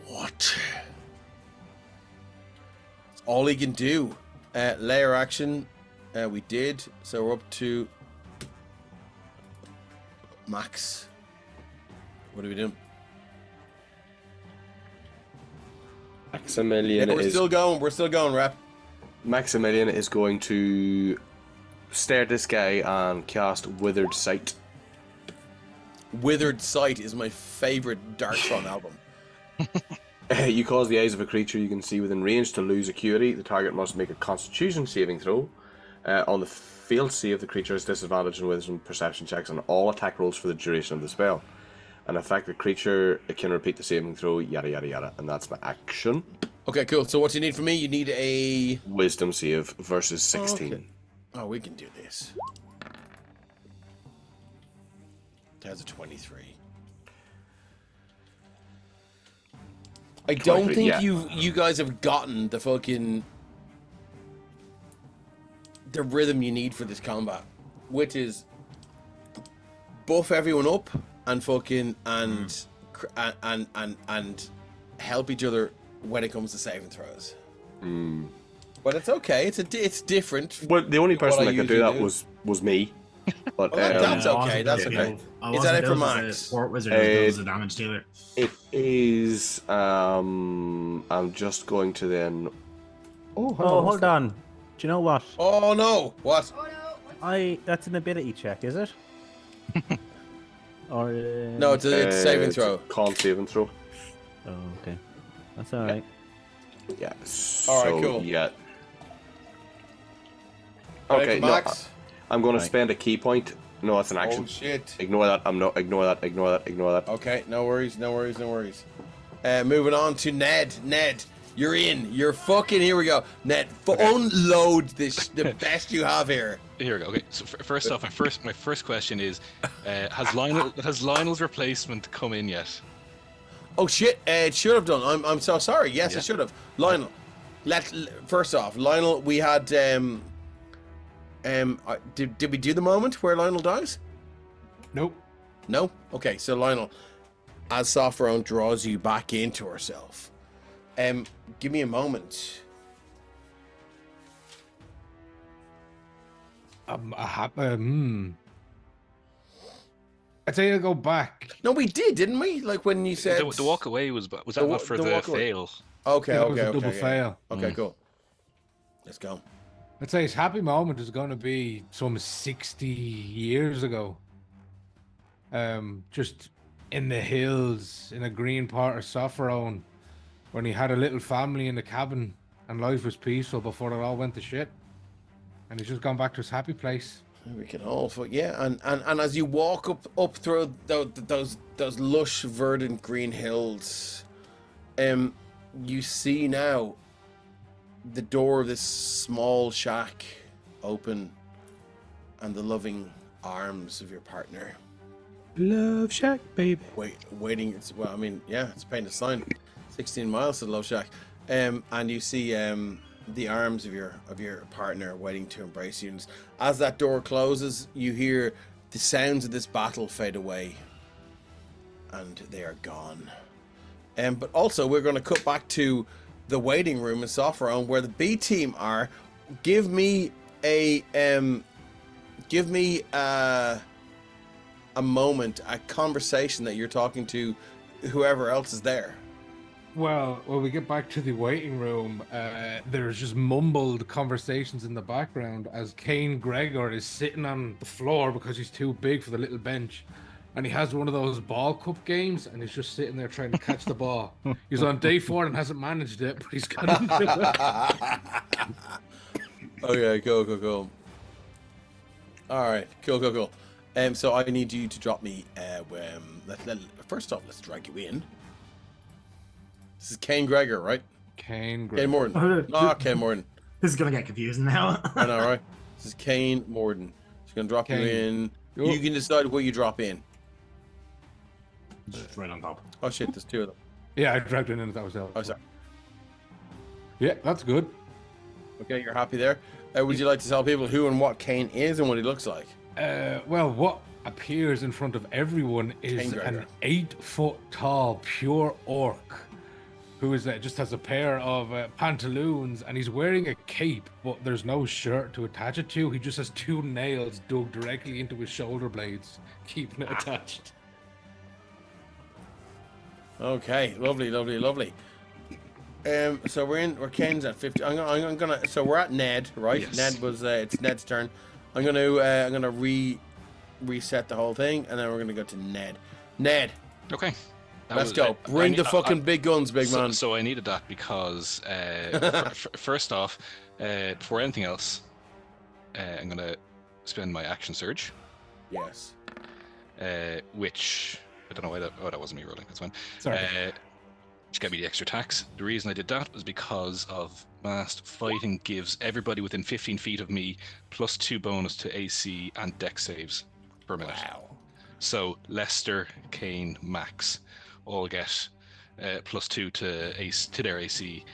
"What?" That's all he can do. Layer action, we did. So we're up to max. What are we doing? Maximilian We're still going. We're still going, Rep. Maximilian is going to stare at this guy and cast Withered Sight. Withered Sight is my favorite Dark Sun album. You cause the eyes of a creature you can see within range to lose acuity. The target must make a Constitution saving throw. On the failed save, the creature has disadvantage in wisdom perception checks on all attack rolls for the duration of the spell. An affected creature can repeat the saving throw, yada yada yada, and that's my action. Okay, cool. So what do you need from me? You need a Wisdom save versus 16. Okay. Oh, we can do this. That's a 23. I don't 23, think yeah. you guys have gotten the fucking the rhythm you need for this combat, which is buff everyone up and fucking and help each other when it comes to saving throws. But it's okay. It's different. Well, the only person What I that could do usually that was me. But Well, that's okay. That's okay. Is that it for Max? Max? Sport wizard is a damage dealer. it is. I'm just going to then. Oh, hold on. Do you know what? Oh no! What? Oh no! That's an ability check, is it? Or No, it's a saving throw. Con saving throw. Oh, okay. That's all right. Yeah. All right, cool. Yeah. Ready Okay, for no, Max? I'm going to Right. spend a key point. No, it's an action. Oh shit. Ignore that. Ignore that. Okay, no worries. Moving on to Ned. Ned, you're in. You're fucking. Here we go. Ned, unload this. The best you have here. Here we go. Okay, so first off, my first question is, has Lionel's replacement come in yet? Oh shit! It should have done. I'm so sorry. Yes, Yeah. it should have. Lionel, first off, Lionel, we had did we do the moment where Lionel dies? Nope. No? Okay, so Lionel, as Sopherone draws you back into herself, give me a moment. I'd say I'll go back. No, we did, didn't we? Like when you said The walk away was that The not for the walk away. fail? Okay, Yeah, it was okay, a okay. double yeah. fail. Okay, cool. Let's go. I'd say his happy moment is going to be some 60 years ago. Just in the hills, in a green part of Sopherone, when he had a little family in the cabin and life was peaceful before it all went to shit. And he's just gone back to his happy place. We can all, and as you walk up through those lush, verdant green hills, you see now the door of this small shack open, and the loving arms of your partner. Love Shack, baby. Waiting. It's a painted sign. 16 miles to the Love Shack, and you see the arms of your partner waiting to embrace you. And as that door closes, you hear the sounds of this battle fade away, and they are gone. But also, we're going to cut back to the waiting room in Sopherone where the B team are. Give me a moment, a conversation that you're talking to whoever else is there. Well, when we get back to the waiting room, there's just mumbled conversations in the background as Kane Gregor is sitting on the floor because he's too big for the little bench. And he has one of those ball cup games and he's just sitting there trying to catch the ball. He's on day 4 and hasn't managed it, but he's got into it. Okay, cool. Alright, cool. So I need you to drop me, first off, let's drag you in. This is Kane Gregor, right? Kane Kane Gregor. Morden. Kane Morden. This is gonna get confusing now. I know, right? This is Kane Morden. Just gonna drop you in. Yo. You can decide where you drop in. Just right on top. Oh shit, there's 2 of them. Yeah, I dragged it in if that was helpful. Oh, sorry. Yeah, that's good. Okay, you're happy there. Would you like to tell people who and what Kane is and what he looks like? Well, what appears in front of everyone is Kane Gregor. an 8-foot tall pure orc who is just has a pair of pantaloons and he's wearing a cape, but there's no shirt to attach it to. He just has 2 nails dug directly into his shoulder blades, keeping it attached. Okay, lovely. So we're Kane's at 50. I'm gonna. So we're at Ned, right? Yes. Ned was. It's Ned's turn. I'm gonna reset the whole thing, and then we're gonna go to Ned. Ned, Okay. let's go. Bring the fucking big guns, big man. So I needed that because first off, before anything else, I'm gonna spend my action surge, Yes. which I don't know why that wasn't me rolling. That's fine. Sorry. Which get me the extra attacks. The reason I did that was because of massed fighting gives everybody within 15 feet of me +2 bonus to AC and dex saves per minute. Wow. So Lester, Kane, Max all get +2 to their AC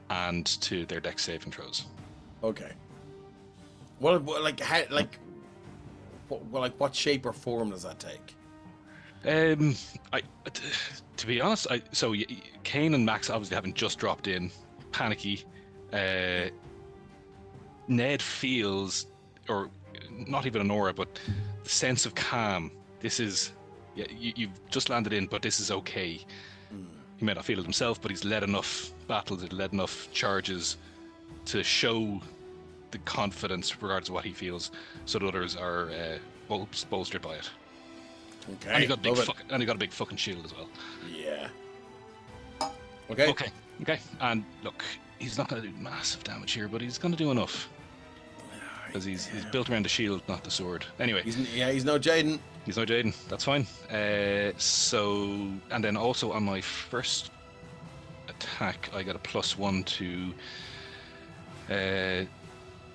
and to their dex saving throws. Okay. What shape or form does that take? To be honest, Kane and Max obviously haven't just dropped in, panicky. Ned feels, or not even an aura, but the sense of calm. This is, you've just landed in, but this is okay. He may not feel it himself, but he's led enough battles, he's led enough charges to show the confidence regardless of what he feels, so that others are bolstered by it. Okay. And he got love it. a big fucking shield as well. Yeah. Okay. Okay. Okay, and look, he's not going to do massive damage here, but he's going to do enough. Because he's built around the shield, not the sword. Anyway. He's no Jaden. He's no Jaden, that's fine. So, and then also on my first attack, I got a +1 to the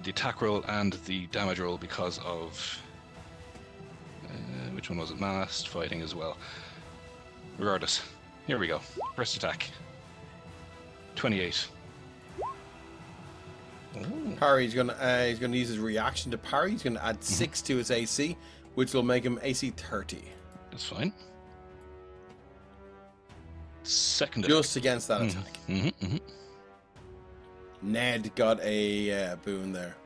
attack roll and the damage roll because of which one was it? Masked fighting as well. Regardless, here we go. First attack, 28. Parry. He's gonna use his reaction to parry. He's gonna add 6 to his AC, which will make him AC 30. That's fine. Second Just against that attack. Mm-hmm. Ned got a boon there.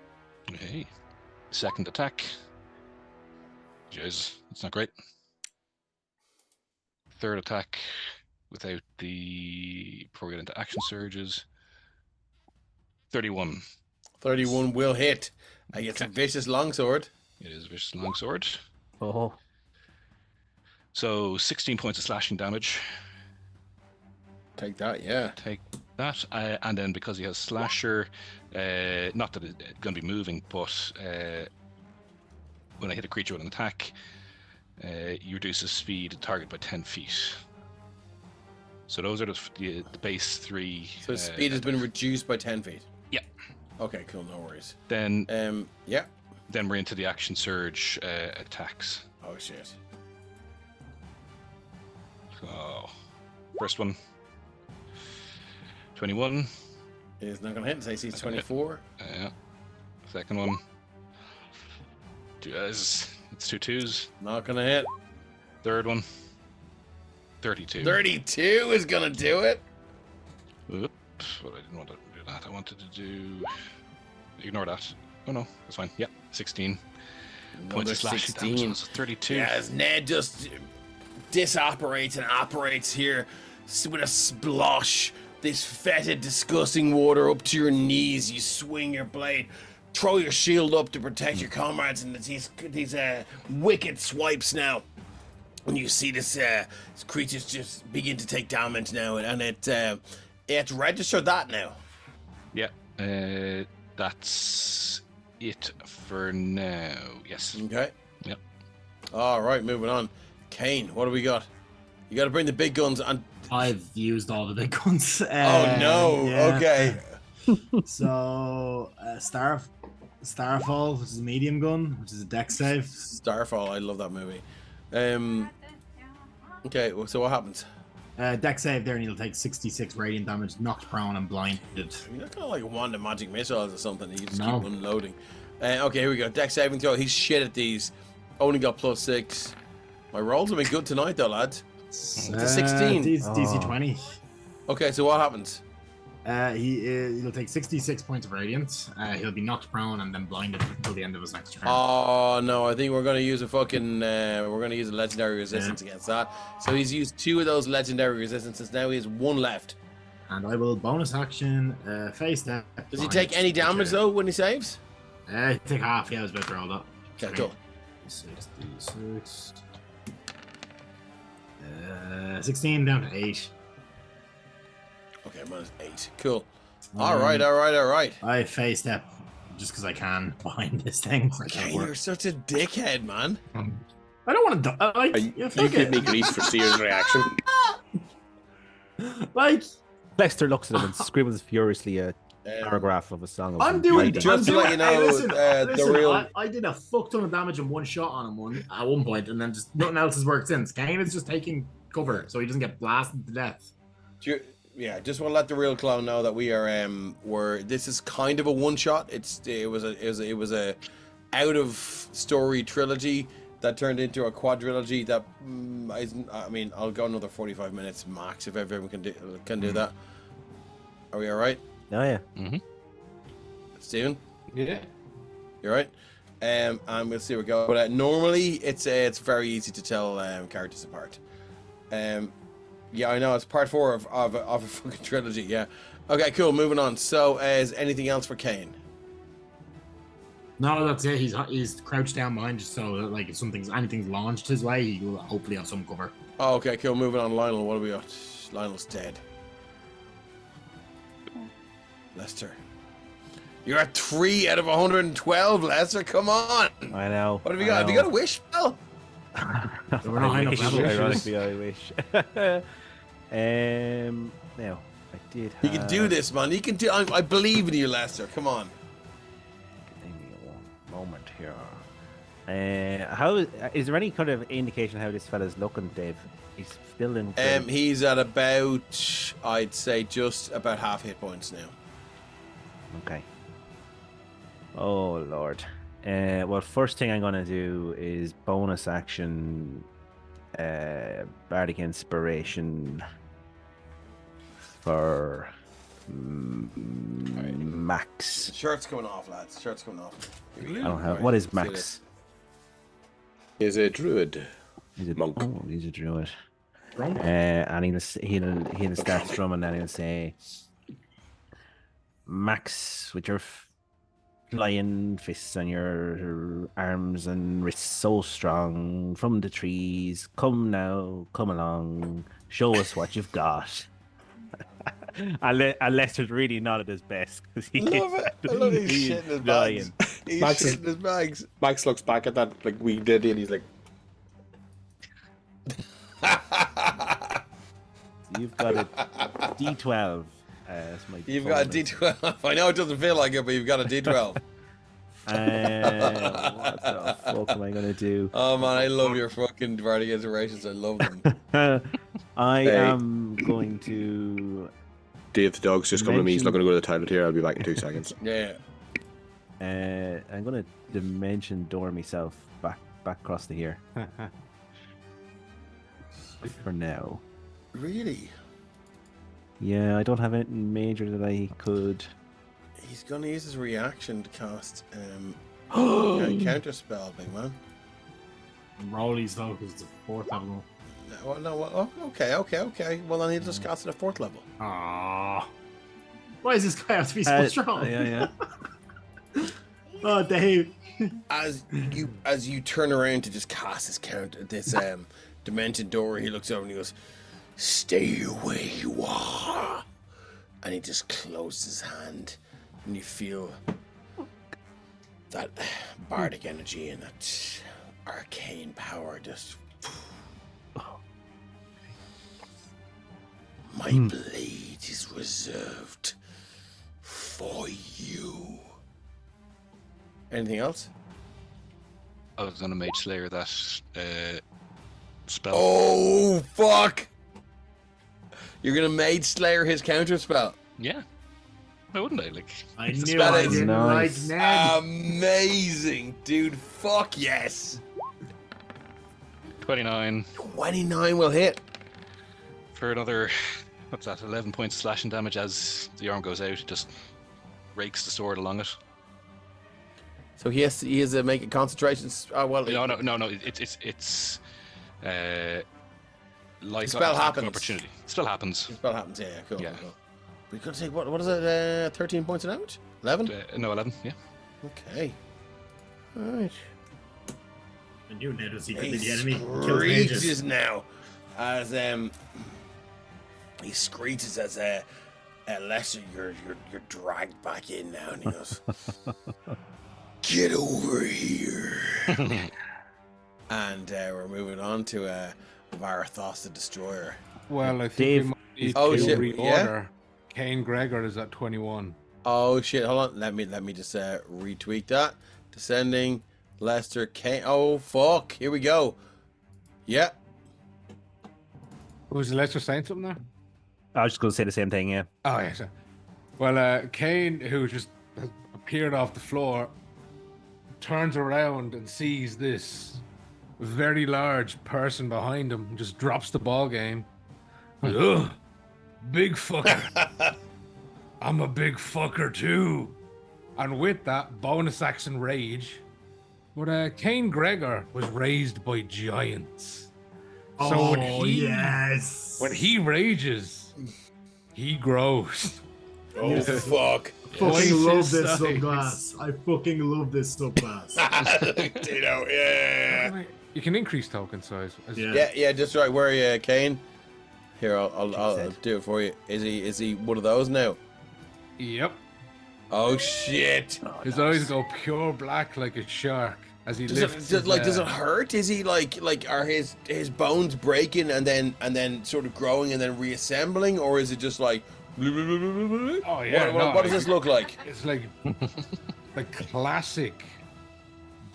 Okay. Second attack. Jeez, that's not great. Third attack without the... Before we get into action surges. 31. 31 will hit. I get a vicious longsword. It is a vicious longsword. Oh. So 16 points of slashing damage. Take that, yeah. Take that. And then because he has slasher, not that it's going to be moving, but when I hit a creature with an attack, you reduce the speed of the target by 10 feet. So those are the base 3. So his speed has been reduced by 10 feet? Yeah. Okay, cool, no worries. Then, yeah. Then we're into the action surge attacks. Oh, shit. Oh. First one. 21. It's not going to hit. It's AC 24. Yeah. Second one. It's 2 2s. Not going to hit. Third one. 32. 32 is going to do it. Oops. Well, I didn't want to do that. I wanted to do... Ignore that. Oh, no. That's fine. Yeah. 16. Points of slashing damage. 32. Yeah, as Ned just disapparates and apparates here with a splosh. This fetid, disgusting water up to your knees. You swing your blade, throw your shield up to protect your comrades, and these wicked swipes now. When you see this creatures just begin to take damage now, and it's registered that now. Yeah, that's it for now. Yes. Okay. Yep. All right, moving on. Kane, what do we got? You got to bring the big guns on. I've used all the big guns. Oh no! Yeah. Okay. So Starfall, which is a medium gun, which is a dex save. Starfall, I love that movie. Okay, so what happens? Dex save there, and he'll take 66 radiant damage, knocked prone and blinded. You're not gonna like wand of magic missiles or something. You just No. keep unloading. Okay, here we go. Dex saving throw. He's shit at these. Only got +6. My rolls have been good tonight, though, lads. It's a 16. DC 20. Okay, so what happens? He'll take 66 points of radiant. He'll be knocked prone and then blinded until the end of his next turn. Oh no, I think we're gonna use a fucking we're gonna use a legendary resistance against that. So he's used 2 of those legendary resistances. Now he has 1 left. And I will bonus action face that. Does he take any damage though when he saves? Take half. Yeah, I was about to roll that. Okay, cool. 6d6. 16 down to 8. Okay, -8. Cool. All right. I face step just because I can behind this thing. Okay, you're such a dickhead, man. I don't want to die. You give me grief for Seer's reaction. Like, Lester looks at him and scribbles furiously a paragraph of a song. Of I'm doing. Friday. Just to let you know, listen, the real- I did a fuck ton of damage in 1 shot on him at one point, and then just nothing else has worked since. Kane is just taking cover so he doesn't get blasted to death. Yeah, just want to let the real clown know that we are this is kind of a one shot. It was a out of story trilogy that turned into a quadrilogy that I mean I'll go another 45 minutes max if everyone can do that. Are we all right? Oh yeah. Mm-hmm. Steven? Yeah. You all right? And we'll see where we go. But normally it's very easy to tell characters apart. Yeah, I know, it's part 4 of a fucking trilogy, yeah. Okay, cool, moving on. So, is anything else for Kane? No, that's it. He's crouched down behind you, so like if anything's launched his way, he will hopefully have some cover. Oh, okay, cool, moving on. Lionel, what have we got? Lionel's dead. Lester. You're at 3 out of 112, Lester. Come on. I know. What have you got? Have you got a wish spell? There were no high enough level issues. Ironically, I wish. Now, I did have... You can do this, man. You can do. I believe in you, Lester. Come on. Give me one moment here. How is there any kind of indication how this fella's looking, Dave? He's still in. He's at about, I'd say, just about half hit points now. Okay. Oh Lord. Well, first thing I'm gonna do is bonus action, bardic inspiration for Max. Shirt's coming off, lads. Shirt's coming off. I don't have. What is Max? Is a druid. He's a monk. Oh, he's a druid. And he'll start strumming, and he'll say, "Max, with your flying fists and your arms and wrists so strong from the trees, come now, come along, show us what you've got." And Lester's really not at his best because he Love it. I love he's shitting his bags. He's shitting his bags. Max looks back at that like we did, and he's like, You've got a D12. That's my You've got a D12. I know it doesn't feel like it, but you've got a D12. What the fuck am I gonna do? Oh man, I love your fucking Bardic Inspirations. I love them. I am going to. Dave the dog's just coming to me. He's not going to go to the toilet here. I'll be back in 2 seconds. Yeah. I'm gonna dimension door myself back across to here. For now. Really? Yeah, I don't have anything major that I could. He's gonna use his reaction to cast a counter spell, big man. Rollies though, because it's a 4th level. Okay. Well, then he'll just cast it at 4th level. Aww. Why does this guy have to be so strong? Yeah. Oh, Dave. As you turn around to just cast this dimension door, he looks over and he goes, "Stay where you are," and he just closes his hand, and you feel that bardic energy and that arcane power just. My blade is reserved for you. Anything else? I was gonna Mage Slayer that spell. Oh fuck! You're gonna Mage Slayer his counter spell. Yeah. Why wouldn't I? Like, I it's a knew spell. I didn't like Ned. Amazing, dude. Fuck yes. 29 29 will hit. for another. What's that? 11 points of slashing damage as the arm goes out. It just rakes the sword along it. So he has to make a concentration. No. It's like spell attack happens. Opportunity. Spell happens. The spell happens. Yeah, cool. Yeah. Cool. We could take what is it? 13 points of damage. 11. No, 11. Yeah. Okay. All right. I knew Ned was He secretly the enemy. Kills mages. screeches now as he screeches as Lester, you're dragged back in now, and he goes, "Get over here." And we're moving on to Varathost the Destroyer. Well, I think Dave- we might need Oh, to shit, reorder. yeah? Kane Gregor is at 21. Oh shit! Hold on. Let me just retweet that. Descending, Lester, Kane. Oh fuck! Here we go. Yeah. Was Lester saying something there? I was just going to say the same thing. Yeah. Oh, yeah. Sure. Well, Kane, who just has appeared off the floor, turns around and sees this very large person behind him and just drops the ball game. Ugh, big fucker. I'm a big fucker too. And with that, bonus action rage. But Kane Gregor was raised by giants. So yes. when he rages, he grows. Oh fuck! Fucking love this Size. subclass. I fucking love this subclass. You know, yeah. You can increase token size. Yeah, just right. Where are you, Kane? Here, I'll said. do it for you. Is he one of those now? Yep. Oh shit! His eyes go pure black like a shark as he Does lifts. it does it hurt? Is he like are his bones breaking and then sort of growing and then reassembling, or is it just like? Oh yeah. What does this look like? It's like the classic,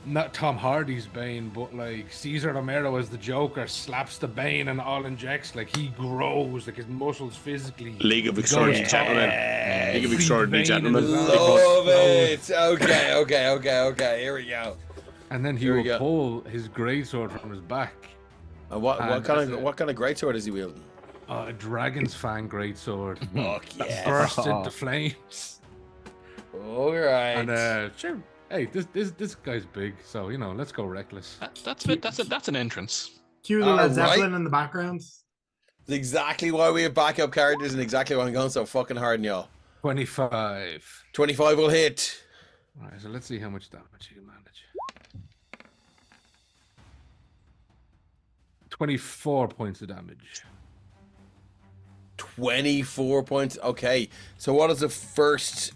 not Tom Hardy's Bane, but like Cesar Romero as the Joker slaps the Bane and all injects. Like he grows, like his muscles physically. League of Extraordinary Gentlemen. League of Extraordinary Gentlemen. Love it. Okay. Here we go. And then he Here we will go. pull his greatsword from his back. And what And kind of greatsword is he wielding? A dragon's fang greatsword. Fuck that yes. bursts into flames. All right. And sure. Hey, this guy's big, so you know, let's go reckless. That's an entrance. Cue the Led Zeppelin in the background. That's exactly why we have backup characters and exactly why I'm going so fucking hard on y'all. 25. 25 will hit. Alright, so let's see how much damage you can manage. 24 points of damage. 24 points. Okay. So what does the first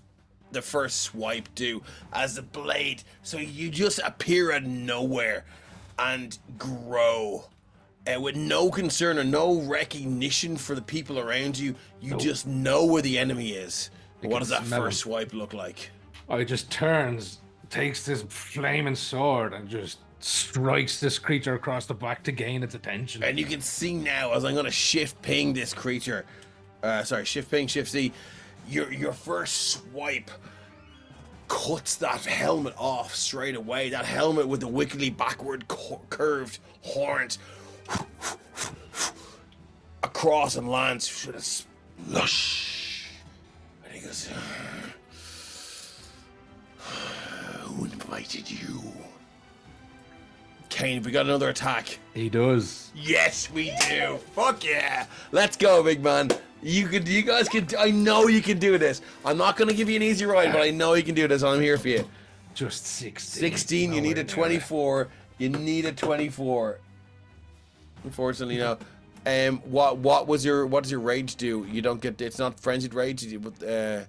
swipe do as the blade? So you just appear out of nowhere and grow. With no concern or no recognition for the people around you. You just know where the enemy is. What does that first swipe look like? Oh, he just turns, takes this flaming sword and just strikes this creature across the back to gain its attention. And you can see now as I'm going to shift ping this creature. Shift ping, shift Z. Your first swipe cuts that helmet off straight away. That helmet with the wickedly backward curved horns across and lands with a slush. And he goes, who invited you? Kane, have we got another attack? He does. Yes, we do. Fuck yeah. Let's go, big man. You guys can, I know you can do this. I'm not going to give you an easy ride, but I know you can do this. I'm here for you. Just 16. 16, you need a 24. You need a 24. Unfortunately, no. What does your rage do? You don't get, it's not frenzied rage, that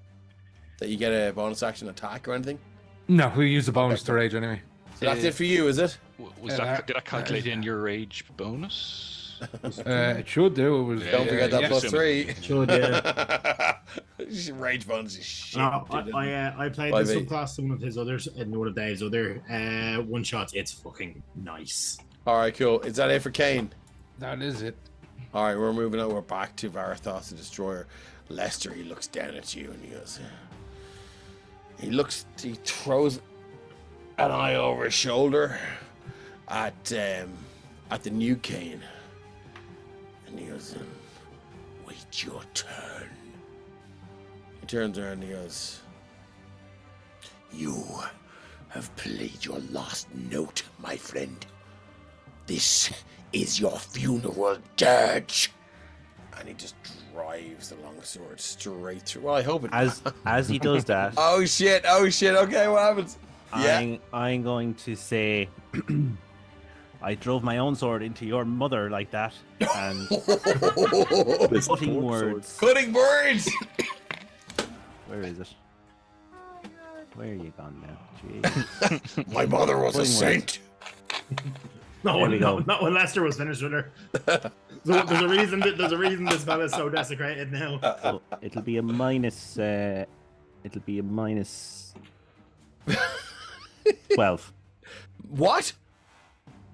you get a bonus action attack or anything? No, we use the bonus to rage anyway. So that's it for you, is it? Did that calculate in your rage bonus? It should do. It was. Don't forget that plus 3. Should, yeah. Rage bonus is shit. No, I played this subclass in one of his others in one of Dave's other one shots. It's fucking nice. All right, cool. Is that it for Kane? That is it. All right, we're moving on. We're back to Varathost the Destroyer. Lester, he looks down at you and he goes. He throws an eye over his shoulder at the new Kane. And he goes, wait your turn. He turns around and he goes, you have played your last note, my friend. This is your funeral dirge. And he just drives the longsword straight through. Well, I hope it. As he does that. Oh shit! Okay, what happens? I'm going to say, I drove my own sword into your mother like that, and cutting words. Cutting words. Where is it? Where are you gone now? Jeez. My mother was a saint. Not when Lester was finished with her. There's a reason. There's a reason this fella's so desecrated now. So it'll be a minus. It'll be a minus 12. What?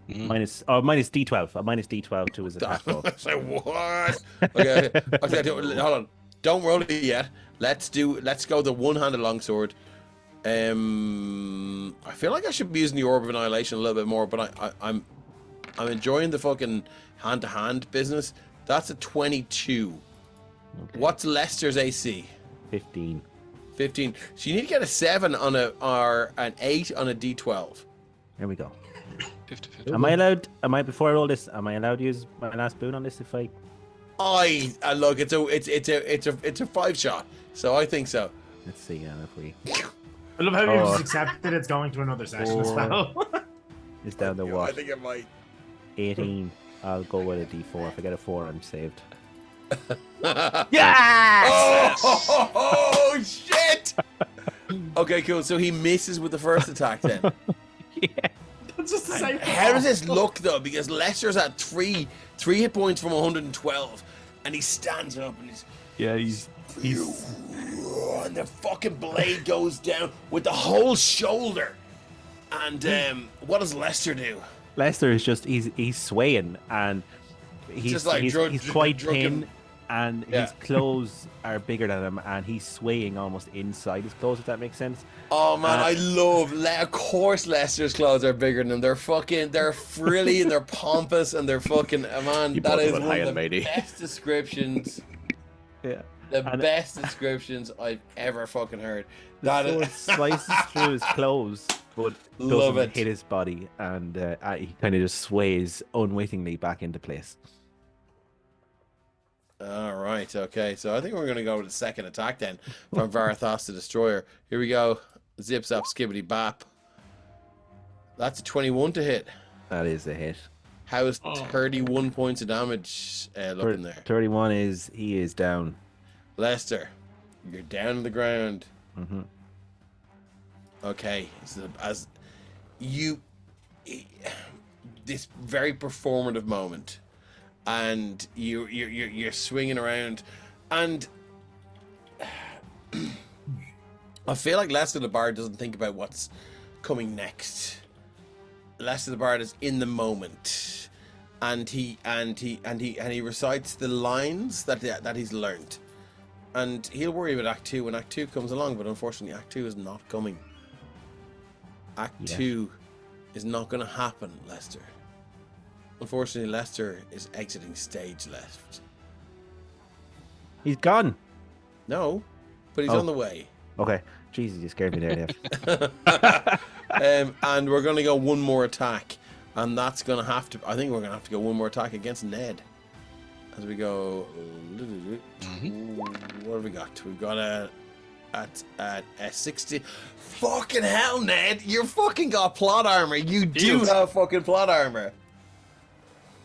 Minus D12. A minus D12 to his attack roll. So what? Okay. Hold on. Don't roll it yet. Let's go the one-handed longsword. I feel like I should be using the Orb of Annihilation a little bit more, but I'm enjoying the fucking hand-to-hand business. That's a 22. Okay. What's Lester's AC? 15. 15. So you need to get a 7 on an 8 on a D12. There we go. 50-50. Am I before I roll this? Am I allowed to use my last boon on this if I? Look, it's a 5-shot, so I think so. Let's see if we. I love how you just accept that it's going to another session as well. It's down to what? I think it might. 18. I'll go with a D4. If I get a 4, I'm saved. Yes! Oh, shit! Okay, cool. So he misses with the first attack then. Yeah. That's just the same. How does this look though? Because Lester's at three hit points from 112, and he stands up and he's and the fucking blade goes down with the whole shoulder. And what does Lester do? Lester is just he's swaying and he's Just like he's quite drunken- thin and Yeah. his clothes are bigger than him and he's swaying almost inside his clothes, if that makes sense. Oh man, I love. Of course, Lester's clothes are bigger than him. They're frilly and they're pompous and they're fucking. Man, You that bought is them at one high of and the mighty. best descriptions. Yeah. The And- best descriptions I've ever fucking heard. That So is it slices through his clothes, but Love doesn't it. hit his body, and he kind of just sways unwittingly back into place. All right. Okay. So I think we're gonna go with the second attack then from Varathost the Destroyer. Here we go. Zip zap skibbity bap. That's a 21 to hit. That is a hit. How's 31 points of damage looking there? 31 he is down. Lester, you're down on the ground. Hmm. Okay, so as you, this very performative moment, and you're swinging around, and I feel like Lester the Bard doesn't think about what's coming next. Lester the Bard is in the moment, and he recites the lines that he's learned, and he'll worry about Act 2 when Act 2 comes along. But unfortunately, Act 2 is not coming. Act 2 is not going to happen, Lester. Unfortunately, Lester is exiting stage left. He's gone. No, but he's Oh. on the way. Okay. Jesus, you scared me there, Dave. And we're going to go one more attack, and that's going to have to. I think we're going to have to go one more attack against Ned. As we go, what have we got? We've got a 60. Fucking hell, Ned! You fucking got plot armor. You do Deals. have fucking plot armor.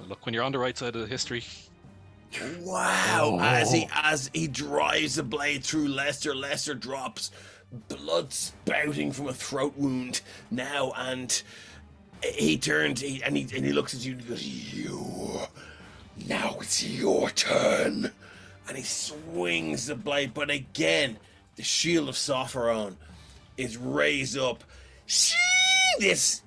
Look, when you're on the right side of the history, Wow! As he drives the blade through Lester, Lester drops, blood spouting from a throat wound now, and he turns and he looks at you and he goes, "You, now it's your turn," and he swings the blade, but again, the shield of Sopherone is raised up. This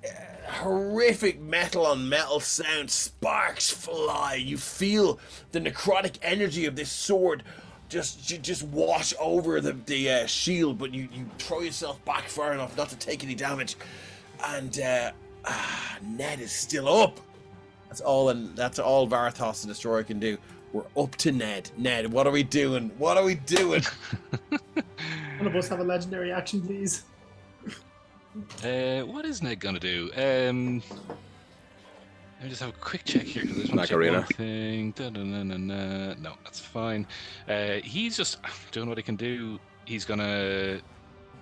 horrific metal on metal sound, sparks fly. You feel the necrotic energy of this sword just wash over the shield, but you throw yourself back far enough not to take any damage. And Ned is still up. That's all Varathost the Destroyer can do. We're up to Ned. Ned, what are we doing? What are we doing? One of us have a legendary action, please. what is Ned gonna do? Let me just have a quick check here because I just want to check Macarena. one thing. Da-da-na-na-na. No, that's fine. He's just doing what he can do. He's gonna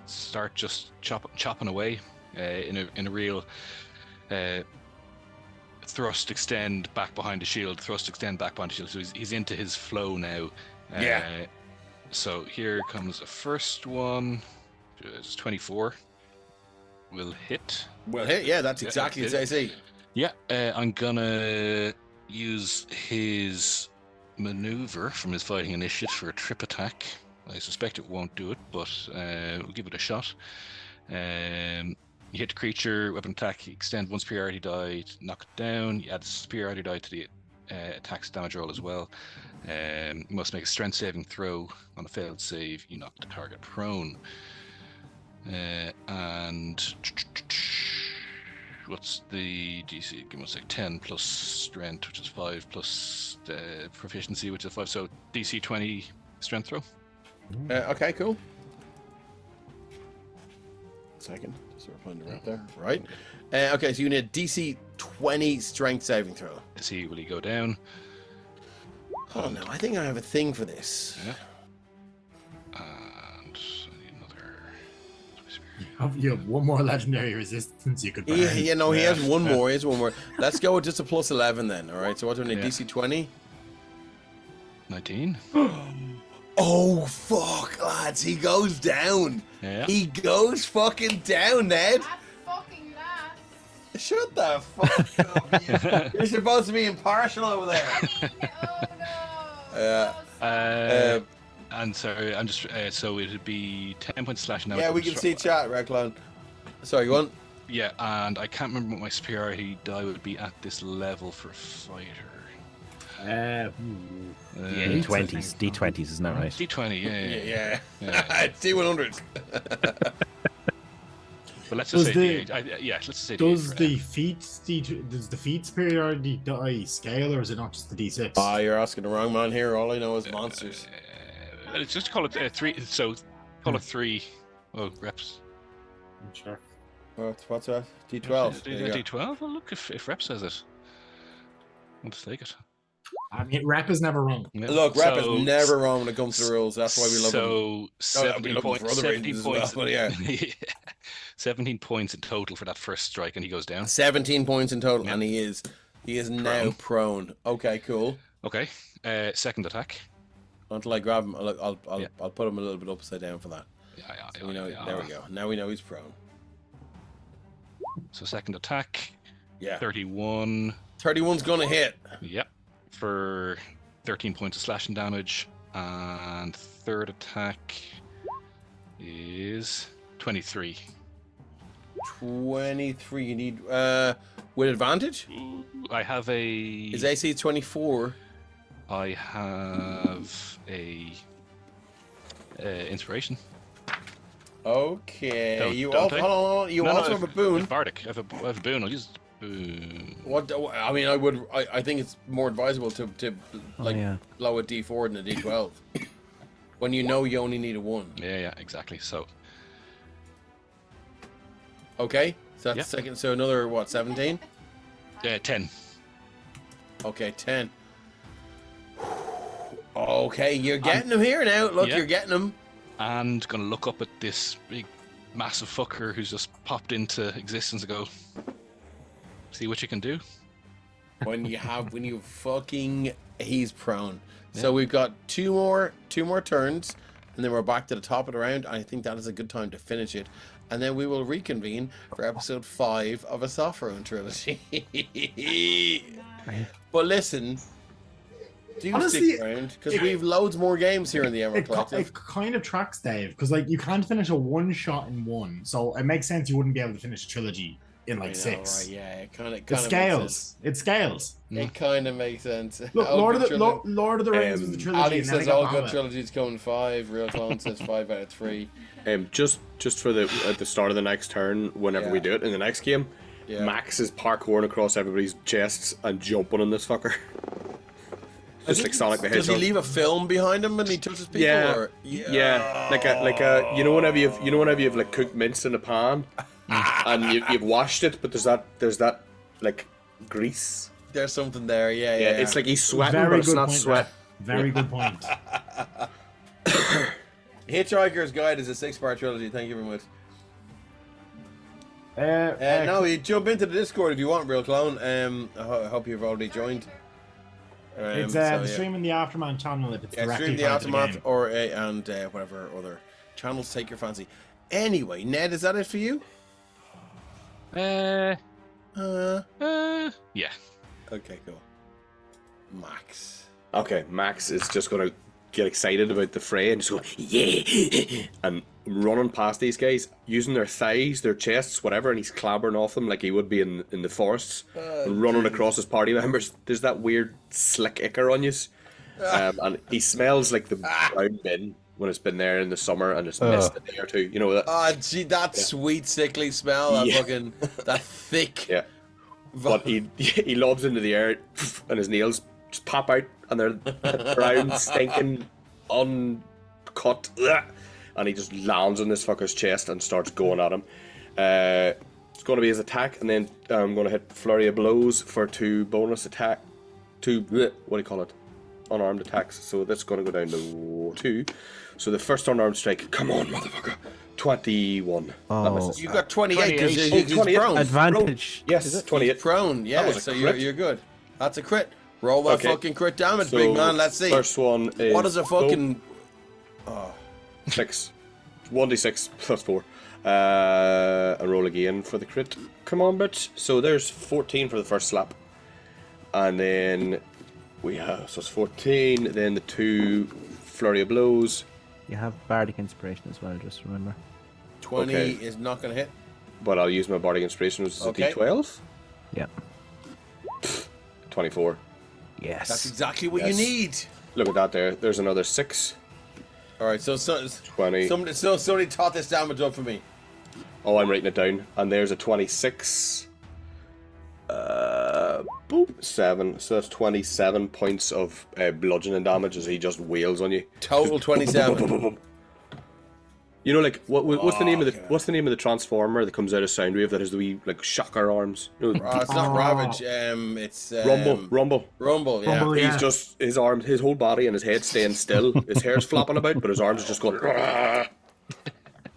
start just chopping away in a real thrust, extend back behind the shield. Thrust, extend back behind the shield. So he's into his flow now. Yeah. So here comes the first one. It's 24. Will hit. Well, hey, yeah, that's exactly as I say. Yeah, I'm gonna use his maneuver from his fighting initiative for a trip attack. I suspect it won't do it, but we'll give it a shot. You hit the creature, weapon attack, you extend one superiority die to knock it down. You add the superiority die to the attack's damage roll as well. You must make a strength saving throw. On a failed save, you knock the target prone. And what's the DC? Give me one sec. 10 plus strength, which is 5, plus proficiency, which is 5. So DC 20 strength throw. Okay, cool. Second, so we're playing right there, right? Okay, so you need a DC 20 strength saving throw. See, will he go down? Oh no, I think I have a thing for this. Yeah. And I need another. You have one more legendary resistance you could burn. He has one more. He has one more. Let's go with just a plus 11 then. All right. So what do we need? Yeah. DC 20. 19. Oh, fuck, lads. He goes down. Yeah. He goes fucking down, Ned. That's fucking that. Shut the fuck up. You're supposed to be impartial over there. Oh no. And sorry, I'm just so it would be 10 points slash now. Yeah, we can see chat, Reclone. Sorry, go on. Yeah, and I can't remember what my superiority die would be at this level for a fighter. D20s. D20s, isn't that right? D20, yeah. It's D100. But let's just Does say the- let's just say Does D8 does the feat superiority die scale, or is it not just the D6? Ah, you're asking the wrong man here. All I know is monsters. Let's just call it 3. So call it 3. Oh, reps. Sure. What's that? D12. There you go. D12. Well, look, if rep says it, I'll just take it. I mean, rep is never wrong. Yeah. Look, rep So- is never wrong when it comes to the rules. That's why we love him. So Oh, we love him for other reasons as well, but yeah. 17 points in total for that first strike, and he goes down. 17 points in total, Yeah. and he is now prone. Okay, cool. Okay. Second attack. Until I grab him, I'll Yeah. put him a little bit upside down for that. Yeah, So we know. There we go. Now we know he's prone. So second attack. Yeah. 31. 31's gonna hit. Yep. For 13 points of slashing damage, and third attack is 23. 23. You need with advantage. I have a. His AC 24. I have a inspiration. Okay. Don't- you don't also I? hold on. You No, also no, have a boon. Bardic. I have a boon. I'll use boon. What? I mean, I think it's more advisable to like yeah. blow a D4 than a D12. When you know you only need a 1. Yeah, exactly. So Okay. So that's Yeah. second. So another what? 17. 10. Okay, 10. Okay, you're getting him here now. Look, Yeah. you're getting him. And gonna look up at this big, massive fucker who's just popped into existence and go, see what you can do. When you fucking, he's prone. So we've got two more turns, and then we're back to the top of the round. I think that is a good time to finish it, and then we will reconvene for episode 5 of a Sopherone trilogy. But listen, do Honestly, stick around because we've loads more games here in the Emerald It Collective. kind of tracks, Dave, because like you can't finish a one shot in one, so it makes sense you wouldn't be able to finish a trilogy in I like know, 6. right? Yeah, it kind of It scales. It scales. It kind of makes sense. Look, Oh, Lord good of the Rings was the trilogy. Ali and then says it got all good Hobbit. trilogies come in 5. Real Clone says 5 out of 3. Just for at the start of the next turn, whenever we Yeah. do it in the next game, Yeah. Max is parkouring across everybody's chests and jumping on this fucker. Just like Sonic the Does he Hedgehog. leave a film behind him when he touches people? Yeah, Or? yeah, like a whenever you've like cooked mince in a pan and you've washed it, but there's that like grease. There's something there. Yeah, Yeah, it's like he's sweating, but it's not sweat. Very good point. Hitchhiker's Guide is a 6-part trilogy. Thank you very much. Uh, No, you jump into the Discord if you want, Real Clone. I hope you've already joined. It's So, the yeah. stream in the Aftermath channel if it's Yeah, directly stream the tied to Aftermath game. or and whatever other channels take your fancy. Anyway, Ned, is that it for you? Yeah. Okay, cool. Max. Okay, Max is just gonna get excited about the fray and just go, yeah, and running past these guys, using their thighs, their chests, whatever, and he's clambering off them like he would be in the forests, and running across his party members. There's that weird slick ichor on you, and he smells like the brown bin when it's been there in the summer and it's missed a day or two. You know that? Oh, gee, that sweet, sickly smell. That Yeah. fucking, that thick. Yeah. But he lobs into the air and his nails just pop out and they're brown, stinking, uncut. And he just lands on this fucker's chest and starts going at him. It's going to be his attack, and then I'm going to hit flurry of blows for 2 bonus attack. 2, what do you call it? Unarmed attacks. So that's going to go down to 2. So the first unarmed strike, come on, motherfucker. 21. That Oh. misses. You got 28 because 28. he's 28. prone. Advantage. Yes, 28. He's prone, yeah, was a so crit. you're good. That's a crit. Roll that Okay. fucking crit damage, So big man. Let's see. First one is What is a fucking Oh. 6. 1d6 plus 4. And roll again for the crit. Come on, bitch. So there's 14 for the first slap. And then we have, so it's 14, then the 2 flurry of blows. You have Bardic Inspiration as well, just remember. 20 Okay. is not going to hit. But I'll use my Bardic Inspiration, which is Okay. a d12. Yeah. 24. Yes. That's exactly what you Yes. need. Look at that there. There's another 6. All right, so 20. somebody taught this damage up for me. Oh, I'm writing it down. And there's a 26. Boop. 7. So that's 27 points of bludgeoning damage as he just wails on you. Total 27. You know, like what's the name of the transformer that comes out of Soundwave that has the wee like shocker arms? You know, It's not Ravage. It's Rumble. Rumble. Yeah. Rumble, yeah. He's just his arms, his whole body and his head staying still. His hair's flopping about, but his arms are just going.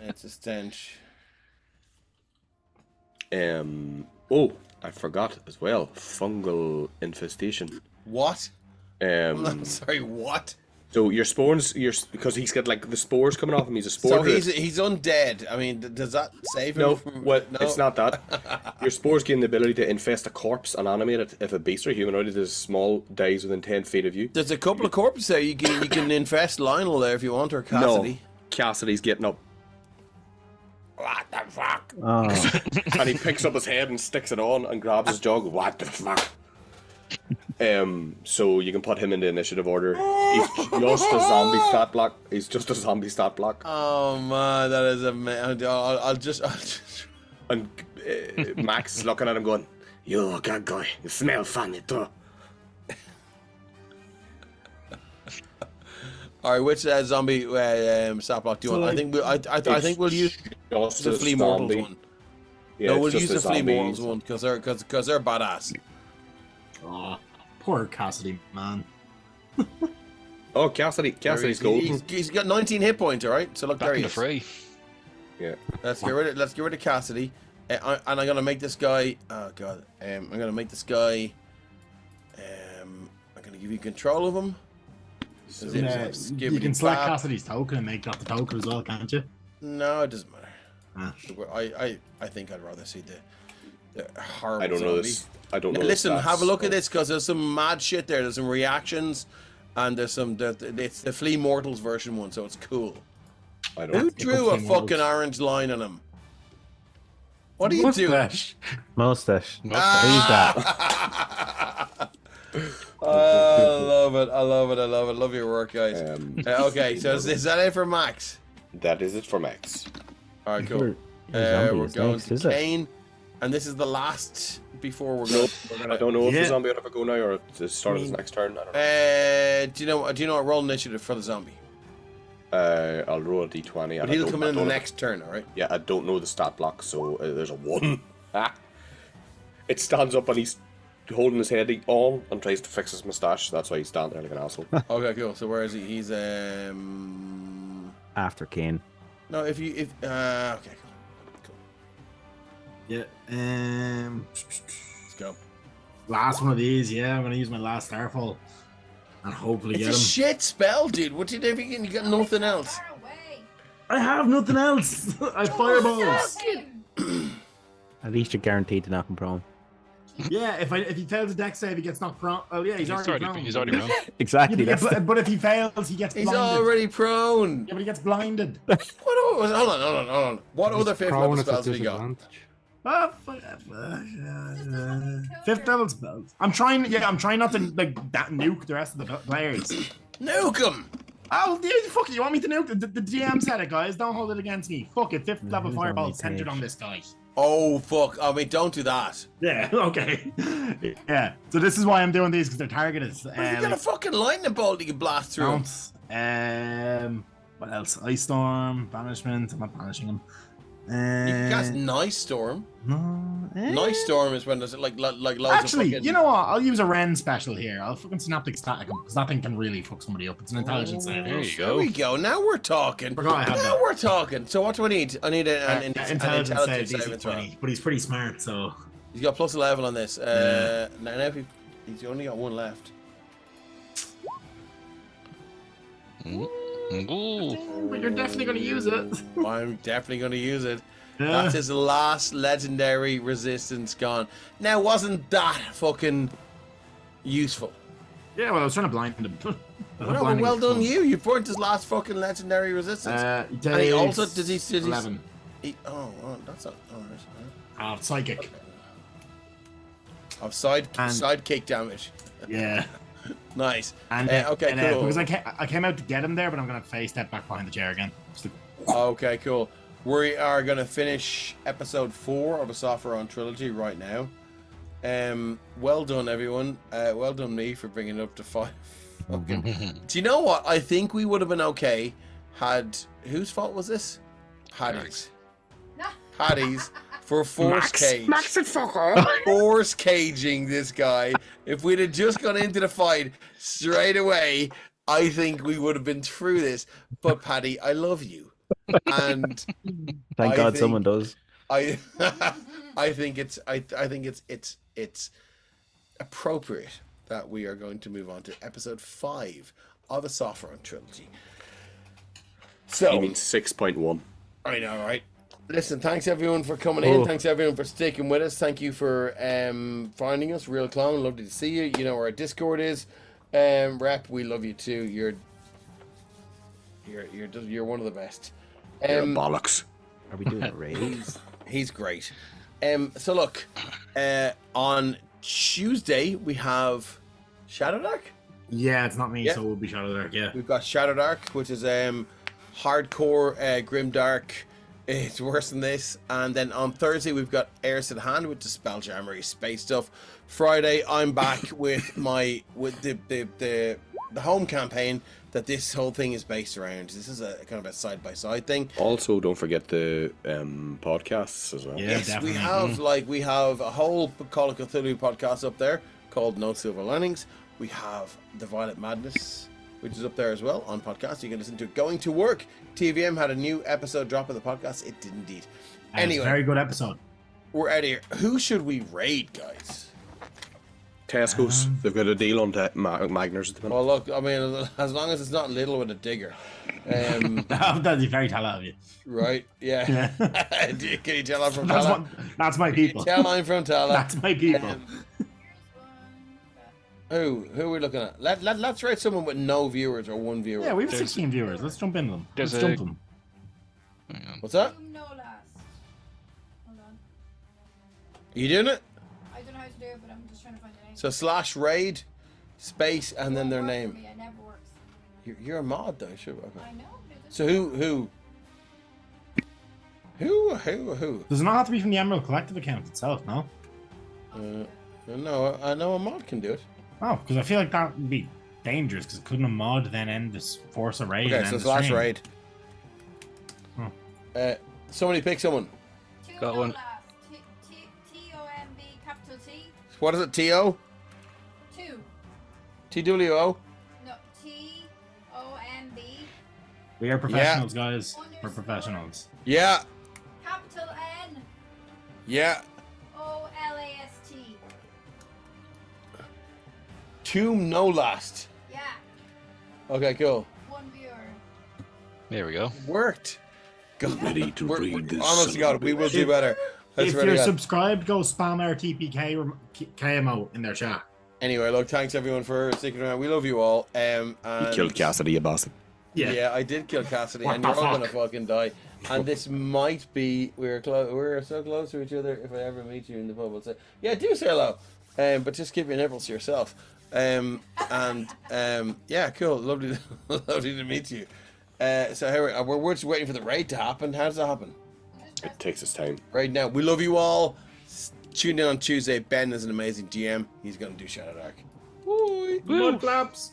It's a stench. Oh, I forgot as well. Fungal infestation. What? I'm Um, sorry. What? so your spores, because he's got like the spores coming off him. He's a spore. So druid. he's undead. I mean, does that save him? No, from... well, no? it's not that. Your spores gain the ability to infest a corpse and animate it if a beast or humanoid that is small dies within 10 feet of you. There's a couple of corpses there. You can infest Lionel there if you want, or Cassidy. No, Cassidy's getting up What the fuck? Oh, and he picks up his head and sticks it on and grabs his jug. What the fuck? So you can put him in the initiative order. He's just a zombie stat block. He's just a zombie stat block. Oh man, that is amazing. I'll just. And Max is looking at him going, You good guy. You smell funny too. All right, which zombie stat block do you want? I think I think we'll use just the a Flea Mortals zombie. one. Yeah, No, it's we'll just use a the Flea zombie. Mortals one because they're badass. Oh, poor Cassidy, man. Oh, Cassidy's golden. He's got 19 hit points. All right, so look, Back there in he the is. fray. Yeah. Let's get rid of Cassidy, and I'm gonna make this guy. Oh god, I'm gonna make this guy. I'm gonna give you control of him. You can select Cassidy's token and make that the token as well, can't you? No, it doesn't matter. Ah. I think I'd rather see the horrible I don't know zombie. this. I don't Now, know. listen, the have a stats. look at this because there's some mad shit there. There's some reactions, and there's some. It's the Flea Mortals version one, so it's cool. I Who don't. drew a Flea fucking Mortals. orange line on him? What are you doing? Mustache. mustache. Ah! Who's that? I love it. I love it. I love it. Love your work, guys. Okay, so is that it for Max? That is it for Max. All right, cool. Your zombie We're is going next, to is it? Kane, and this is the last before we're No, going. I don't know if Yeah. the zombie will ever go now or if it start his next turn. I don't know. Do you know what roll initiative for the zombie? I'll roll a d20. But he'll come in the next turn, all right? Yeah, I don't know the stat block, so there's a 1. It stands up and he's holding his head on and tries to fix his moustache. That's why he's standing there like an asshole. Okay, cool. So where is he? He's After Kane. no. Okay, cool. Yeah. Let's go. Last one of these. Yeah, I'm gonna use my last Starfall and hopefully It's get a him. shit spell, dude. What do you do if you got nothing else? Far away. I have nothing else. I have fireballs. At least you're guaranteed to knock him prone. Yeah, if he fails a deck save, he gets knocked prone. Oh yeah, he's already prone. He's already prone. Exactly. Yeah, That's but if he fails, he gets He's blinded. already prone. Yeah, but he gets blinded. Hold on. What other fifth level Prone at a spells have you got? disadvantage. Fifth level spells. I'm trying not to like that nuke the rest of the players. Nuke him. Oh, fuck it, you want me to nuke? The GM said it, guys. Don't hold it against me. Fuck it, fifth level who's fireball on the centered page? on this guy. Oh fuck! I mean, don't do that. Yeah, okay. Yeah, so this is why I'm doing these, because they're targeted. What if you got a fucking lightning bolt you can blast through him? Bounce. What else? Ice Storm, Banishment. I'm not banishing him. You can cast Nice Storm. No, Nice Storm is when there's like loads Actually, of fucking... you know what? I'll use a Ren special here. I'll fucking Synaptic Static him, because that thing can really fuck somebody up. It's an intelligence save. There you There go. we go. Now we're talking. Forgot I had Now that. we're talking. So what do I need? I need an Intelligence save, saving DC throw. 20, but he's pretty smart, so... He's got plus 11 on this. Now if he's only got one left. Ooh. But you're definitely going to use it. I'm definitely going to use it. Yeah. That's his last legendary resistance gone. Now, wasn't that fucking useful? Yeah, well, I was trying to blind him. Well done, you. You burnt his last fucking legendary resistance. And he also did he 11. That's not. Oh, Psychic. okay. Of sidekick damage. Yeah. Nice. And okay, cool. Because I came out to get him there, but I'm going to face step back behind the chair again. Okay, cool. We are going to finish episode 4 of a Sopherone trilogy right now. Well done, everyone. Well done, me, for bringing it up to 5. Okay. Do you know what? I think we would have been okay had... Whose fault was this? Paddy's. Paddy's for force cage. Max it, fuck off. Force caging this guy. If we'd have just gone into the fight straight away, I think we would have been through this. But Paddy, I love you. And Thank God someone does. I think it's appropriate that we are going to move on to episode 5 of the Sopherone trilogy. So You mean 6.1? I know, right? Listen, thanks everyone for coming in. Thanks everyone for sticking with us. Thank you for finding us. Real Clown, lovely to see you. You know where our Discord is. Rep, we love you too. You're one of the best. You're bollocks. Are we doing a raid? He's great. So look, on Tuesday we have Shadow Dark. Yeah, it's not me, Yeah. so it will be Shadow Dark, yeah. We've got Shadow Dark, which is hardcore grim dark. It's worse than this. And then on Thursday we've got Heirs to the Hand, which is spelljammery space stuff. Friday I'm back with the home campaign that this whole thing is based around. This is a kind of a side-by-side thing. Also, don't forget the podcasts as well. Yeah, Yes, definitely. we have a whole Call of Cthulhu podcast up there called No Silver Linings. We have The Violet Madness, which is up there as well on podcast. You can listen to it going to work. TVM had a new episode drop of the podcast. It did indeed. Anyway, very good episode. we're out of here. Who should we raid, guys? Tesco's, they've got a deal on Magners at the minute. Well, look, I mean, as long as it's not Little with a digger. That'd be very talented of you. Right? Yeah. Can you tell I'm from That's, Tala? that's my people. Tell I'm from Tala. That's my people. Who are we looking at? Let's rate someone with no viewers or one viewer. Yeah, we have There's- 16 viewers. Let's jump into them. There's Let's a- jump them. Hang on. What's that? No last. Hold on. Are you doing it? I don't know how to do it, but I'm just trying to find the name. So / raid, space, and then their It won't work name. for me, it never works. You're a mod though, sure. Okay. I know, but it doesn't So who? Does it not have to be from the Emerald Collective account itself, no? No, I know a mod can do it. Oh, because I feel like that would be dangerous, because couldn't a mod then end this force a raid? Okay, and so end the / stream? raid. Oh. Somebody pick someone. Two Got no one. last. T-O-M-B capital T. What is it? T-O? 2. T-W-O? No, T-O-M-B We are professionals, guys. We're Underscore. professionals. Yeah. capital N Yeah. O-L-A-S-T. Tomb no last. Yeah, Okay, cool. 1 viewer. There we go. Worked. God, Ready to read this. honest to God, we will do better. That's If really you're good. subscribed, go spam our TPK or KMO in their chat. Anyway, look, thanks everyone for sticking around. We love you all. And You killed Cassidy, you bastard. Yeah, I did kill Cassidy, What and the you're all fuck? gonna fucking die. And this might be we're so close to each other. If I ever meet you in the pub, I'll say, yeah, do say hello. But just keep your nipples to yourself. Yeah, cool, lovely, lovely to meet you. So here we're just waiting for the raid to happen. How does that happen? It takes its time. Right now, we love you all. Tune in on Tuesday. Ben is an amazing GM. He's gonna do Shadow Dark. Mud claps.